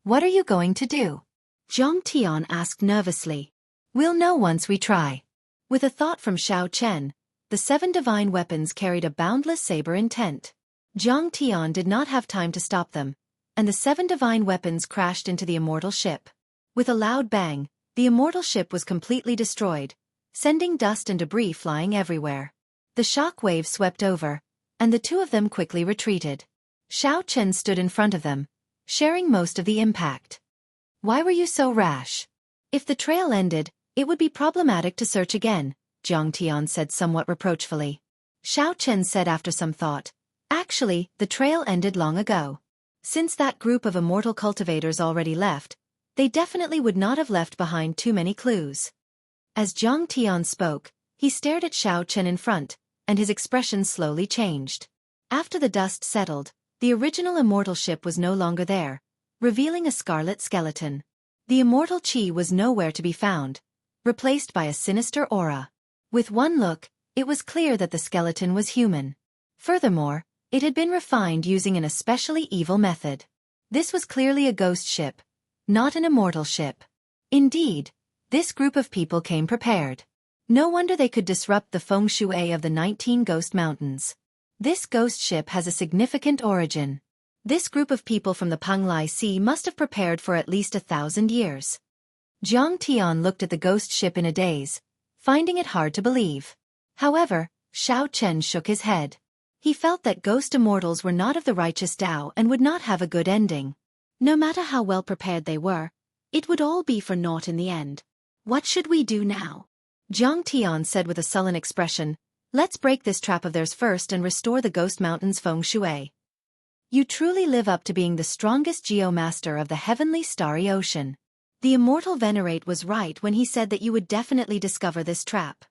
What are you going to do? Zhang Tian asked nervously. We'll know once we try. With a thought from Xiao Chen, the 7 divine weapons carried a boundless saber intent. Zhang Tian did not have time to stop them, and the 7 divine weapons crashed into the immortal ship. With a loud bang, the immortal ship was completely destroyed, sending dust and debris flying everywhere. The shock wave swept over, and the two of them quickly retreated. Xiao Chen stood in front of them, sharing most of the impact. Why were you so rash? If the trail ended, it would be problematic to search again, Zhang Tian said somewhat reproachfully. Xiao Chen said after some thought. Actually, the trail ended long ago. Since that group of immortal cultivators already left, they definitely would not have left behind too many clues. As Zhang Tian spoke, he stared at Xiao Chen in front, and his expression slowly changed. After the dust settled, the original immortal ship was no longer there, revealing a scarlet skeleton. The immortal chi was nowhere to be found, replaced by a sinister aura. With one look, it was clear that the skeleton was human. Furthermore, it had been refined using an especially evil method. This was clearly a ghost ship, not an immortal ship. Indeed, this group of people came prepared. No wonder they could disrupt the feng shui of the 19 ghost mountains. This ghost ship has a significant origin. This group of people from the Panglai Sea must have prepared for at least 1,000 years. Zhang Tian looked at the ghost ship in a daze, finding it hard to believe. However, Xiao Chen shook his head. He felt that ghost immortals were not of the righteous Tao and would not have a good ending. No matter how well prepared they were, it would all be for naught in the end. What should we do now? Zhang Tian said with a sullen expression, let's break this trap of theirs first and restore the ghost mountain's feng shui. You truly live up to being the strongest geomaster of the heavenly starry ocean. The immortal venerate was right when he said that you would definitely discover this trap.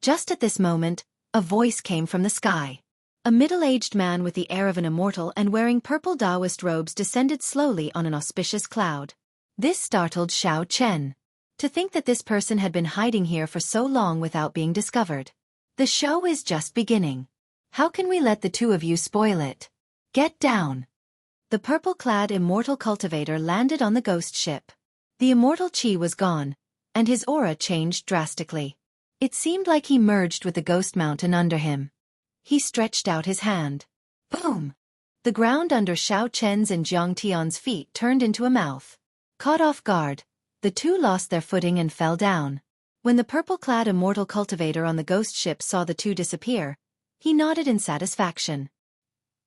Just at this moment, a voice came from the sky. A middle-aged man with the air of an immortal and wearing purple Taoist robes descended slowly on an auspicious cloud. This startled Xiao Chen. To think that this person had been hiding here for so long without being discovered. The show is just beginning. How can we let the two of you spoil it? Get down. The purple-clad immortal cultivator landed on the ghost ship. The immortal chi was gone, and his aura changed drastically. It seemed like he merged with the ghost mountain under him. He stretched out his hand. Boom! The ground under Xiao Chen's and Zhang Tian's feet turned into a mouth. Caught off guard, the two lost their footing and fell down. When the purple-clad immortal cultivator on the ghost ship saw the two disappear, he nodded in satisfaction.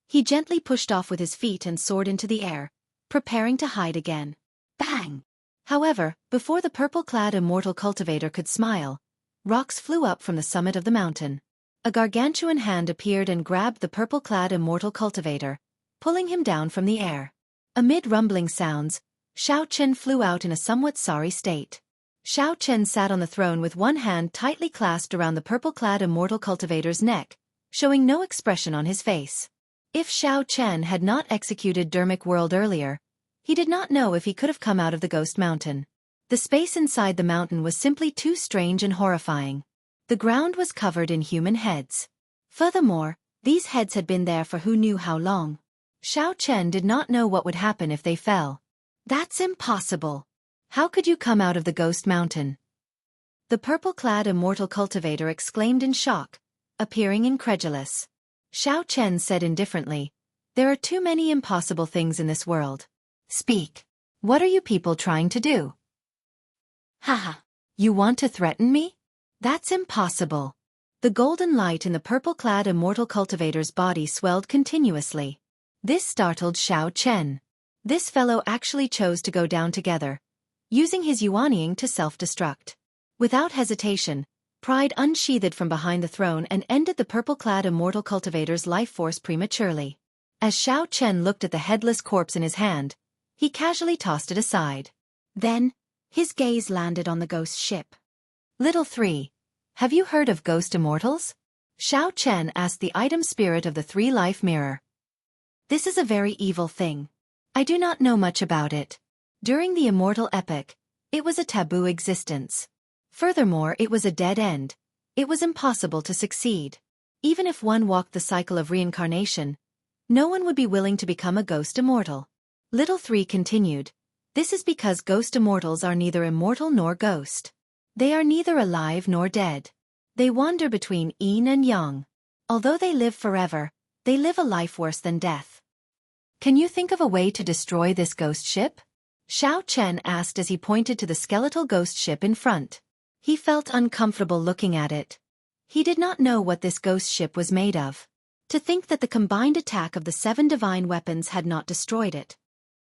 He gently pushed off with his feet and soared into the air, preparing to hide again. Bang! However, before the purple-clad immortal cultivator could smile, rocks flew up from the summit of the mountain. A gargantuan hand appeared and grabbed the purple-clad immortal cultivator, pulling him down from the air. Amid rumbling sounds, Xianxia flew out in a somewhat sorry state. Xianxia sat on the throne with one hand tightly clasped around the purple-clad immortal cultivator's neck, showing no expression on his face. If Xianxia had not executed Dermic World earlier, he did not know if he could have come out of the ghost mountain. The space inside the mountain was simply too strange and horrifying. The ground was covered in human heads. Furthermore, these heads had been there for who knew how long. Xianxia did not know what would happen if they fell. That's impossible. How could you come out of the ghost mountain? The purple-clad immortal cultivator exclaimed in shock, appearing incredulous. Xianxia said indifferently, "There are too many impossible things in this world. Speak. What are you people trying to do?" Haha. You want to threaten me? That's impossible. The golden light in the purple-clad immortal cultivator's body swelled continuously. This startled Xianxia. This fellow actually chose to go down together, using his yuanying to self-destruct. Without hesitation, pride unsheathed from behind the throne and ended the purple-clad immortal cultivator's life force prematurely. As Xianxia looked at the headless corpse in his hand, he casually tossed it aside. Then, his gaze landed on the ghost ship. Little 3. Have you heard of ghost immortals? Xianxia asked the item spirit of the 3-life mirror. This is a very evil thing. I do not know much about it. During the immortal epoch, it was a taboo existence. Furthermore, it was a dead end. It was impossible to succeed. Even if one walked the cycle of reincarnation, no one would be willing to become a ghost immortal. Little 3 continued, "This is because ghost immortals are neither immortal nor ghost. They are neither alive nor dead. They wander between yin and yang. Although they live forever, they live a life worse than death. Can you think of a way to destroy this ghost ship?" Xianxia asked as he pointed to the skeletal ghost ship in front. He felt uncomfortable looking at it. He did not know what this ghost ship was made of. To think that the combined attack of the 7 divine weapons had not destroyed it.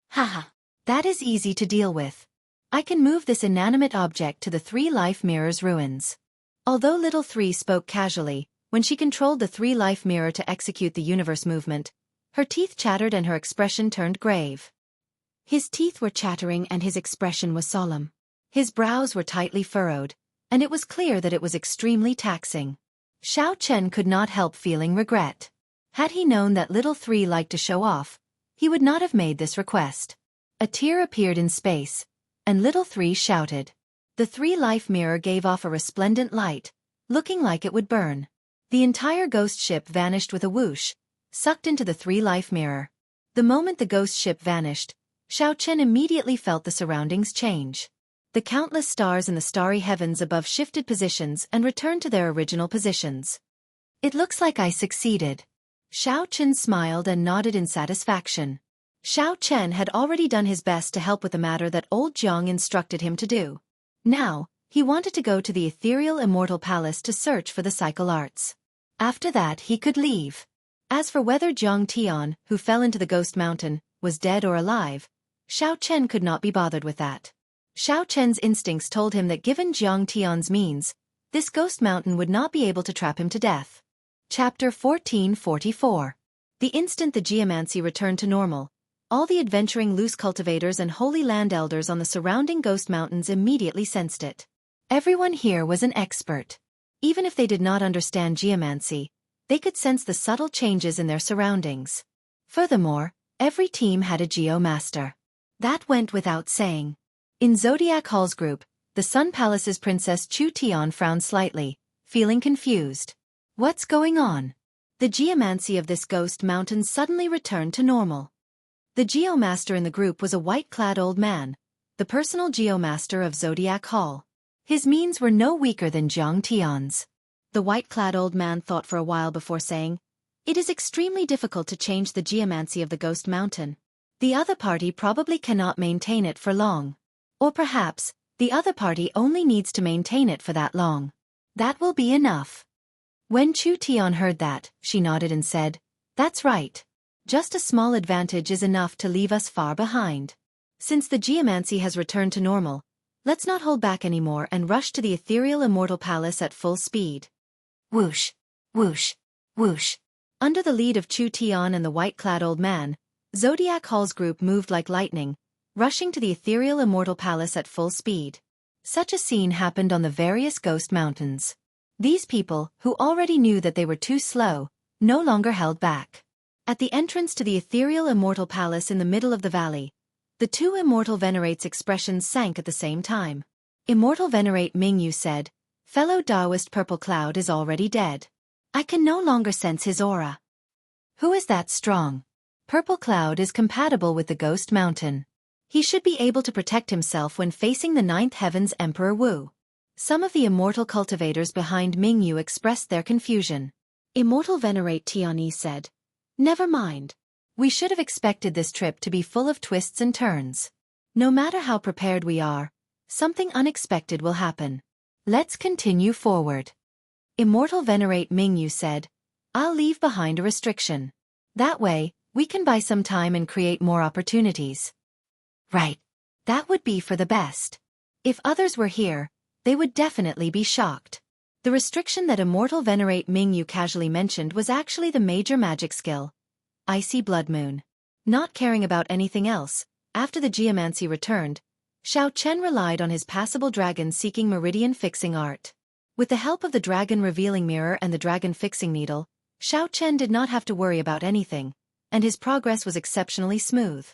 Haha. That is easy to deal with. I can move this inanimate object to the 3-life mirror's ruins. Although Little 3 spoke casually, when she controlled the 3-life mirror to execute the universe movement, her teeth chattered and her expression turned grave. His teeth were chattering and his expression was solemn. His brows were tightly furrowed, and it was clear that it was extremely taxing. Xianxia could not help feeling regret. Had he known that Little 3 liked to show off, he would not have made this request. A tear appeared in space, and Little 3 shouted. The 3-life mirror gave off a resplendent light, looking like it would burn. The entire ghost ship vanished with a whoosh, sucked into the 3-life mirror. The moment the ghost ship vanished, Xianxia immediately felt the surroundings change. The countless stars in the starry heavens above shifted positions and returned to their original positions. It looks like I succeeded. Xianxia smiled and nodded in satisfaction. Xianxia had already done his best to help with the matter that old Jiang instructed him to do. Now, he wanted to go to the ethereal immortal palace to search for the cycle arts. After that he could leave. As for whether Jianghu, who fell into the ghost mountain, was dead or alive, Xianxia could not be bothered with that. Xianxia's instincts told him that given Jianghu's means, this ghost mountain would not be able to trap him to death. Chapter 1444. The instant the geomancy returned to normal, all the adventuring loose cultivators and holy land elders on the surrounding ghost mountains immediately sensed it. Everyone here was an expert. Even if they did not understand geomancy, they could sense the subtle changes in their surroundings. Furthermore, every team had a geomaster. That went without saying. In Zodiac Hall's group, the Sun Palace's Princess Chu Tian frowned slightly, feeling confused. What's going on? The geomancy of this ghost mountain suddenly returned to normal. The geomaster in the group was a white-clad old man, the personal geomaster of Zodiac Hall. His means were no weaker than Jiang Tian's. The white-clad old man thought for a while before saying, "It is extremely difficult to change the geomancy of the ghost mountain. The other party probably cannot maintain it for long. Or perhaps, the other party only needs to maintain it for that long. That will be enough." When Chu Tian heard that, she nodded and said, "That's right. Just a small advantage is enough to leave us far behind." Since the geomancy has returned to normal, let's not hold back anymore and rush to the ethereal Immortal Palace at full speed. Whoosh, whoosh, whoosh. Under the lead of Chu Tian and the white-clad old man, Zodiac Hall's group moved like lightning, rushing to the ethereal Immortal Palace at full speed. Such a scene happened on the various ghost mountains. These people, who already knew that they were too slow, no longer held back. At the entrance to the ethereal Immortal Palace in the middle of the valley, the two Immortal Venerates' expressions sank at the same time. Immortal Venerate Mingyu said, "Fellow Taoist Purple Cloud is already dead. I can no longer sense his aura." "Who is that strong?" "Purple Cloud is compatible with the Ghost Mountain. He should be able to protect himself when facing the Ninth Heaven's Emperor Wu." Some of the immortal cultivators behind Mingyu expressed their confusion. Immortal Venerate Tianyi said, "Never mind. We should have expected this trip to be full of twists and turns. No matter how prepared we are, something unexpected will happen. Let's continue forward." Immortal Venerate Mingyu said, "I'll leave behind a restriction. That way, we can buy some time and create more opportunities." "Right. That would be for the best. If others were here, they would definitely be shocked." The restriction that Immortal Venerate Mingyu casually mentioned was actually the major magic skill, Icy Blood Moon. Not caring about anything else, after the geomancy returned, Xiao Chen relied on his passable dragon-seeking meridian fixing art. With the help of the dragon revealing mirror and the dragon fixing needle, Xiao Chen did not have to worry about anything, and his progress was exceptionally smooth.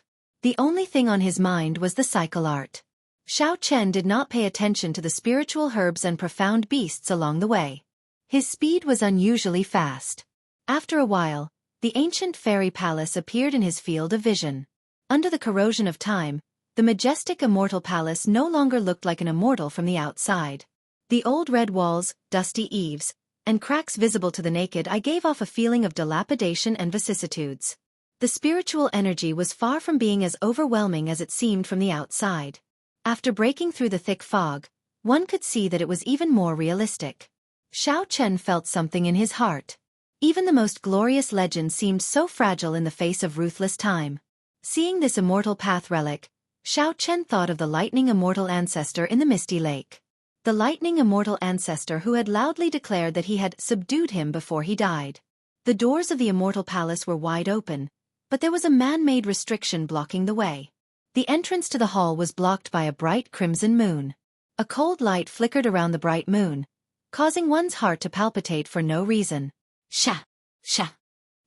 The only thing on his mind was the cycle art. Xiao Chen did not pay attention to the spiritual herbs and profound beasts along the way. His speed was unusually fast. After a while, the ancient fairy palace appeared in his field of vision. Under the corrosion of time, the majestic Immortal Palace no longer looked like an immortal from the outside. The old red walls, dusty eaves, and cracks visible to the naked eye gave off a feeling of dilapidation and vicissitudes. The spiritual energy was far from being as overwhelming as it seemed from the outside. After breaking through the thick fog, one could see that it was even more realistic. Xiao Chen felt something in his heart. Even the most glorious legend seemed so fragile in the face of ruthless time. Seeing this immortal path relic, Xiao Chen thought of the lightning immortal ancestor in the misty lake. The lightning immortal ancestor who had loudly declared that he had subdued him before he died. The doors of the Immortal Palace were wide open, but there was a man-made restriction blocking the way. The entrance to the hall was blocked by a bright crimson moon. A cold light flickered around the bright moon, causing one's heart to palpitate for no reason. Sha! Sha!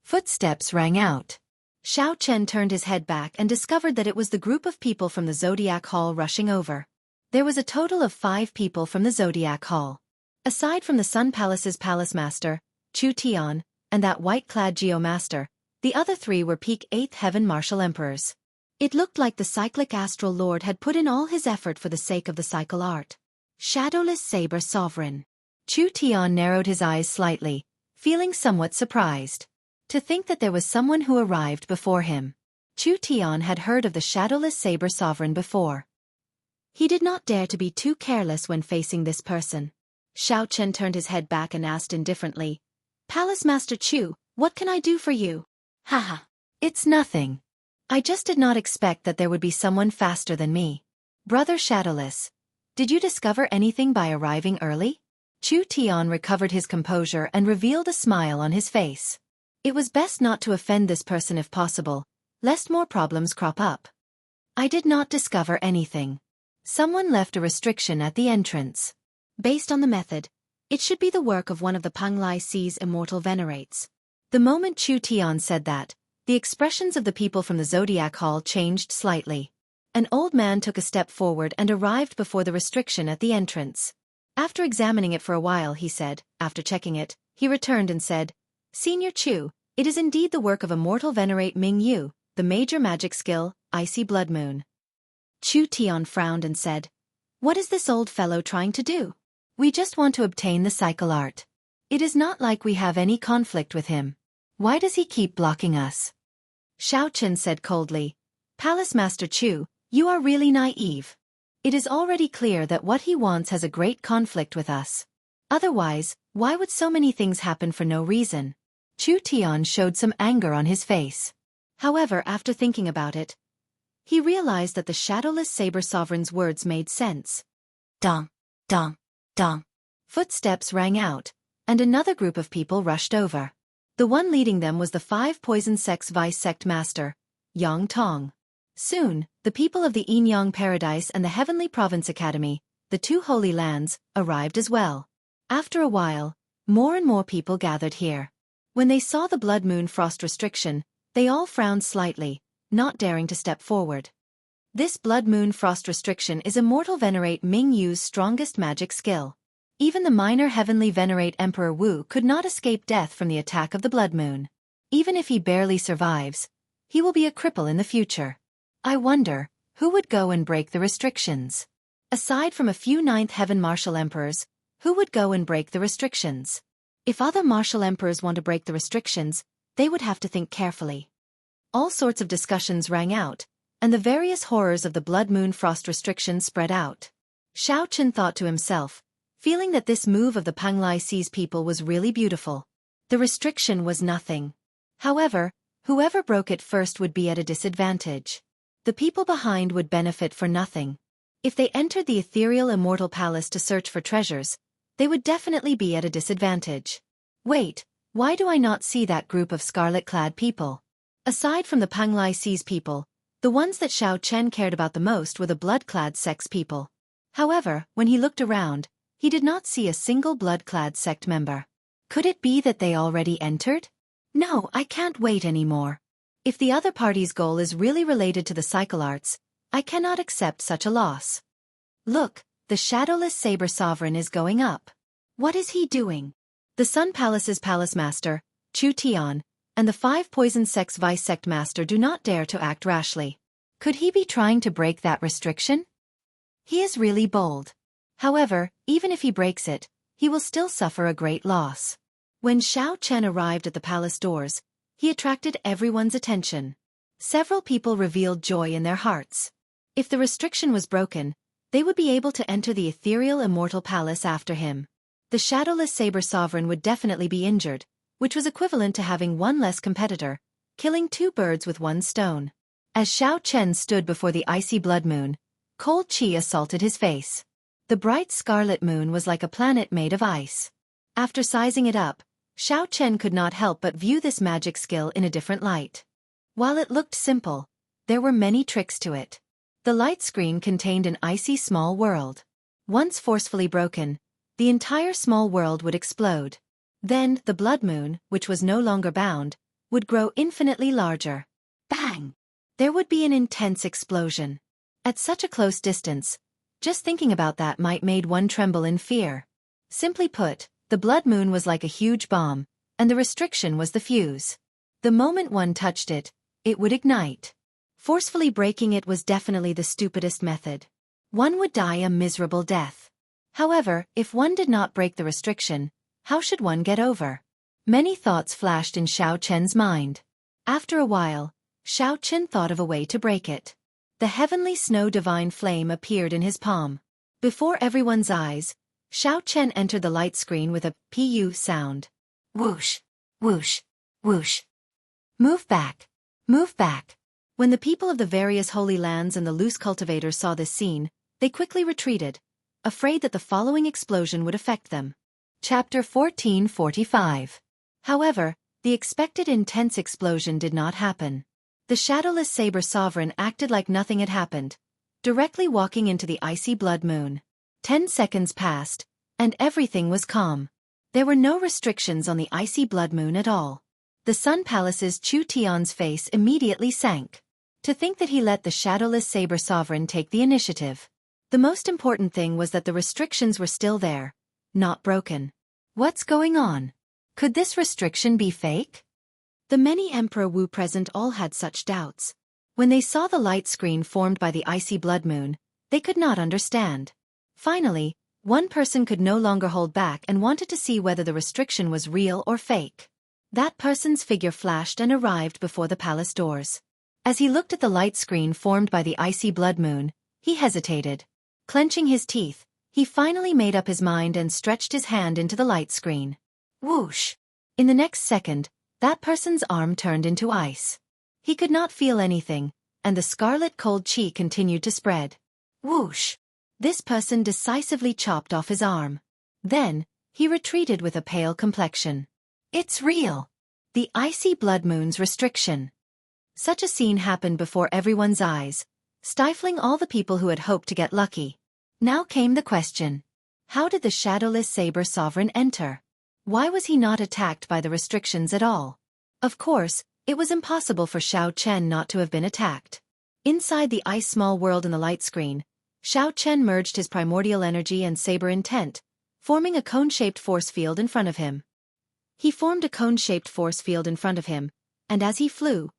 Footsteps rang out. Xiao Chen turned his head back and discovered that it was the group of people from the Zodiac Hall rushing over. There was a total of 5 people from the Zodiac Hall. Aside from the Sun Palace's Palace Master, Chu Tian, and that white-clad Geo-Master, the other 3 were peak 8th Heaven Martial Emperors. It looked like the cyclic Astral Lord had put in all his effort for the sake of the cycle art. Shadowless Saber Sovereign. Chu Tian narrowed his eyes slightly, feeling somewhat surprised. To think that there was someone who arrived before him. Chu Tian had heard of the Shadowless Saber Sovereign before. He did not dare to be too careless when facing this person. Xiao Chen turned his head back and asked indifferently, "Palace Master Chu, what can I do for you?" "Haha. It's nothing. I just did not expect that there would be someone faster than me. Brother Shadowless, did you discover anything by arriving early?" Chu Tian recovered his composure and revealed a smile on his face. It was best not to offend this person if possible, lest more problems crop up. "I did not discover anything. Someone left a restriction at the entrance." Based on the method, it should be the work of one of the Panglai Sea's immortal venerates. The moment Chu Tian said that, the expressions of the people from the Zodiac Hall changed slightly. An old man took a step forward and arrived before the restriction at the entrance. After examining it for a while, he said, after checking it, he returned and said, "Senior Chu, it is indeed the work of Immortal Venerate Mingyu, the major magic skill, Icy Blood Moon." Chu Tian frowned and said, "What is this old fellow trying to do?" "We just want to obtain the cycle art. It is not like we have any conflict with him. Why does he keep blocking us?" Xiao Chen said coldly, "Palace Master Chu, you are really naive. It is already clear that what he wants has a great conflict with us. Otherwise, why would so many things happen for no reason?" Chu Tian showed some anger on his face. However, after thinking about it, He realized that the shadowless saber sovereign's words made sense. Dong, dong, dong. Footsteps rang out, and another group of people rushed over. The one leading them was the 5 poison sects vice sect master, Yang Tong. Soon, the people of the Yin-Yang Paradise and the Heavenly Province Academy, the 2 holy lands, arrived as well. After a while, more and more people gathered here. When they saw the blood moon frost restriction, they all frowned slightly, not daring to step forward. This blood moon frost restriction is Immortal Venerate Ming Yu's strongest magic skill. Even the minor heavenly Venerate Emperor Wu could not escape death from the attack of the blood moon. Even if he barely survives, he will be a cripple in the future. I wonder, who would go and break the restrictions? Aside from a few 9th Heaven Martial Emperors, who would go and break the restrictions? If other Martial Emperors want to break the restrictions, they would have to think carefully. All sorts of discussions rang out, and the various horrors of the blood moon frost restriction spread out. Xiao Chen thought to himself, feeling that this move of the Panglai Sea's people was really beautiful. The restriction was nothing. However, whoever broke it first would be at a disadvantage. The people behind would benefit for nothing. If they entered the ethereal Immortal Palace to search for treasures, they would definitely be at a disadvantage. Wait, why do I not see that group of scarlet-clad people? Aside from the Panglai Sea's people, the ones that Xiao Chen cared about the most were the blood-clad sect's people. However, when he looked around, he did not see a single blood-clad sect member. Could it be that they already entered? No, I can't wait anymore. If the other party's goal is really related to the cycle arts, I cannot accept such a loss. Look, the shadowless saber sovereign is going up. What is he doing? The Sun Palace's palace master, Chu Tian, and the 5 poison sects vice sect master do not dare to act rashly. Could he be trying to break that restriction? He is really bold. However, even if he breaks it, he will still suffer a great loss. When Xiao Chen arrived at the palace doors, he attracted everyone's attention. Several people revealed joy in their hearts. If the restriction was broken, they would be able to enter the ethereal Immortal Palace after him. The shadowless saber sovereign would definitely be injured, which was equivalent to having one less competitor, killing 2 birds with 1 stone. As Xiao Chen stood before the icy blood moon, cold qi assaulted his face. The bright scarlet moon was like a planet made of ice. After sizing it up, Xiao Chen could not help but view this magic skill in a different light. While it looked simple, there were many tricks to it. The light screen contained an icy small world. Once forcefully broken, the entire small world would explode. Then, the blood moon, which was no longer bound, would grow infinitely larger. Bang! There would be an intense explosion. At such a close distance, just thinking about that might made one tremble in fear. Simply put, the blood moon was like a huge bomb, and the restriction was the fuse. The moment one touched it, it would ignite. Forcefully breaking it was definitely the stupidest method. One would die a miserable death. However, if one did not break the restriction, how should one get over? Many thoughts flashed in Xiao Chen's mind. After a while, Xiao Chen thought of a way to break it. The heavenly snow divine flame appeared in his palm. Before everyone's eyes, Xiao Chen entered the light screen with a pu sound. Whoosh, whoosh, whoosh. Move back, move back. When the people of the various holy lands and the loose cultivators saw this scene, they quickly retreated, afraid that the following explosion would affect them. Chapter 1445. However, the expected intense explosion did not happen. The shadowless saber sovereign acted like nothing had happened, directly walking into the icy blood moon. 10 seconds passed, and everything was calm. There were no restrictions on the icy blood moon at all. The Sun Palace's Chu Tian's face immediately sank. To think that he let the shadowless saber sovereign take the initiative. The most important thing was that the restrictions were still there, not broken. What's going on? Could this restriction be fake? The many Emperor Wu present all had such doubts. When they saw the light screen formed by the icy blood moon, they could not understand. Finally, one person could no longer hold back and wanted to see whether the restriction was real or fake. That person's figure flashed and arrived before the palace doors. As he looked at the light screen formed by the icy blood moon, he hesitated. Clenching his teeth, he finally made up his mind and stretched his hand into the light screen. Whoosh! In the next second, that person's arm turned into ice. He could not feel anything, and the scarlet cold chi continued to spread. Whoosh! This person decisively chopped off his arm. Then, he retreated with a pale complexion. It's real! The icy blood moon's restriction. Such a scene happened before everyone's eyes, stifling all the people who had hoped to get lucky. Now came the question. How did the shadowless saber sovereign enter? Why was he not attacked by the restrictions at all? Of course, it was impossible for Xiao Chen not to have been attacked. Inside the ice small world in the light screen, Xiao Chen merged his primordial energy and saber intent, forming a cone-shaped force field in front of him. He formed a cone-shaped force field in front of him, and as he flew,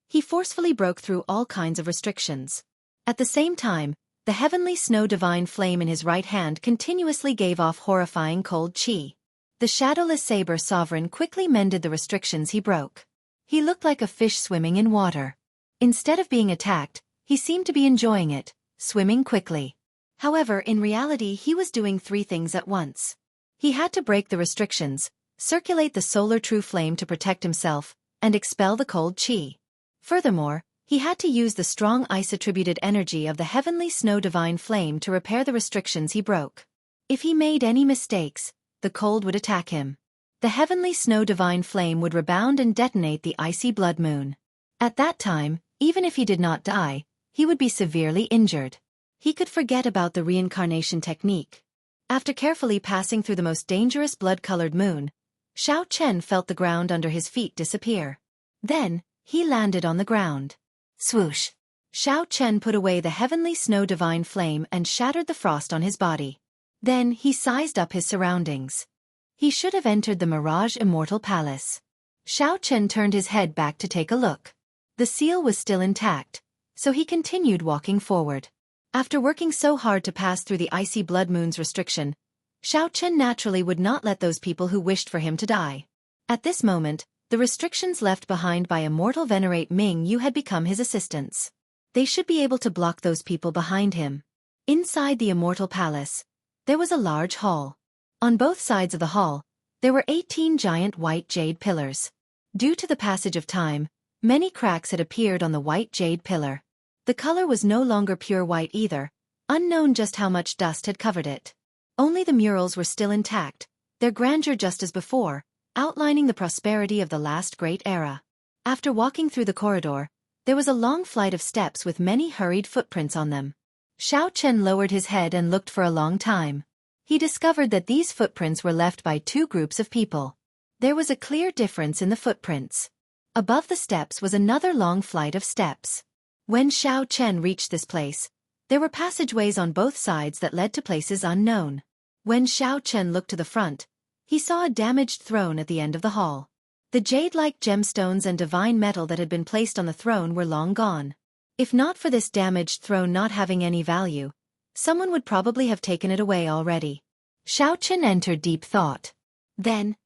he forcefully broke through all kinds of restrictions. At the same time, the heavenly snow divine flame in his right hand continuously gave off horrifying cold chi. The shadowless saber sovereign quickly mended the restrictions he broke. He looked like a fish swimming in water. Instead of being attacked, he seemed to be enjoying it, swimming quickly. However, in reality he was doing three things at once. He had to break the restrictions, circulate the solar true flame to protect himself, and expel the cold chi. Furthermore, he had to use the strong ice-attributed energy of the heavenly snow divine flame to repair the restrictions he broke. If he made any mistakes, the cold would attack him. The heavenly snow divine flame would rebound and detonate the icy blood moon. At that time, even if he did not die, he would be severely injured. He could forget about the reincarnation technique. After carefully passing through the most dangerous blood-colored moon, Xiao Chen felt the ground under his feet disappear. Then, he landed on the ground. Swoosh! Xiao Chen put away the heavenly snow divine flame and shattered the frost on his body. Then he sized up his surroundings. He should have entered the Mirage Immortal Palace. Xiao Chen turned his head back to take a look. The seal was still intact, so he continued walking forward. After working so hard to pass through the icy blood moon's restriction, Xiao Chen naturally would not let those people who wished for him to die. At this moment, the restrictions left behind by Immortal Venerate Ming Yu had become his assistants. They should be able to block those people behind him. Inside the Immortal Palace, there was a large hall. On both sides of the hall, there were 18 giant white jade pillars. Due to the passage of time, many cracks had appeared on the white jade pillar. The color was no longer pure white either, unknown just how much dust had covered it. Only the murals were still intact, their grandeur just as before, outlining the prosperity of the last great era. After walking through the corridor, there was a long flight of steps with many hurried footprints on them. Xiao Chen lowered his head and looked for a long time. He discovered that these footprints were left by two groups of people. There was a clear difference in the footprints. Above the steps was another long flight of steps. When Xiao Chen reached this place, there were passageways on both sides that led to places unknown. When Xiao Chen looked to the front, he saw a damaged throne at the end of the hall. The jade-like gemstones and divine metal that had been placed on the throne were long gone. If not for this damaged throne not having any value, someone would probably have taken it away already. Xiao Chen entered deep thought. Then,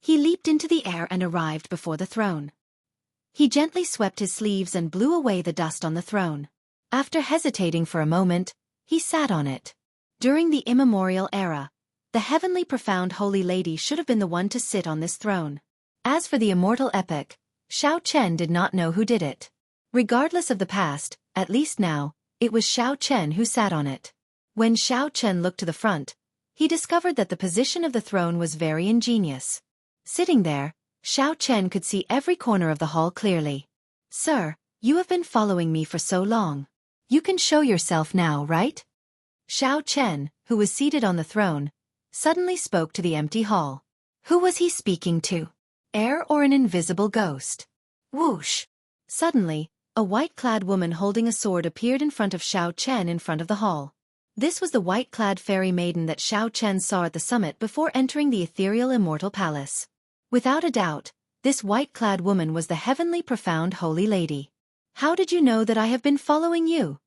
he leaped into the air and arrived before the throne. He gently swept his sleeves and blew away the dust on the throne. After hesitating for a moment, he sat on it. During the immemorial era, the heavenly profound holy lady should have been the one to sit on this throne. As for the immortal epic, Xiao Chen did not know who did it. Regardless of the past, at least now, it was Xiao Chen who sat on it. When Xiao Chen looked to the front, he discovered that the position of the throne was very ingenious. Sitting there, Xiao Chen could see every corner of the hall clearly. "Sir, you have been following me for so long. You can show yourself now, right?" Xiao Chen, who was seated on the throne, suddenly spoke to the empty hall. Who was he speaking to? Air or an invisible ghost? Whoosh! Suddenly, a white-clad woman holding a sword appeared in front of Xiao Chen in front of the hall. This was the white-clad fairy maiden that Xiao Chen saw at the summit before entering the ethereal immortal palace. Without a doubt, this white-clad woman was the heavenly profound holy lady. "How did you know that I have been following you?"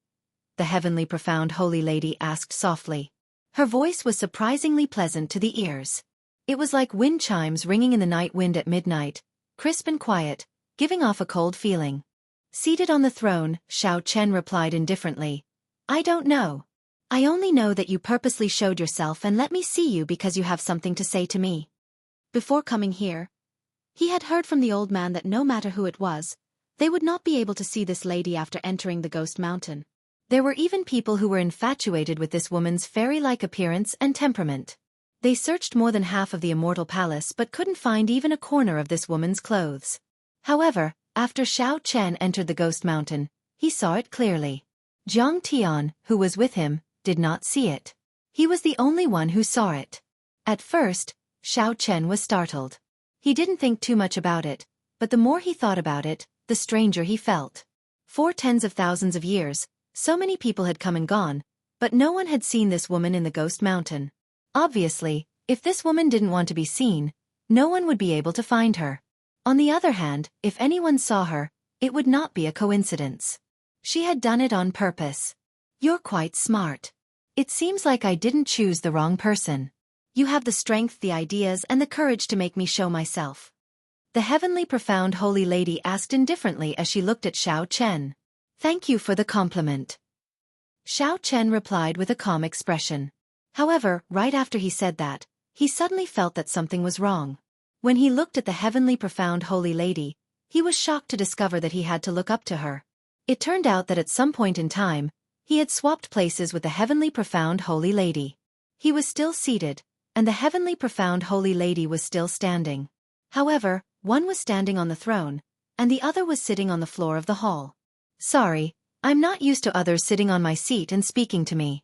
the heavenly profound holy lady asked softly. Her voice was surprisingly pleasant to the ears. It was like wind chimes ringing in the night wind at midnight, crisp and quiet, giving off a cold feeling. Seated on the throne, Xiao Chen replied indifferently, "I don't know. I only know that you purposely showed yourself and let me see you because you have something to say to me." Before coming here, he had heard from the old man that no matter who it was, They would not be able to see this lady after entering the ghost mountain. There were even people who were infatuated with this woman's fairy-like appearance and temperament. They searched more than half of the Immortal Palace but couldn't find even a corner of this woman's clothes. However, after Xiao Chen entered the ghost mountain, he saw it clearly. Jiang Tian, who was with him, did not see it. He was the only one who saw it. At first, Xiao Chen was startled. He didn't think too much about it, but the more he thought about it, the stranger he felt. For tens of thousands of years, so many people had come and gone, but no one had seen this woman in the ghost mountain. Obviously, if this woman didn't want to be seen, no one would be able to find her. On the other hand, if anyone saw her, it would not be a coincidence. She had done it on purpose. You're quite smart. It seems like I didn't choose the wrong person. You have the strength, the ideas, and the courage to make me show myself. The heavenly profound holy lady asked indifferently as she looked at Xiao Chen. Thank you for the compliment. Xiao Chen replied with a calm expression. However, right after he said that, he suddenly felt that something was wrong. When he looked at the heavenly profound holy lady, he was shocked to discover that he had to look up to her. It turned out that at some point in time, he had swapped places with the heavenly profound holy lady. He was still seated, and the heavenly profound holy lady was still standing. However, one was standing on the throne, and the other was sitting on the floor of the hall. Sorry, I'm not used to others sitting on my seat and speaking to me.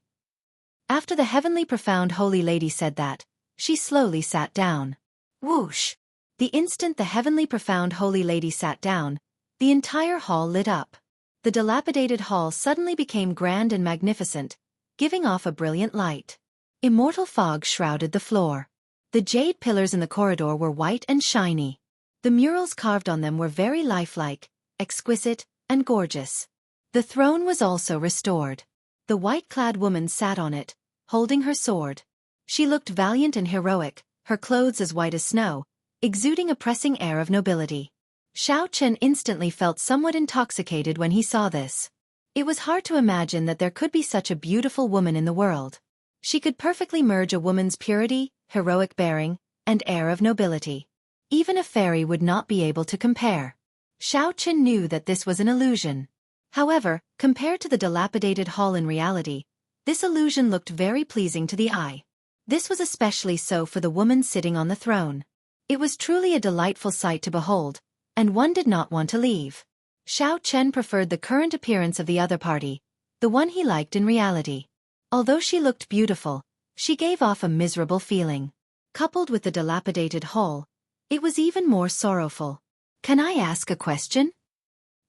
After the heavenly profound holy lady said that, she slowly sat down. Whoosh! The instant the heavenly profound holy lady sat down, the entire hall lit up. The dilapidated hall suddenly became grand and magnificent, giving off a brilliant light. Immortal fog shrouded the floor. The jade pillars in the corridor were white and shiny. The murals carved on them were very lifelike, exquisite, and gorgeous. The throne was also restored. The white-clad woman sat on it, holding her sword. She looked valiant and heroic, her clothes as white as snow, exuding a pressing air of nobility. Xiao Chen instantly felt somewhat intoxicated when he saw this. It was hard to imagine that there could be such a beautiful woman in the world. She could perfectly merge a woman's purity, heroic bearing, and air of nobility. Even a fairy would not be able to compare. Xiao Chen knew that this was an illusion. However, compared to the dilapidated hall in reality, this illusion looked very pleasing to the eye. This was especially so for the woman sitting on the throne. It was truly a delightful sight to behold, and one did not want to leave. Xiao Chen preferred the current appearance of the other party, the one he liked in reality. Although she looked beautiful, she gave off a miserable feeling. Coupled with the dilapidated hall, it was even more sorrowful. Can I ask a question?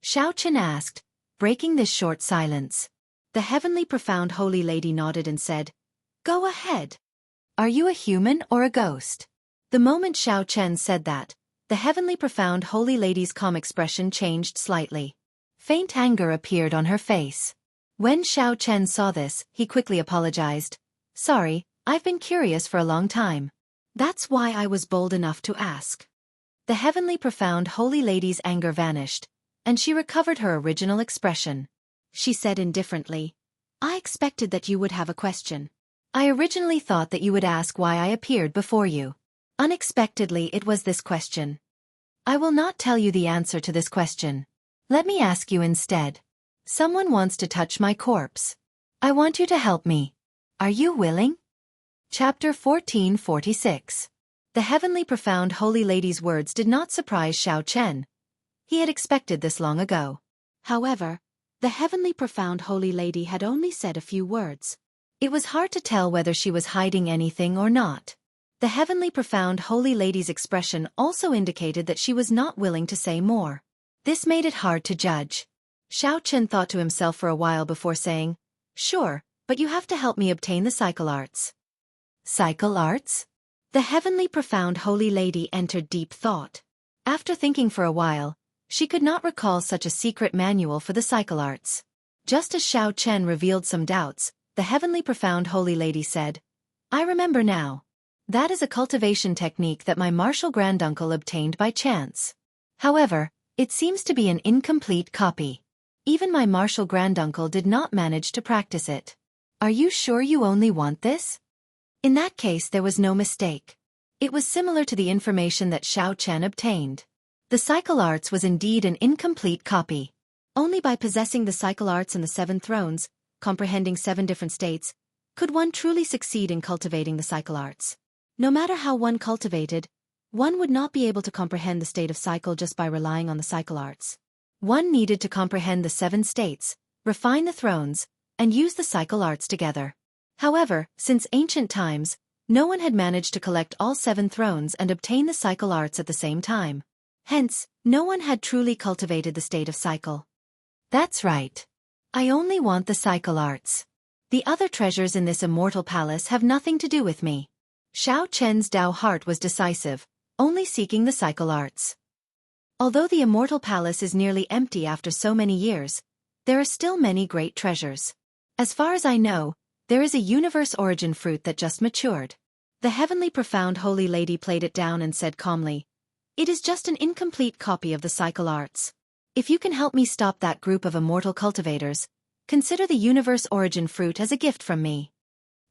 Xiao Chen asked, breaking this short silence. The heavenly profound holy lady nodded and said, Go ahead. Are you a human or a ghost? The moment Xiao Chen said that, the heavenly profound holy lady's calm expression changed slightly. Faint anger appeared on her face. When Xiao Chen saw this, he quickly apologized. Sorry, I've been curious for a long time. That's why I was bold enough to ask. The heavenly profound holy lady's anger vanished, and she recovered her original expression. She said indifferently, I expected that you would have a question. I originally thought that you would ask why I appeared before you. Unexpectedly, it was this question. I will not tell you the answer to this question. Let me ask you instead. Someone wants to touch my corpse. I want you to help me. Are you willing? Chapter 1446. The heavenly profound holy lady's words did not surprise Xiao Chen. He had expected this long ago. However, the heavenly profound holy lady had only said a few words. It was hard to tell whether she was hiding anything or not. The heavenly profound holy lady's expression also indicated that she was not willing to say more. This made it hard to judge. Xiao Chen thought to himself for a while before saying, Sure, but you have to help me obtain the cycle arts. Cycle arts? The heavenly profound holy lady entered deep thought. After thinking for a while, she could not recall such a secret manual for the cycle arts. Just as Xiao Chen revealed some doubts, the heavenly profound holy lady said, I remember now. That is a cultivation technique that my martial granduncle obtained by chance. However, it seems to be an incomplete copy. Even my martial granduncle did not manage to practice it. Are you sure you only want this? In that case there was no mistake. It was similar to the information that Xiao Chen obtained. The cycle arts was indeed an incomplete copy. Only by possessing the cycle arts and the 7 thrones, comprehending 7 different states, could one truly succeed in cultivating the cycle arts. No matter how one cultivated, one would not be able to comprehend the state of cycle just by relying on the cycle arts. One needed to comprehend the 7 states, refine the thrones, and use the cycle arts together. However, since ancient times, no one had managed to collect all 7 thrones and obtain the cycle arts at the same time. Hence, no one had truly cultivated the state of cycle. That's right. I only want the cycle arts. The other treasures in this immortal palace have nothing to do with me. Xiao Chen's Dao heart was decisive, only seeking the cycle arts. Although the immortal palace is nearly empty after so many years, there are still many great treasures. As far as I know, there is a universe origin fruit that just matured. The heavenly profound holy lady played it down and said calmly, "It is just an incomplete copy of the cycle arts. If you can help me stop that group of immortal cultivators, consider the universe origin fruit as a gift from me."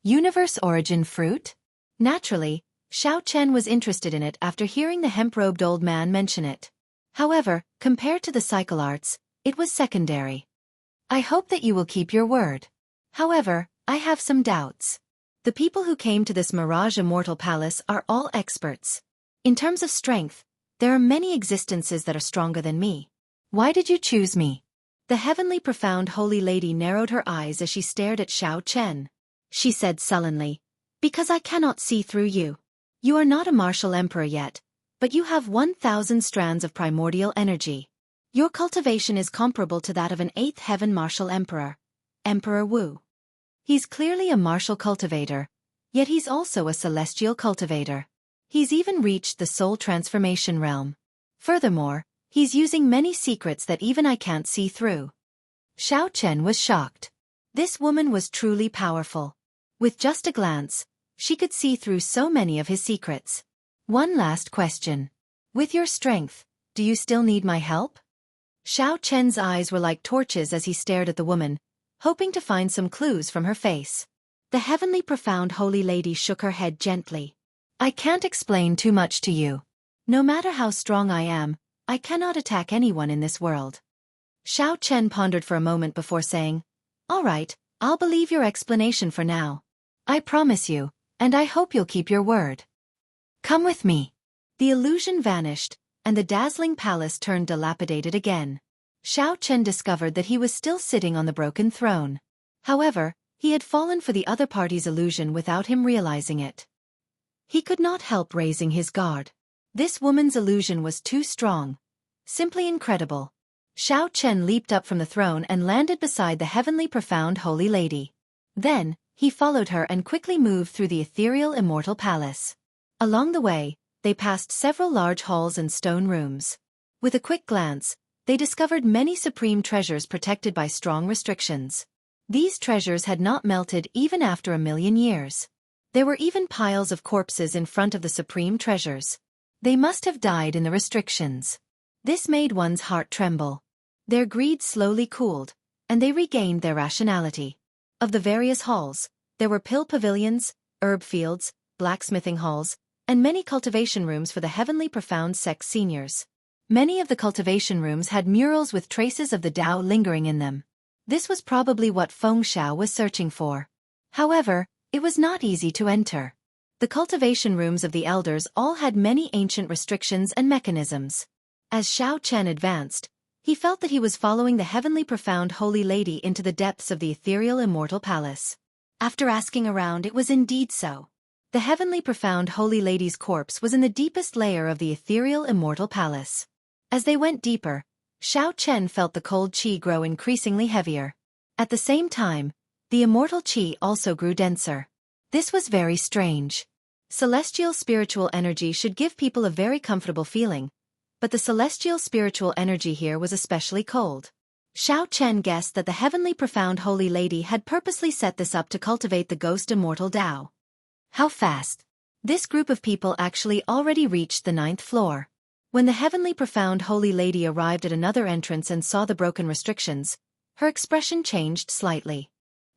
Universe origin fruit? Naturally, Xiao Chen was interested in it after hearing the hemp-robed old man mention it. However, compared to the cycle arts, it was secondary. I hope that you will keep your word. However, I have some doubts. The people who came to this Mirage Immortal Palace are all experts. In terms of strength, there are many existences that are stronger than me. Why did you choose me? The heavenly profound holy lady narrowed her eyes as she stared at Xiao Chen. She said sullenly, "Because I cannot see through you. You are not a martial emperor yet, but you have 1,000 strands of primordial energy. Your cultivation is comparable to that of an 8th heaven martial emperor, Emperor Wu. He's clearly a martial cultivator, yet he's also a celestial cultivator. He's even reached the soul transformation realm. Furthermore, he's using many secrets that even I can't see through." Xiao Chen was shocked. This woman was truly powerful. With just a glance, she could see through so many of his secrets. One last question. With your strength, do you still need my help? Xiao Chen's eyes were like torches as he stared at the woman, hoping to find some clues from her face. The heavenly profound holy lady shook her head gently. I can't explain too much to you. No matter how strong I am, I cannot attack anyone in this world. Xiao Chen pondered for a moment before saying, All right, I'll believe your explanation for now. I promise you, and I hope you'll keep your word. Come with me. The illusion vanished, and the dazzling palace turned dilapidated again. Xiao Chen discovered that he was still sitting on the broken throne. However, he had fallen for the other party's illusion without him realizing it. He could not help raising his guard. This woman's illusion was too strong. Simply incredible. Xiao Chen leaped up from the throne and landed beside the heavenly profound holy lady. Then, he followed her and quickly moved through the ethereal immortal palace. Along the way, they passed several large halls and stone rooms. With a quick glance, they discovered many supreme treasures protected by strong restrictions. These treasures had not melted even after 1,000,000 years. There were even piles of corpses in front of the supreme treasures. They must have died in the restrictions. This made one's heart tremble. Their greed slowly cooled, and they regained their rationality. Of the various halls, there were pill pavilions, herb fields, blacksmithing halls, and many cultivation rooms for the heavenly profound sect seniors. Many of the cultivation rooms had murals with traces of the Tao lingering in them. This was probably what Feng Xiao was searching for. However, it was not easy to enter. The cultivation rooms of the elders all had many ancient restrictions and mechanisms. As Xiao Chen advanced, he felt that he was following the heavenly profound holy lady into the depths of the ethereal immortal palace. After asking around, it was indeed so. The heavenly profound holy lady's corpse was in the deepest layer of the ethereal immortal palace. As they went deeper, Xiao Chen felt the cold qi grow increasingly heavier. At the same time, the immortal qi also grew denser. This was very strange. Celestial spiritual energy should give people a very comfortable feeling, but the celestial spiritual energy here was especially cold. Xiao Chen guessed that the heavenly profound holy lady had purposely set this up to cultivate the ghost immortal Tao. How fast! This group of people actually already reached the 9th floor. When the heavenly profound holy lady arrived at another entrance and saw the broken restrictions, her expression changed slightly.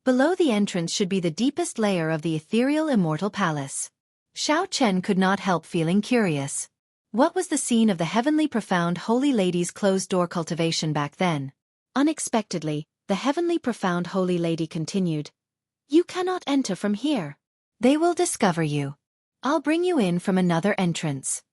Below the entrance should be the deepest layer of the ethereal immortal palace. Xiao Chen could not help feeling curious. What was the scene of the Heavenly Profound Holy Lady's closed-door cultivation back then? Unexpectedly, the Heavenly Profound Holy Lady continued, "You cannot enter from here. They will discover you. I'll bring you in from another entrance."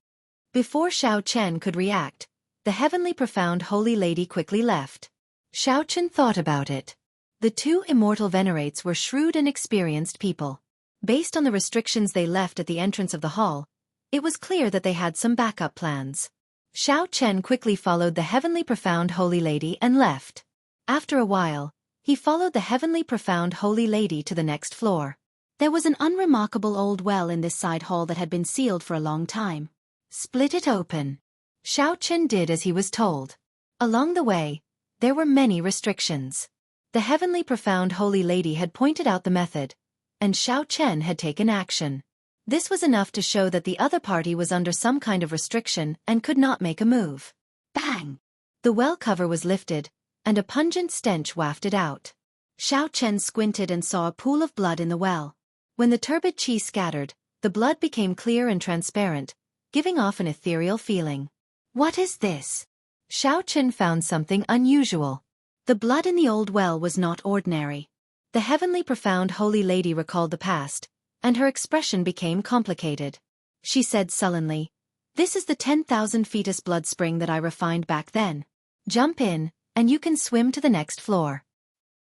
Before Xiao Chen could react, the Heavenly Profound Holy Lady quickly left. Xiao Chen thought about it. The two immortal venerates were shrewd and experienced people. Based on the restrictions they left at the entrance of the hall, it was clear that they had some backup plans. Xiao Chen quickly followed the Heavenly Profound Holy Lady and left. After a while, he followed the Heavenly Profound Holy Lady to the next floor. There was an unremarkable old well in this side hall that had been sealed for a long time. Split it open. Xiao Chen did as he was told. Along the way, there were many restrictions. The Heavenly Profound Holy Lady had pointed out the method, and Xiao Chen had taken action. This was enough to show that the other party was under some kind of restriction and could not make a move. Bang! The well cover was lifted, and a pungent stench wafted out. Xiao Chen squinted and saw a pool of blood in the well. When the turbid qi scattered, the blood became clear and transparent, giving off an ethereal feeling. What is this? Xiao Chen found something unusual. The blood in the old well was not ordinary. The Heavenly Profound Holy Lady recalled the past, and her expression became complicated. She said sullenly, "This is the 10,000 fetus blood spring that I refined back then. Jump in, and you can swim to the next floor."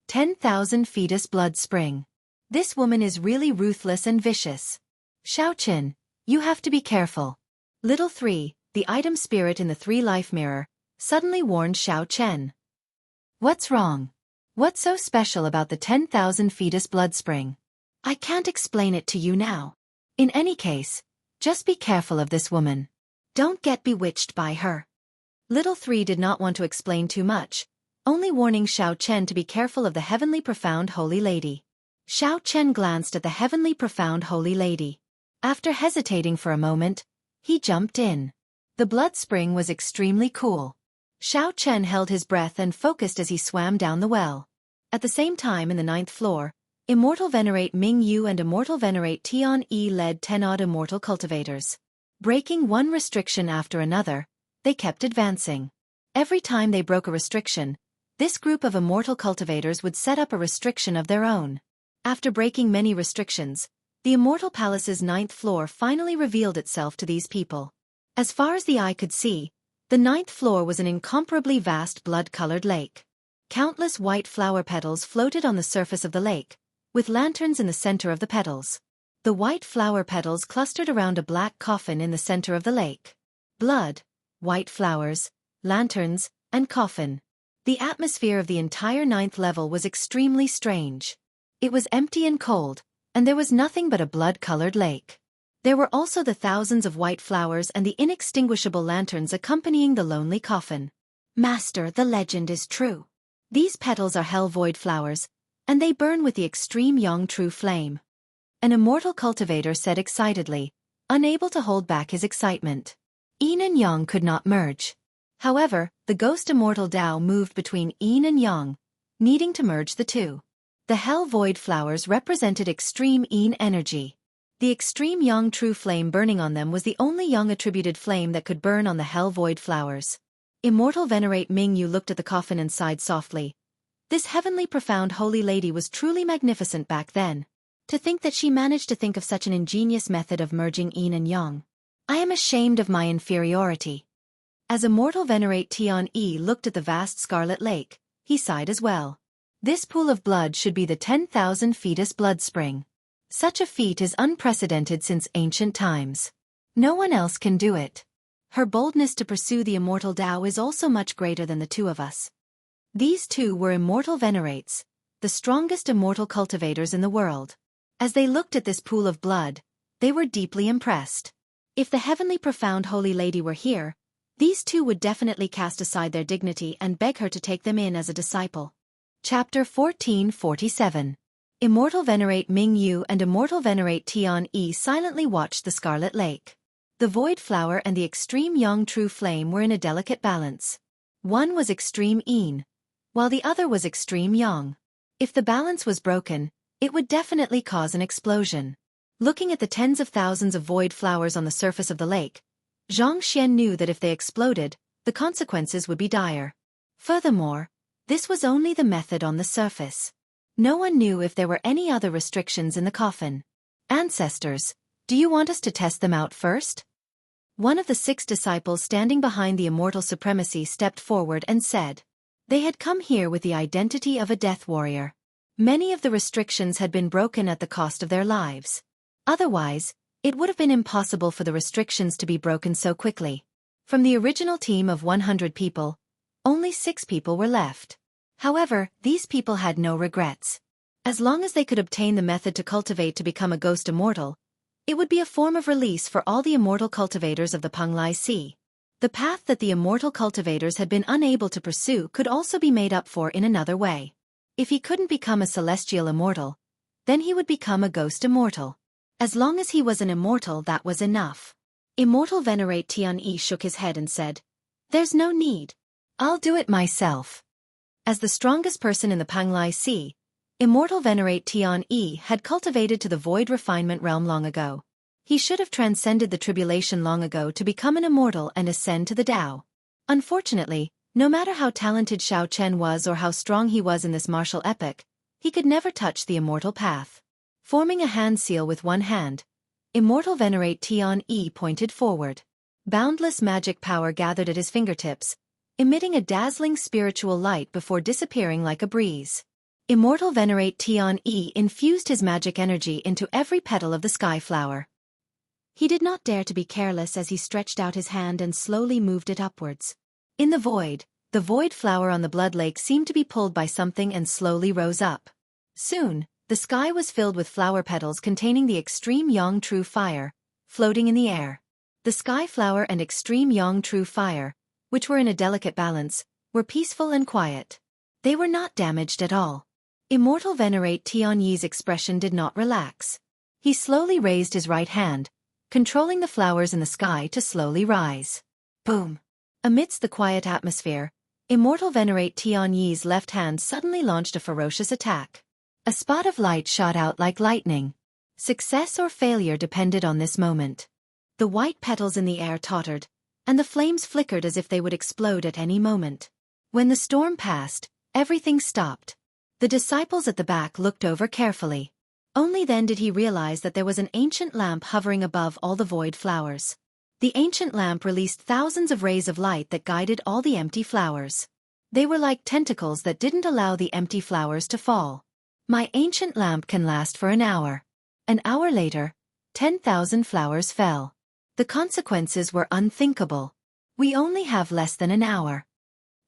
10,000 fetus blood spring. This woman is really ruthless and vicious. Xiao Chen, you have to be careful. Little 3, the item spirit in the 3-life mirror, suddenly warned Xiao Chen. What's wrong? What's so special about the 10,000 fetus blood spring? I can't explain it to you now. In any case, just be careful of this woman. Don't get bewitched by her. Little 3 did not want to explain too much, only warning Xiao Chen to be careful of the Heavenly Profound Holy Lady. Xiao Chen glanced at the Heavenly Profound Holy Lady. After hesitating for a moment, he jumped in. The blood spring was extremely cool. Xiao Chen held his breath and focused as he swam down the well. At the same time in the 9th floor, Immortal Venerate Ming Yu and Immortal Venerate Tian Yi led 10-odd immortal cultivators. Breaking one restriction after another, they kept advancing. Every time they broke a restriction, this group of immortal cultivators would set up a restriction of their own. After breaking many restrictions, the Immortal Palace's 9th floor finally revealed itself to these people. As far as the eye could see, the 9th floor was an incomparably vast blood-colored lake. Countless white flower petals floated on the surface of the lake, with lanterns in the center of the petals. The white flower petals clustered around a black coffin in the center of the lake. Blood, white flowers, lanterns, and coffin. The atmosphere of the entire 9th level was extremely strange. It was empty and cold, and there was nothing but a blood-colored lake. There were also the thousands of white flowers and the inextinguishable lanterns accompanying the lonely coffin. Master, the legend is true. These petals are hell void flowers, and they burn with the extreme yang true flame. An immortal cultivator said excitedly, unable to hold back his excitement. Yin and yang could not merge. However, the ghost immortal Tao moved between yin and yang, needing to merge the two. The hell void flowers represented extreme yin energy. The extreme yang true flame burning on them was the only yang attributed flame that could burn on the hell void flowers. Immortal Venerate Ming Yu looked at the coffin and sighed softly. This Heavenly Profound Holy Lady was truly magnificent back then. To think that she managed to think of such an ingenious method of merging yin and yang. I am ashamed of my inferiority. As Immortal Venerate Tian Yi looked at the vast scarlet lake, he sighed as well. This pool of blood should be the 10,000 fetus blood spring. Such a feat is unprecedented since ancient times. No one else can do it. Her boldness to pursue the immortal Tao is also much greater than the two of us. These two were immortal venerates, the strongest immortal cultivators in the world. As they looked at this pool of blood, they were deeply impressed. If the Heavenly Profound Holy Lady were here, these two would definitely cast aside their dignity and beg her to take them in as a disciple. Chapter 1447. Immortal Venerate Ming Yu and Immortal Venerate Tian Yi silently watched the Scarlet Lake. The Void Flower and the Extreme Yang True Flame were in a delicate balance. One was extreme yin, while the other was extreme yang. If the balance was broken, it would definitely cause an explosion. Looking at the tens of thousands of void flowers on the surface of the lake, Xianxia knew that if they exploded, the consequences would be dire. Furthermore, this was only the method on the surface. No one knew if there were any other restrictions in the coffin. Ancestors, do you want us to test them out first? One of the 6 disciples standing behind the immortal supremacy stepped forward and said. They had come here with the identity of a death warrior. Many of the restrictions had been broken at the cost of their lives. Otherwise, it would have been impossible for the restrictions to be broken so quickly. From the original team of 100 people, only 6 people were left. However, these people had no regrets. As long as they could obtain the method to cultivate to become a ghost immortal, it would be a form of release for all the immortal cultivators of the Penglai Sea. The path that the immortal cultivators had been unable to pursue could also be made up for in another way. If he couldn't become a celestial immortal, then he would become a ghost immortal. As long as he was an immortal, that was enough. Immortal Venerate Tian-Yi shook his head and said, "There's no need. I'll do it myself." As the strongest person in the Penglai Sea, Immortal Venerate Tian-Yi had cultivated to the void refinement realm long ago. He should have transcended the tribulation long ago to become an immortal and ascend to the Tao. Unfortunately, no matter how talented Xiao Chen was or how strong he was in this martial epic, he could never touch the immortal path. Forming a hand seal with one hand, Immortal Venerate Tian-Yi pointed forward. Boundless magic power gathered at his fingertips, emitting a dazzling spiritual light before disappearing like a breeze. Immortal Venerate Tian-Yi infused his magic energy into every petal of the sky flower. He did not dare to be careless as he stretched out his hand and slowly moved it upwards. In the void flower on the blood lake seemed to be pulled by something and slowly rose up. Soon, the sky was filled with flower petals containing the extreme Yang True Fire, floating in the air. The sky flower and extreme Yang True Fire, which were in a delicate balance, were peaceful and quiet. They were not damaged at all. Immortal Venerate Tian-Yi's expression did not relax. He slowly raised his right hand, controlling the flowers in the sky to slowly rise. Boom! Amidst the quiet atmosphere, Immortal Venerate Tian-Yi's left hand suddenly launched a ferocious attack. A spot of light shot out like lightning. Success or failure depended on this moment. The white petals in the air tottered, and the flames flickered as if they would explode at any moment. When the storm passed, everything stopped. The disciples at the back looked over carefully. Only then did he realize that there was an ancient lamp hovering above all the void flowers. The ancient lamp released thousands of rays of light that guided all the empty flowers. They were like tentacles that didn't allow the empty flowers to fall. My ancient lamp can last for an hour. An hour later, 10,000 flowers fell. The consequences were unthinkable. We only have less than an hour.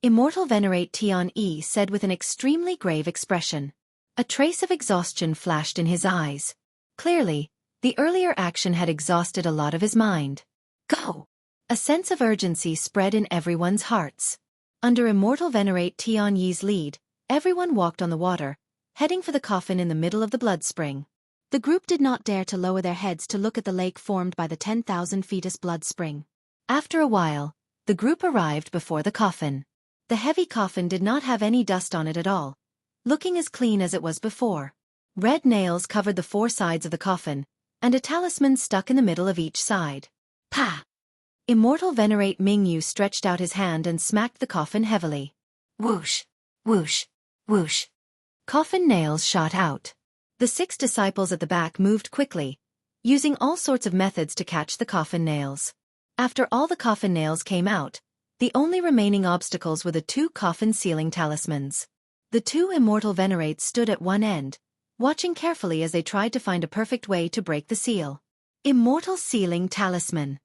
Immortal Venerate Tian-Yi said with an extremely grave expression. A trace of exhaustion flashed in his eyes. Clearly, the earlier action had exhausted a lot of his mind. Go! A sense of urgency spread in everyone's hearts. Under Immortal Venerate Tian-Yi's lead, everyone walked on the water, heading for the coffin in the middle of the blood spring. The group did not dare to lower their heads to look at the lake formed by the 10,000 fetus blood spring. After a while, the group arrived before the coffin. The heavy coffin did not have any dust on it at all, looking as clean as it was before. Red nails covered the 4 sides of the coffin, and a talisman stuck in the middle of each side. Pa! Immortal Venerate Mingyu stretched out his hand and smacked the coffin heavily. Whoosh! Whoosh! Whoosh! Coffin nails shot out. The 6 disciples at the back moved quickly, using all sorts of methods to catch the coffin nails. After all the coffin nails came out, the only remaining obstacles were the 2 coffin sealing talismans. The 2 immortal venerates stood at one end, watching carefully as they tried to find a perfect way to break the seal. Immortal Sealing Talisman.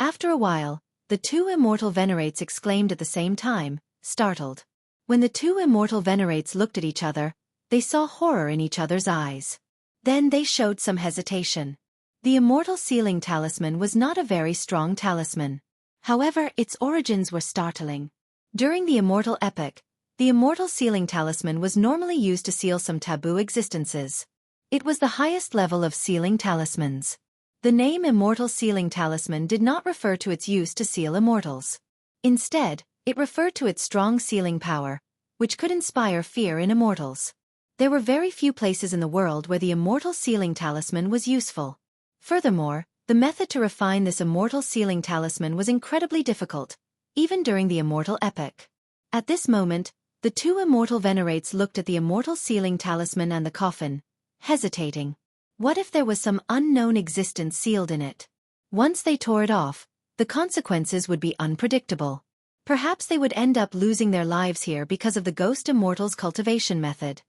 After a while, the 2 immortal venerates exclaimed at the same time, startled. When the 2 immortal venerates looked at each other, they saw horror in each other's eyes. Then they showed some hesitation. The Immortal Sealing Talisman was not a very strong talisman. However, its origins were startling. During the Immortal Epic, the Immortal Sealing Talisman was normally used to seal some taboo existences. It was the highest level of sealing talismans. The name Immortal Sealing Talisman did not refer to its use to seal immortals. Instead, it referred to its strong sealing power, which could inspire fear in immortals. There were very few places in the world where the Immortal Sealing Talisman was useful. Furthermore, The method to refine this immortal sealing talisman was incredibly difficult, even during the immortal epoch. At this moment, the two immortal venerates looked at the immortal sealing talisman and the coffin, hesitating. What if there was some unknown existence sealed in it? Once they tore it off, the consequences would be unpredictable. Perhaps they would end up losing their lives here because of the ghost immortal's cultivation method.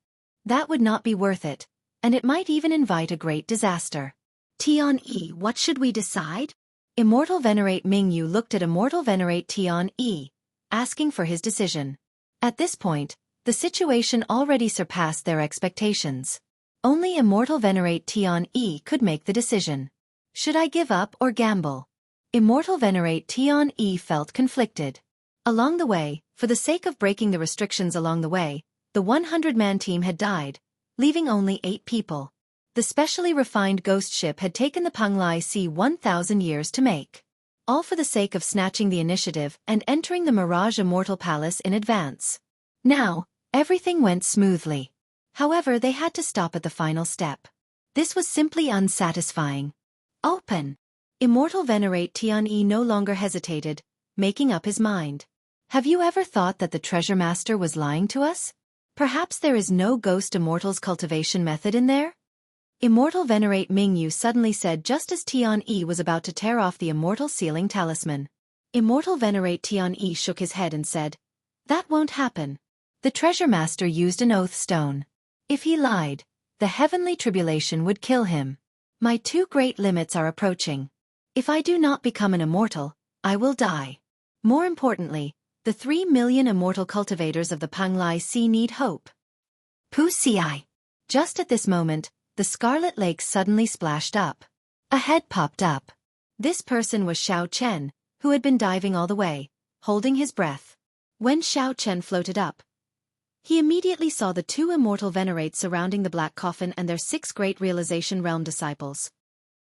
That would not be worth it, and it might even invite a great disaster. Tian-E, what should we decide? Immortal Venerate Mingyu looked at Immortal Venerate Tian-E, asking for his decision. At this point, the situation already surpassed their expectations. Only Immortal Venerate Tian-E could make the decision. Should I give up or gamble? Immortal Venerate Tian-E felt conflicted. Along the way, for the sake of breaking the restrictions along the way, the 100-man team had died, leaving only 8 people. The specially refined ghost ship had taken the Panglai Sea 1,000 years to make. All for the sake of snatching the initiative and entering the Mirage Immortal Palace in advance. Now, everything went smoothly. However, they had to stop at the final step. This was simply unsatisfying. Open! Immortal Venerate Tian-E no longer hesitated, making up his mind. Have you ever thought that the Treasure Master was lying to us? Perhaps there is no Ghost Immortal's cultivation method in there? Immortal Venerate Mingyu suddenly said just as Tian-E was about to tear off the Immortal Sealing Talisman. Immortal Venerate Tian-E shook his head and said, "That won't happen. The Treasure Master used an oath stone. If he lied, the heavenly tribulation would kill him. My 2 great limits are approaching. If I do not become an immortal, I will die. More importantly, the 3 million immortal cultivators of the Panglai Sea need hope." Wuxia. Just at this moment, the Scarlet Lake suddenly splashed up. A head popped up. This person was Xiao Chen, who had been diving all the way, holding his breath. When Xiao Chen floated up, he immediately saw the 2 immortal venerates surrounding the black coffin and their 6 great realization realm disciples.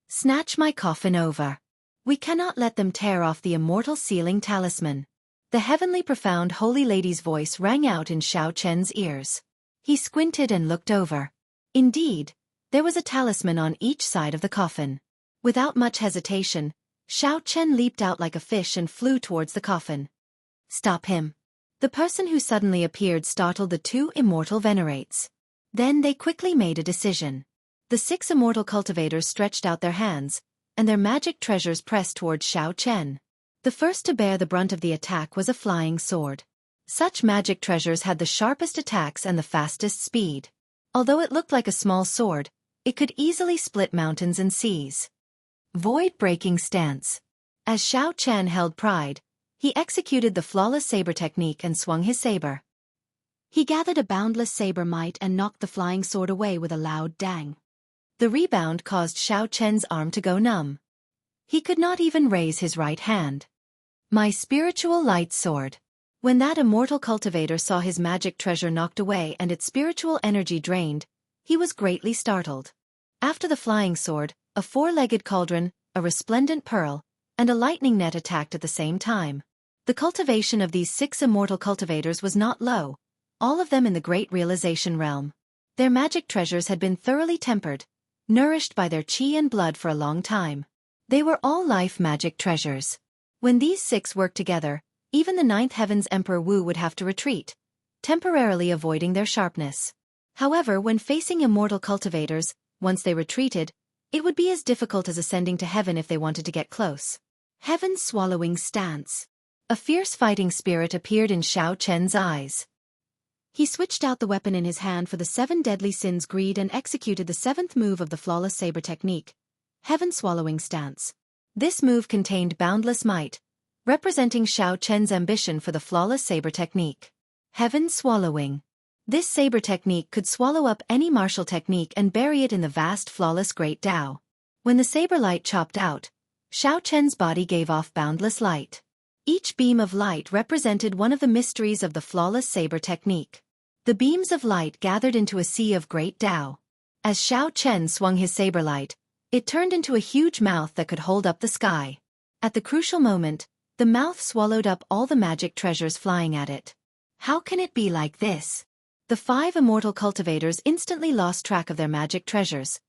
"Snatch my coffin over. We cannot let them tear off the immortal sealing talisman." The heavenly profound holy lady's voice rang out in Xiao Chen's ears. He squinted and looked over. Indeed, there was a talisman on each side of the coffin. Without much hesitation, Xiao Chen leaped out like a fish and flew towards the coffin. "Stop him." The person who suddenly appeared startled the 2 immortal venerates. Then they quickly made a decision. The 6 immortal cultivators stretched out their hands, and their magic treasures pressed towards Xiao Chen. The first to bear the brunt of the attack was a flying sword. Such magic treasures had the sharpest attacks and the fastest speed. Although it looked like a small sword, it could easily split mountains and seas. Void-breaking stance. As Xiao Chen held pride, he executed the flawless saber technique and swung his saber. He gathered a boundless saber might and knocked the flying sword away with a loud dang. The rebound caused Xiao Chen's arm to go numb. He could not even raise his right hand. "My spiritual light sword." When that immortal cultivator saw his magic treasure knocked away and its spiritual energy drained, he was greatly startled. After the flying sword, a 4-legged cauldron, a resplendent pearl, and a lightning net attacked at the same time. The cultivation of these 6 immortal cultivators was not low, all of them in the great realization realm. Their magic treasures had been thoroughly tempered, nourished by their qi and blood for a long time. They were all life magic treasures. When these 6 worked together, even the 9th Heaven's Emperor Wu would have to retreat, temporarily avoiding their sharpness. However, when facing immortal cultivators, once they retreated, it would be as difficult as ascending to heaven if they wanted to get close. Heaven swallowing stance. A fierce fighting spirit appeared in Xiao Chen's eyes. He switched out the weapon in his hand for the 7 deadly sins greed and executed the 7th move of the flawless saber technique, Heaven swallowing stance. This move contained boundless might, representing Xiao Chen's ambition for the flawless saber technique. Heaven swallowing. This saber technique could swallow up any martial technique and bury it in the vast flawless great Tao. When the saber light chopped out, Xiao Chen's body gave off boundless light. Each beam of light represented one of the mysteries of the flawless saber technique. The beams of light gathered into a sea of great Tao. As Xiao Chen swung his saber light, it turned into a huge mouth that could hold up the sky. At the crucial moment, the mouth swallowed up all the magic treasures flying at it. How can it be like this? The 5 immortal cultivators instantly lost track of their magic treasures,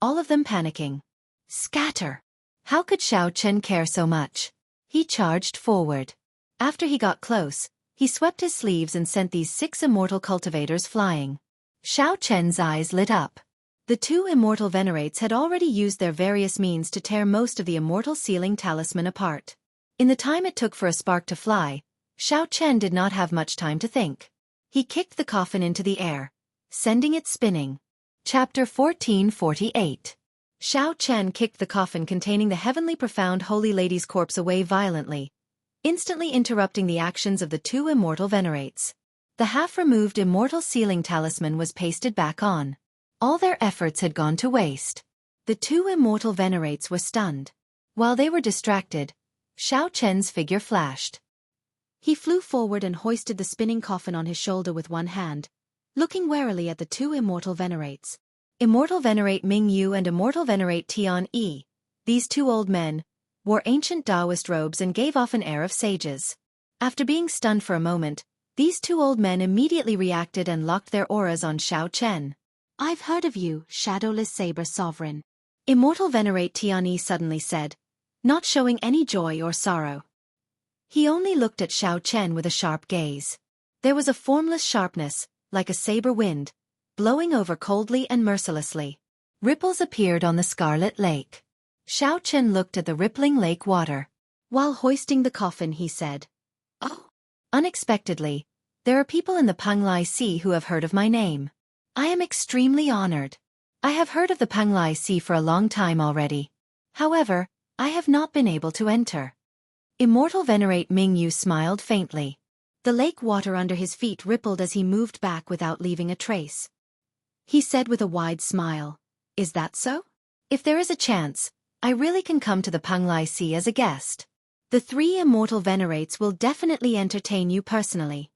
all of them panicking. Scatter! How could Xiao Chen care so much? He charged forward. After he got close, he swept his sleeves and sent these 6 immortal cultivators flying. Xiao Chen's eyes lit up. The 2 immortal venerates had already used their various means to tear most of the immortal sealing talisman apart. In the time it took for a spark to fly, Xiao Chen did not have much time to think. He kicked the coffin into the air, sending it spinning. Chapter 1448. Xiao Chen kicked the coffin containing the heavenly profound Holy Lady's corpse away violently, instantly interrupting the actions of the 2 immortal venerates. The half-removed immortal sealing talisman was pasted back on. All their efforts had gone to waste. The 2 immortal venerates were stunned. While they were distracted, Xiao Chen's figure flashed. He flew forward and hoisted the spinning coffin on his shoulder with one hand, looking warily at the 2 immortal venerates. Immortal Venerate Ming Yu and Immortal Venerate Tian Yi, these 2 old men, wore ancient Taoist robes and gave off an air of sages. After being stunned for a moment, these 2 old men immediately reacted and locked their auras on Xiao Chen. "I've heard of you, shadowless saber sovereign," Immortal Venerate Tian Yi suddenly said, not showing any joy or sorrow. He only looked at Xiao Chen with a sharp gaze. There was a formless sharpness, like a saber wind, blowing over coldly and mercilessly. Ripples appeared on the scarlet lake. Xiao Chen looked at the rippling lake water. While hoisting the coffin, he said, "Oh." Unexpectedly, there are people in the Panglai Sea who have heard of my name. I am extremely honored. I have heard of the Panglai Sea for a long time already. However, I have not been able to enter. Immortal Venerate Ming Yu smiled faintly. The lake water under his feet rippled as he moved back without leaving a trace. He said with a wide smile, "Is that so? If there is a chance, I really can come to the Panglai Sea as a guest. The 3 immortal venerates will definitely entertain you personally."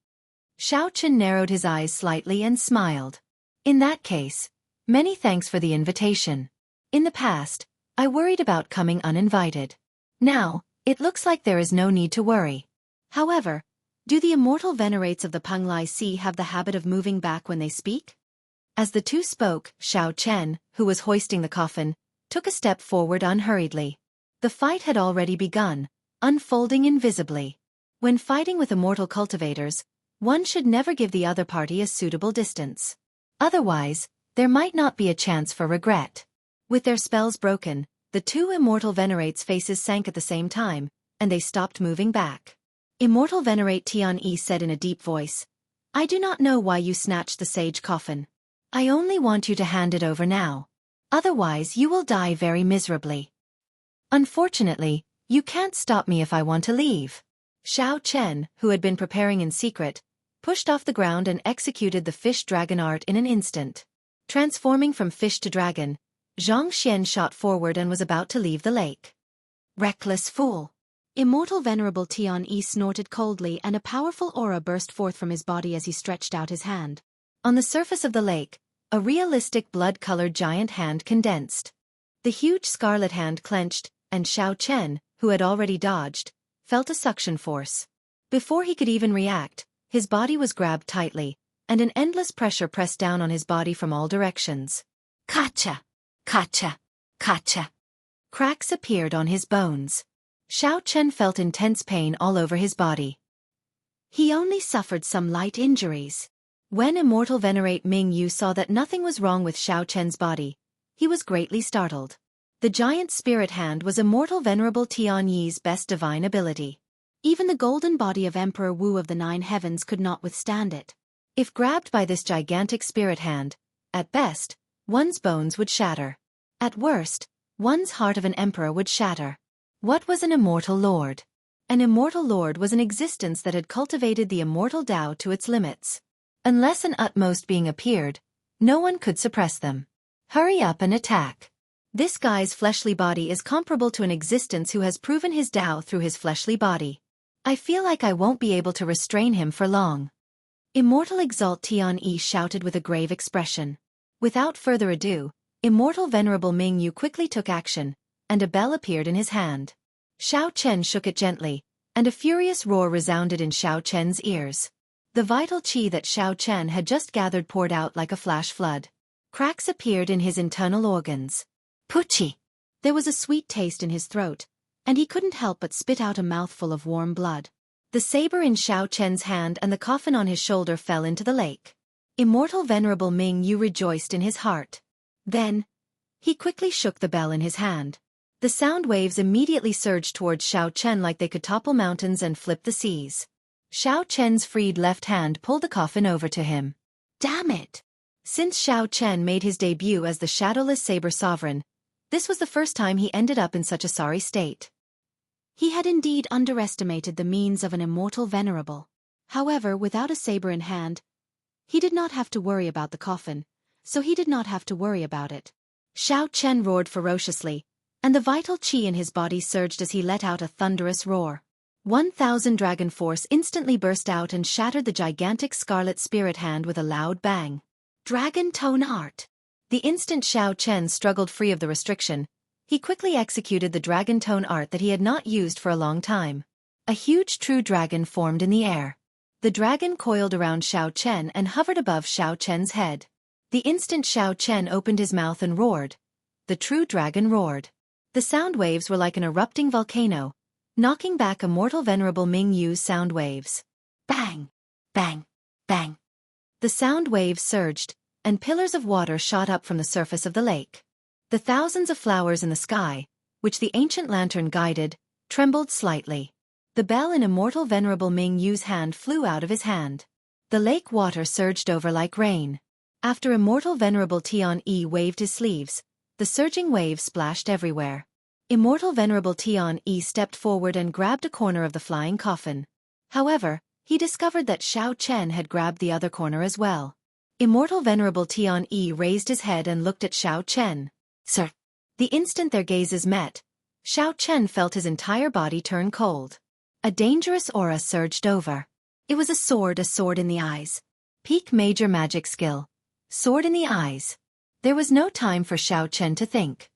Xiao Chen narrowed his eyes slightly and smiled. "In that case, many thanks for the invitation. In the past, I worried about coming uninvited. Now, it looks like there is no need to worry. However, do the immortal venerates of the Panglai Sea have the habit of moving back when they speak?" As the 2 spoke, Xiao Chen, who was hoisting the coffin, took a step forward unhurriedly. The fight had already begun, unfolding invisibly. When fighting with immortal cultivators, one should never give the other party a suitable distance. Otherwise, there might not be a chance for regret. With their spells broken, the 2 immortal venerates' faces sank at the same time, and they stopped moving back. Immortal Venerate Tian Yi said in a deep voice, "I do not know why you snatched the sage coffin. I only want you to hand it over now. Otherwise you will die very miserably. Unfortunately, you can't stop me if I want to leave." Xiao Chen, who had been preparing in secret, pushed off the ground and executed the fish dragon art in an instant. Transforming from fish to dragon, Xianxia shot forward and was about to leave the lake. "Reckless fool!" Immortal Venerable Tian Yi snorted coldly, and a powerful aura burst forth from his body as he stretched out his hand. On the surface of the lake, a realistic blood-colored giant hand condensed. The huge scarlet hand clenched, and Xiao Chen, who had already dodged, felt a suction force. Before he could even react, his body was grabbed tightly, and an endless pressure pressed down on his body from all directions. Kacha! Kacha! Kacha! Cracks appeared on his bones. Xiao Chen felt intense pain all over his body. He only suffered some light injuries. When Immortal Venerate Ming Yu saw that nothing was wrong with Xiao Chen's body, he was greatly startled. The giant spirit hand was Immortal Venerable Tian Yi's best divine ability. Even the golden body of Emperor Wu of the 9 heavens could not withstand it. If grabbed by this gigantic spirit hand, at best, one's bones would shatter. At worst, one's heart of an emperor would shatter. What was an immortal lord? An immortal lord was an existence that had cultivated the immortal Tao to its limits. Unless an utmost being appeared, no one could suppress them. Hurry up and attack. This guy's fleshly body is comparable to an existence who has proven his Tao through his fleshly body. I feel like I won't be able to restrain him for long. Immortal Exalt Tian Yi shouted with a grave expression. Without further ado, Immortal Venerable Ming Yu quickly took action, and a bell appeared in his hand. Xiao Chen shook it gently, and a furious roar resounded in Xiao Chen's ears. The vital qi that Xiao Chen had just gathered poured out like a flash flood. Cracks appeared in his internal organs. Puchi! There was a sweet taste in his throat, and he couldn't help but spit out a mouthful of warm blood. The saber in Xiao Chen's hand and the coffin on his shoulder fell into the lake. Immortal Venerable Ming Yu rejoiced in his heart. Then, he quickly shook the bell in his hand. The sound waves immediately surged towards Xiao Chen like they could topple mountains and flip the seas. Xiao Chen's freed left hand pulled the coffin over to him. Damn it! Since Xiao Chen made his debut as the shadowless saber sovereign, this was the first time he ended up in such a sorry state. He had indeed underestimated the means of an immortal venerable. However, without a saber in hand, he did not have to worry about the coffin, so he did not have to worry about it. Xiao Chen roared ferociously, and the vital qi in his body surged as he let out a thunderous roar. 1,000 dragon force instantly burst out and shattered the gigantic scarlet spirit hand with a loud bang. Dragon Tone Art. The instant Xiao Chen struggled free of the restriction, he quickly executed the dragon tone art that he had not used for a long time. A huge true dragon formed in the air. The dragon coiled around Xiao Chen and hovered above Xiao Chen's head. The instant Xiao Chen opened his mouth and roared, the true dragon roared. The sound waves were like an erupting volcano, knocking back Immortal Venerable Ming Yu's sound waves. Bang! Bang! Bang! The sound waves surged, and pillars of water shot up from the surface of the lake. The thousands of flowers in the sky, which the ancient lantern guided, trembled slightly. The bell in Immortal Venerable Ming Yu's hand flew out of his hand. The lake water surged over like rain. After Immortal Venerable Tian Yi waved his sleeves, the surging waves splashed everywhere. Immortal Venerable Tian Yi stepped forward and grabbed a corner of the flying coffin. However, he discovered that Xiao Chen had grabbed the other corner as well. Immortal Venerable Tian Yi raised his head and looked at Xiao Chen. Sir. The instant their gazes met, Xiao Chen felt his entire body turn cold. A dangerous aura surged over. It was a sword in the eyes. Peak major magic skill. Sword in the eyes. There was no time for Xiao Chen to think.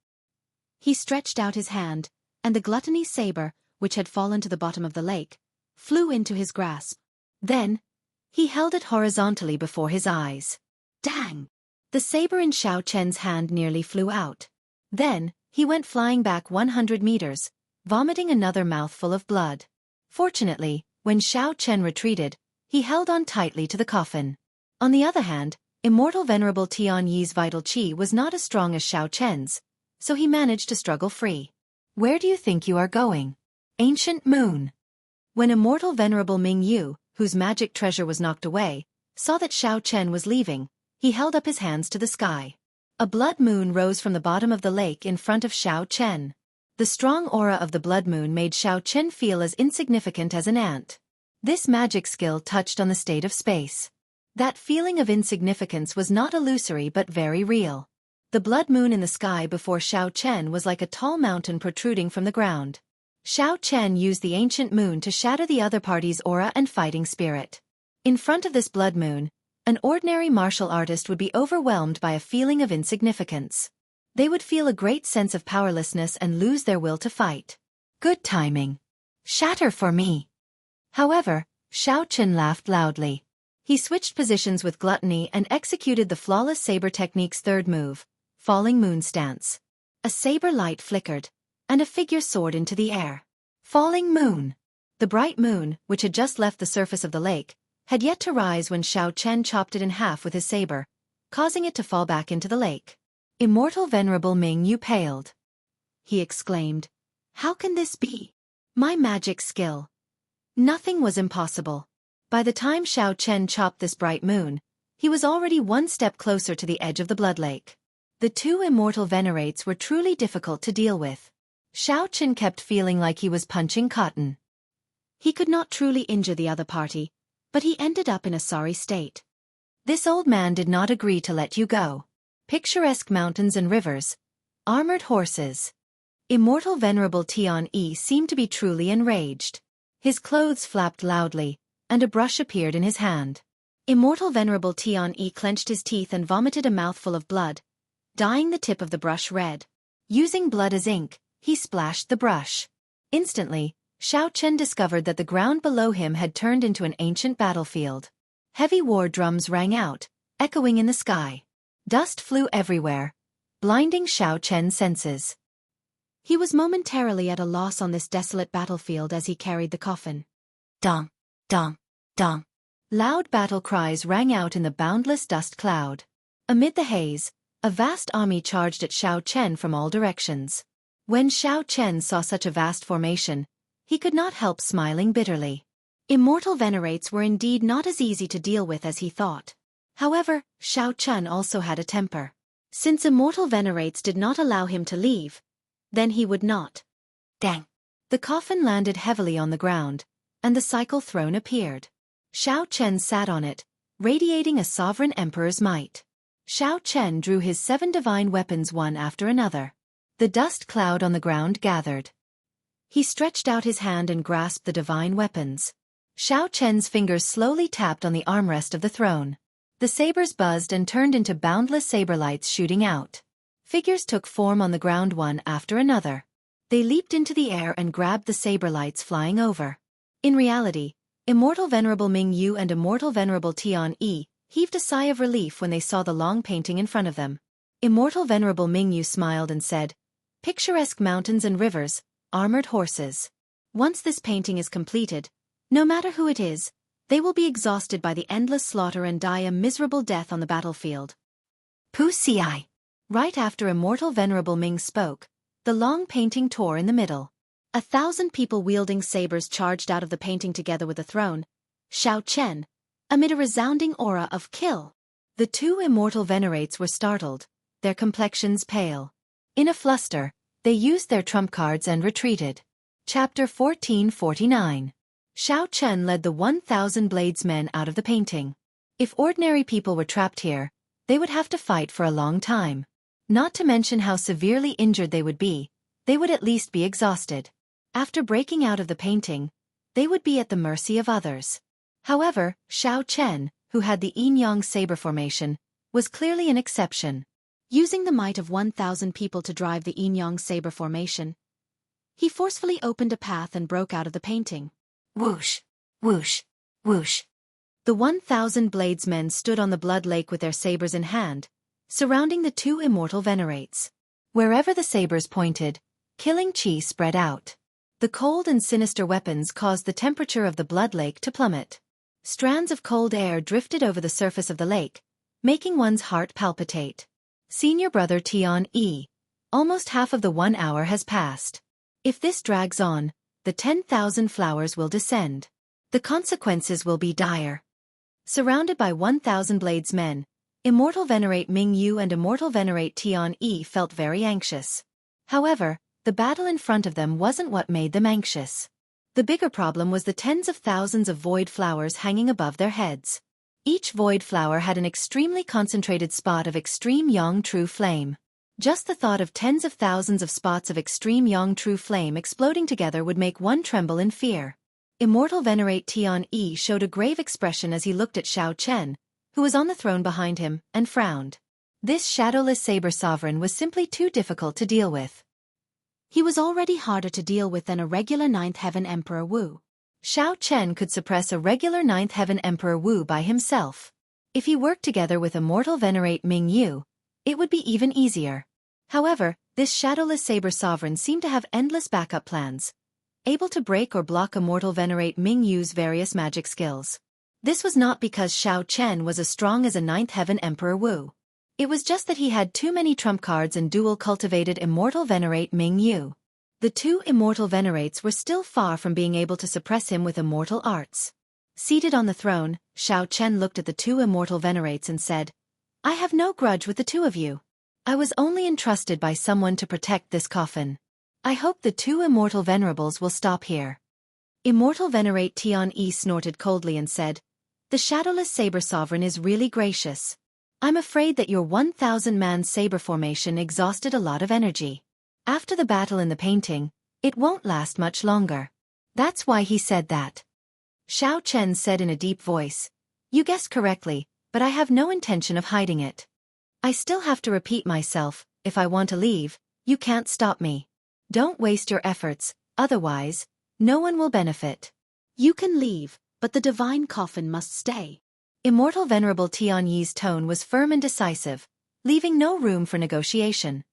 He stretched out his hand, and the gluttony saber, which had fallen to the bottom of the lake, flew into his grasp. Then, he held it horizontally before his eyes. Dang! The saber in Xiao Chen's hand nearly flew out. Then, he went flying back 100 meters, vomiting another mouthful of blood. Fortunately, when Xiao Chen retreated, he held on tightly to the coffin. On the other hand, Immortal Venerable Tian Yi's vital qi was not as strong as Xiao Chen's, so he managed to struggle free. Where do you think you are going? Ancient Moon. When Immortal Venerable Ming Yu, whose magic treasure was knocked away, saw that Xiao Chen was leaving, he held up his hands to the sky. A blood moon rose from the bottom of the lake in front of Xiao Chen. The strong aura of the blood moon made Xiao Chen feel as insignificant as an ant. This magic skill touched on the state of space. That feeling of insignificance was not illusory but very real. The blood moon in the sky before Xiao Chen was like a tall mountain protruding from the ground. Xiao Chen used the ancient moon to shatter the other party's aura and fighting spirit. In front of this blood moon, an ordinary martial artist would be overwhelmed by a feeling of insignificance. They would feel a great sense of powerlessness and lose their will to fight. Good timing. Shatter for me. However, Xiao Chen laughed loudly. He switched positions with gluttony and executed the flawless saber technique's third move, Falling Moon Stance. A saber light flickered, and a figure soared into the air. Falling Moon. The bright moon, which had just left the surface of the lake, had yet to rise when Xiao Chen chopped it in half with his saber, causing it to fall back into the lake. Immortal Venerable Ming Yu paled. He exclaimed, "How can this be? My magic skill." Nothing was impossible. By the time Xiao Chen chopped this bright moon, he was already one step closer to the edge of the blood lake. The two immortal venerates were truly difficult to deal with. Xiao Chen kept feeling like he was punching cotton. He could not truly injure the other party, but he ended up in a sorry state. This old man did not agree to let you go. Picturesque mountains and rivers. Armored horses. Immortal Venerable Tian Yi seemed to be truly enraged. His clothes flapped loudly, and a brush appeared in his hand. Immortal Venerable Tian Yi clenched his teeth and vomited a mouthful of blood, dyeing the tip of the brush red. Using blood as ink, he splashed the brush. Instantly, Xiao Chen discovered that the ground below him had turned into an ancient battlefield. Heavy war drums rang out, echoing in the sky. Dust flew everywhere, blinding Xiao Chen's senses. He was momentarily at a loss on this desolate battlefield as he carried the coffin. Dong, dong, dong. Loud battle cries rang out in the boundless dust cloud. Amid the haze, a vast army charged at Xiao Chen from all directions. When Xiao Chen saw such a vast formation, he could not help smiling bitterly. Immortal venerates were indeed not as easy to deal with as he thought. However, Xiao Chen also had a temper. Since immortal venerates did not allow him to leave, then he would not. Dang! The coffin landed heavily on the ground, and the cycle throne appeared. Xiao Chen sat on it, radiating a sovereign emperor's might. Xiao Chen drew his 7 divine weapons one after another. The dust cloud on the ground gathered. He stretched out his hand and grasped the divine weapons. Xiao Chen's fingers slowly tapped on the armrest of the throne. The sabers buzzed and turned into boundless saber lights shooting out. Figures took form on the ground one after another. They leaped into the air and grabbed the saber lights flying over. In reality, Immortal Venerable Ming Yu and Immortal Venerable Tian Yi heaved a sigh of relief when they saw the long painting in front of them. Immortal Venerable Ming Yu smiled and said, "Picturesque mountains and rivers, armored horses. Once this painting is completed, no matter who it is, they will be exhausted by the endless slaughter and die a miserable death on the battlefield." Pu Ci. Right after Immortal Venerable Ming spoke, the long painting tore in the middle. 1,000 people wielding sabers charged out of the painting together with the throne, Xiao Chen, amid a resounding aura of kill. The 2 immortal venerates were startled, their complexions pale. In a fluster, they used their trump cards and retreated. Chapter 1449. Xiao Chen led the 1,000 bladesmen out of the painting. If ordinary people were trapped here, they would have to fight for a long time. Not to mention how severely injured they would at least be exhausted. After breaking out of the painting, they would be at the mercy of others. However, Xiao Chen, who had the yin-yang saber formation, was clearly an exception. Using the might of 1,000 people to drive the yin-yang saber formation, he forcefully opened a path and broke out of the painting. Whoosh, whoosh, whoosh. The 1,000 bladesmen stood on the blood lake with their sabers in hand, surrounding the 2 immortal venerates. Wherever the sabers pointed, killing chi spread out. The cold and sinister weapons caused the temperature of the blood lake to plummet. Strands of cold air drifted over the surface of the lake, making one's heart palpitate. Senior brother Tian Yi. Almost half of the 1 hour has passed. If this drags on, the 10,000 flowers will descend. The consequences will be dire. Surrounded by 1,000 bladesmen, Immortal Venerate Ming Yu and Immortal Venerate Tian Yi felt very anxious. However, the battle in front of them wasn't what made them anxious. The bigger problem was the tens of thousands of void flowers hanging above their heads. Each void flower had an extremely concentrated spot of extreme yang true flame. Just the thought of tens of thousands of spots of extreme yang true flame exploding together would make one tremble in fear. Immortal Venerate Tian Yi showed a grave expression as he looked at Xiao Chen, who was on the throne behind him, and frowned. This shadowless saber sovereign was simply too difficult to deal with. He was already harder to deal with than a regular 9th Heaven Emperor Wu. Xiao Chen could suppress a regular 9th Heaven Emperor Wu by himself. If he worked together with Immortal Venerate Ming Yu, it would be even easier. However, this shadowless saber sovereign seemed to have endless backup plans, able to break or block Immortal Venerate Ming Yu's various magic skills. This was not because Xiao Chen was as strong as a 9th Heaven Emperor Wu. It was just that he had too many trump cards and dual-cultivated Immortal Venerate Ming Yu. The 2 immortal venerates were still far from being able to suppress him with immortal arts. Seated on the throne, Xiao Chen looked at the 2 immortal venerates and said, "I have no grudge with the 2 of you. I was only entrusted by someone to protect this coffin. I hope the 2 immortal venerables will stop here." Immortal Venerate Tian Yi snorted coldly and said, "The shadowless saber sovereign is really gracious. I'm afraid that your 1,000-man saber formation exhausted a lot of energy. After the battle in the painting, it won't last much longer. That's why he said that." Xiao Chen said in a deep voice, "You guessed correctly, but I have no intention of hiding it. I still have to repeat myself, if I want to leave, you can't stop me. Don't waste your efforts, otherwise, no one will benefit. You can leave, but the divine coffin must stay." Immortal Venerable Tian Yi's tone was firm and decisive, leaving no room for negotiation.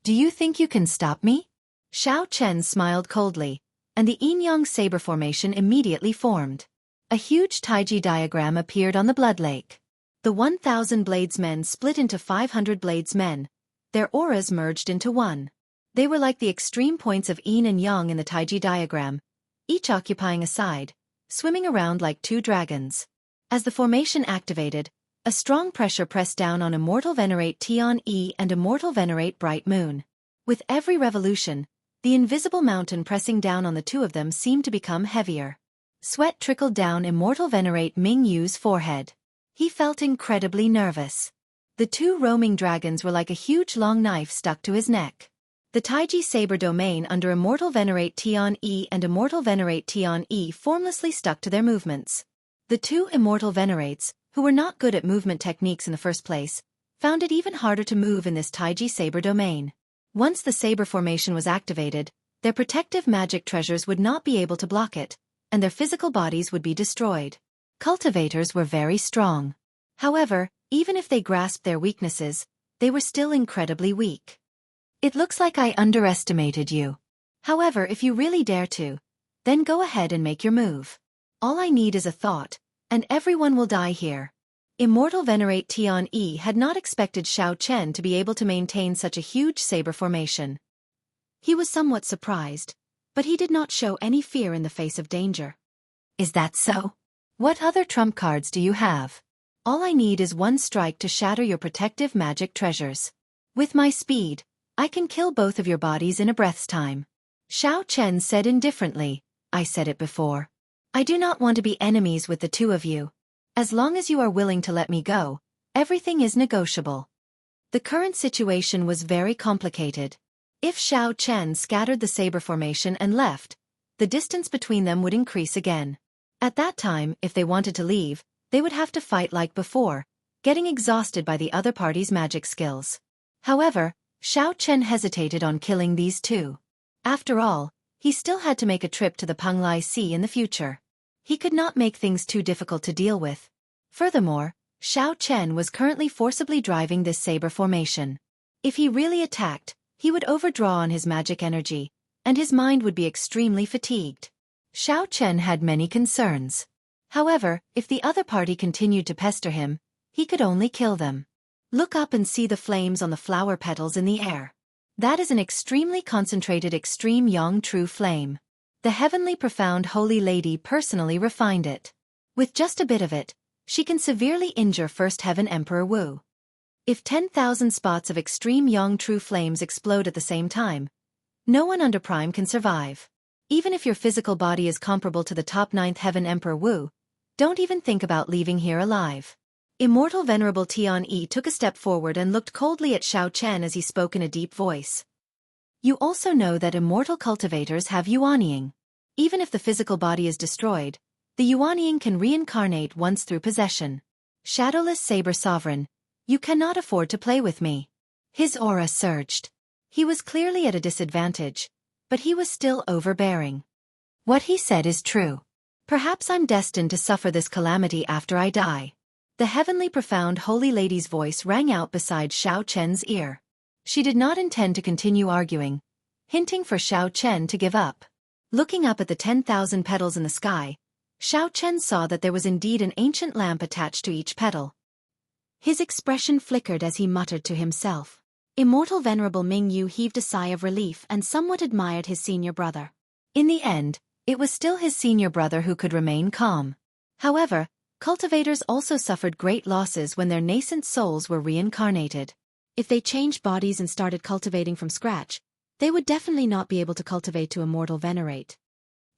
"Do you think you can stop me?" Xiao Chen smiled coldly, and the yin-yang saber formation immediately formed. A huge taiji diagram appeared on the blood lake. The 1,000 bladesmen split into 500 bladesmen. Their auras merged into one. They were like the extreme points of yin and yang in the taiji diagram, each occupying a side, swimming around like two dragons. As the formation activated, a strong pressure pressed down on Immortal Venerate Tian-E and Immortal Venerate Bright Moon. With every revolution, the invisible mountain pressing down on the two of them seemed to become heavier. Sweat trickled down Immortal Venerate Ming Yu's forehead. He felt incredibly nervous. The two roaming dragons were like a huge long knife stuck to his neck. The taiji saber domain under Immortal Venerate Tian-E and Immortal Venerate Tian-E formlessly stuck to their movements. The two Immortal Venerates, who were not good at movement techniques in the first place, found it even harder to move in this taiji saber domain. Once the saber formation was activated, their protective magic treasures would not be able to block it, and their physical bodies would be destroyed. Cultivators were very strong. However, even if they grasped their weaknesses, they were still incredibly weak. It looks like I underestimated you. However, if you really dare to, then go ahead and make your move. All I need is a thought, and everyone will die here. Immortal Venerate Tian-E had not expected Xiao Chen to be able to maintain such a huge saber formation. He was somewhat surprised, but he did not show any fear in the face of danger. Is that so? What other trump cards do you have? All I need is one strike to shatter your protective magic treasures. With my speed, I can kill both of your bodies in a breath's time. Xiao Chen said indifferently, I said it before. I do not want to be enemies with the two of you. As long as you are willing to let me go, everything is negotiable. The current situation was very complicated. If Xiao Chen scattered the saber formation and left, the distance between them would increase again. At that time, if they wanted to leave, they would have to fight like before, getting exhausted by the other party's magic skills. However, Xiao Chen hesitated on killing these two. After all, he still had to make a trip to the Penglai Sea in the future. He could not make things too difficult to deal with. Furthermore, Xiao Chen was currently forcibly driving this saber formation. If he really attacked, he would overdraw on his magic energy, and his mind would be extremely fatigued. Xiao Chen had many concerns. However, if the other party continued to pester him, he could only kill them. Look up and see the flames on the flower petals in the air. That is an extremely concentrated extreme yang true flame. The heavenly profound holy lady personally refined it. With just a bit of it, she can severely injure First Heaven Emperor Wu. If 10,000 spots of extreme yang true flames explode at the same time, no one under Prime can survive. Even if your physical body is comparable to the top 9th Heaven Emperor Wu, don't even think about leaving here alive. Immortal Venerable Tian-E took a step forward and looked coldly at Xiao Chen as he spoke in a deep voice. You also know that immortal cultivators have yuanying. Even if the physical body is destroyed, the yuanying can reincarnate once through possession. Shadowless Saber Sovereign, you cannot afford to play with me. His aura surged. He was clearly at a disadvantage, but he was still overbearing. What he said is true. Perhaps I'm destined to suffer this calamity after I die. The heavenly profound holy lady's voice rang out beside Xiao Chen's ear. She did not intend to continue arguing, hinting for Xiao Chen to give up. Looking up at the 10,000 petals in the sky, Xiao Chen saw that there was indeed an ancient lamp attached to each petal. His expression flickered as he muttered to himself. Immortal Venerable Ming Yu heaved a sigh of relief and somewhat admired his senior brother. In the end, it was still his senior brother who could remain calm. However, cultivators also suffered great losses when their nascent souls were reincarnated. If they changed bodies and started cultivating from scratch, they would definitely not be able to cultivate to Immortal Venerate.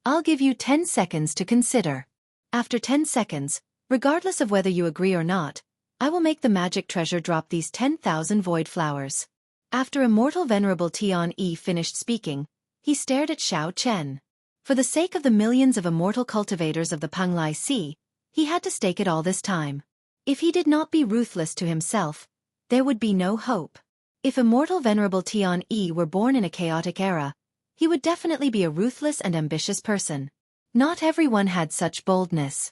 I'll give you 10 seconds to consider. After 10 seconds, regardless of whether you agree or not, I will make the magic treasure drop these 10,000 void flowers. After Immortal Venerable Tian-E finished speaking, he stared at Xiao Chen. For the sake of the millions of immortal cultivators of the Penglai Sea, he had to stake it all this time. If he did not be ruthless to himself, there would be no hope. If Immortal Venerable Tian-E were born in a chaotic era, he would definitely be a ruthless and ambitious person. Not everyone had such boldness.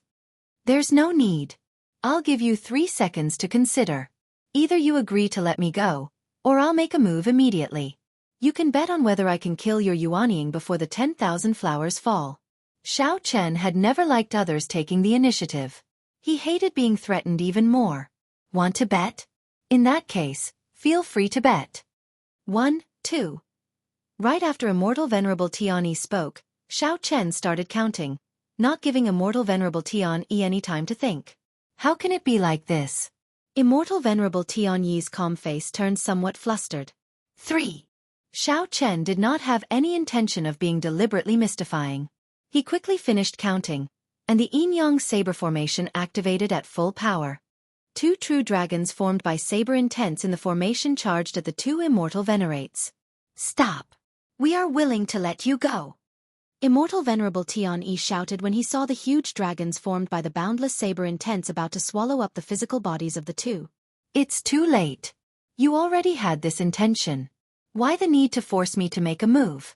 There's no need. I'll give you 3 seconds to consider. Either you agree to let me go, or I'll make a move immediately. You can bet on whether I can kill your Yuanying before the 10,000 flowers fall. Xiao Chen had never liked others taking the initiative. He hated being threatened even more. Want to bet? In that case, feel free to bet. 1, 2. Right after Immortal Venerable Tianyi spoke, Xiao Chen started counting, not giving Immortal Venerable Tianyi any time to think. How can it be like this? Immortal Venerable Tianyi's calm face turned somewhat flustered. 3. Xiao Chen did not have any intention of being deliberately mystifying. He quickly finished counting, and the yin-yang saber formation activated at full power. 2 true dragons formed by saber intents in the formation charged at the 2 immortal venerates. Stop! We are willing to let you go. Immortal Venerable Tianyi shouted when he saw the huge dragons formed by the boundless saber intents about to swallow up the physical bodies of the 2. It's too late. You already had this intention. Why the need to force me to make a move?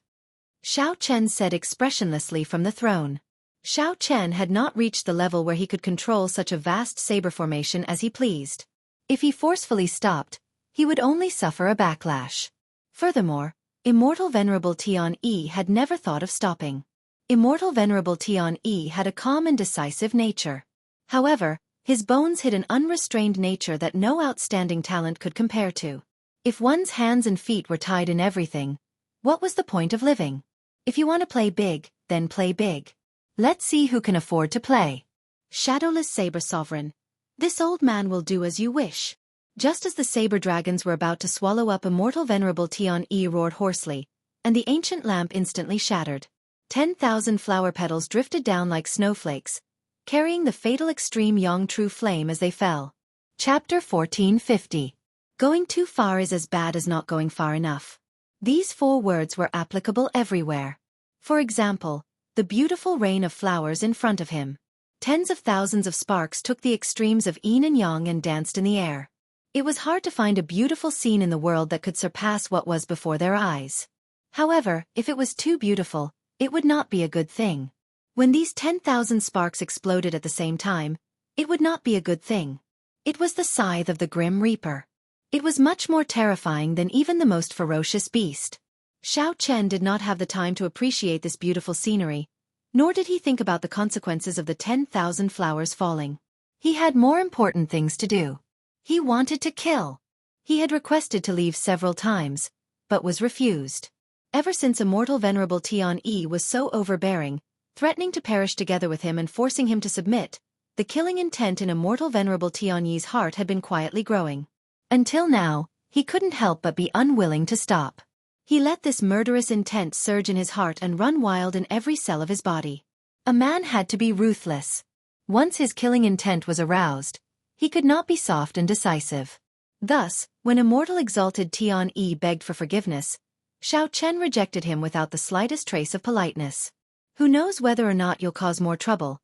Xiao Chen said expressionlessly from the throne. Xiao Chen had not reached the level where he could control such a vast saber formation as he pleased. If he forcefully stopped, he would only suffer a backlash. Furthermore, Immortal Venerable Tianyi had never thought of stopping. Immortal Venerable Tianyi had a calm and decisive nature. However, his bones hid an unrestrained nature that no outstanding talent could compare to. If one's hands and feet were tied in everything, what was the point of living? If you want to play big, then play big. Let's see who can afford to play. Shadowless Saber Sovereign. This old man will do as you wish. Just as the saber dragons were about to swallow up Immortal Venerable Tianyi roared hoarsely, and the ancient lamp instantly shattered. 10,000 flower petals drifted down like snowflakes, carrying the fatal extreme yang true flame as they fell. Chapter 1450. Going too far is as bad as not going far enough. These 4 words were applicable everywhere. For example, the beautiful rain of flowers in front of him. Tens of thousands of sparks took the extremes of yin and yang and danced in the air. It was hard to find a beautiful scene in the world that could surpass what was before their eyes. However, if it was too beautiful, it would not be a good thing. When these 10,000 sparks exploded at the same time, it would not be a good thing. It was the scythe of the Grim Reaper. It was much more terrifying than even the most ferocious beast. Xiao Chen did not have the time to appreciate this beautiful scenery, nor did he think about the consequences of the 10,000 flowers falling. He had more important things to do. He wanted to kill. He had requested to leave several times, but was refused. Ever since Immortal Venerable Tianyi was so overbearing, threatening to perish together with him and forcing him to submit, the killing intent in Immortal Venerable Tianyi's heart had been quietly growing. Until now, he couldn't help but be unwilling to stop. He let this murderous intent surge in his heart and run wild in every cell of his body. A man had to be ruthless. Once his killing intent was aroused, he could not be soft and decisive. Thus, when Immortal Exalted Tianyi begged for forgiveness, Xiao Chen rejected him without the slightest trace of politeness. Who knows whether or not you'll cause more trouble,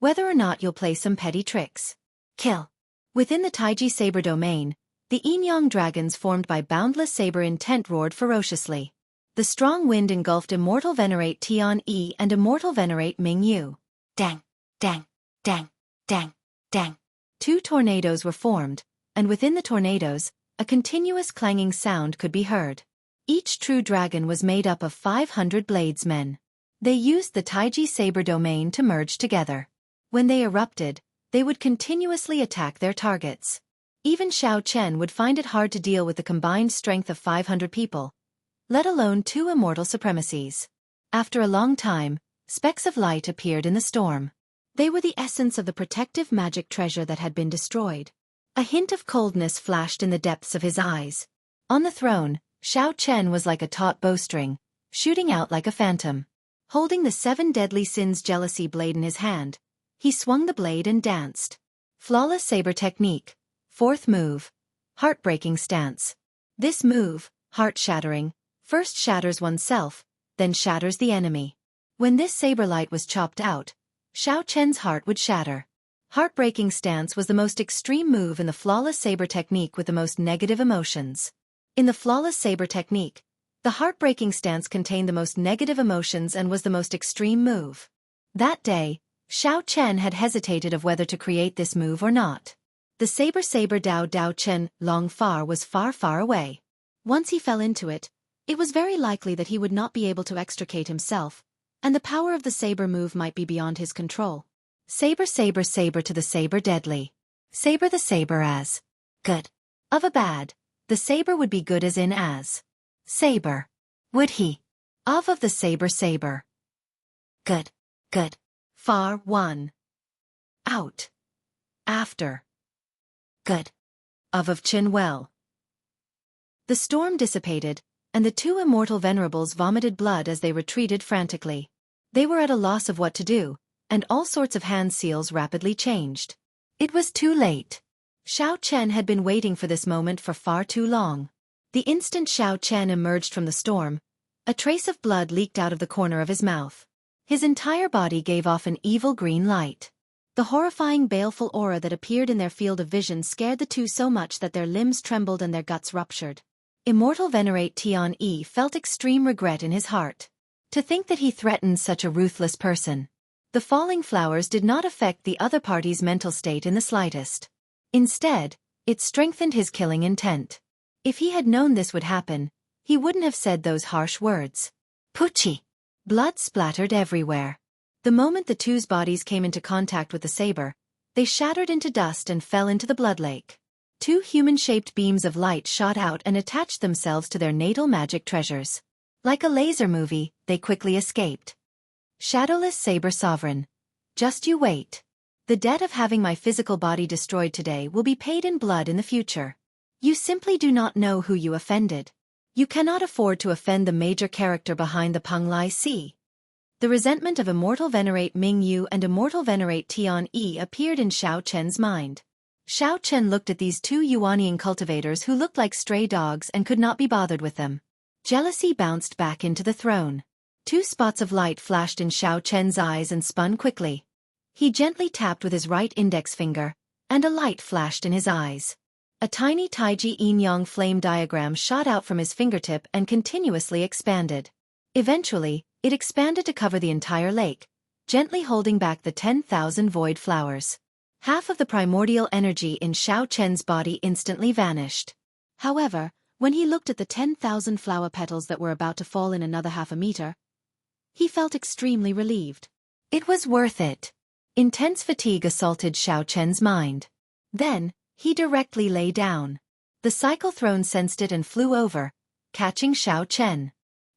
whether or not you'll play some petty tricks. Kill. Within the Taiji Saber domain, the yin-yang dragons formed by boundless saber intent roared ferociously. The strong wind engulfed Immortal Venerate Tianyi and Immortal Venerate Mingyu. Dang, dang, dang, dang, dang. 2 tornadoes were formed, and within the tornadoes, a continuous clanging sound could be heard. Each true dragon was made up of 500 bladesmen. They used the Taiji Saber domain to merge together. When they erupted, they would continuously attack their targets. Even Xiao Chen would find it hard to deal with the combined strength of 500 people, let alone 2 immortal supremacies. After a long time, specks of light appeared in the storm. They were the essence of the protective magic treasure that had been destroyed. A hint of coldness flashed in the depths of his eyes. On the throne, Xiao Chen was like a taut bowstring, shooting out like a phantom. Holding the 7 deadly sins jealousy blade in his hand, he swung the blade and danced. Flawless saber technique. 4th move. Heartbreaking stance. This move, heart-shattering, first shatters oneself, then shatters the enemy. When this saber light was chopped out, Xiao Chen's heart would shatter. Heartbreaking stance was the most extreme move in the flawless saber technique with the most negative emotions. In the flawless saber technique, the heartbreaking stance contained the most negative emotions and was the most extreme move. That day, Xiao Chen had hesitated of whether to create this move or not. The saber Dao Dao Chen Long Far was far away. Once he fell into it, It was very likely that he would not be able to extricate himself, and the power of the saber move might be beyond his control. Saber, saber, saber to the saber deadly. Saber the saber as. Good. Of a bad, the saber would be good as in as. Saber. Would he? Of the saber saber. Good. Good. Far one. Out. After. Good. Of chin well. The storm dissipated, and the two immortal venerables vomited blood as they retreated frantically. They were at a loss of what to do, and all sorts of hand seals rapidly changed. It was too late. Xiao Chen had been waiting for this moment for far too long. The instant Xiao Chen emerged from the storm, a trace of blood leaked out of the corner of his mouth. His entire body gave off an evil green light. The horrifying baleful aura that appeared in their field of vision scared the two so much that their limbs trembled and their guts ruptured. Immortal Venerate Tian Yi felt extreme regret in his heart. To think that he threatened such a ruthless person. The falling flowers did not affect the other party's mental state in the slightest. Instead, it strengthened his killing intent. If he had known this would happen, he wouldn't have said those harsh words. Poochie! Blood splattered everywhere. The moment the two's bodies came into contact with the saber, they shattered into dust and fell into the blood lake. Two human-shaped beams of light shot out and attached themselves to their natal magic treasures. Like a laser movie, they quickly escaped. Shadowless Saber Sovereign. Just you wait. The debt of having my physical body destroyed today will be paid in blood in the future. You simply do not know who you offended. You cannot afford to offend the major character behind the Peng Lai Sea. The resentment of Immortal Venerate Ming Yu and Immortal Venerate Tian Yi appeared in Xiao Chen's mind. Xiao Chen looked at these two Yuanian cultivators who looked like stray dogs and could not be bothered with them. Jealousy bounced back into the throne. Two spots of light flashed in Xiao Chen's eyes and spun quickly. He gently tapped with his right index finger, and a light flashed in his eyes. A tiny Taiji yin-yang flame diagram shot out from his fingertip and continuously expanded. Eventually, it expanded to cover the entire lake, gently holding back the 10,000 void flowers. Half of the primordial energy in Xiao Chen's body instantly vanished. However, when he looked at the 10,000 flower petals that were about to fall in another half a meter, he felt extremely relieved. It was worth it. Intense fatigue assaulted Xiao Chen's mind. Then, he directly lay down. The cycle throne sensed it and flew over, catching Xiao Chen.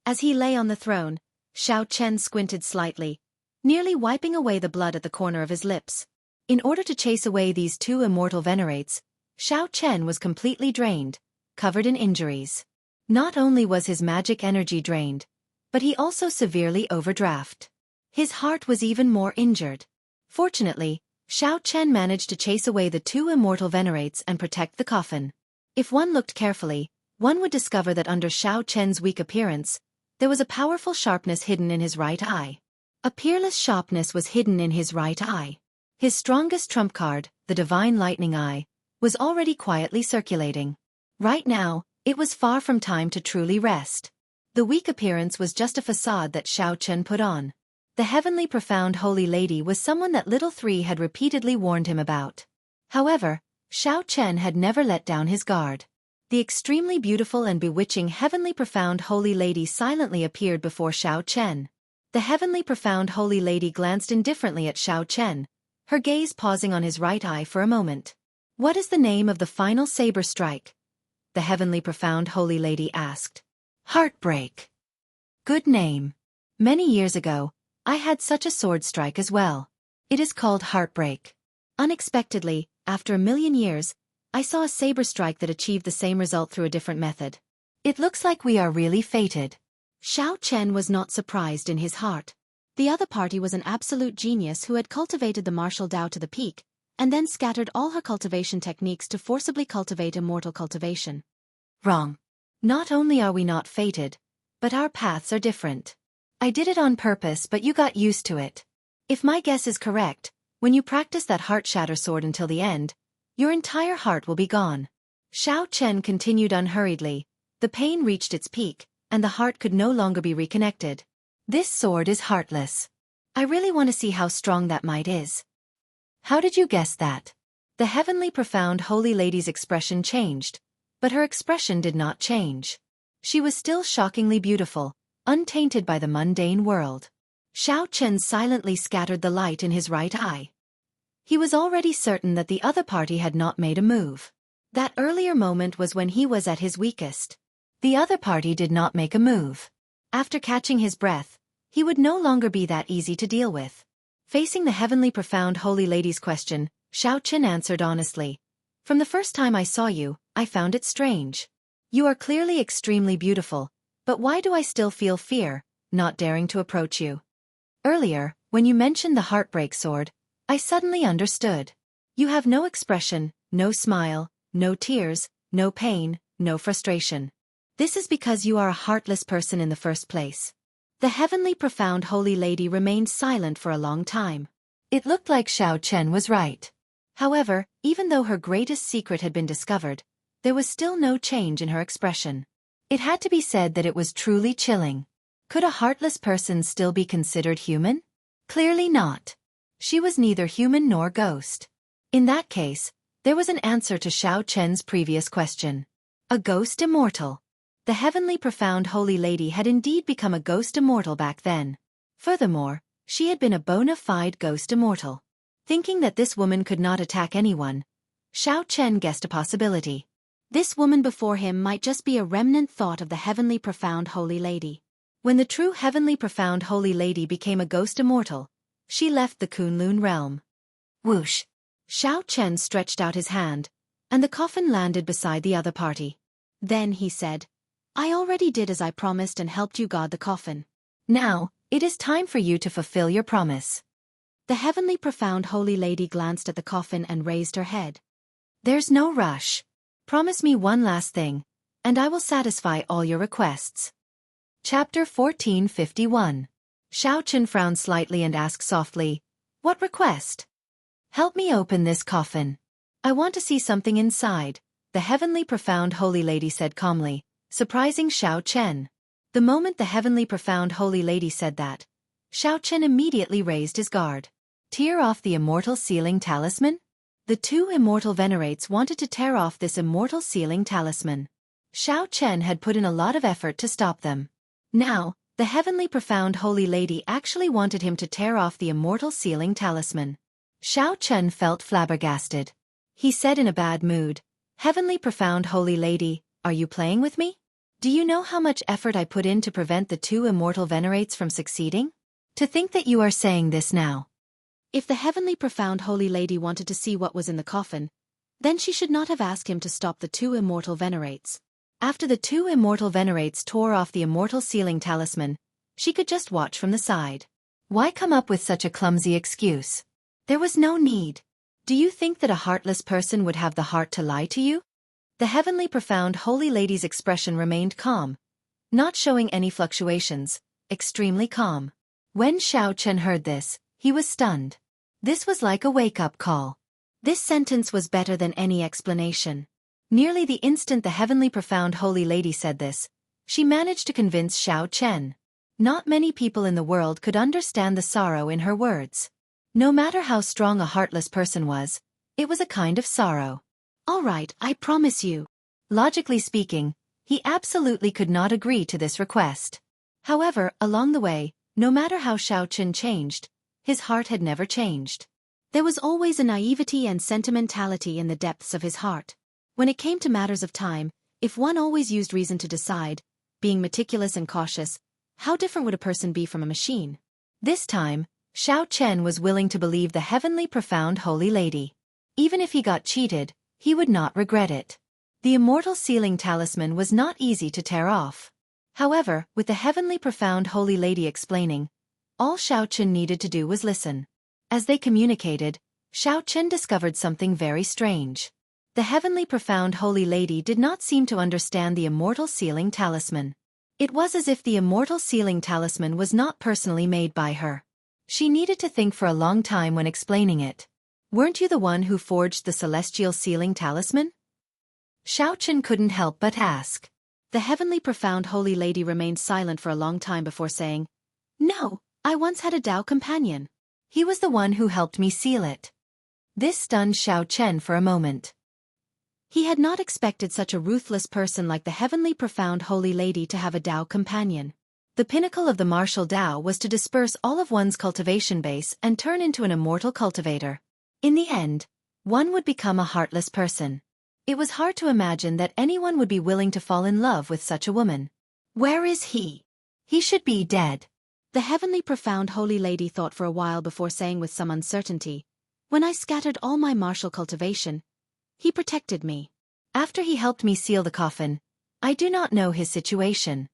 As he lay on the throne, Xiao Chen squinted slightly, nearly wiping away the blood at the corner of his lips. In order to chase away these two immortal venerates, Xiao Chen was completely drained, covered in injuries. Not only was his magic energy drained, but he also severely overdraft. His heart was even more injured. Fortunately, Xiao Chen managed to chase away the two immortal venerates and protect the coffin. If one looked carefully, one would discover that under Xiao Chen's weak appearance, there was a powerful sharpness hidden in his right eye. A peerless sharpness was hidden in his right eye. His strongest trump card, the Divine Lightning Eye, was already quietly circulating. Right now, it was far from time to truly rest. The weak appearance was just a facade that Xiao Chen put on. The heavenly profound holy lady was someone that Little Three had repeatedly warned him about. However, Xiao Chen had never let down his guard. The extremely beautiful and bewitching heavenly profound holy lady silently appeared before Xiao Chen. The heavenly profound holy lady glanced indifferently at Xiao Chen, her gaze pausing on his right eye for a moment. What is the name of the final saber strike? The heavenly profound holy lady asked. Heartbreak. Good name. Many years ago, I had such a sword strike as well. It is called Heartbreak. Unexpectedly, after 1,000,000 years, I saw a saber strike that achieved the same result through a different method. It looks like we are really fated. Xiao Chen was not surprised in his heart. The other party was an absolute genius who had cultivated the martial Dao to the peak, and then scattered all her cultivation techniques to forcibly cultivate immortal cultivation. Wrong. Not only are we not fated, but our paths are different. I did it on purpose, but you got used to it. If my guess is correct, when you practice that heart shatter sword until the end, your entire heart will be gone. Xiao Chen continued unhurriedly. The pain reached its peak, and the heart could no longer be reconnected. This sword is heartless. I really want to see how strong that might is. How did you guess that? The heavenly profound holy lady's expression changed, but her expression did not change. She was still shockingly beautiful, untainted by the mundane world. Xiao Chen silently scattered the light in his right eye. He was already certain that the other party had not made a move. That earlier moment was when he was at his weakest. The other party did not make a move. After catching his breath, he would no longer be that easy to deal with. Facing the heavenly profound holy lady's question, Xiao Chen answered honestly. From the first time I saw you, I found it strange. You are clearly extremely beautiful, but why do I still feel fear, not daring to approach you? Earlier, when you mentioned the heartbreak sword, I suddenly understood. You have no expression, no smile, no tears, no pain, no frustration. This is because you are a heartless person in the first place. The heavenly profound holy lady remained silent for a long time. It looked like Xiao Chen was right. However, even though her greatest secret had been discovered, there was still no change in her expression. It had to be said that it was truly chilling. Could a heartless person still be considered human? Clearly not. She was neither human nor ghost. In that case, there was an answer to Xiao Chen's previous question. A ghost immortal. The heavenly profound holy lady had indeed become a ghost immortal back then. Furthermore, she had been a bona fide ghost immortal. Thinking that this woman could not attack anyone, Xiao Chen guessed a possibility. This woman before him might just be a remnant thought of the heavenly profound holy lady. When the true heavenly profound holy lady became a ghost immortal, she left the Kunlun realm. Whoosh! Xiao Chen stretched out his hand, and the coffin landed beside the other party. Then he said, I already did as I promised and helped you guard the coffin. Now, it is time for you to fulfill your promise. The heavenly profound holy lady glanced at the coffin and raised her head. There's no rush. Promise me one last thing, and I will satisfy all your requests. Chapter 1451. Xiao Chen frowned slightly and asked softly, What request? Help me open this coffin. I want to see something inside, the heavenly profound holy lady said calmly, surprising Xiao Chen. The moment the heavenly profound holy lady said that, Xiao Chen immediately raised his guard. Tear off the immortal sealing talisman? The two immortal venerates wanted to tear off this immortal sealing talisman. Xiao Chen had put in a lot of effort to stop them. Now, the heavenly profound holy lady actually wanted him to tear off the immortal sealing talisman. Xiao Chen felt flabbergasted. He said in a bad mood, Heavenly profound holy lady, are you playing with me? Do you know how much effort I put in to prevent the two immortal venerates from succeeding? To think that you are saying this now. If the heavenly profound holy lady wanted to see what was in the coffin, then she should not have asked him to stop the two immortal venerates. After the two immortal venerates tore off the immortal sealing talisman, she could just watch from the side. Why come up with such a clumsy excuse? There was no need. Do you think that a heartless person would have the heart to lie to you? The heavenly profound holy lady's expression remained calm, not showing any fluctuations, extremely calm. When Xiao Chen heard this, he was stunned. This was like a wake-up call. This sentence was better than any explanation. Nearly the instant the heavenly profound holy lady said this, she managed to convince Xiao Chen. Not many people in the world could understand the sorrow in her words. No matter how strong a heartless person was, it was a kind of sorrow. All right, I promise you. Logically speaking, he absolutely could not agree to this request. However, along the way, no matter how Xiao Chen changed, his heart had never changed. There was always a naivety and sentimentality in the depths of his heart. When it came to matters of time, if one always used reason to decide, being meticulous and cautious, how different would a person be from a machine? This time, Xiao Chen was willing to believe the heavenly profound holy lady. Even if he got cheated, he would not regret it. The immortal sealing talisman was not easy to tear off. However, with the heavenly profound holy lady explaining, all Xiao Chen needed to do was listen. As they communicated, Xiao Chen discovered something very strange. The heavenly profound holy lady did not seem to understand the immortal sealing talisman. It was as if the immortal sealing talisman was not personally made by her. She needed to think for a long time when explaining it. Weren't you the one who forged the celestial sealing talisman? Xiao Chen couldn't help but ask. The heavenly profound holy lady remained silent for a long time before saying, No, I once had a Tao companion. He was the one who helped me seal it. This stunned Xiao Chen for a moment. He had not expected such a ruthless person like the heavenly profound holy lady to have a Tao companion. The pinnacle of the martial Tao was to disperse all of one's cultivation base and turn into an immortal cultivator. In the end, one would become a heartless person. It was hard to imagine that anyone would be willing to fall in love with such a woman. Where is he? He should be dead. The heavenly profound holy lady thought for a while before saying with some uncertainty, "When I scattered all my martial cultivation, he protected me. After he helped me seal the coffin, I do not know his situation."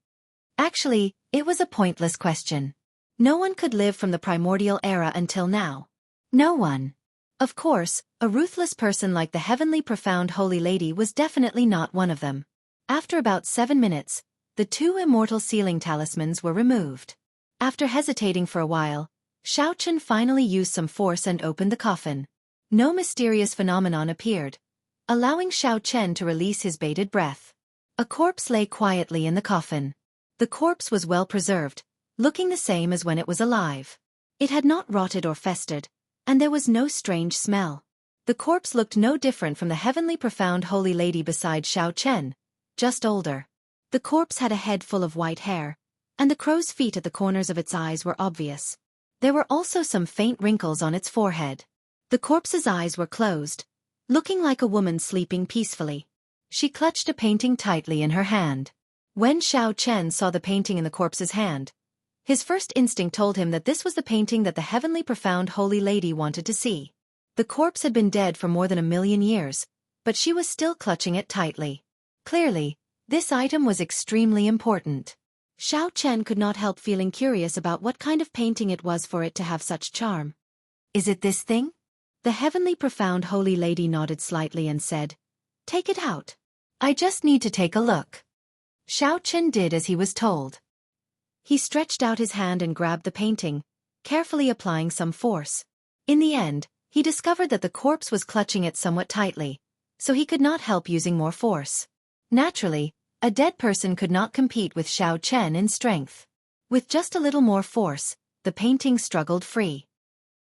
Actually, it was a pointless question. No one could live from the primordial era until now. No one. Of course, a ruthless person like the heavenly profound holy lady was definitely not one of them. After about 7 minutes, the 2 immortal sealing talismans were removed. After hesitating for a while, Xianxia finally used some force and opened the coffin. No mysterious phenomenon appeared, allowing Xianxia to release his bated breath. A corpse lay quietly in the coffin. The corpse was well preserved, looking the same as when it was alive. It had not rotted or festered, and there was no strange smell. The corpse looked no different from the heavenly profound holy lady beside Xianxia, just older. The corpse had a head full of white hair, and the crow's feet at the corners of its eyes were obvious. There were also some faint wrinkles on its forehead. The corpse's eyes were closed, looking like a woman sleeping peacefully. She clutched a painting tightly in her hand. When Xianxia saw the painting in the corpse's hand, his first instinct told him that this was the painting that the heavenly profound holy lady wanted to see. The corpse had been dead for more than 1,000,000 years, but she was still clutching it tightly. Clearly, this item was extremely important. Xianxia could not help feeling curious about what kind of painting it was for it to have such charm. Is it this thing? The heavenly profound holy lady nodded slightly and said, "Take it out." I just need to take a look. Xianxia did as he was told. He stretched out his hand and grabbed the painting, carefully applying some force. In the end, he discovered that the corpse was clutching it somewhat tightly, so he could not help using more force. Naturally, a dead person could not compete with Xianxia in strength. With just a little more force, the painting struggled free.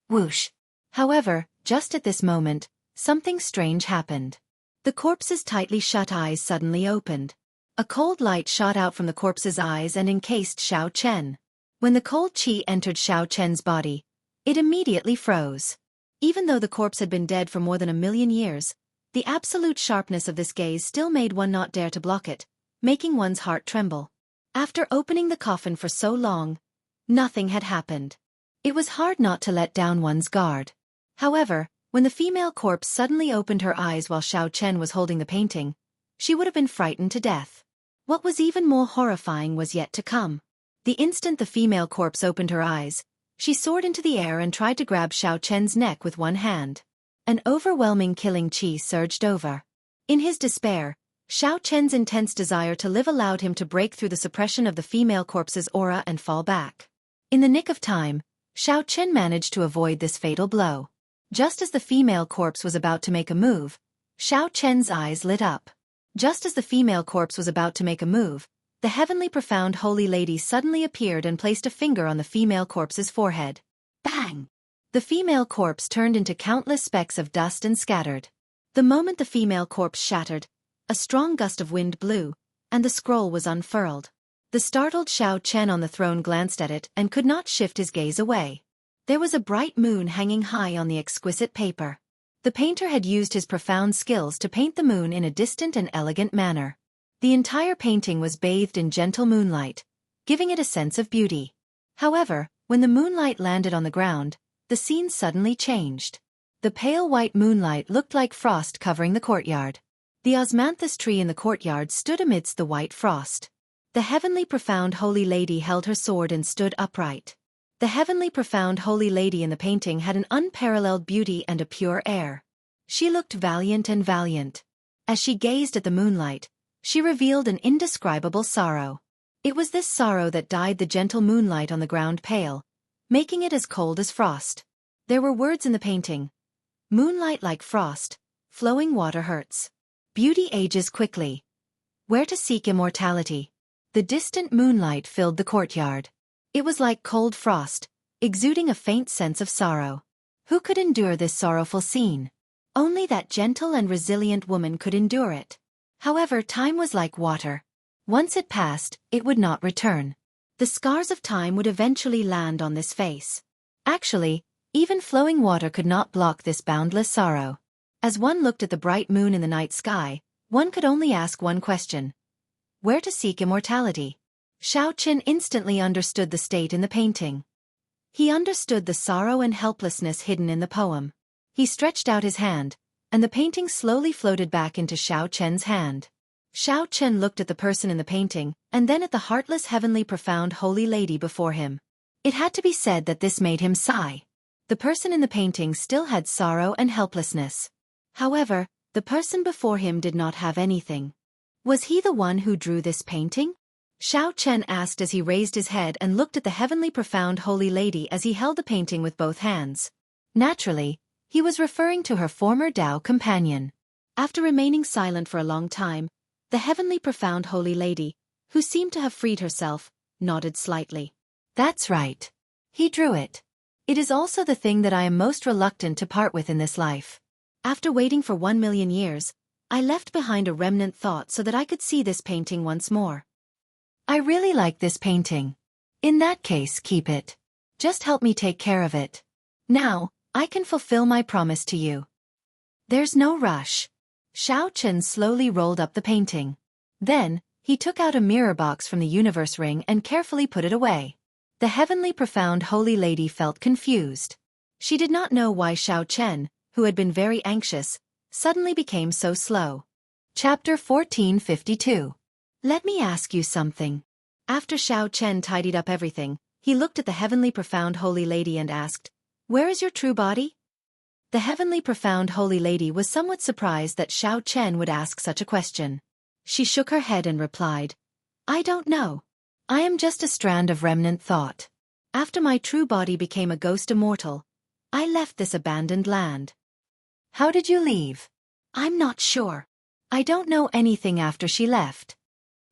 Whoosh! However, just at this moment, something strange happened. The corpse's tightly shut eyes suddenly opened. A cold light shot out from the corpse's eyes and encased Xianxia. When the cold qi entered Xianxia's body, it immediately froze. Even though the corpse had been dead for more than 1,000,000 years, the absolute sharpness of this gaze still made one not dare to block it, making one's heart tremble. After opening the coffin for so long, nothing had happened. It was hard not to let down one's guard. However, when the female corpse suddenly opened her eyes while Xianxia was holding the painting, she would have been frightened to death. What was even more horrifying was yet to come. The instant the female corpse opened her eyes, she soared into the air and tried to grab Xianxia's neck with one hand. An overwhelming killing qi surged over. In his despair, Xianxia's intense desire to live allowed him to break through the suppression of the female corpse's aura and fall back. In the nick of time, Xianxia managed to avoid this fatal blow. Just as the female corpse was about to make a move, Xianxia's eyes lit up. Just as the female corpse was about to make a move, the heavenly profound holy lady suddenly appeared and placed a finger on the female corpse's forehead. Bang! The female corpse turned into countless specks of dust and scattered. The moment the female corpse shattered, a strong gust of wind blew, and the scroll was unfurled. The startled Xianxia on the throne glanced at it and could not shift his gaze away. There was a bright moon hanging high on the exquisite paper. The painter had used his profound skills to paint the moon in a distant and elegant manner. The entire painting was bathed in gentle moonlight, giving it a sense of beauty. However, when the moonlight landed on the ground, the scene suddenly changed. The pale white moonlight looked like frost covering the courtyard. The osmanthus tree in the courtyard stood amidst the white frost. The heavenly profound holy lady held her sword and stood upright. The heavenly profound holy lady in the painting had an unparalleled beauty and a pure air. She looked valiant and valiant. As she gazed at the moonlight, she revealed an indescribable sorrow. It was this sorrow that dyed the gentle moonlight on the ground pale, making it as cold as frost. There were words in the painting. Moonlight like frost, flowing water hurts. Beauty ages quickly. Where to seek immortality? The distant moonlight filled the courtyard. It was like cold frost, exuding a faint sense of sorrow. Who could endure this sorrowful scene? Only that gentle and resilient woman could endure it. However, time was like water. Once it passed, it would not return. The scars of time would eventually land on this face. Actually, even flowing water could not block this boundless sorrow. As one looked at the bright moon in the night sky, one could only ask one question. Where to seek immortality? Xianxia instantly understood the state in the painting. He understood the sorrow and helplessness hidden in the poem. He stretched out his hand, and the painting slowly floated back into Xianxia's hand. Xianxia looked at the person in the painting, and then at the heartless heavenly profound holy lady before him. It had to be said that this made him sigh. The person in the painting still had sorrow and helplessness. However, the person before him did not have anything. Was he the one who drew this painting? Xianxia asked as he raised his head and looked at the heavenly profound holy lady as he held the painting with both hands. Naturally, he was referring to her former Dao companion. After remaining silent for a long time, the heavenly profound holy lady, who seemed to have freed herself, nodded slightly. That's right. He drew it. It is also the thing that I am most reluctant to part with in this life. After waiting for 1,000,000 years, I left behind a remnant thought so that I could see this painting once more. I really like this painting. In that case, keep it. Just help me take care of it. Now, I can fulfill my promise to you. There's no rush. Xianxia slowly rolled up the painting. Then, he took out a mirror box from the universe ring and carefully put it away. The heavenly profound holy lady felt confused. She did not know why Xianxia, who had been very anxious, suddenly became so slow. Chapter 1452. Let me ask you something. After Xianxia tidied up everything, he looked at the heavenly profound holy lady and asked, Where is your true body? The heavenly profound holy lady was somewhat surprised that Xianxia would ask such a question. She shook her head and replied, I don't know. I am just a strand of remnant thought. After my true body became a ghost immortal, I left this abandoned land. How did you leave? I'm not sure. I don't know anything after she left.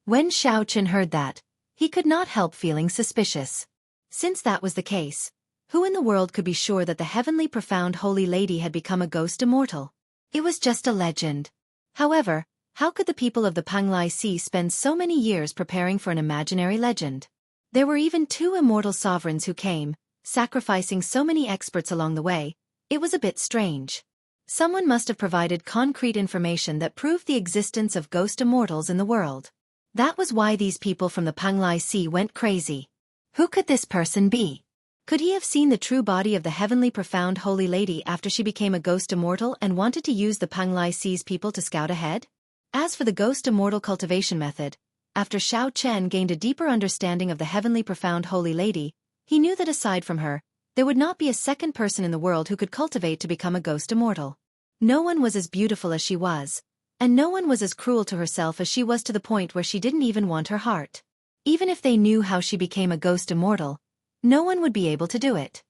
When Xianxia heard that, he could not help feeling suspicious. Since that was the case, who in the world could be sure that the heavenly profound holy lady had become a ghost immortal? It was just a legend. However, how could the people of the Panglai Sea spend so many years preparing for an imaginary legend? There were even 2 immortal sovereigns who came, sacrificing so many experts along the way. It was a bit strange. Someone must have provided concrete information that proved the existence of ghost immortals in the world. That was why these people from the Panglai Sea went crazy. Who could this person be? Could he have seen the true body of the heavenly profound holy lady after she became a ghost immortal and wanted to use the Panglai Sea's people to scout ahead? As for the ghost immortal cultivation method, after Xianxia gained a deeper understanding of the heavenly profound holy lady, he knew that aside from her, there would not be a second person in the world who could cultivate to become a ghost immortal. No one was as beautiful as she was, and no one was as cruel to herself as she was, to the point where she didn't even want her heart. Even if they knew how she became a ghost immortal, no one would be able to do it.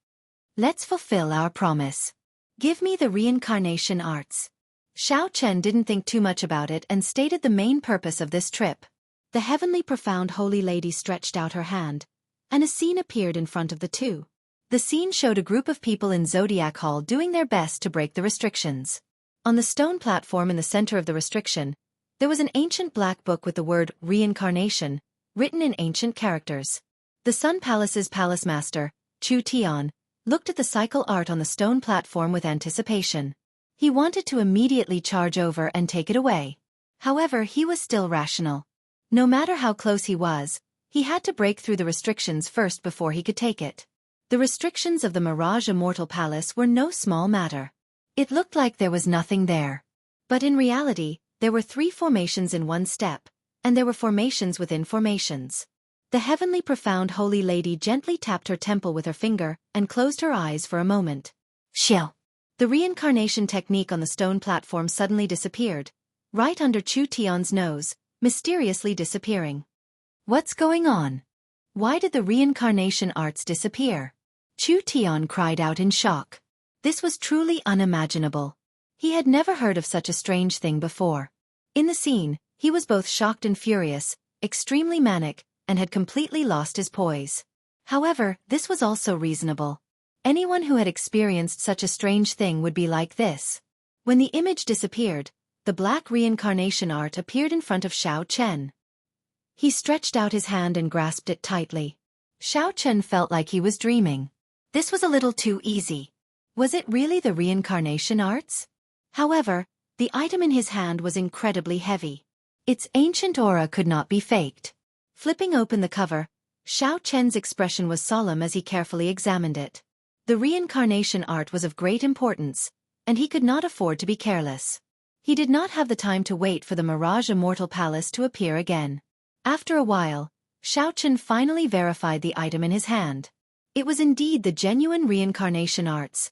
Let's fulfill our promise. Give me the reincarnation arts. Xianxia didn't think too much about it and stated the main purpose of this trip. The heavenly profound holy lady stretched out her hand, and a scene appeared in front of the two. The scene showed a group of people in Zodiac Hall doing their best to break the restrictions. On the stone platform in the center of the restriction, there was an ancient black book with the word reincarnation written in ancient characters. The Sun Palace's palace master, Chu Tian, looked at the cycle art on the stone platform with anticipation. He wanted to immediately charge over and take it away. However, he was still rational. No matter how close he was, he had to break through the restrictions first before he could take it. The restrictions of the Mirage Immortal Palace were no small matter. It looked like there was nothing there. But in reality, there were 3 formations in one step, and there were formations within formations. The heavenly profound holy lady gently tapped her temple with her finger and closed her eyes for a moment. Xiao. The reincarnation technique on the stone platform suddenly disappeared, right under Chu Tian's nose, mysteriously disappearing. What's going on? Why did the reincarnation arts disappear? Chu Tian cried out in shock. This was truly unimaginable. He had never heard of such a strange thing before. In the scene, he was both shocked and furious, extremely manic, and had completely lost his poise. However, this was also reasonable. Anyone who had experienced such a strange thing would be like this. When the image disappeared, the black reincarnation art appeared in front of Xiao Chen. He stretched out his hand and grasped it tightly. Xiao Chen felt like he was dreaming. This was a little too easy. Was it really the reincarnation arts? However, the item in his hand was incredibly heavy. Its ancient aura could not be faked. Flipping open the cover, Xiao Chen's expression was solemn as he carefully examined it. The reincarnation art was of great importance, and he could not afford to be careless. He did not have the time to wait for the Mirage Immortal Palace to appear again. After a while, Xiao Chen finally verified the item in his hand. It was indeed the genuine reincarnation arts.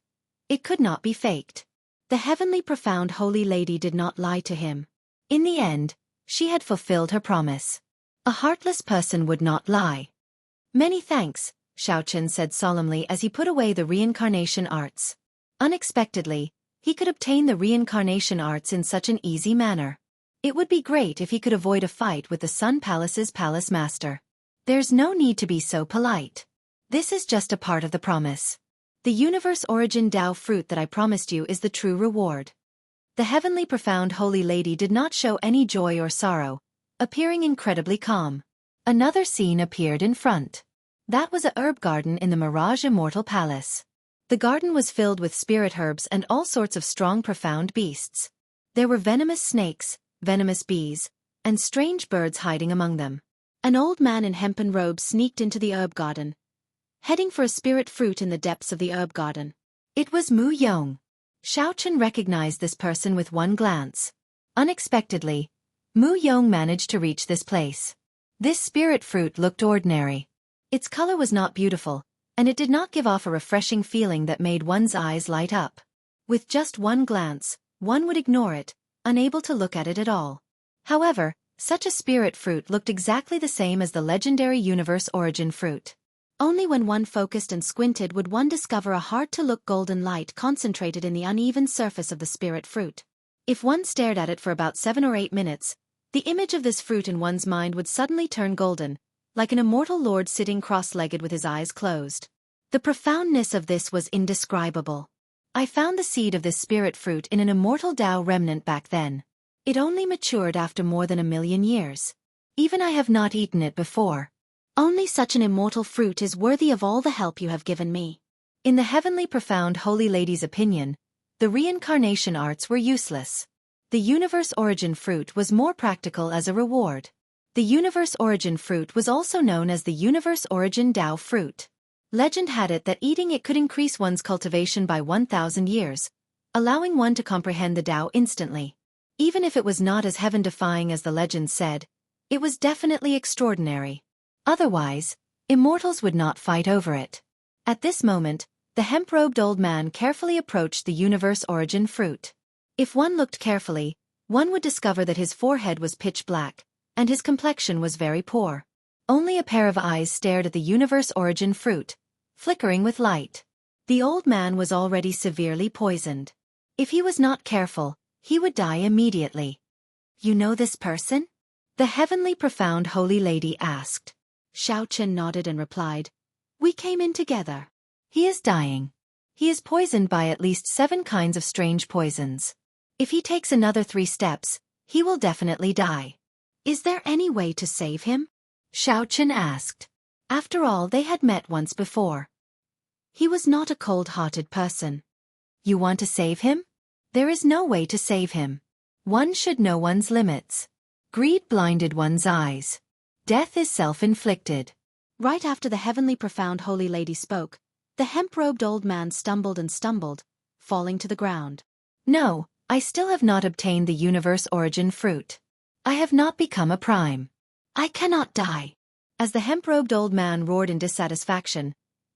It could not be faked. The heavenly profound holy lady did not lie to him. In the end, she had fulfilled her promise. A heartless person would not lie. Many thanks, Xiao Chen said solemnly as he put away the reincarnation arts. Unexpectedly, he could obtain the reincarnation arts in such an easy manner. It would be great if he could avoid a fight with the Sun Palace's palace master. There's no need to be so polite. This is just a part of the promise. The universe origin Tao fruit that I promised you is the true reward. The heavenly profound holy lady did not show any joy or sorrow, appearing incredibly calm. Another scene appeared in front. That was a herb garden in the Mirage Immortal Palace. The garden was filled with spirit herbs and all sorts of strong profound beasts. There were venomous snakes, venomous bees, and strange birds hiding among them. An old man in hempen robes sneaked into the herb garden, heading for a spirit fruit in the depths of the herb garden. It was Mu Yong. Xiao Chen recognized this person with one glance. Unexpectedly, Mu Yong managed to reach this place. This spirit fruit looked ordinary. Its color was not beautiful, and it did not give off a refreshing feeling that made one's eyes light up. With just one glance, one would ignore it, unable to look at it at all. However, such a spirit fruit looked exactly the same as the legendary universe origin fruit. Only when one focused and squinted would one discover a hard-to-look golden light concentrated in the uneven surface of the spirit fruit. If one stared at it for about 7 or 8 minutes, the image of this fruit in one's mind would suddenly turn golden, like an immortal lord sitting cross-legged with his eyes closed. The profoundness of this was indescribable. I found the seed of this spirit fruit in an immortal Tao remnant back then. It only matured after more than 1,000,000 years. Even I have not eaten it before. Only such an immortal fruit is worthy of all the help you have given me. In the heavenly profound holy lady's opinion, the reincarnation arts were useless. The universe origin fruit was more practical as a reward. The universe origin fruit was also known as the universe origin Tao fruit. Legend had it that eating it could increase one's cultivation by 1,000 years, allowing one to comprehend the Tao instantly. Even if it was not as heaven-defying as the legend said, it was definitely extraordinary. Otherwise, immortals would not fight over it. At this moment, the hemp-robed old man carefully approached the universe origin fruit. If one looked carefully, one would discover that his forehead was pitch black, and his complexion was very poor. Only a pair of eyes stared at the universe origin fruit, flickering with light. The old man was already severely poisoned. If he was not careful, he would die immediately. You know this person? The heavenly profound holy lady asked. Xiao Chen nodded and replied, "We came in together." He is dying. He is poisoned by at least 7 kinds of strange poisons. If he takes another 3 steps, he will definitely die. Is there any way to save him? Xiao Chen asked. After all, they had met once before. He was not a cold-hearted person. You want to save him? There is no way to save him. One should know one's limits. Greed blinded one's eyes. Death is self-inflicted. Right after the heavenly profound holy lady spoke, the hemp-robed old man stumbled and stumbled, falling to the ground. No, I still have not obtained the universe origin fruit. I have not become a prime. I cannot die. As the hemp-robed old man roared in dissatisfaction,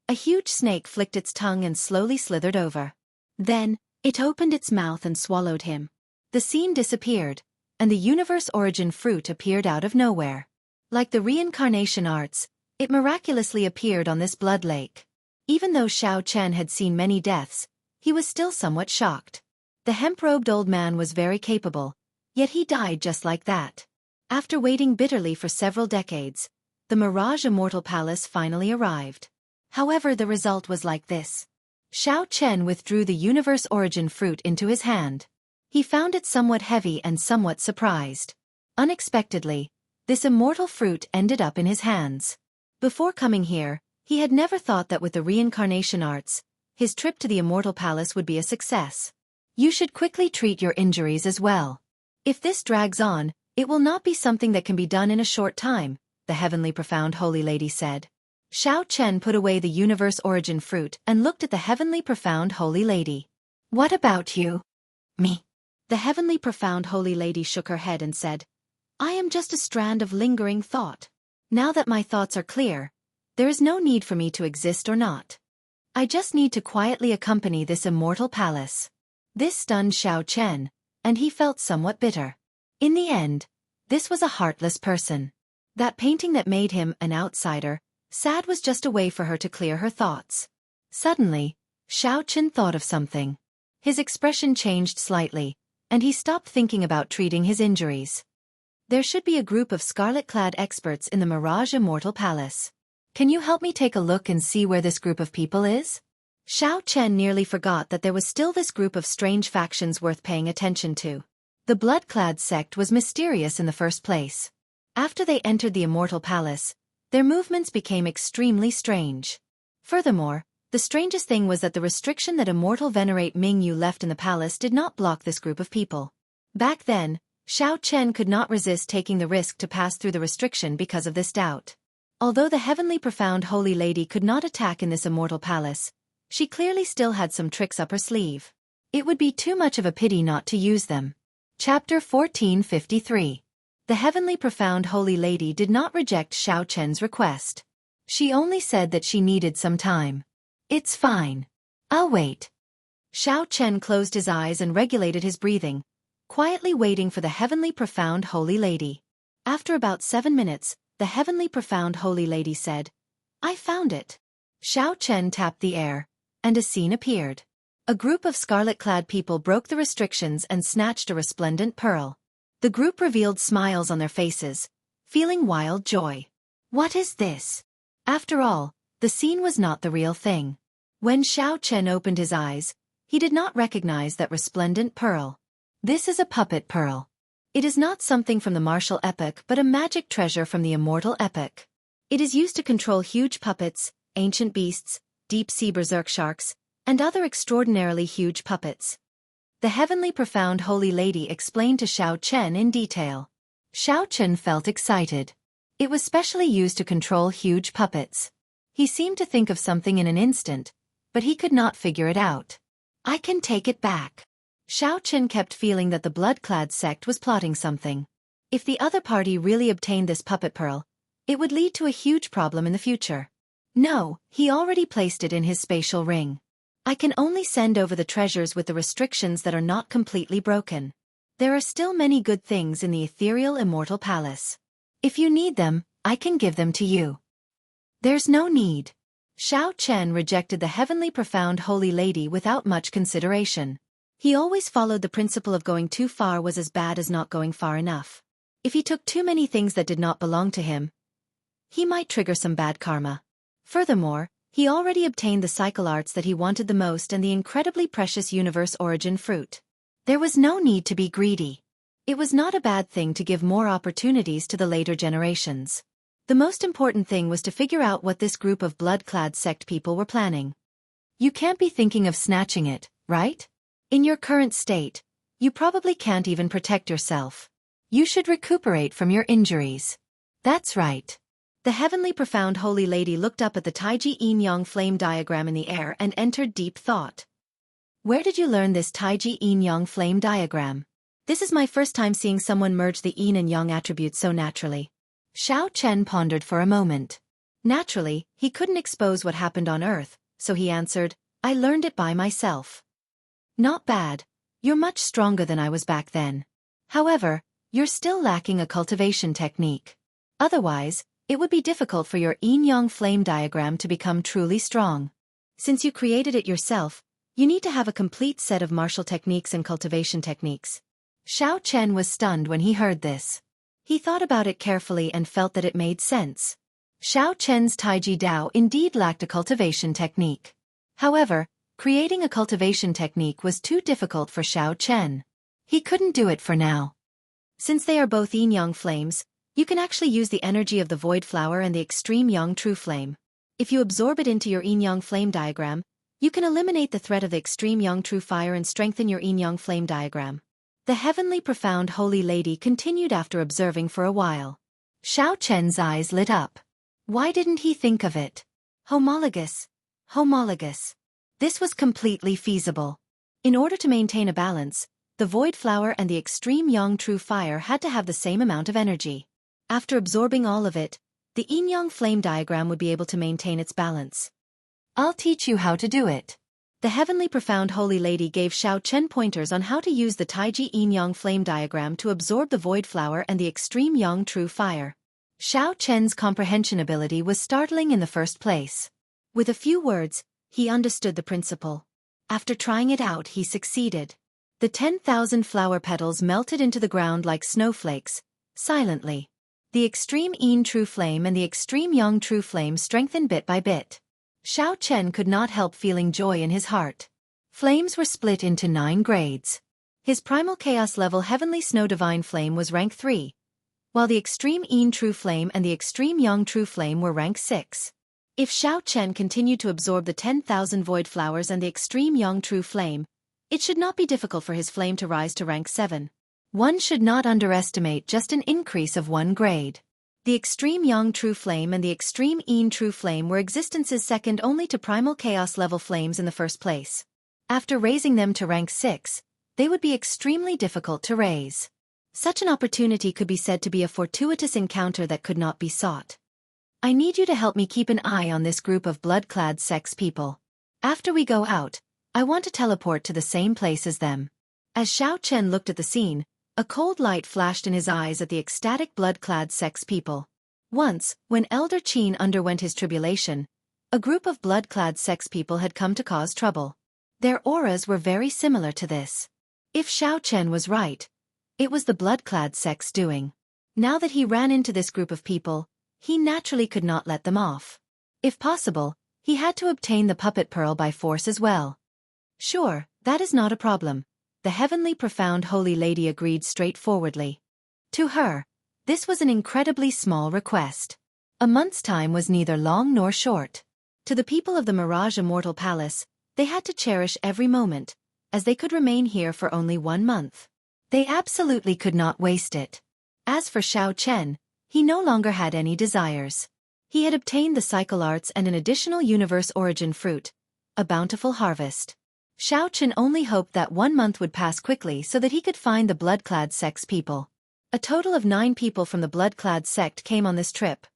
a huge snake flicked its tongue and slowly slithered over. Then, it opened its mouth and swallowed him. The scene disappeared, and the universe origin fruit appeared out of nowhere. Like the reincarnation arts, it miraculously appeared on this blood lake. Even though Xiao Chen had seen many deaths, he was still somewhat shocked. The hemp-robed old man was very capable, yet he died just like that. After waiting bitterly for several decades, the Mirage Immortal Palace finally arrived. However, the result was like this. Xiao Chen withdrew the universe origin fruit into his hand. He found it somewhat heavy and somewhat surprised. Unexpectedly, this immortal fruit ended up in his hands. Before coming here, he had never thought that with the reincarnation arts, his trip to the Immortal Palace would be a success. You should quickly treat your injuries as well. If this drags on, it will not be something that can be done in a short time, the heavenly profound holy lady said. Xiao Chen put away the universe origin fruit and looked at the heavenly profound holy lady. What about you? Me. The heavenly profound holy lady shook her head and said, I am just a strand of lingering thought. Now that my thoughts are clear, there is no need for me to exist or not. I just need to quietly accompany this immortal palace. This stunned Xiao Chen, and he felt somewhat bitter. In the end, this was a heartless person. That painting that made him an outsider, sad was just a way for her to clear her thoughts. Suddenly, Xiao Chen thought of something. His expression changed slightly, and he stopped thinking about treating his injuries. There should be a group of scarlet-clad experts in the Mirage Immortal Palace. Can you help me take a look and see where this group of people is? Xiao Chen nearly forgot that there was still this group of strange factions worth paying attention to. The blood-clad sect was mysterious in the first place. After they entered the Immortal Palace, their movements became extremely strange. Furthermore, the strangest thing was that the restriction that Immortal Venerate Mingyu left in the palace did not block this group of people. Back then, Xiao Chen could not resist taking the risk to pass through the restriction because of this doubt. Although the heavenly profound holy lady could not attack in this immortal palace, she clearly still had some tricks up her sleeve. It would be too much of a pity not to use them. Chapter 1453. The heavenly profound holy lady did not reject Xiao Chen's request. She only said that she needed some time. It's fine. I'll wait. Xiao Chen closed his eyes and regulated his breathing, quietly waiting for the heavenly profound holy lady. After about 7 minutes, the heavenly profound holy lady said, I found it. Xiao Chen tapped the air, and a scene appeared. A group of scarlet-clad people broke the restrictions and snatched a resplendent pearl. The group revealed smiles on their faces, feeling wild joy. What is this? After all, the scene was not the real thing. When Xiao Chen opened his eyes, he did not recognize that resplendent pearl. This is a puppet pearl. It is not something from the martial epoch but a magic treasure from the immortal epoch. It is used to control huge puppets, ancient beasts, deep-sea berserk sharks, and other extraordinarily huge puppets. The heavenly profound holy lady explained to Xiao Chen in detail. Xiao Chen felt excited. It was specially used to control huge puppets. He seemed to think of something in an instant, but he could not figure it out. I can take it back. Xiao Chen kept feeling that the blood-clad sect was plotting something. If the other party really obtained this puppet pearl, it would lead to a huge problem in the future. No, he already placed it in his spatial ring. I can only send over the treasures with the restrictions that are not completely broken. There are still many good things in the ethereal immortal palace. If you need them, I can give them to you. There's no need. Xiao Chen rejected the heavenly profound holy lady without much consideration. He always followed the principle of going too far was as bad as not going far enough. If he took too many things that did not belong to him, he might trigger some bad karma. Furthermore, he already obtained the cycle arts that he wanted the most and the incredibly precious universe origin fruit. There was no need to be greedy. It was not a bad thing to give more opportunities to the later generations. The most important thing was to figure out what this group of blood-clad sect people were planning. You can't be thinking of snatching it, right? In your current state, you probably can't even protect yourself. You should recuperate from your injuries. That's right. The heavenly profound holy lady looked up at the Taiji yin-yang flame diagram in the air and entered deep thought. Where did you learn this Taiji yin-yang flame diagram? This is my first time seeing someone merge the yin and yang attributes so naturally. Xiao Chen pondered for a moment. Naturally, he couldn't expose what happened on Earth, so he answered, I learned it by myself. Not bad. You're much stronger than I was back then. However, you're still lacking a cultivation technique. Otherwise, it would be difficult for your yin-yang flame diagram to become truly strong. Since you created it yourself, you need to have a complete set of martial techniques and cultivation techniques. Xiao Chen was stunned when he heard this. He thought about it carefully and felt that it made sense. Xiao Chen's Taiji Dao indeed lacked a cultivation technique. However, creating a cultivation technique was too difficult for Xiao Chen. He couldn't do it for now. Since they are both yin-yang flames, you can actually use the energy of the void flower and the extreme yang true flame. If you absorb it into your yin-yang flame diagram, you can eliminate the threat of the extreme yang true fire and strengthen your yin-yang flame diagram. The heavenly profound holy lady continued after observing for a while. Xiao Chen's eyes lit up. Why didn't he think of it? Homologous. Homologous. This was completely feasible. In order to maintain a balance, the void flower and the extreme yang true fire had to have the same amount of energy. After absorbing all of it, the yin-yang flame diagram would be able to maintain its balance. I'll teach you how to do it. The heavenly profound holy lady gave Xiao Chen pointers on how to use the Taiji yin-yang flame diagram to absorb the void flower and the extreme yang true fire. Xiao Chen's comprehension ability was startling in the first place. With a few words, he understood the principle. After trying it out, he succeeded. The 10,000 flower petals melted into the ground like snowflakes, silently. The extreme yin true flame and the extreme yang true flame strengthened bit by bit. Xiao Chen could not help feeling joy in his heart. Flames were split into 9 grades. His primal chaos level heavenly snow divine flame was rank 3, while the extreme yin true flame and the extreme yang true flame were rank 6. If Xiao Chen continued to absorb the 10,000 void flowers and the extreme yang true flame, it should not be difficult for his flame to rise to rank 7. One should not underestimate just an increase of 1 grade. The extreme yang true flame and the extreme yin true flame were existences second only to primal chaos level flames in the first place. After raising them to rank 6, they would be extremely difficult to raise. Such an opportunity could be said to be a fortuitous encounter that could not be sought. I need you to help me keep an eye on this group of blood-clad sex people. After we go out, I want to teleport to the same place as them. As Xiao Chen looked at the scene, a cold light flashed in his eyes at the ecstatic blood-clad sex people. Once, when Elder Qin underwent his tribulation, a group of blood-clad sex people had come to cause trouble. Their auras were very similar to this. If Xiao Chen was right, it was the blood-clad sex doing. Now that he ran into this group of people, he naturally could not let them off. If possible, he had to obtain the puppet pearl by force as well. Sure, that is not a problem. The heavenly profound holy lady agreed straightforwardly. To her, this was an incredibly small request. A month's time was neither long nor short. To the people of the Mirage Immortal Palace, they had to cherish every moment, as they could remain here for only 1 month. They absolutely could not waste it. As for Xiao Chen, he no longer had any desires. He had obtained the cycle arts and an additional universe origin fruit, a bountiful harvest. Xiao Chen only hoped that 1 month would pass quickly so that he could find the blood-clad sex people. A total of 9 people from the blood-clad sect came on this trip.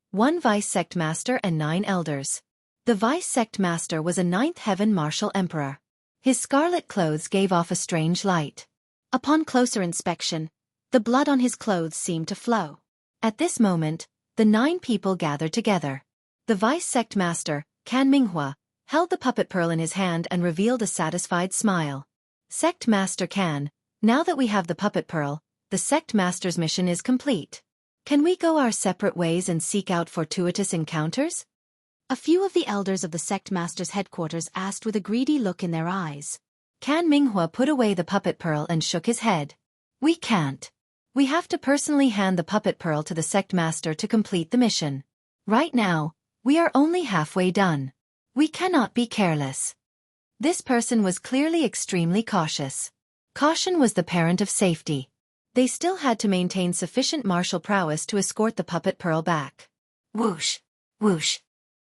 1 vice sect master and 9 elders. The vice sect master was a 9th heaven martial emperor. His scarlet clothes gave off a strange light. Upon closer inspection, the blood on his clothes seemed to flow. At this moment, the 9 people gathered together. The vice sect master, Can Minghua, held the puppet pearl in his hand and revealed a satisfied smile. Sect Master Can, now that we have the puppet pearl, the sect master's mission is complete. Can we go our separate ways and seek out fortuitous encounters? A few of the elders of the sect master's headquarters asked with a greedy look in their eyes. Can Minghua put away the puppet pearl and shook his head. We can't. We have to personally hand the puppet pearl to the sect master to complete the mission. Right now, we are only halfway done. We cannot be careless. This person was clearly extremely cautious. Caution was the parent of safety. They still had to maintain sufficient martial prowess to escort the puppet pearl back. Whoosh! Whoosh!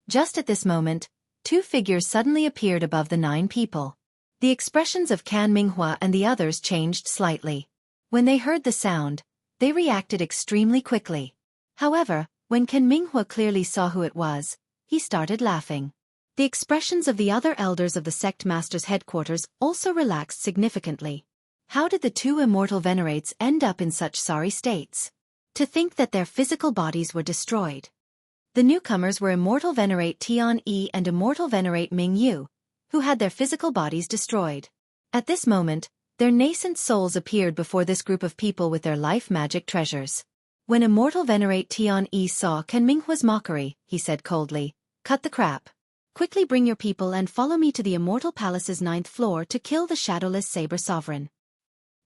Just at this moment, 2 figures suddenly appeared above the 9 people. The expressions of Can Minghua and the others changed slightly. When they heard the sound, they reacted extremely quickly. However, when Can Minghua clearly saw who it was, he started laughing. The expressions of the other elders of the sect master's headquarters also relaxed significantly. How did the 2 immortal venerates end up in such sorry states? To think that their physical bodies were destroyed. The newcomers were Immortal Venerate Tian Yi and Immortal Venerate Ming Yu, who had their physical bodies destroyed. At this moment, their nascent souls appeared before this group of people with their life magic treasures. When Immortal Venerate Tian Yi saw Can Minghua's mockery, he said coldly, "Cut the crap. Quickly bring your people and follow me to the Immortal Palace's 9th floor to kill the shadowless Saber Sovereign."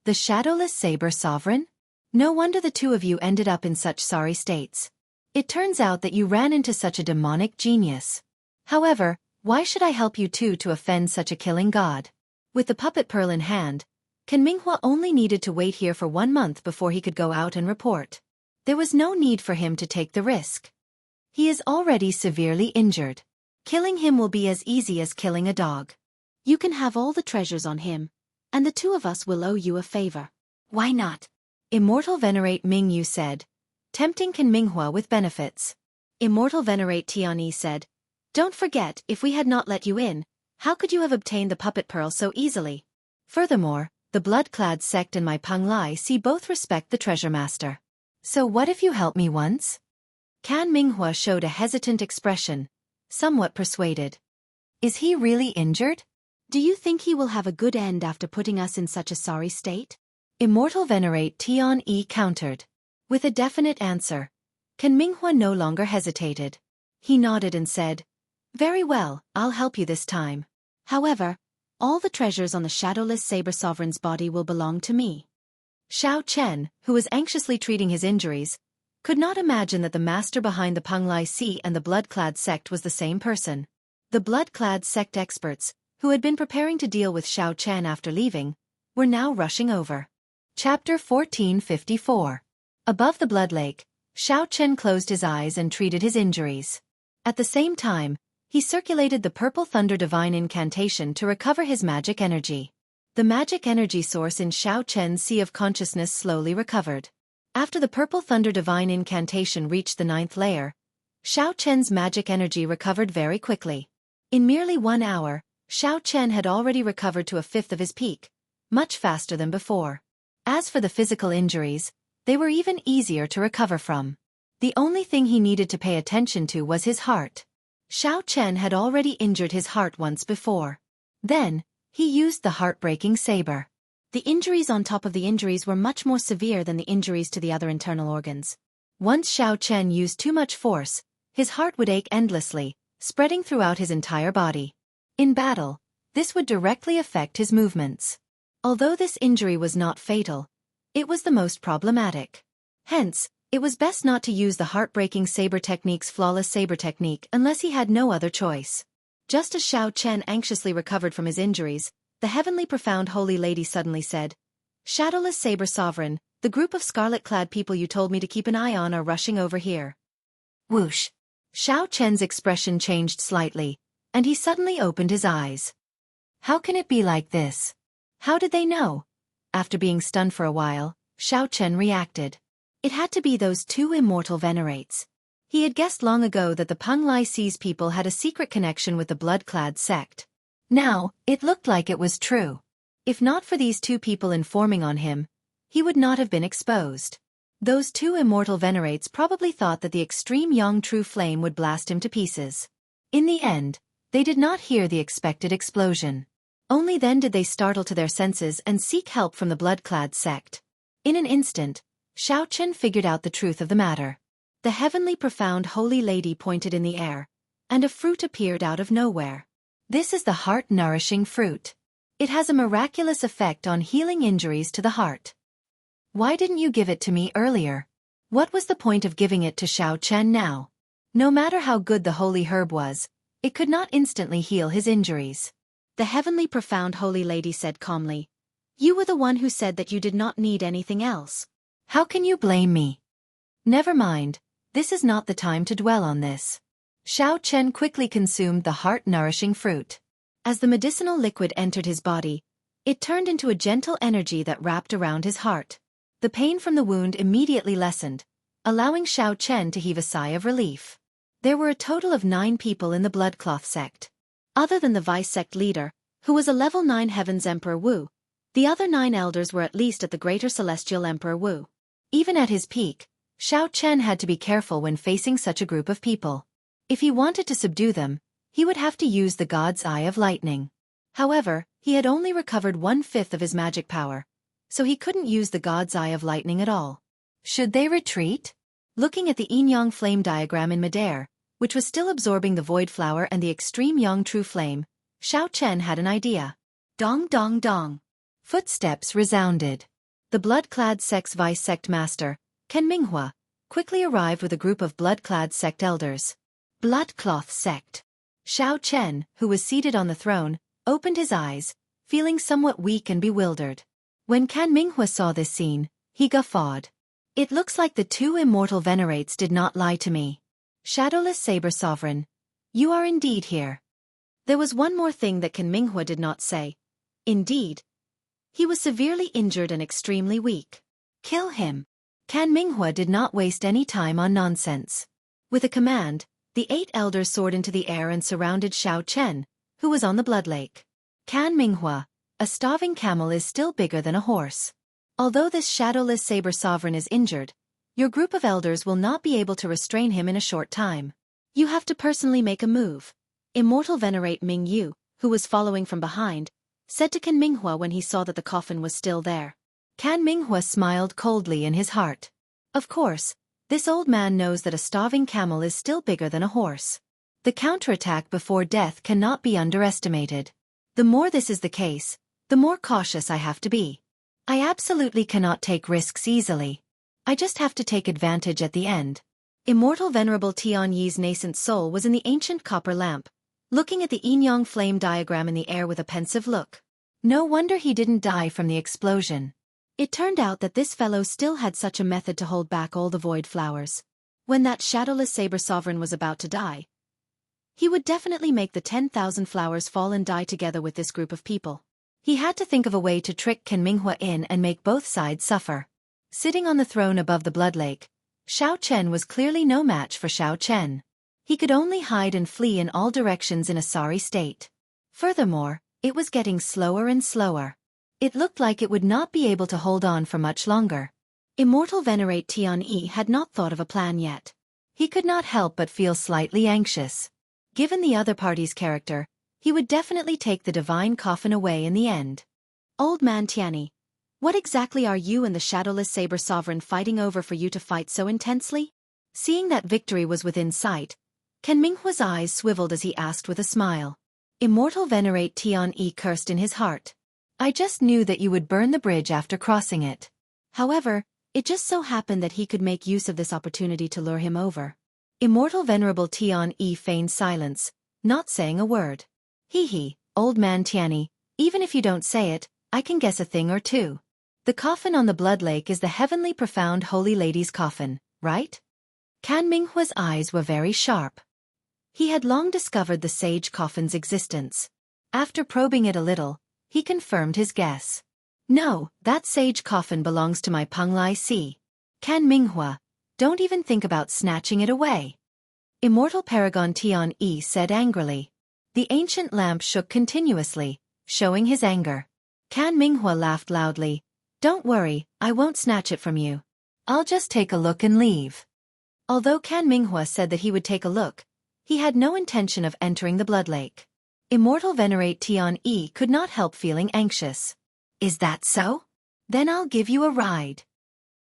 The shadowless saber sovereign? No wonder the two of you ended up in such sorry states. It turns out that you ran into such a demonic genius. However, why should I help you two to offend such a killing god? With the puppet pearl in hand, Can Minghua only needed to wait here for 1 month before he could go out and report. There was no need for him to take the risk. He is already severely injured. Killing him will be as easy as killing a dog. You can have all the treasures on him, and the two of us will owe you a favor. Why not? Immortal Venerate Mingyu said, tempting Can Minghua with benefits. Immortal Venerate Tianyi said, don't forget, if we had not let you in, how could you have obtained the puppet pearl so easily? Furthermore, the blood-clad sect and my Peng Lai Si both respect the treasure master. So what if you help me once? Can Minghua showed a hesitant expression, somewhat persuaded. Is he really injured? Do you think he will have a good end after putting us in such a sorry state? Immortal Venerate Tianyi countered. With a definite answer, Can Minghua no longer hesitated. He nodded and said, very well, I'll help you this time. However, all the treasures on the shadowless saber sovereign's body will belong to me. Xiao Chen, who was anxiously treating his injuries, could not imagine that the master behind the Peng Lai Si and the blood-clad sect was the same person. The blood-clad sect experts, who had been preparing to deal with Xiao Chen after leaving, were now rushing over. Chapter 1454. Above the blood lake, Xiao Chen closed his eyes and treated his injuries. At the same time, he circulated the Purple Thunder Divine Incantation to recover his magic energy. The magic energy source in Xiao Chen's Sea of Consciousness slowly recovered. After the Purple Thunder Divine Incantation reached the 9th layer, Xiao Chen's magic energy recovered very quickly. In merely 1 hour, Xiao Chen had already recovered to 1/5 of his peak, much faster than before. As for the physical injuries, they were even easier to recover from. The only thing he needed to pay attention to was his heart. Xiao Chen had already injured his heart once before. Then, he used the heartbreaking saber. The injuries on top of the injuries were much more severe than the injuries to the other internal organs. Once Xiao Chen used too much force, his heart would ache endlessly, spreading throughout his entire body. In battle, this would directly affect his movements. Although this injury was not fatal, it was the most problematic. Hence, it was best not to use the heartbreaking saber technique's flawless saber technique unless he had no other choice. Just as Xiao Chen anxiously recovered from his injuries, the heavenly profound holy lady suddenly said, Shadowless Saber Sovereign, the group of scarlet-clad people you told me to keep an eye on are rushing over here. Whoosh! Xiao Chen's expression changed slightly, and he suddenly opened his eyes. How can it be like this? How did they know? After being stunned for a while, Xiao Chen reacted. It had to be those two immortal venerates. He had guessed long ago that the Peng Lai Si's people had a secret connection with the blood-clad sect. Now, it looked like it was true. If not for these two people informing on him, he would not have been exposed. Those two immortal venerates probably thought that the extreme young true flame would blast him to pieces. In the end, they did not hear the expected explosion. Only then did they startle to their senses and seek help from the blood-clad sect. In an instant, Xiao Chen figured out the truth of the matter. The heavenly profound holy lady pointed in the air, and a fruit appeared out of nowhere. This is the heart-nourishing fruit. It has a miraculous effect on healing injuries to the heart. Why didn't you give it to me earlier? What was the point of giving it to Xiao Chen now? No matter how good the holy herb was, it could not instantly heal his injuries. The heavenly profound holy lady said calmly, you were the one who said that you did not need anything else. How can you blame me? Never mind, this is not the time to dwell on this. Xiao Chen quickly consumed the heart-nourishing fruit. As the medicinal liquid entered his body, it turned into a gentle energy that wrapped around his heart. The pain from the wound immediately lessened, allowing Xiao Chen to heave a sigh of relief. There were a total of 9 people in the Bloodcloth sect. Other than the vice sect leader, who was a level 9 Heavens Emperor Wu, the other 9 elders were at least at the Greater Celestial Emperor Wu. Even at his peak, Xiao Chen had to be careful when facing such a group of people. If he wanted to subdue them, he would have to use the God's Eye of Lightning. However, he had only recovered 1/5 of his magic power, so he couldn't use the God's Eye of Lightning at all. Should they retreat? Looking at the yin-yang flame diagram in midair, which was still absorbing the void flower and the extreme yang true flame, Xiao Chen had an idea. Dong dong dong. Footsteps resounded. The blood-clad sect's vice-sect master, Ken Minghua, quickly arrived with a group of blood-clad sect elders. Bloodcloth sect. Xiao Chen, who was seated on the throne, opened his eyes, feeling somewhat weak and bewildered. When Ken Minghua saw this scene, he guffawed. It looks like the two immortal venerates did not lie to me. Shadowless Saber Sovereign, you are indeed here. There was one more thing that Ken Minghua did not say. Indeed, he was severely injured and extremely weak. Kill him. Ken Minghua did not waste any time on nonsense. With a command, the 8 elders soared into the air and surrounded Xiao Chen, who was on the blood lake. Ken Minghua, a starving camel is still bigger than a horse. Although this shadowless saber sovereign is injured, your group of elders will not be able to restrain him in a short time. You have to personally make a move. Immortal Venerate Ming Yu, who was following from behind, said to Ken Minghua when he saw that the coffin was still there. Ken Minghua smiled coldly in his heart. Of course, this old man knows that a starving camel is still bigger than a horse. The counterattack before death cannot be underestimated. The more this is the case, the more cautious I have to be. I absolutely cannot take risks easily. I just have to take advantage at the end. Immortal Venerable Tian Yi's nascent soul was in the ancient copper lamp, looking at the yin-yang flame diagram in the air with a pensive look. No wonder he didn't die from the explosion. It turned out that this fellow still had such a method to hold back all the void flowers. When that shadowless saber sovereign was about to die, he would definitely make the 10,000 flowers fall and die together with this group of people. He had to think of a way to trick Ken Minghua in and make both sides suffer. Sitting on the throne above the blood lake, Xiao Chen was clearly no match for Xiao Chen. He could only hide and flee in all directions in a sorry state. Furthermore, it was getting slower and slower. It looked like it would not be able to hold on for much longer. Immortal Venerate Tian Yi had not thought of a plan yet. He could not help but feel slightly anxious. Given the other party's character, he would definitely take the divine coffin away in the end. Old man Tianyi, what exactly are you and the shadowless saber sovereign fighting over for you to fight so intensely? Seeing that victory was within sight, Ken Minghua's eyes swiveled as he asked with a smile. Immortal Venerate Tian Yi cursed in his heart. I just knew that you would burn the bridge after crossing it. However, it just so happened that he could make use of this opportunity to lure him over. Immortal Venerable Tian Yi feigned silence, not saying a word. Hee, old man Tianyi, even if you don't say it, I can guess a thing or two. The coffin on the blood lake is the heavenly profound holy lady's coffin, right? Ken Minghua's eyes were very sharp. He had long discovered the sage coffin's existence. After probing it a little, he confirmed his guess. No, that sage coffin belongs to my Peng Lai Si. Ken Minghua, don't even think about snatching it away. Immortal Paragon Tian Yi said angrily. The ancient lamp shook continuously, showing his anger. Ken Minghua laughed loudly. Don't worry, I won't snatch it from you. I'll just take a look and leave. Although Ken Minghua said that he would take a look, he had no intention of entering the blood lake. Immortal Venerate Tian Yi could not help feeling anxious. Is that so? Then I'll give you a ride.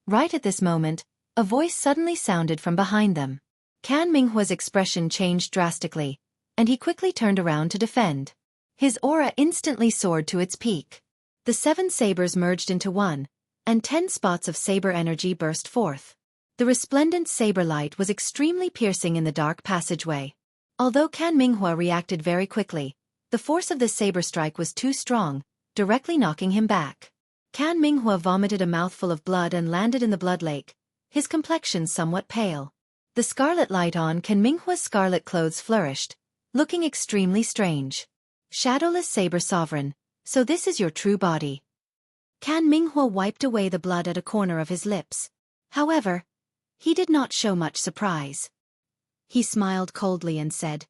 Right at this moment, a voice suddenly sounded from behind them. Ken Minghua's expression changed drastically, and he quickly turned around to defend. His aura instantly soared to its peak. The 7 sabers merged into one, and 10 spots of saber energy burst forth. The resplendent saber light was extremely piercing in the dark passageway. Although Ken Minghua reacted very quickly, the force of this saber strike was too strong, directly knocking him back. Ken Minghua vomited a mouthful of blood and landed in the blood lake, his complexion somewhat pale. The scarlet light on Ken Minghua's scarlet clothes flourished, looking extremely strange. Shadowless Saber Sovereign, so this is your true body. Ken Minghua wiped away the blood at a corner of his lips. However, he did not show much surprise. He smiled coldly and said,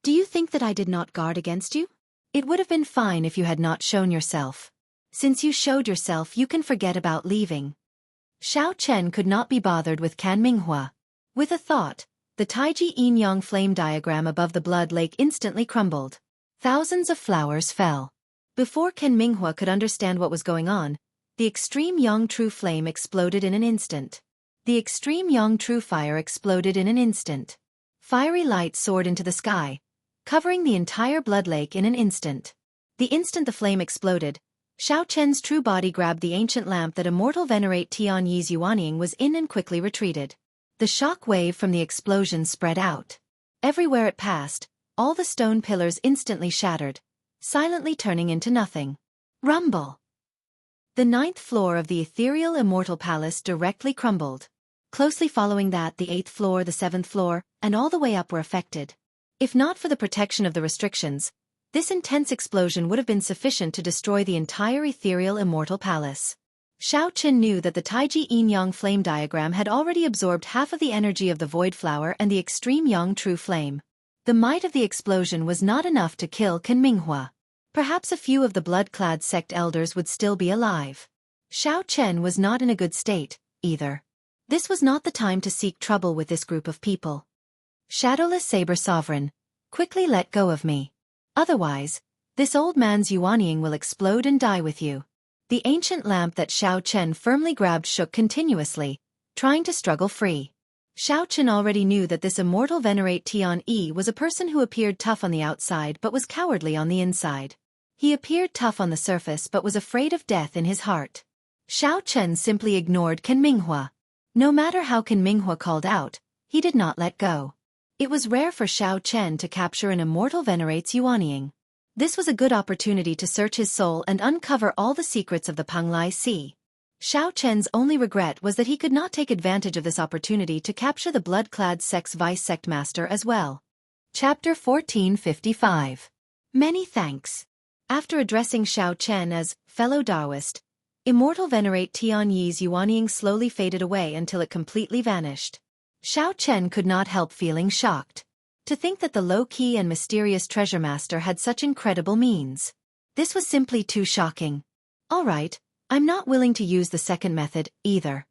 Do you think that I did not guard against you? It would have been fine if you had not shown yourself. Since you showed yourself, you can forget about leaving. Xiao Chen could not be bothered with Ken Minghua. With a thought, the Taiji yin-yang flame diagram above the blood lake instantly crumbled. Thousands of flowers fell. Before Ken Minghua could understand what was going on, the extreme yang true flame exploded in an instant. The extreme yang true fire exploded in an instant. Fiery light soared into the sky, covering the entire blood lake in an instant. The instant the flame exploded, Xiao Chen's true body grabbed the ancient lamp that Immortal Venerate Tianyi's Yuanying was in and quickly retreated. The shock wave from the explosion spread out. Everywhere it passed, all the stone pillars instantly shattered, silently turning into nothing. Rumble! The 9th floor of the ethereal Immortal Palace directly crumbled. Closely following that, the 8th floor, the 7th floor, and all the way up were affected. If not for the protection of the restrictions, this intense explosion would have been sufficient to destroy the entire ethereal Immortal Palace. Xiao Chen knew that the Taiji Yin-Yang flame diagram had already absorbed half of the energy of the Void Flower and the extreme Yang True Flame. The might of the explosion was not enough to kill Qin Minghua. Perhaps a few of the blood-clad sect elders would still be alive. Xiao Chen was not in a good state, either. This was not the time to seek trouble with this group of people. Shadowless Saber Sovereign, quickly let go of me. Otherwise, this old man's Yuanying will explode and die with you. The ancient lamp that Xiao Chen firmly grabbed shook continuously, trying to struggle free. Xiao Chen already knew that this Immortal Venerate Tian-Yi was a person who appeared tough on the outside but was cowardly on the inside. He appeared tough on the surface but was afraid of death in his heart. Xiao Chen simply ignored Qin Minghua. No matter how Qin Minghua called out, he did not let go. It was rare for Xiao Chen to capture an Immortal Venerate's Yuanying. This was a good opportunity to search his soul and uncover all the secrets of the Panglai Sea. Xiao Chen's only regret was that he could not take advantage of this opportunity to capture the blood-clad sect's vice-sect master as well. Chapter 1455. Many thanks. After addressing Xiao Chen as fellow Taoist, Immortal Venerate Tianyi's Yuanying slowly faded away until it completely vanished. Xiao Chen could not help feeling shocked. To think that the low-key and mysterious treasure master had such incredible means. This was simply too shocking. All right, I'm not willing to use the second method, either.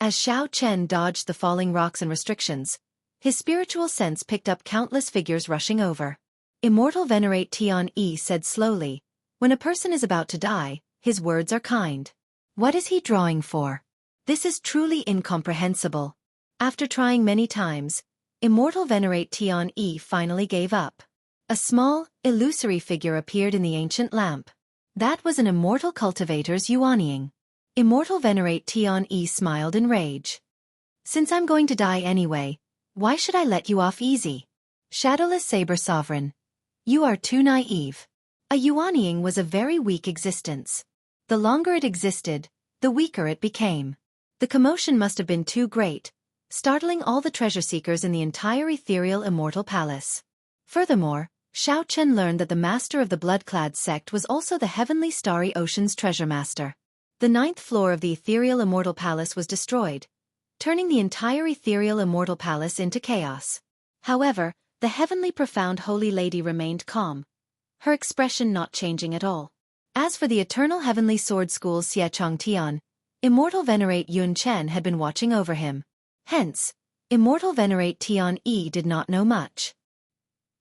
As Xiao Chen dodged the falling rocks and restrictions, his spiritual sense picked up countless figures rushing over. Immortal Venerate Tian-Yi said slowly, "When a person is about to die, his words are kind. What is he drawing for? This is truly incomprehensible." After trying many times, Immortal Venerate Tian-Yi finally gave up. A small, illusory figure appeared in the ancient lamp. That was an Immortal Cultivator's Yuanying. Immortal Venerate Tian-Yi smiled in rage. "Since I'm going to die anyway, why should I let you off easy? Shadowless Saber Sovereign, you are too naive." A Yuanying was a very weak existence. The longer it existed, the weaker it became. The commotion must have been too great, startling all the treasure seekers in the entire ethereal Immortal Palace. Furthermore, Xiao Chen learned that the master of the blood-clad sect was also the heavenly starry ocean's treasure master. The 9th floor of the ethereal Immortal Palace was destroyed, turning the entire ethereal Immortal Palace into chaos. However, the heavenly profound holy lady remained calm, her expression not changing at all. As for the eternal heavenly sword school's Xie Changtian, Immortal Venerate Yun Chen had been watching over him. Hence, Immortal Venerate Tian-Yi did not know much.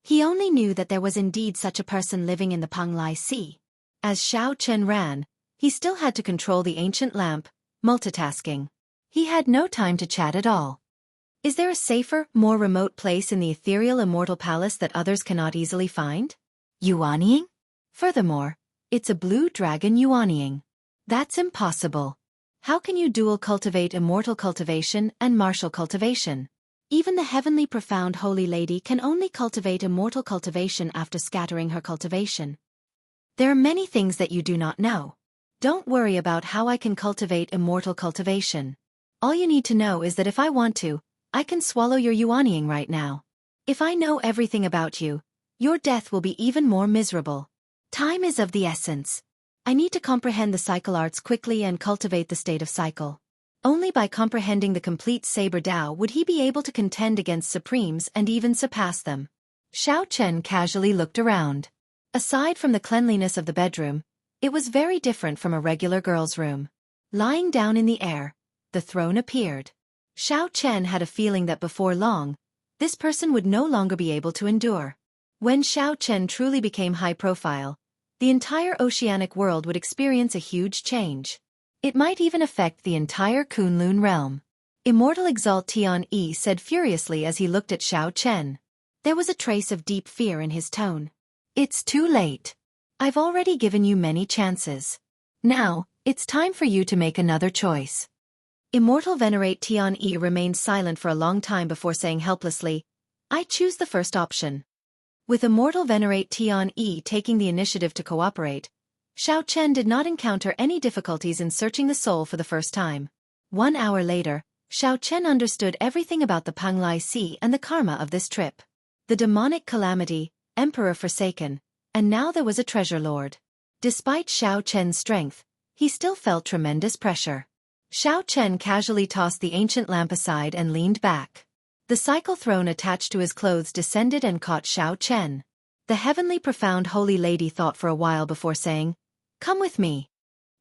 He only knew that there was indeed such a person living in the Panglai Sea. As Xiao Chen ran, he still had to control the ancient lamp, multitasking. He had no time to chat at all. Is there a safer, more remote place in the ethereal Immortal Palace that others cannot easily find? Yuanying? Furthermore, it's a blue dragon Yuanying. That's impossible. How can you dual cultivate Immortal Cultivation and Martial Cultivation? Even the heavenly profound holy lady can only cultivate Immortal Cultivation after scattering her cultivation. There are many things that you do not know. Don't worry about how I can cultivate Immortal Cultivation. All you need to know is that if I want to, I can swallow your Yuanying right now. If I know everything about you, your death will be even more miserable. Time is of the essence. I need to comprehend the cycle arts quickly and cultivate the state of cycle. Only by comprehending the complete Saber Dao would he be able to contend against Supremes and even surpass them. Xiao Chen casually looked around. Aside from the cleanliness of the bedroom, it was very different from a regular girl's room. Lying down in the air, the throne appeared. Xiao Chen had a feeling that before long, this person would no longer be able to endure. When Xiao Chen truly became high profile, the entire oceanic world would experience a huge change. It might even affect the entire Kunlun realm. Immortal Exalt Tian-Yi said furiously as he looked at Xiao Chen. There was a trace of deep fear in his tone. It's too late. I've already given you many chances. Now, it's time for you to make another choice. Immortal Venerate Tian-Yi remained silent for a long time before saying helplessly, I choose the first option. With Immortal Venerate Tian-Yi taking the initiative to cooperate, Xiao Chen did not encounter any difficulties in searching the soul for the first time. 1 hour later, Xiao Chen understood everything about the Panglai Sea and the karma of this trip. The demonic calamity, Emperor Forsaken, and now there was a treasure lord. Despite Xiao Chen's strength, he still felt tremendous pressure. Xiao Chen casually tossed the ancient lamp aside and leaned back. The cycle throne attached to his clothes descended and caught Xiao Chen. The heavenly profound holy lady thought for a while before saying, Come with me.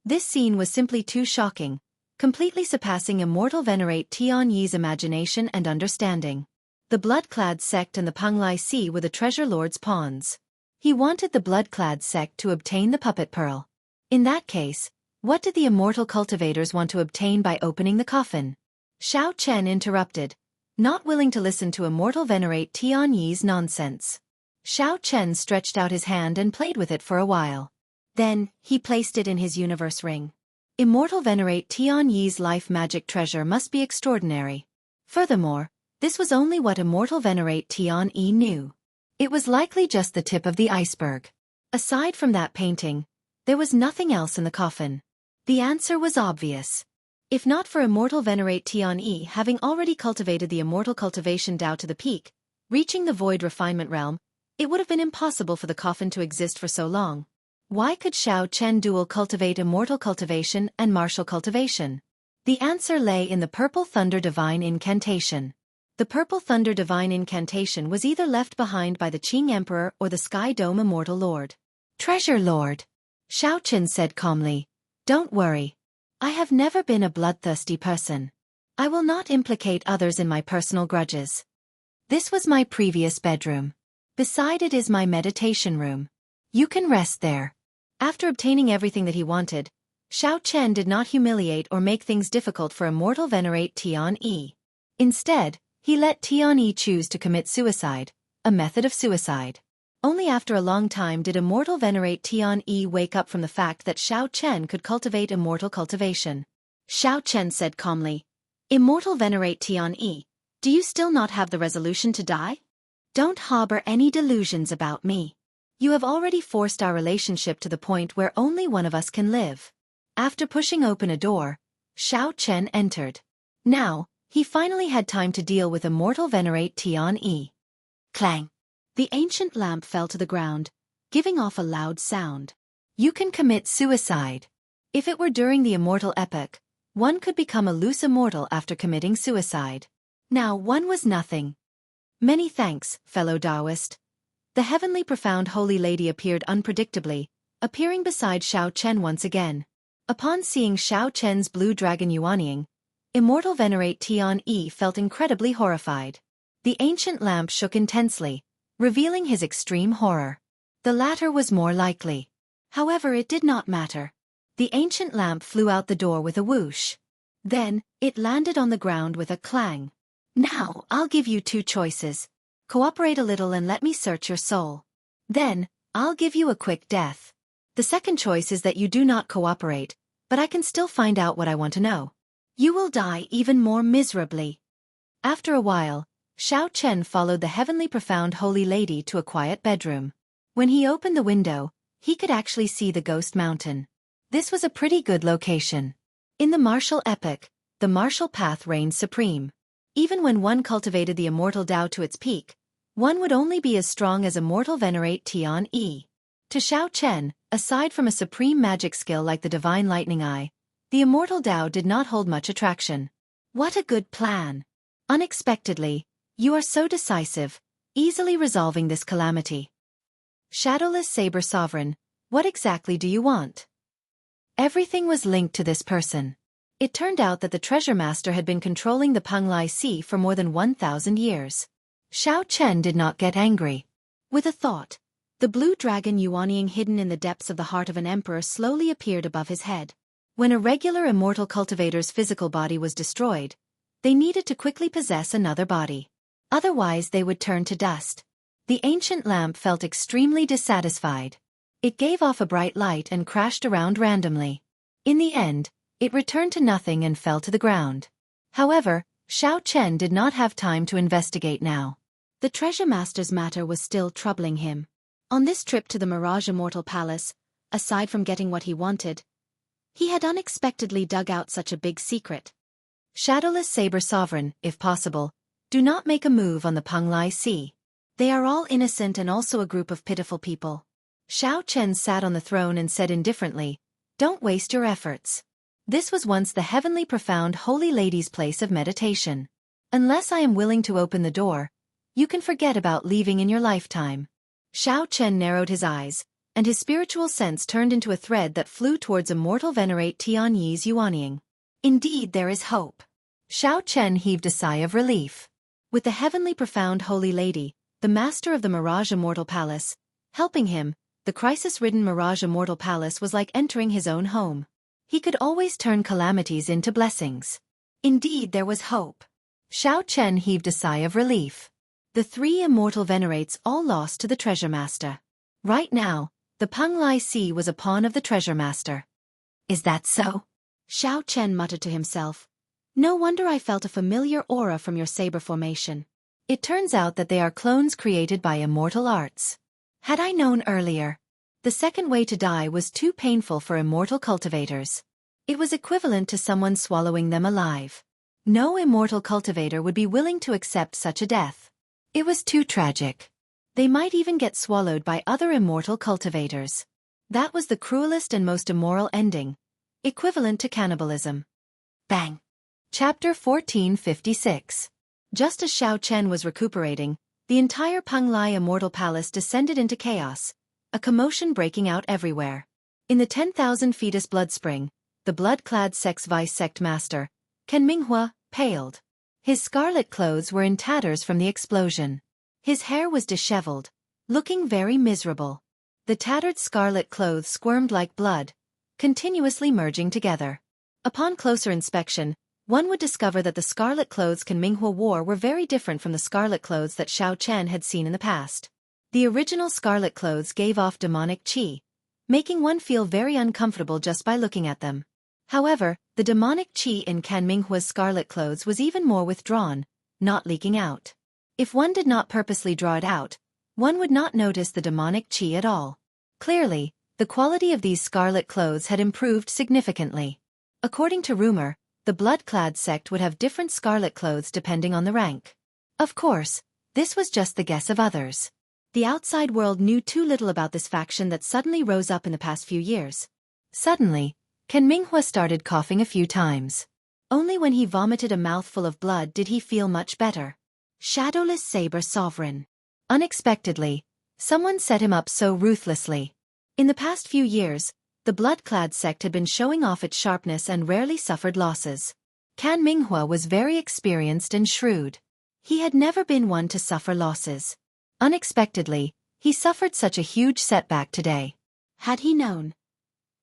This scene was simply too shocking, completely surpassing Immortal Venerate Tian-Yi's imagination and understanding. The blood-clad sect and the Panglai Sea were the treasure lord's pawns. He wanted the blood-clad sect to obtain the puppet pearl. In that case, what did the immortal cultivators want to obtain by opening the coffin? Xiao Chen interrupted, not willing to listen to Immortal Venerate Tian-Yi's nonsense. Xiao Chen stretched out his hand and played with it for a while. Then, he placed it in his universe ring. Immortal Venerate Tian-Yi's life magic treasure must be extraordinary. Furthermore, this was only what Immortal Venerate Tian-Yi knew. It was likely just the tip of the iceberg. Aside from that painting, there was nothing else in the coffin. The answer was obvious. If not for Immortal Venerate Tian-Yi having already cultivated the Immortal Cultivation Dao to the peak, reaching the Void Refinement Realm, it would have been impossible for the coffin to exist for so long. Why could Xiao Chen dual cultivate Immortal Cultivation and Martial Cultivation? The answer lay in the Purple Thunder Divine Incantation. The Purple Thunder Divine Incantation was either left behind by the Qing Emperor or the Sky Dome Immortal Lord. Treasure Lord, Xiao Chen said calmly, don't worry. I have never been a bloodthirsty person. I will not implicate others in my personal grudges. This was my previous bedroom. Beside it is my meditation room. You can rest there. After obtaining everything that he wanted, Xiao Chen did not humiliate or make things difficult for Immortal Venerate Tian-Yi. Instead, he let Tian-Yi choose to commit suicide, a method of suicide. Only after a long time did Immortal Venerate Tian-Yi wake up from the fact that Xiao Chen could cultivate immortal cultivation. Xiao Chen said calmly, Immortal Venerate Tian-Yi, do you still not have the resolution to die? Don't harbor any delusions about me. You have already forced our relationship to the point where only one of us can live. After pushing open a door, Xiao Chen entered. Now, he finally had time to deal with Immortal Venerate Tian-Yi. Clang! The ancient lamp fell to the ground, giving off a loud sound. You can commit suicide. If it were during the immortal epoch, one could become a loose immortal after committing suicide. Now one was nothing. Many thanks, fellow Taoist. The heavenly profound holy lady appeared unpredictably, appearing beside Xiao Chen once again. Upon seeing Xiao Chen's blue dragon Yuanying, Immortal Venerate Tian-Yi felt incredibly horrified. The ancient lamp shook intensely, revealing his extreme horror. The latter was more likely. However, it did not matter. The ancient lamp flew out the door with a whoosh. Then, it landed on the ground with a clang. Now, I'll give you two choices. Cooperate a little and let me search your soul. Then, I'll give you a quick death. The second choice is that you do not cooperate, but I can still find out what I want to know. You will die even more miserably. After a while, Xiao Chen followed the heavenly profound holy lady to a quiet bedroom. When he opened the window, he could actually see the ghost mountain. This was a pretty good location. In the martial epoch, the martial path reigned supreme. Even when one cultivated the immortal Tao to its peak, one would only be as strong as Immortal Venerate Tian-Yi. To Xiao Chen, aside from a supreme magic skill like the Divine Lightning Eye, the immortal Tao did not hold much attraction. What a good plan! Unexpectedly, you are so decisive, easily resolving this calamity. Shadowless Saber Sovereign, what exactly do you want? Everything was linked to this person. It turned out that the Treasure Master had been controlling the Panglai Sea for more than 1,000 years. Xiao Chen did not get angry. With a thought, the blue dragon Yuanying hidden in the depths of the heart of an emperor slowly appeared above his head. When a regular immortal cultivator's physical body was destroyed, they needed to quickly possess another body. Otherwise they would turn to dust. The ancient lamp felt extremely dissatisfied. It gave off a bright light and crashed around randomly. In the end, it returned to nothing and fell to the ground. However, Xiao Chen did not have time to investigate now. The treasure master's matter was still troubling him. On this trip to the Mirage Immortal Palace, aside from getting what he wanted, he had unexpectedly dug out such a big secret. Shadowless Saber Sovereign, if possible, do not make a move on the Penglai Sea. They are all innocent and also a group of pitiful people. Xiao Chen sat on the throne and said indifferently, "Don't waste your efforts. This was once the heavenly profound holy lady's place of meditation. Unless I am willing to open the door, you can forget about leaving in your lifetime." Xiao Chen narrowed his eyes, and his spiritual sense turned into a thread that flew towards Immortal Venerate Tianyi's Yuanying. Indeed, there is hope. Xiao Chen heaved a sigh of relief. With the heavenly profound holy lady, the master of the Mirage Immortal Palace, helping him, the crisis-ridden Mirage Immortal Palace was like entering his own home. He could always turn calamities into blessings. Indeed, there was hope. Xiao Chen heaved a sigh of relief. The three immortal venerates all lost to the treasure master. Right now, the Penglai Sea was a pawn of the treasure master. Is that so? Xiao Chen muttered to himself. No wonder I felt a familiar aura from your saber formation. It turns out that they are clones created by immortal arts. Had I known earlier, the second way to die was too painful for immortal cultivators. It was equivalent to someone swallowing them alive. No immortal cultivator would be willing to accept such a death. It was too tragic. They might even get swallowed by other immortal cultivators. That was the cruelest and most immoral ending, equivalent to cannibalism. Bang! Chapter 1456. Just as Xiao Chen was recuperating, the entire Penglai Immortal Palace descended into chaos, a commotion breaking out everywhere. In the 10,000 fetus blood spring, the blood-clad sex vice-sect master, Ken Minghua, paled. His scarlet clothes were in tatters from the explosion. His hair was disheveled, looking very miserable. The tattered scarlet clothes squirmed like blood, continuously merging together. Upon closer inspection, one would discover that the scarlet clothes Ken Minghua wore were very different from the scarlet clothes that Xiao Chen had seen in the past. The original scarlet clothes gave off demonic qi, making one feel very uncomfortable just by looking at them. However, the demonic qi in Ken Minghua's scarlet clothes was even more withdrawn, not leaking out. If one did not purposely draw it out, one would not notice the demonic qi at all. Clearly, the quality of these scarlet clothes had improved significantly. According to rumor, the blood-clad sect would have different scarlet clothes depending on the rank. Of course, this was just the guess of others. The outside world knew too little about this faction that suddenly rose up in the past few years. Suddenly, Ken Minghua started coughing a few times. Only when he vomited a mouthful of blood did he feel much better. Shadowless Saber Sovereign. Unexpectedly, someone set him up so ruthlessly. In the past few years, the blood-clad sect had been showing off its sharpness and rarely suffered losses. Ken Minghua was very experienced and shrewd. He had never been one to suffer losses. Unexpectedly, he suffered such a huge setback today. Had he known,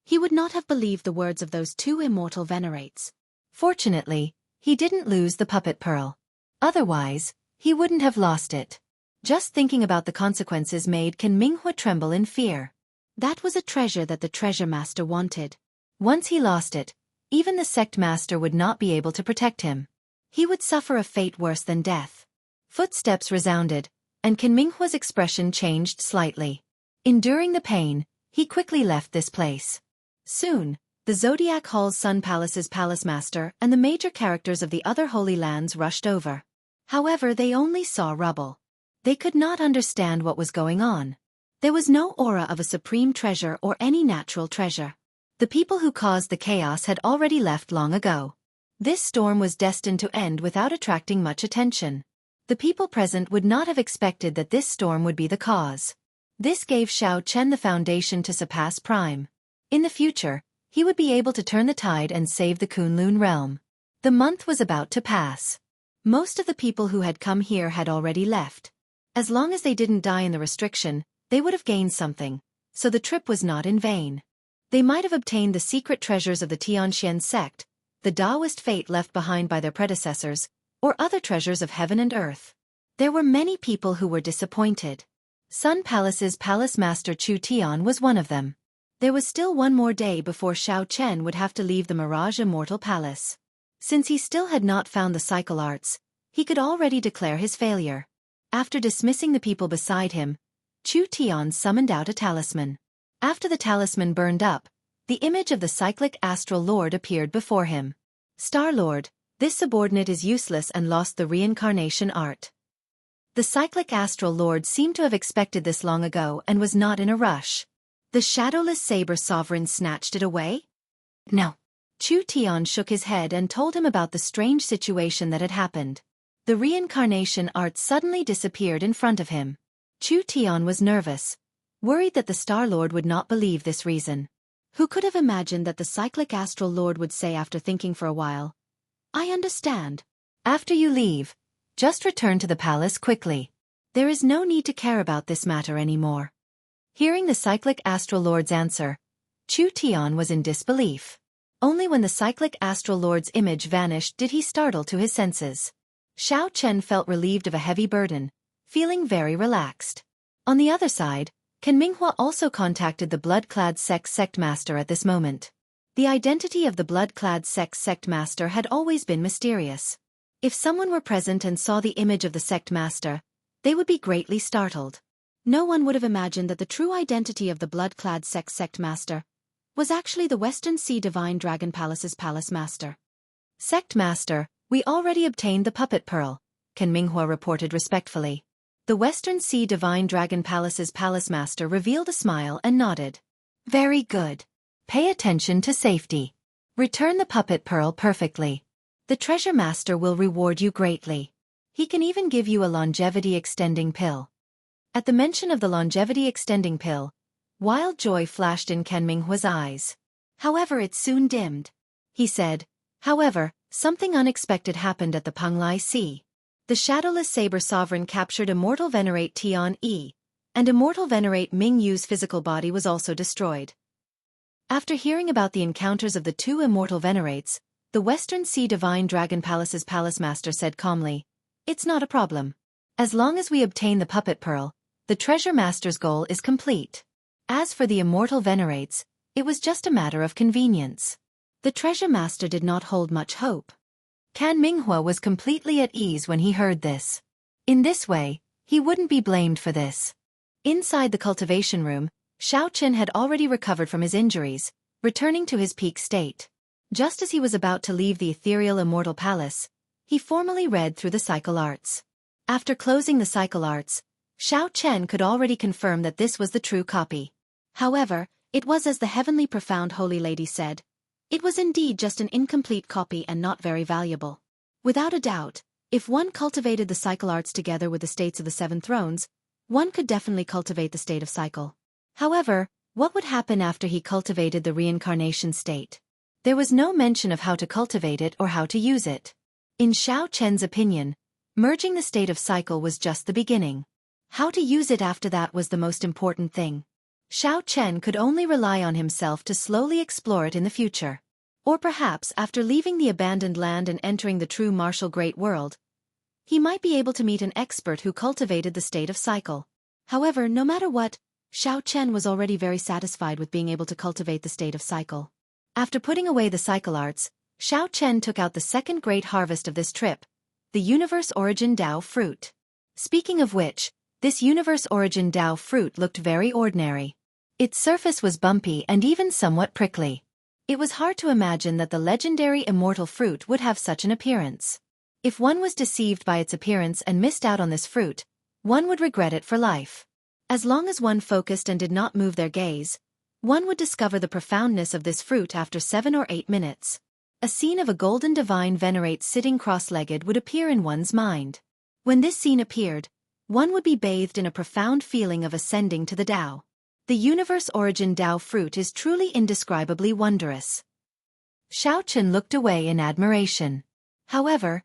he would not have believed the words of those two immortal venerates. Fortunately, he didn't lose the puppet pearl. Otherwise, he wouldn't have lost it. Just thinking about the consequences made Ken Minghua tremble in fear. That was a treasure that the treasure master wanted. Once he lost it, even the sect master would not be able to protect him. He would suffer a fate worse than death. Footsteps resounded, and Ken Minghua's expression changed slightly. Enduring the pain, he quickly left this place. Soon, the Zodiac Hall's Sun Palace's palace master and the major characters of the other Holy Lands rushed over. However, they only saw rubble. They could not understand what was going on. There was no aura of a supreme treasure or any natural treasure. The people who caused the chaos had already left long ago. This storm was destined to end without attracting much attention. The people present would not have expected that this storm would be the cause. This gave Xiao Chen the foundation to surpass Prime. In the future, he would be able to turn the tide and save the Kunlun realm. The month was about to pass. Most of the people who had come here had already left. As long as they didn't die in the restriction, they would have gained something, so the trip was not in vain. They might have obtained the secret treasures of the Tianxian sect, the Taoist fate left behind by their predecessors, or other treasures of heaven and earth. There were many people who were disappointed. Sun Palace's palace master Chu Tian was one of them. There was still one more day before Xiao Chen would have to leave the Mirage Immortal Palace. Since he still had not found the cycle arts, he could already declare his failure. After dismissing the people beside him, Chu Tian summoned out a talisman. After the talisman burned up, the image of the cyclic astral lord appeared before him. Star-Lord, this subordinate is useless and lost the reincarnation art. The cyclic astral lord seemed to have expected this long ago and was not in a rush. The shadowless saber sovereign snatched it away? No. Chu Tian shook his head and told him about the strange situation that had happened. The reincarnation art suddenly disappeared in front of him. Chu Tian was nervous, worried that the Star-Lord would not believe this reason. Who could have imagined that the cyclic astral lord would say after thinking for a while, "I understand. After you leave, just return to the palace quickly. There is no need to care about this matter anymore." Hearing the cyclic astral lord's answer, Chu Tian was in disbelief. Only when the cyclic astral lord's image vanished did he startle to his senses. Xiao Chen felt relieved of a heavy burden, feeling very relaxed. On the other side, Can Minghua also contacted the blood-clad sect master at this moment. The identity of the blood-clad sect master had always been mysterious. If someone were present and saw the image of the sect master, they would be greatly startled. No one would have imagined that the true identity of the blood-clad sect master was actually the Western Sea Divine Dragon Palace's palace master. Sect master, we already obtained the puppet pearl, Can Minghua reported respectfully. The Western Sea Divine Dragon Palace's palace master revealed a smile and nodded. Very good. Pay attention to safety. Return the puppet pearl perfectly. The treasure master will reward you greatly. He can even give you a longevity-extending pill. At the mention of the longevity-extending pill, wild joy flashed in Can Minghua's eyes. However, it soon dimmed. He said, "However, something unexpected happened at the Penglai Sea. The shadowless saber sovereign captured Immortal Venerate Tian Yi, and Immortal Venerate Ming Yu's physical body was also destroyed." After hearing about the encounters of the two Immortal Venerates, the Western Sea Divine Dragon Palace's palace master said calmly, "It's not a problem. As long as we obtain the puppet pearl, the treasure master's goal is complete. As for the Immortal Venerates, it was just a matter of convenience." The treasure master did not hold much hope. Can Minghua was completely at ease when he heard this. In this way, he wouldn't be blamed for this. Inside the cultivation room, Xiao Chen had already recovered from his injuries, returning to his peak state. Just as he was about to leave the ethereal Immortal Palace, he formally read through the cycle arts. After closing the cycle arts, Xiao Chen could already confirm that this was the true copy. However, it was as the heavenly profound holy lady said. It was indeed just an incomplete copy and not very valuable. Without a doubt, if one cultivated the cycle arts together with the states of the seven thrones, one could definitely cultivate the state of cycle. However, what would happen after he cultivated the reincarnation state? There was no mention of how to cultivate it or how to use it. In Xiao Chen's opinion, merging the state of cycle was just the beginning. How to use it after that was the most important thing. Xiao Chen could only rely on himself to slowly explore it in the future. Or perhaps after leaving the abandoned land and entering the true martial great world, he might be able to meet an expert who cultivated the state of cycle. However, no matter what, Xiao Chen was already very satisfied with being able to cultivate the state of cycle. After putting away the cycle arts, Xiao Chen took out the second great harvest of this trip, the Universe Origin Dao fruit. Speaking of which, this Universe Origin Dao fruit looked very ordinary. Its surface was bumpy and even somewhat prickly. It was hard to imagine that the legendary immortal fruit would have such an appearance. If one was deceived by its appearance and missed out on this fruit, one would regret it for life. As long as one focused and did not move their gaze, one would discover the profoundness of this fruit after 7 or 8 minutes. A scene of a golden divine venerate sitting cross-legged would appear in one's mind. When this scene appeared, one would be bathed in a profound feeling of ascending to the Tao. The Universe Origin Dao fruit is truly indescribably wondrous. Xiao Chen looked away in admiration. However,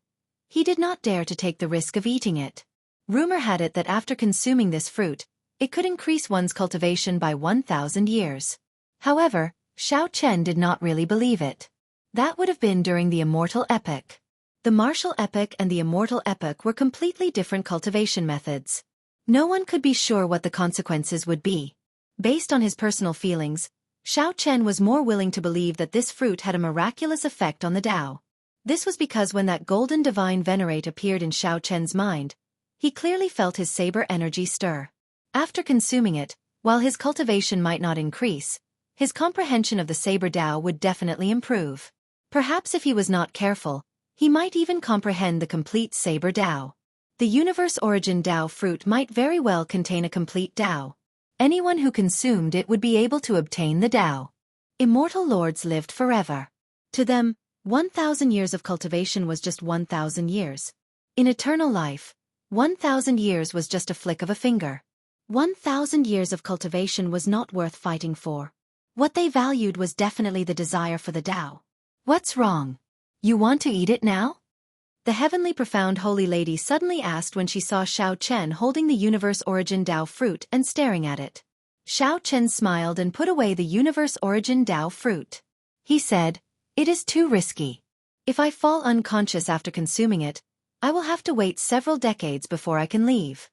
he did not dare to take the risk of eating it. Rumor had it that after consuming this fruit, it could increase one's cultivation by 1,000 years. However, Xiao Chen did not really believe it. That would have been during the Immortal Epoch. The Martial Epoch and the Immortal Epoch were completely different cultivation methods. No one could be sure what the consequences would be. Based on his personal feelings, Xiao Chen was more willing to believe that this fruit had a miraculous effect on the Tao. This was because when that golden divine venerate appeared in Xiao Chen's mind, he clearly felt his saber energy stir. After consuming it, while his cultivation might not increase, his comprehension of the saber Tao would definitely improve. Perhaps if he was not careful, he might even comprehend the complete saber Tao. The universe origin Tao fruit might very well contain a complete Tao. Anyone who consumed it would be able to obtain the Tao. Immortal lords lived forever. To them, 1,000 years of cultivation was just 1,000 years. In eternal life, 1,000 years was just a flick of a finger. 1,000 years of cultivation was not worth fighting for. What they valued was definitely the desire for the Tao. What's wrong? You want to eat it now? The heavenly profound holy lady suddenly asked when she saw Xiao Chen holding the universe origin Tao fruit and staring at it. Xiao Chen smiled and put away the universe origin Tao fruit. He said, "It is too risky. If I fall unconscious after consuming it, I will have to wait several decades before I can leave."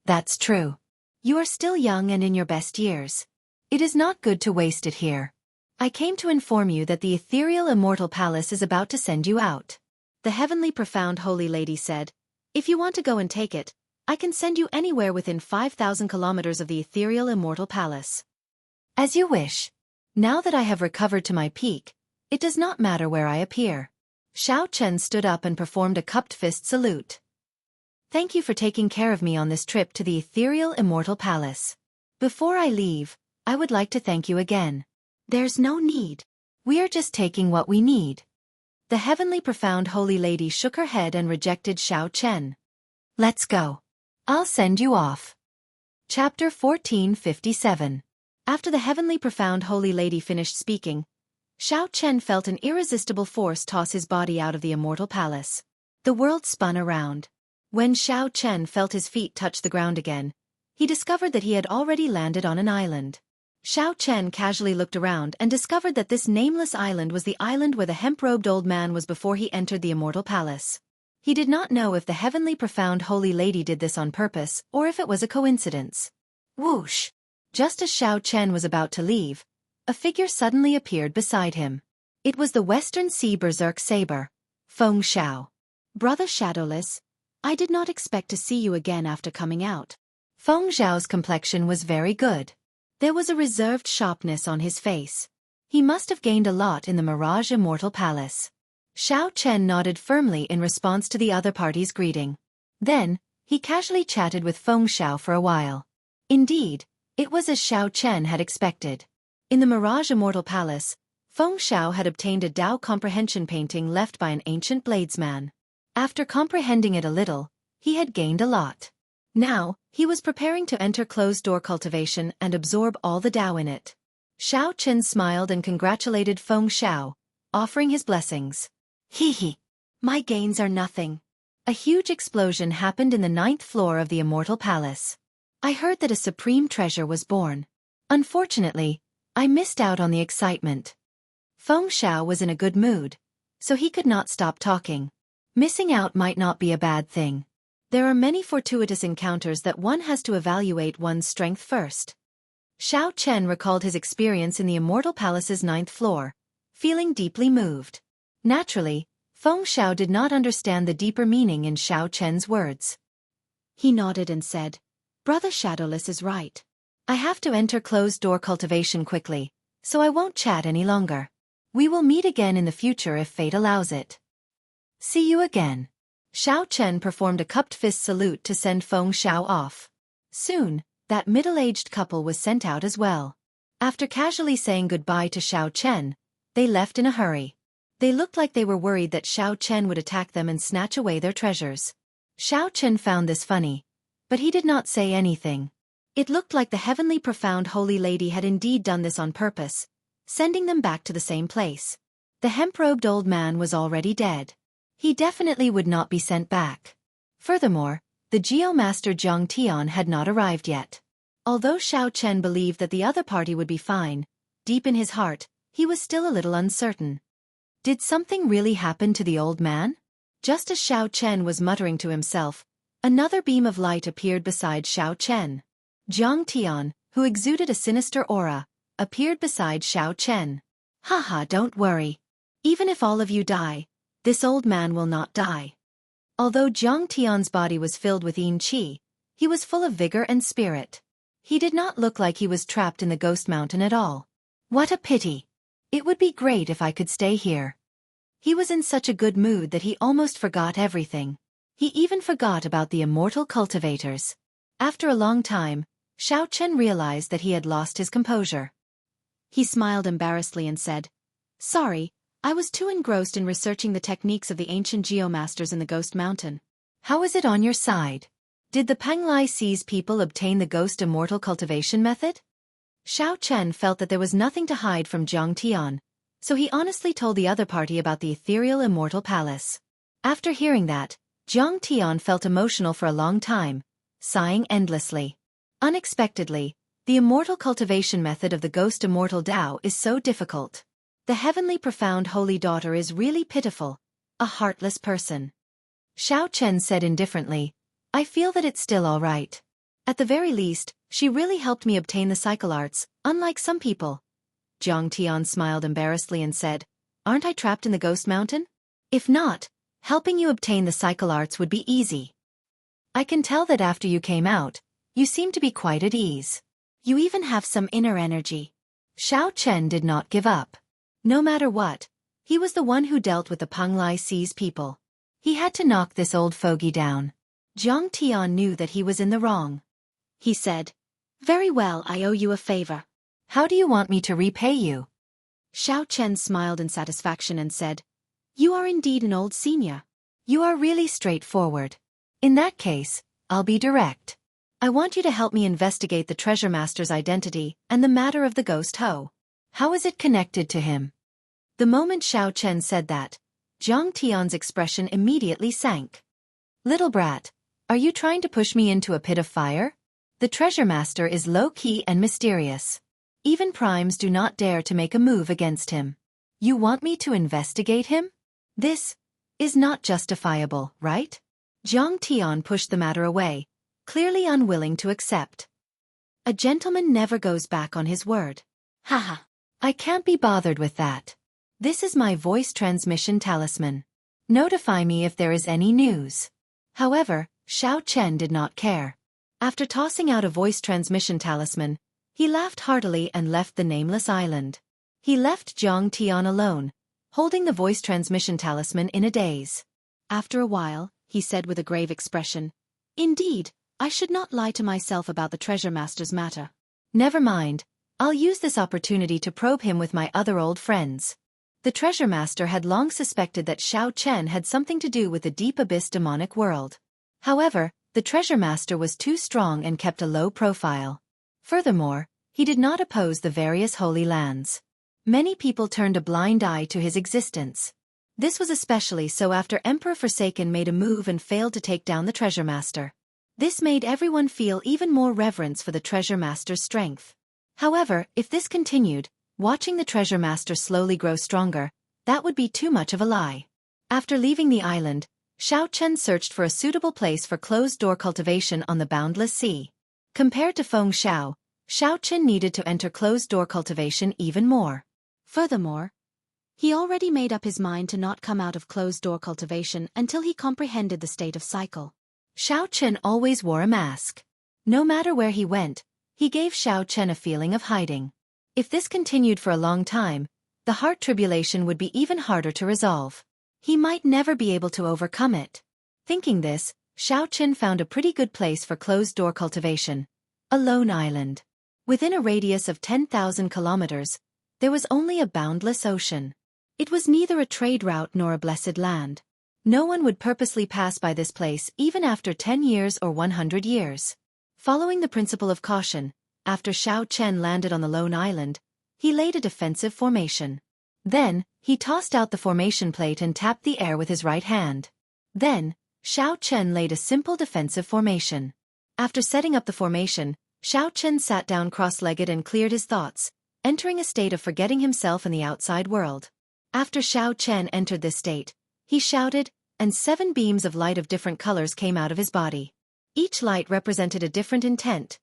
That's true. You are still young and in your best years. It is not good to waste it here. I came to inform you that the ethereal immortal palace is about to send you out. The heavenly profound holy lady said, "If you want to go and take it, I can send you anywhere within 5,000 kilometers of the ethereal immortal palace." As you wish. Now that I have recovered to my peak, it does not matter where I appear. Xiao Chen stood up and performed a cupped fist salute. Thank you for taking care of me on this trip to the ethereal immortal palace. Before I leave, I would like to thank you again. There's no need. We are just taking what we need. The heavenly profound holy lady shook her head and rejected Xiao Chen. Let's go. I'll send you off. Chapter 1457. After the heavenly profound holy lady finished speaking, Xiao Chen felt an irresistible force toss his body out of the immortal palace. The world spun around. When Xiao Chen felt his feet touch the ground again, he discovered that he had already landed on an island. Xiao Chen casually looked around and discovered that this nameless island was the island where the hemp-robed old man was before he entered the immortal palace. He did not know if the heavenly profound holy lady did this on purpose or if it was a coincidence. Whoosh! Just as Xiao Chen was about to leave, a figure suddenly appeared beside him. It was the Western Sea Berserk Saber, Feng Xiao. Brother Shadowless, I did not expect to see you again after coming out. Feng Xiao's complexion was very good. There was a reserved sharpness on his face. He must have gained a lot in the Mirage Immortal Palace. Xiao Chen nodded firmly in response to the other party's greeting. Then, he casually chatted with Feng Xiao for a while. Indeed, it was as Xiao Chen had expected. In the Mirage Immortal Palace, Feng Xiao had obtained a Tao comprehension painting left by an ancient bladesman. After comprehending it a little, he had gained a lot. Now, he was preparing to enter closed-door cultivation and absorb all the Tao in it. Xiao Chen smiled and congratulated Feng Xiao, offering his blessings. Hee. My gains are nothing. A huge explosion happened in the 9th floor of the Immortal Palace. I heard that a supreme treasure was born. Unfortunately, I missed out on the excitement. Feng Xiao was in a good mood, so he could not stop talking. Missing out might not be a bad thing. There are many fortuitous encounters that one has to evaluate one's strength first. Xiao Chen recalled his experience in the Immortal Palace's 9th floor, feeling deeply moved. Naturally, Feng Xiao did not understand the deeper meaning in Xiao Chen's words. He nodded and said, Brother Shadowless is right. I have to enter closed-door cultivation quickly, so I won't chat any longer. We will meet again in the future if fate allows it. See you again. Xiao Chen performed a cupped fist salute to send Feng Xiao off. Soon, that middle-aged couple was sent out as well. After casually saying goodbye to Xiao Chen, they left in a hurry. They looked like they were worried that Xiao Chen would attack them and snatch away their treasures. Xiao Chen found this funny, but he did not say anything. It looked like the heavenly profound holy lady had indeed done this on purpose, sending them back to the same place. The hemp-robed old man was already dead. He definitely would not be sent back. Furthermore, the Geomaster Jiang Tian had not arrived yet. Although Xiao Chen believed that the other party would be fine, deep in his heart, he was still a little uncertain. Did something really happen to the old man? Just as Xiao Chen was muttering to himself, Another beam of light appeared beside Xiao Chen. Jiang Tian, who exuded a sinister aura, appeared beside Xiao Chen. Haha, don't worry. Even if all of you die, this old man will not die. Although Jiang Tian's body was filled with yin qi, he was full of vigor and spirit. He did not look like he was trapped in the ghost mountain at all. What a pity. It would be great if I could stay here. He was in such a good mood that he almost forgot everything. He even forgot about the immortal cultivators. After a long time, Xiao Chen realized that he had lost his composure. He smiled embarrassedly and said, "Sorry, I was too engrossed in researching the techniques of the ancient geomasters in the Ghost Mountain." How is it on your side? Did the Penglai Sea's people obtain the ghost immortal cultivation method? Xiao Chen felt that there was nothing to hide from Jiang Tian, so he honestly told the other party about the ethereal immortal palace. After hearing that, Jiang Tian felt emotional for a long time, sighing endlessly. Unexpectedly, the immortal cultivation method of the ghost immortal Tao is so difficult. The heavenly profound holy daughter is really pitiful, a heartless person. Xiao Chen said indifferently, I feel that it's still all right. At the very least, she really helped me obtain the cycle arts, unlike some people. Jiang Tian smiled embarrassedly and said, Aren't I trapped in the ghost mountain? If not, helping you obtain the cycle arts would be easy. I can tell that after you came out, you seem to be quite at ease. You even have some inner energy. Xiao Chen did not give up. No matter what, he was the one who dealt with the Penglai Sea's people. He had to knock this old fogey down. Jiang Tian knew that he was in the wrong. He said, Very well, I owe you a favor. How do you want me to repay you? Xiao Chen smiled in satisfaction and said, You are indeed an old senior. You are really straightforward. In that case, I'll be direct. I want you to help me investigate the treasure master's identity and the matter of the ghost Ho. How is it connected to him? The moment Xiao Chen said that, Jiang Tian's expression immediately sank. Little brat, are you trying to push me into a pit of fire? The treasure master is low-key and mysterious. Even primes do not dare to make a move against him. You want me to investigate him? This is not justifiable, right? Jiang Tian pushed the matter away, clearly unwilling to accept. A gentleman never goes back on his word. Haha, I can't be bothered with that. This is my voice transmission talisman. Notify me if there is any news. However, Xiao Chen did not care. After tossing out a voice transmission talisman, he laughed heartily and left the nameless island. He left Jiang Tian alone, holding the voice transmission talisman in a daze. After a while, he said with a grave expression, Indeed, I should not lie to myself about the treasure master's matter. Never mind, I'll use this opportunity to probe him with my other old friends. The treasure master had long suspected that Xiao Chen had something to do with the deep abyss demonic world. However, the treasure master was too strong and kept a low profile. Furthermore, he did not oppose the various holy lands. Many people turned a blind eye to his existence. This was especially so after Emperor Forsaken made a move and failed to take down the treasure master. This made everyone feel even more reverence for the treasure master's strength. However, if this continued, watching the treasure master slowly grow stronger, that would be too much of a lie. After leaving the island, Xiao Chen searched for a suitable place for closed-door cultivation on the boundless sea. Compared to Feng Xiao, Xiao Chen needed to enter closed-door cultivation even more. Furthermore, he already made up his mind to not come out of closed-door cultivation until he comprehended the state of cycle. Xiao Chen always wore a mask. No matter where he went, he gave Xiao Chen a feeling of hiding. If this continued for a long time, the heart tribulation would be even harder to resolve. He might never be able to overcome it. Thinking this, Xiao Chen found a pretty good place for closed-door cultivation. A lone island. Within a radius of 10,000 kilometers, there was only a boundless ocean. It was neither a trade route nor a blessed land. No one would purposely pass by this place even after 10 years or 100 years. Following the principle of caution, after Xiao Chen landed on the lone island, he laid a defensive formation. Then, he tossed out the formation plate and tapped the air with his right hand. Then, Xiao Chen laid a simple defensive formation. After setting up the formation, Xiao Chen sat down cross-legged and cleared his thoughts, entering a state of forgetting himself and the outside world. After Xiao Chen entered this state, he shouted, and 7 beams of light of different colors came out of his body. Each light represented a different intent: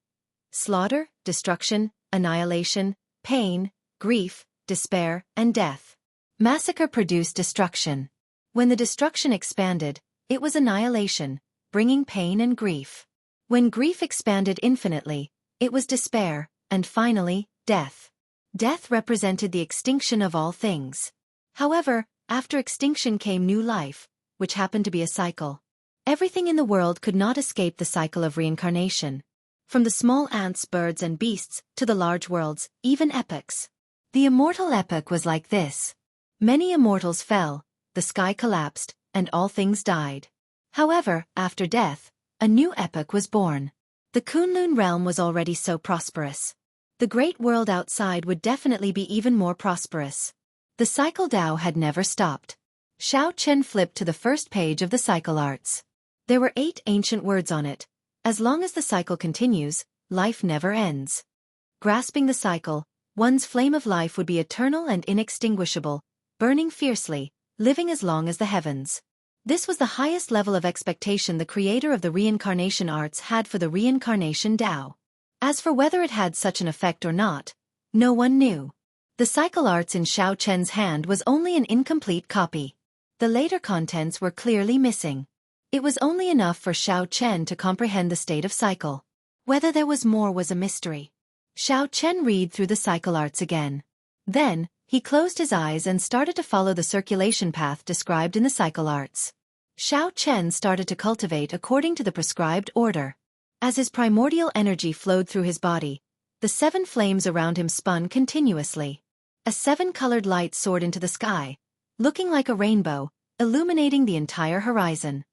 slaughter, destruction, annihilation, pain, grief, despair, and death. Massacre produced destruction. When the destruction expanded, it was annihilation, bringing pain and grief. When grief expanded infinitely, it was despair, and finally, death. Death represented the extinction of all things. However, after extinction came new life, which happened to be a cycle. Everything in the world could not escape the cycle of reincarnation. From the small ants, birds, and beasts, to the large worlds, even epochs. The immortal epoch was like this. Many immortals fell, the sky collapsed, and all things died. However, after death, a new epoch was born. The Kunlun realm was already so prosperous. The great world outside would definitely be even more prosperous. The cycle Dao had never stopped. Xiao Chen flipped to the first page of the cycle arts. There were 8 ancient words on it. As long as the cycle continues, life never ends. Grasping the cycle, one's flame of life would be eternal and inextinguishable, burning fiercely, living as long as the heavens. This was the highest level of expectation the creator of the reincarnation arts had for the reincarnation Dao. As for whether it had such an effect or not, no one knew. The cycle arts in Xiao Chen's hand was only an incomplete copy. The later contents were clearly missing. It was only enough for Xiao Chen to comprehend the state of cycle. Whether there was more was a mystery. Xiao Chen read through the cycle arts again. Then, he closed his eyes and started to follow the circulation path described in the cycle arts. Xiao Chen started to cultivate according to the prescribed order. As his primordial energy flowed through his body, the 7 flames around him spun continuously. A 7-colored light soared into the sky, looking like a rainbow, illuminating the entire horizon.